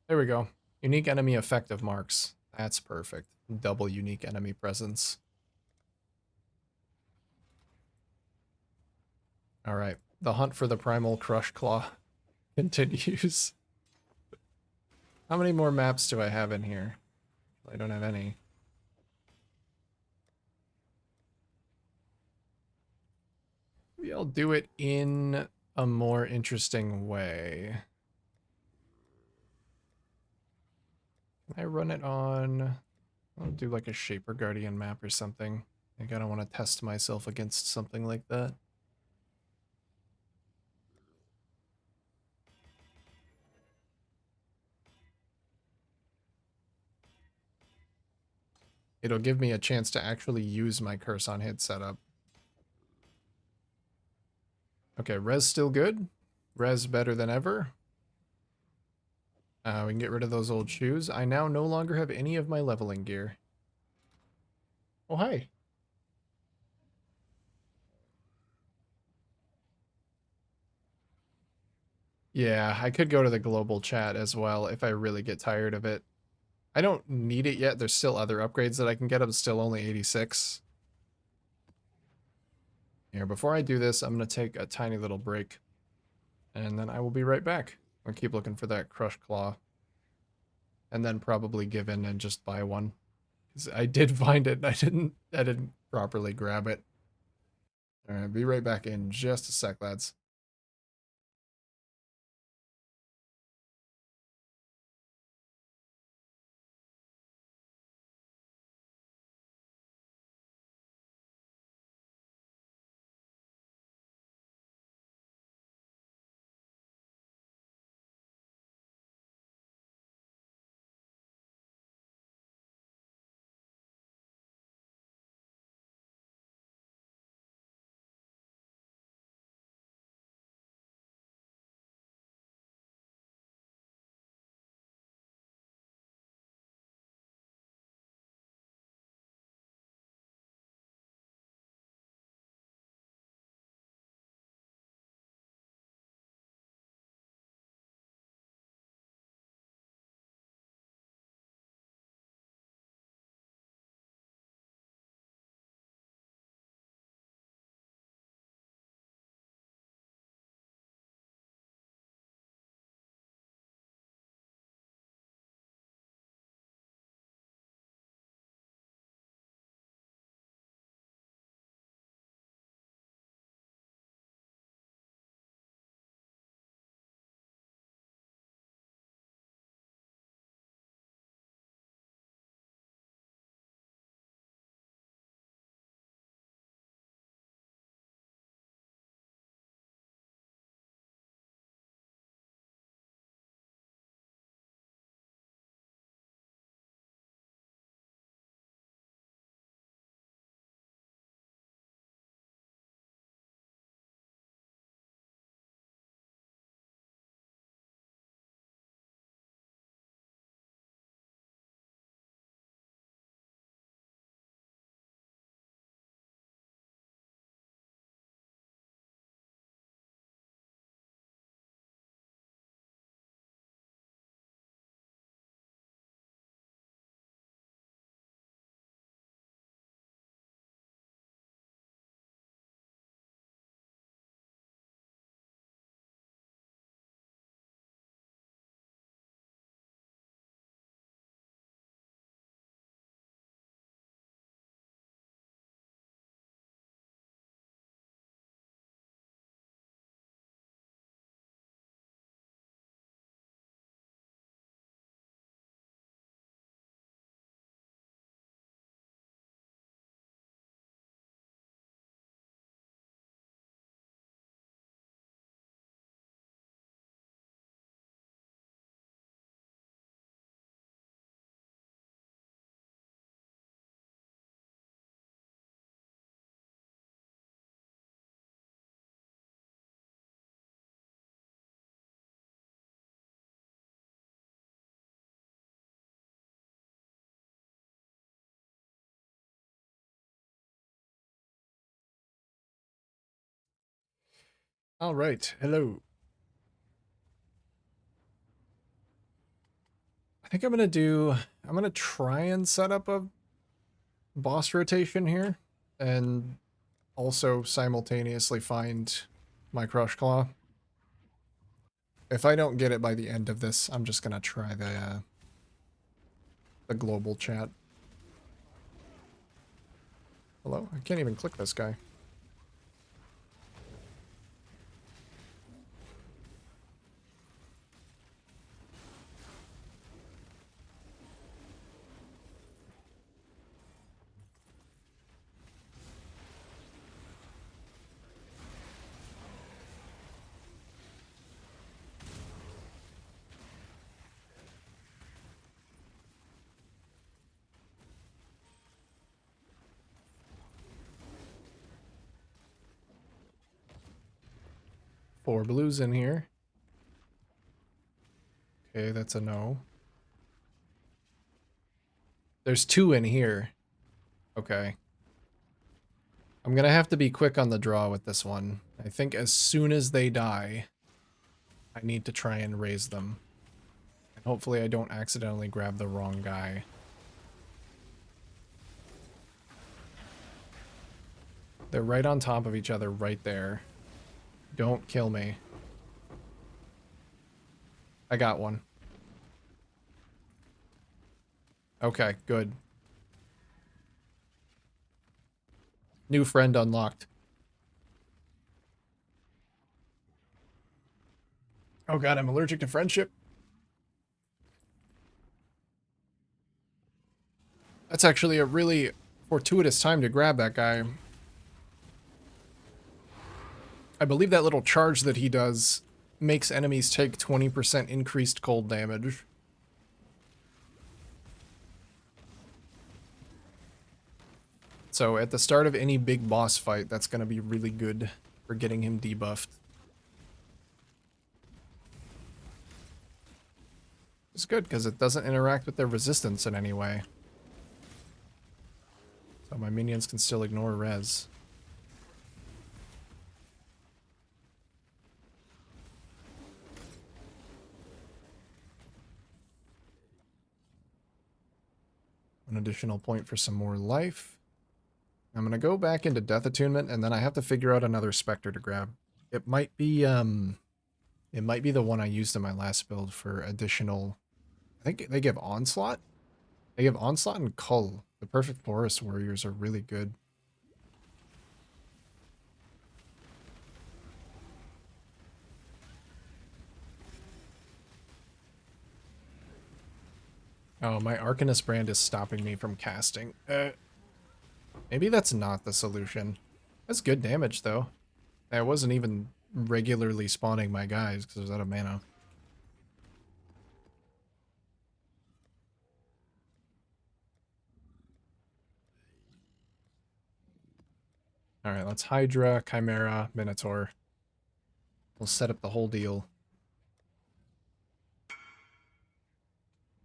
There we go. Unique enemy effective marks. That's perfect. Double unique enemy presence. All right. The hunt for the primal crush claw continues. How many more maps do I have in here? I don't have any. Maybe I'll do it in a more interesting way. Can I run it on... I'll do like a Shaper Guardian map or something. I think I don't want to test myself against something like that. It'll give me a chance to actually use my curse on hit setup. Okay, res still good. Res better than ever. We can get rid of those old shoes. I now no longer have any of my leveling gear. Oh, hi. Yeah, I could go to the global chat as well if I really get tired of it. I don't need it yet. There's still other upgrades that I can get. I'm still only 86. Here, before I do this, I'm going to take a tiny little break. And then I will be right back. I'll keep looking for that crushed claw. And then probably give in and just buy one. 'Cause I did find it. I didn't properly grab it. Alright, be right back in just a sec, lads. Alright, hello. I think I'm gonna try and set up a boss rotation here. And also simultaneously find my crush claw. If I don't get it by the end of this, I'm just gonna try the global chat. Hello? I can't even click this guy. Four blues in here. Okay, that's a no. There's 2 in here. Okay. I'm gonna have to be quick on the draw with this one. I think as soon as they die, I need to try and raise them. And hopefully I don't accidentally grab the wrong guy. They're right on top of each other right there. Don't kill me. I got one. Okay, good. New friend unlocked. Oh god, I'm allergic to friendship. That's actually a really fortuitous time to grab that guy. I believe that little charge that he does makes enemies take 20% increased cold damage. So at the start of any big boss fight, that's going to be really good for getting him debuffed. It's good because it doesn't interact with their resistance in any way. So my minions can still ignore res. An additional point for some more life. I'm going to go back into Death Attunement, and then I have to figure out another Spectre to grab. It might be the one I used in my last build for additional... I think they give Onslaught? They give Onslaught and Cull. The Perfect Forest Warriors are really good. Oh, my Arcanist brand is stopping me from casting. Maybe that's not the solution. That's good damage, though. I wasn't even regularly spawning my guys because I was out of mana. Alright, let's Hydra, Chimera, Minotaur. We'll set up the whole deal.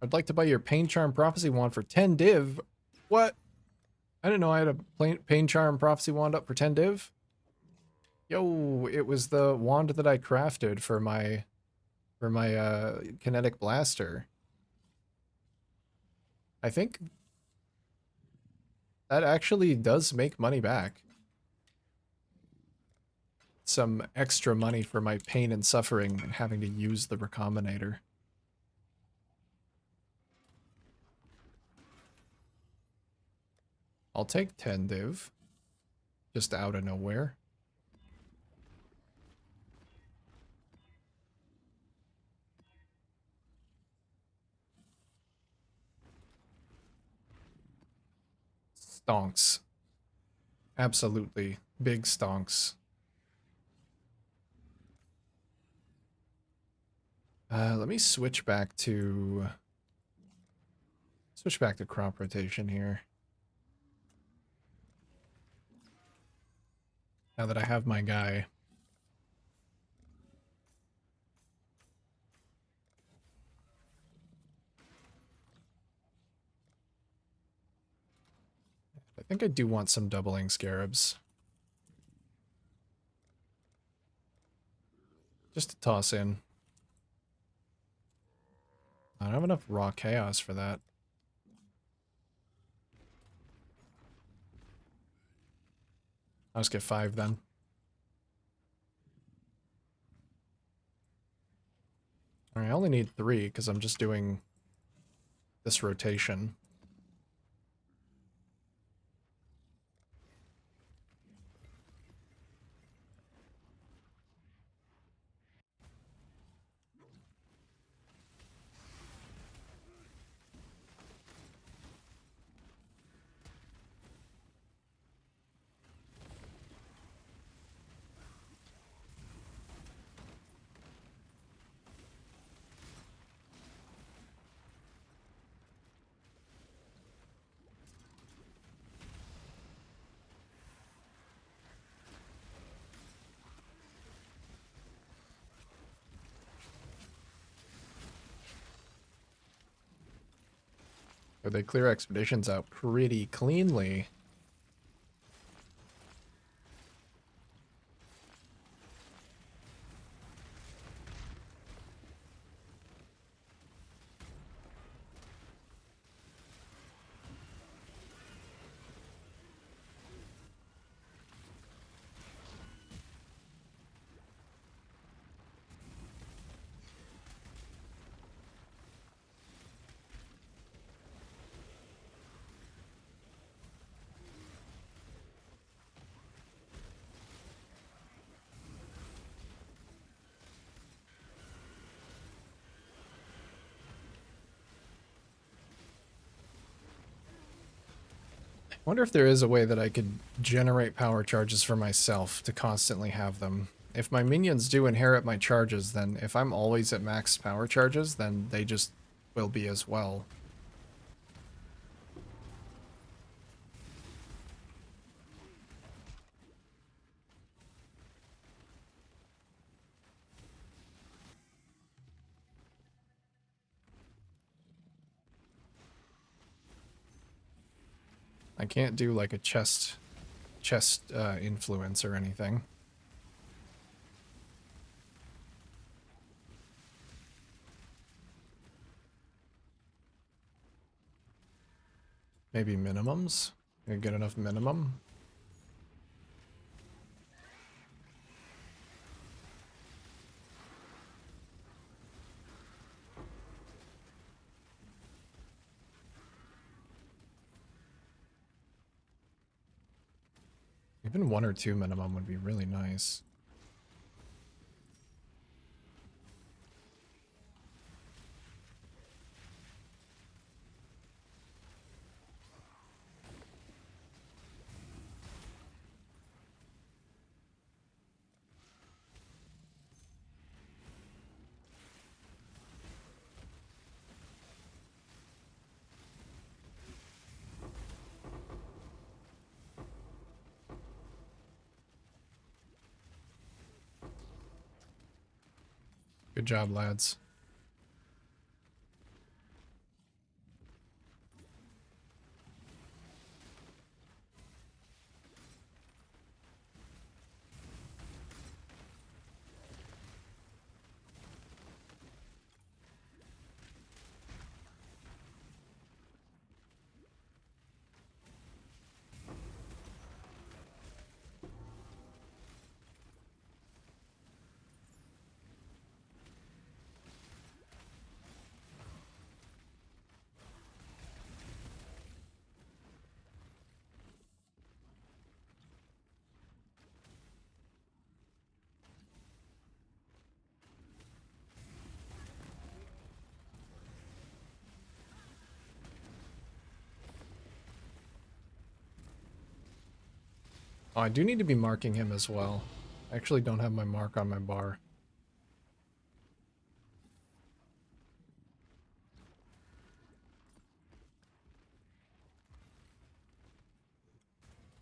I'd like to buy your Pain Charm Prophecy Wand for 10 div. What? I didn't know I had a Pain Charm Prophecy Wand up for 10 div. Yo, it was the wand that I crafted for my kinetic blaster. I think that actually does make money back. Some extra money for my pain and suffering and having to use the Recombinator. I'll take 10 div. Just out of nowhere. Stonks. Absolutely. Big stonks. Let me switch back to crop rotation here. Now that I have my guy. I think I do want some doubling scarabs. Just to toss in. I don't have enough raw chaos for that. I'll just get 5 then. Alright, I only need 3 because I'm just doing this rotation. But they clear expeditions out pretty cleanly. I wonder if there is a way that I could generate power charges for myself to constantly have them. If my minions do inherit my charges, then if I'm always at max power charges, then they just will be as well. I can't do like a chest influence or anything. Maybe minimums? Can I get enough minimum? Even 1 or 2 minimum would be really nice. Good job, lads. Oh, I do need to be marking him as well. I actually don't have my mark on my bar.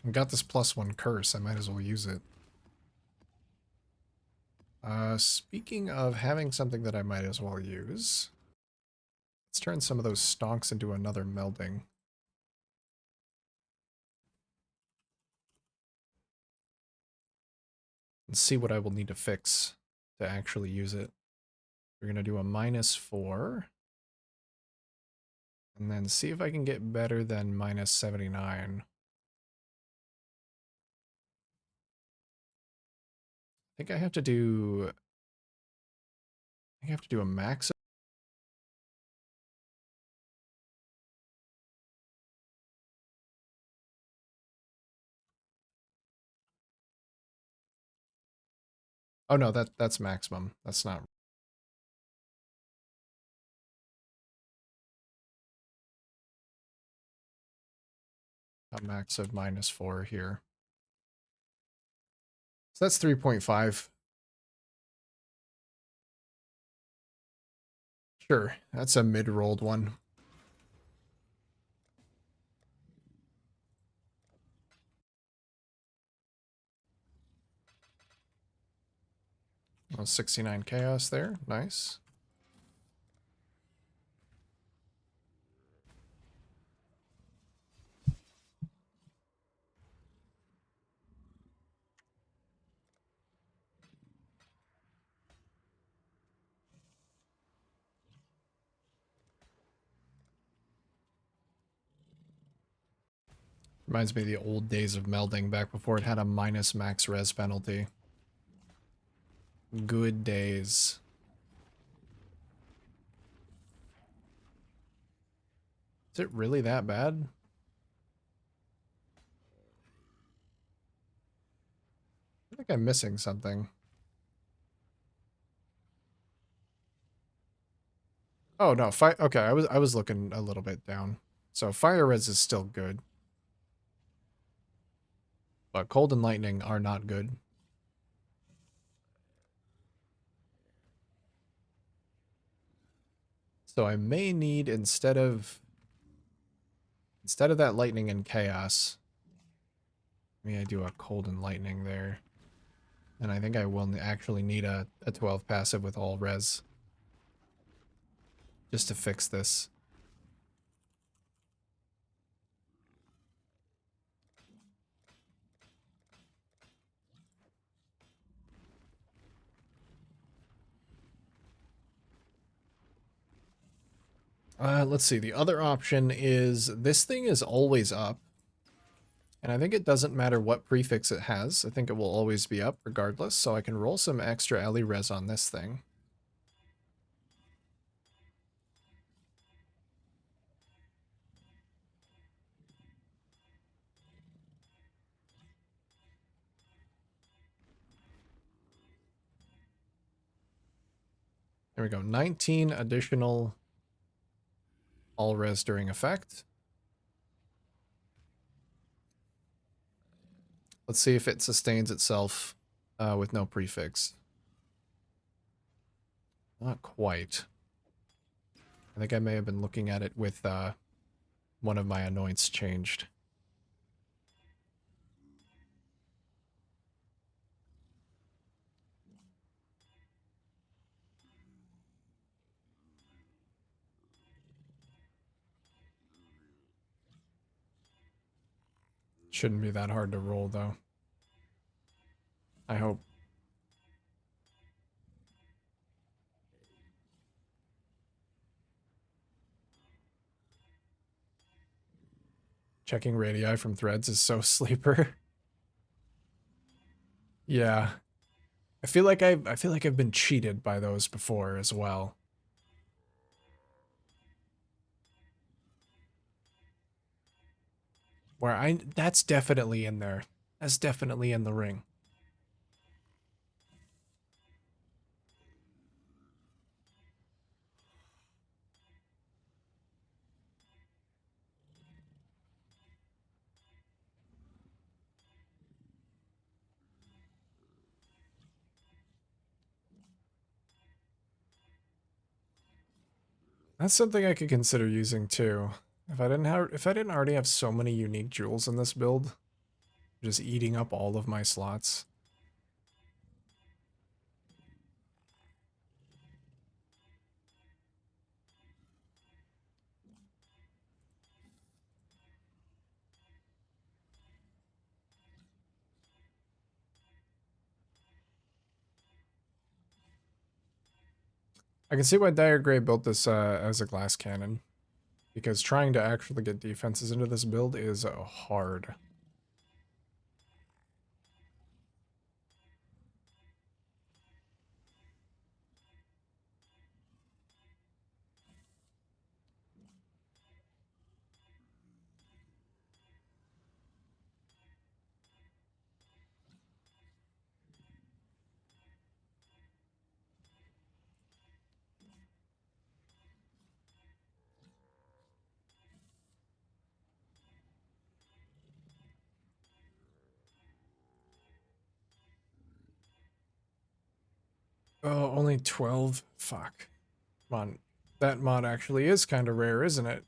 I got this +1 curse, I might as well use it. Speaking of having something that I might as well use, let's turn some of those stonks into another melding. And see what I will need to fix to actually use it. We're going to do a -4. And then see if I can get better than -79. I think I have to do... I have to do a max. Oh no, that's maximum. That's not... a max of -4 here. So that's 3.5. Sure, that's a mid-rolled one. Oh, 69 chaos there. Nice. Reminds me of the old days of melding back before it had a minus max res penalty. Good days. Is it really that bad? I think I'm missing something. Oh no, okay, I was looking a little bit down. So fire res is still good. But cold and lightning are not good. So I may need instead of that lightning and chaos, maybe I do a cold and lightning there. And I think I will actually need a 12 passive with all res. Just to fix this. Let's see. The other option is this thing is always up. And I think it doesn't matter what prefix it has. I think it will always be up regardless. So I can roll some extra Ellie res on this thing. There we go. 19 additional all res during effect. Let's see if it sustains itself with no prefix. Not quite. I think I may have been looking at it with one of my anoints changed. Shouldn't be that hard to roll, though. I hope. Checking radii from threads is so sleeper. Yeah. I feel like I've been cheated by those before as well. Where that's definitely in there. That's definitely in the ring. That's something I could consider using too. If I didn't already have so many unique jewels in this build, just eating up all of my slots. I can see why Dire Grey built this as a glass cannon, because trying to actually get defenses into this build is hard. Oh, only 12? Fuck. Come on. That mod actually is kind of rare, isn't it?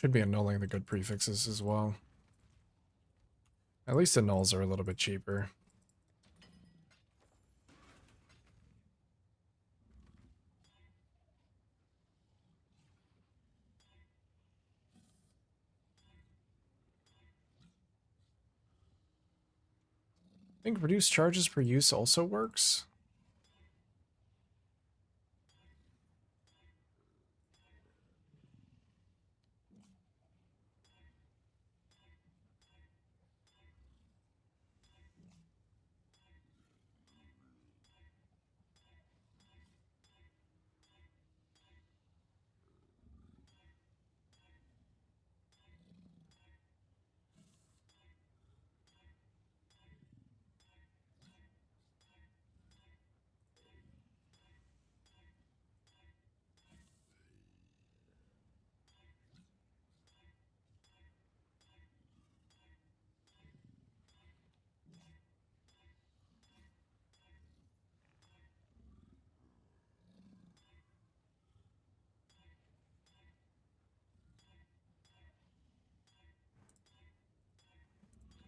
Should be annulling the good prefixes as well. At least the nulls are a little bit cheaper. I think reduced charges per use also works.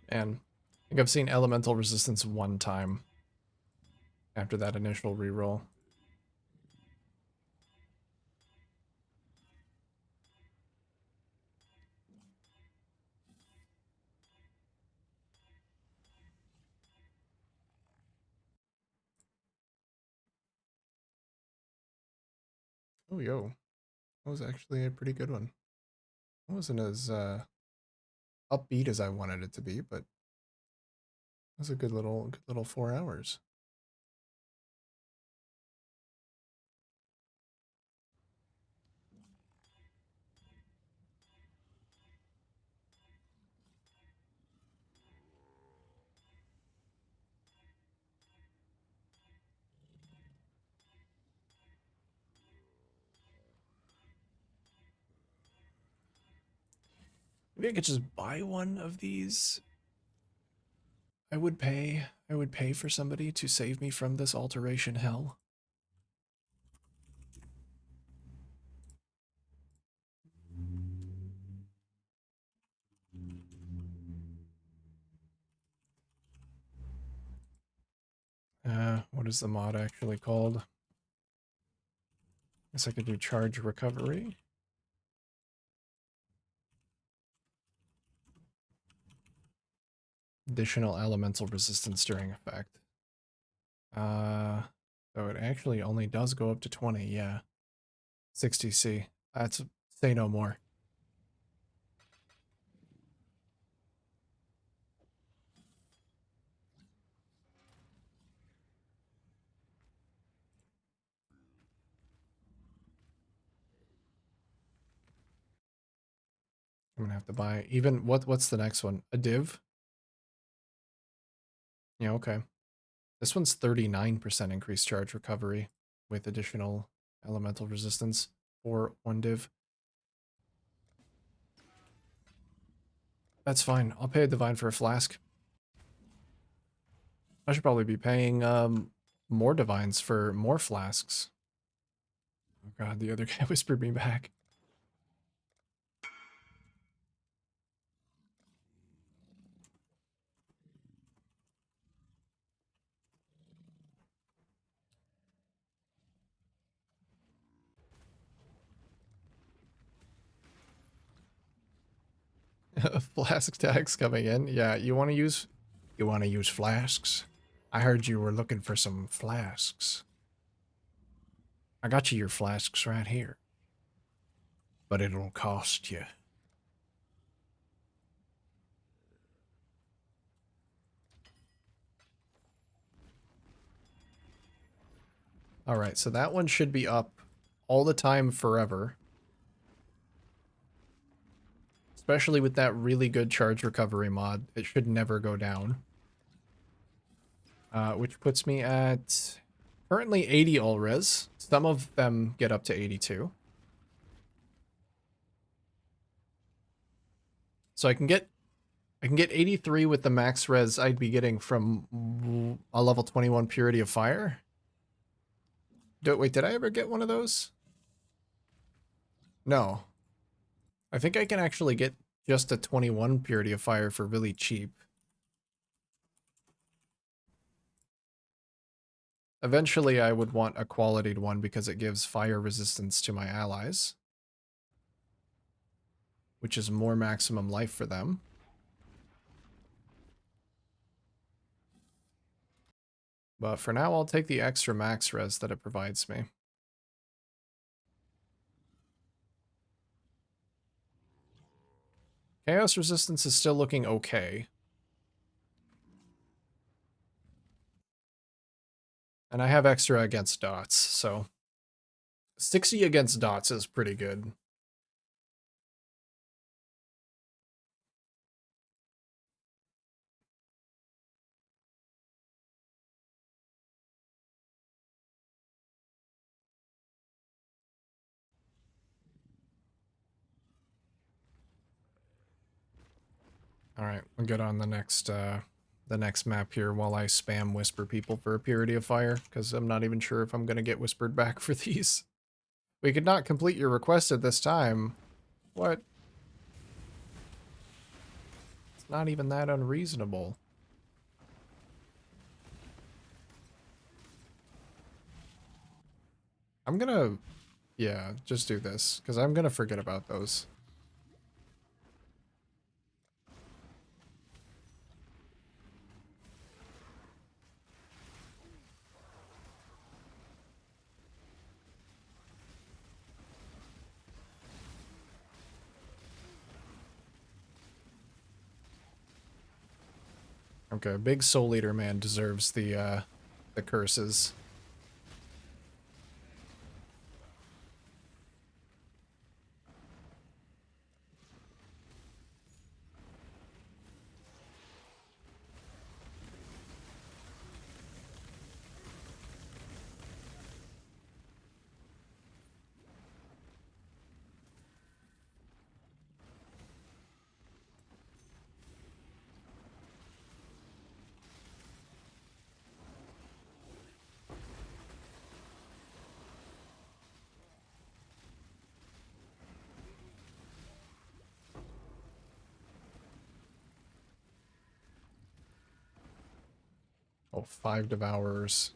And I think I've seen elemental resistance one time after that initial reroll. Oh, yo. That was actually a pretty good one. It wasn't as upbeat as I wanted it to be, but it was a good little 4 hours. Maybe I could just buy one of these. I would pay for somebody to save me from this alteration hell. What is the mod actually called? Guess I could do charge recovery. Additional elemental resistance during effect. So it actually only does go up to 20, yeah. 60C. That's say no more. I'm gonna have to buy even what's the next one? A div? Yeah, okay. This one's 39% increased charge recovery with additional elemental resistance for one div. That's fine. I'll pay a divine for a flask. I should probably be paying more divines for more flasks. Oh god, the other guy whispered me back. Flask tags coming in. Yeah, you want to use flasks? I heard you were looking for some flasks. I got you your flasks right here. But it'll cost you. All right, so that one should be up all the time forever. Especially with that really good charge recovery mod. It should never go down. Which puts me at currently 80 all res. Some of them get up to 82. So I can get 83 with the max res I'd be getting from a level 21 Purity of Fire. Wait, did I ever get one of those? No. I think I can actually get just a 21 Purity of Fire for really cheap. Eventually, I would want a qualityed one because it gives fire resistance to my allies, which is more maximum life for them. But for now, I'll take the extra max res that it provides me. Chaos resistance is still looking okay. And I have extra against dots, so 60 against dots is pretty good. All right, we'll get on the next map here while I spam whisper people for a Purity of Fire, because I'm not even sure if I'm gonna get whispered back for these. We could not complete your request at this time. What? It's not even that unreasonable. I'm gonna, yeah, just do this, because I'm gonna forget about those. Okay, big Soul Eater man deserves the curses. Oh, 5 Devourers.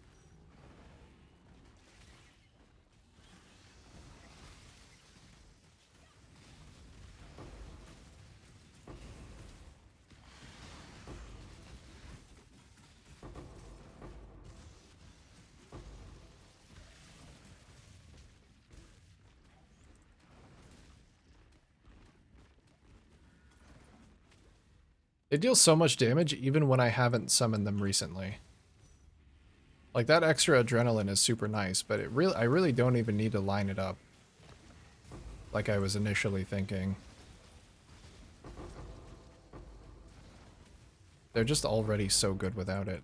They deal so much damage even when I haven't summoned them recently. Like, that extra adrenaline is super nice, but I really don't even need to line it up like I was initially thinking. They're just already so good without it.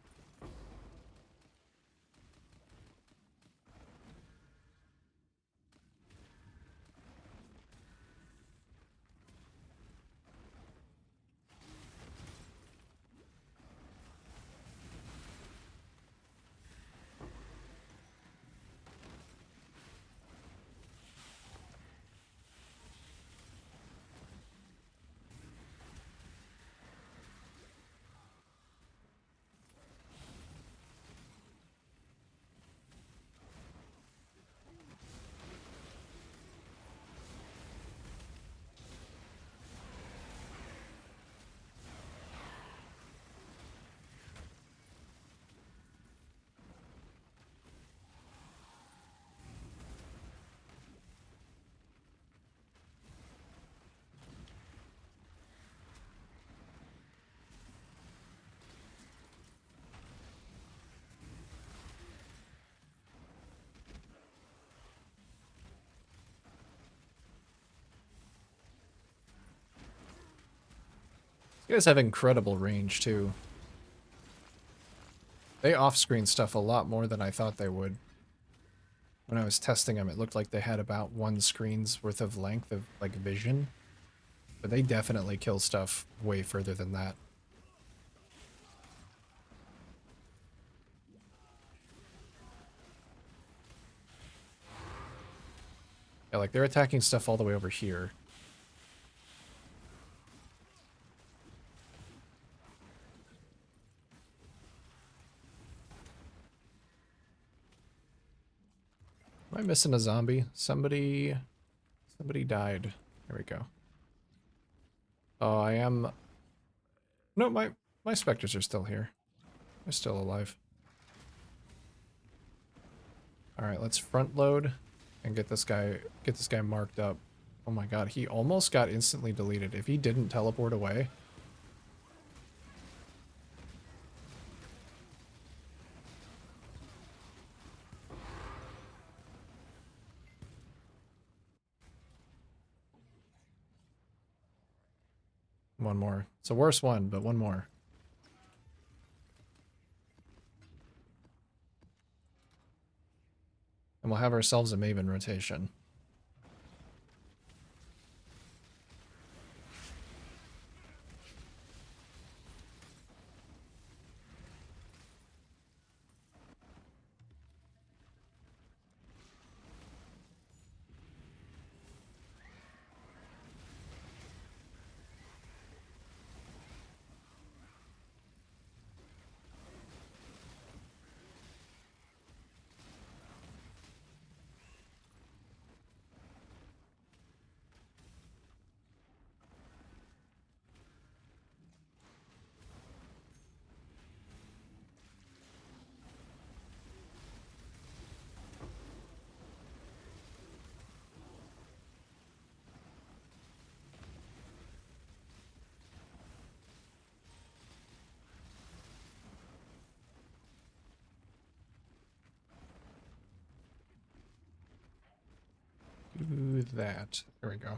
You guys have incredible range, too. They off-screen stuff a lot more than I thought they would. When I was testing them, it looked like they had about 1 screen's worth of length of, like, vision. But they definitely kill stuff way further than that. Yeah, like, they're attacking stuff all the way over here. Am I missing a zombie? Somebody died. There we go. Oh, I am... No, my specters are still here. They're still alive. Alright, let's front load and get this guy marked up. Oh my god, he almost got instantly deleted. If he didn't teleport away... One more. It's a worse one, but one more. And we'll have ourselves a Maven rotation. Do that. There we go.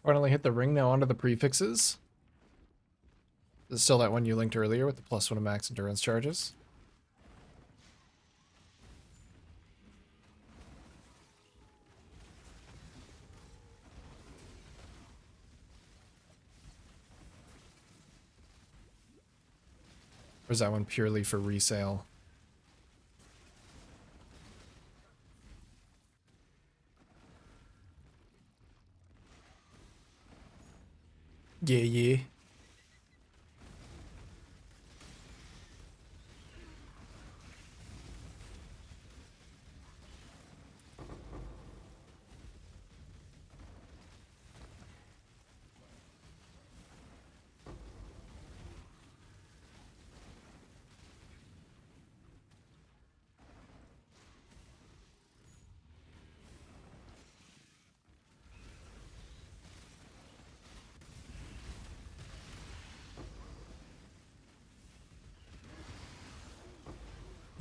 Finally hit the ring now onto the prefixes. This is still that one you linked earlier with the +1 of max endurance charges. Or is that one purely for resale? Yeah, yeah.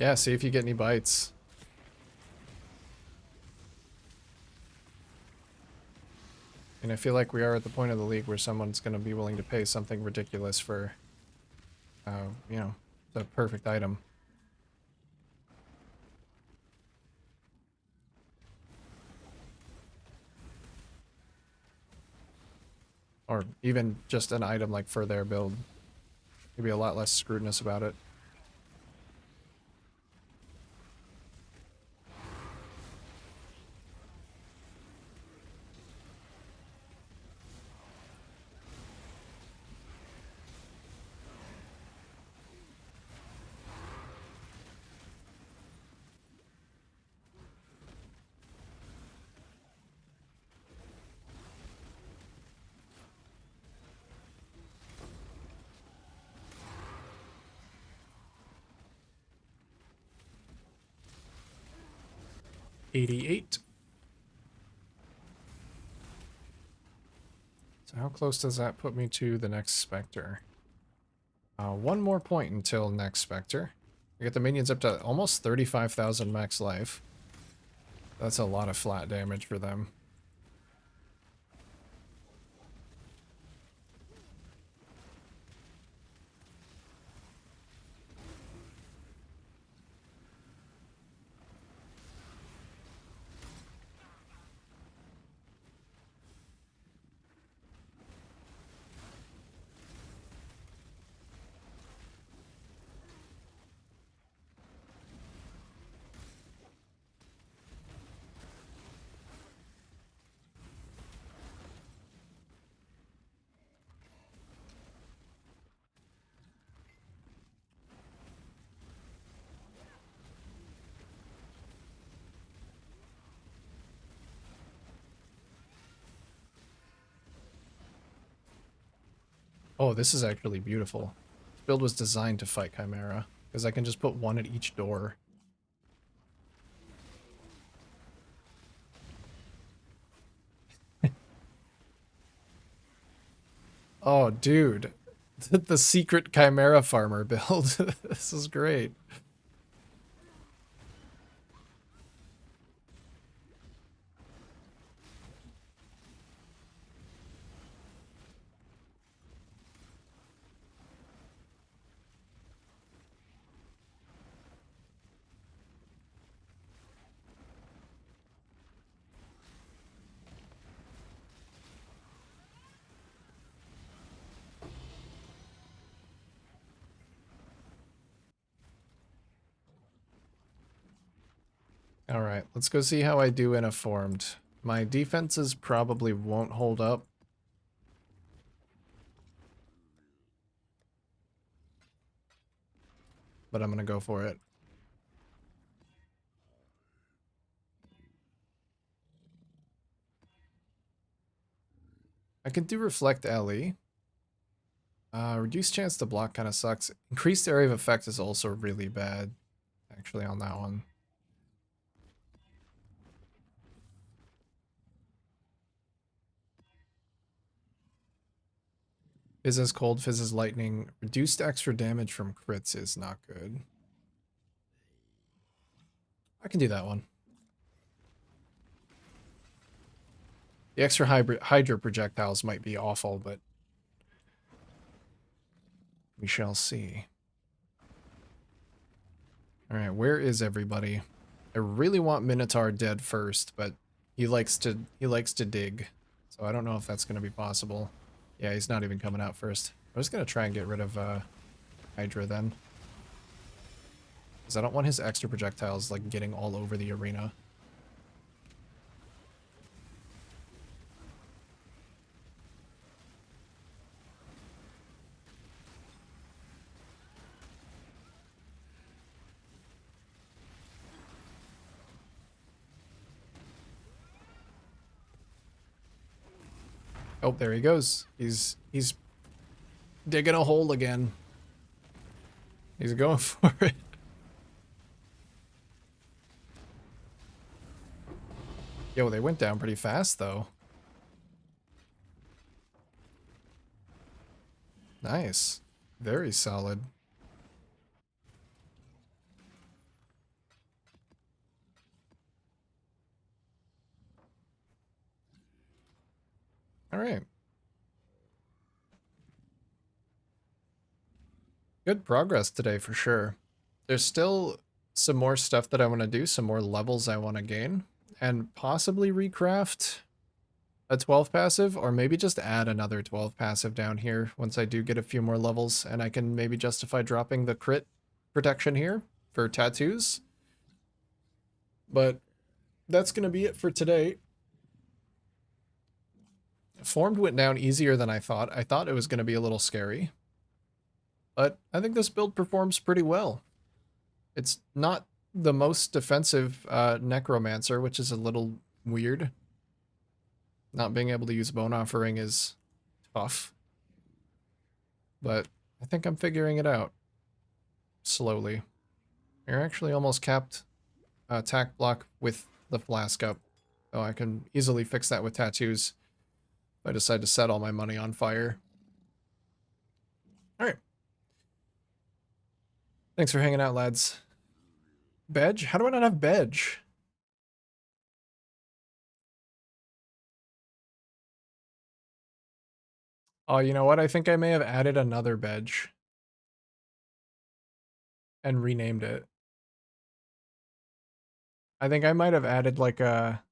Yeah, see if you get any bites. And I feel like we are at the point of the league where someone's going to be willing to pay something ridiculous for, you know, the perfect item. Or even just an item like for their build. Maybe a lot less scrutinous about it. $88. So how close does that put me to the next Spectre? One more point until next Spectre. We get the minions up to almost 35,000 max life. That's a lot of flat damage for them. Oh, this is actually beautiful. This build was designed to fight Chimera, because I can just put one at each door. Oh, dude. The secret Chimera farmer build. This is great. All right, let's go see how I do in a formed. My defenses probably won't hold up. But I'm gonna go for it. I can do Reflect LE. Reduced chance to block kind of sucks. Increased area of effect is also really bad, actually, on that one. Fizzes cold, fizzes lightning. Reduced extra damage from crits is not good. I can do that one. The extra Hydra projectiles might be awful, but we shall see. Alright, where is everybody? I really want Minotaur dead first, but he likes to dig. So I don't know if that's gonna be possible. Yeah, he's not even coming out first. I was gonna try and get rid of Hydra then. Because I don't want his extra projectiles like getting all over the arena. Oh, there he goes. He's digging a hole again. He's going for it. Yo, they went down pretty fast though. Nice. Very solid. All right. Good progress today for sure. There's still some more stuff that I want to do, some more levels I want to gain, and possibly recraft a 12 passive, or maybe just add another 12 passive down here once I do get a few more levels, and I can maybe justify dropping the crit protection here for tattoos. But that's going to be it for today. Formed went down easier than I thought. I thought it was going to be a little scary. But I think this build performs pretty well. It's not the most defensive Necromancer, which is a little weird. Not being able to use Bone Offering is tough. But I think I'm figuring it out. Slowly. You're actually almost capped attack block with the flask up. So I can easily fix that with tattoos if I decide to set all my money on fire. Alright. Thanks for hanging out, lads. Bedge? How do I not have Bedge? Oh, you know what? I think I may have added another Bedge. And renamed it. I think I might have added like a...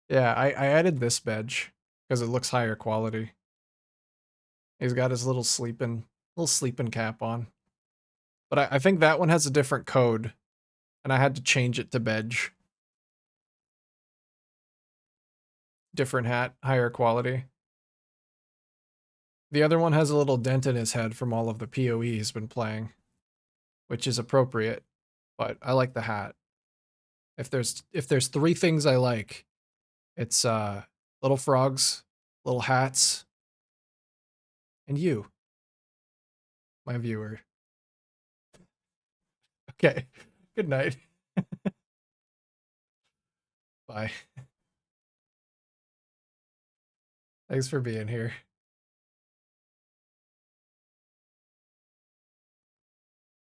Yeah, I added this Bedge. Because it looks higher quality. He's got his little sleeping cap on. But I think that one has a different code. And I had to change it to Bedge. Different hat, higher quality. The other one has a little dent in his head from all of the PoE he's been playing. Which is appropriate. But I like the hat. If there's three things I like, it's little frogs, little hats, And you, my viewer. Okay. Good night. Bye. Thanks for being here.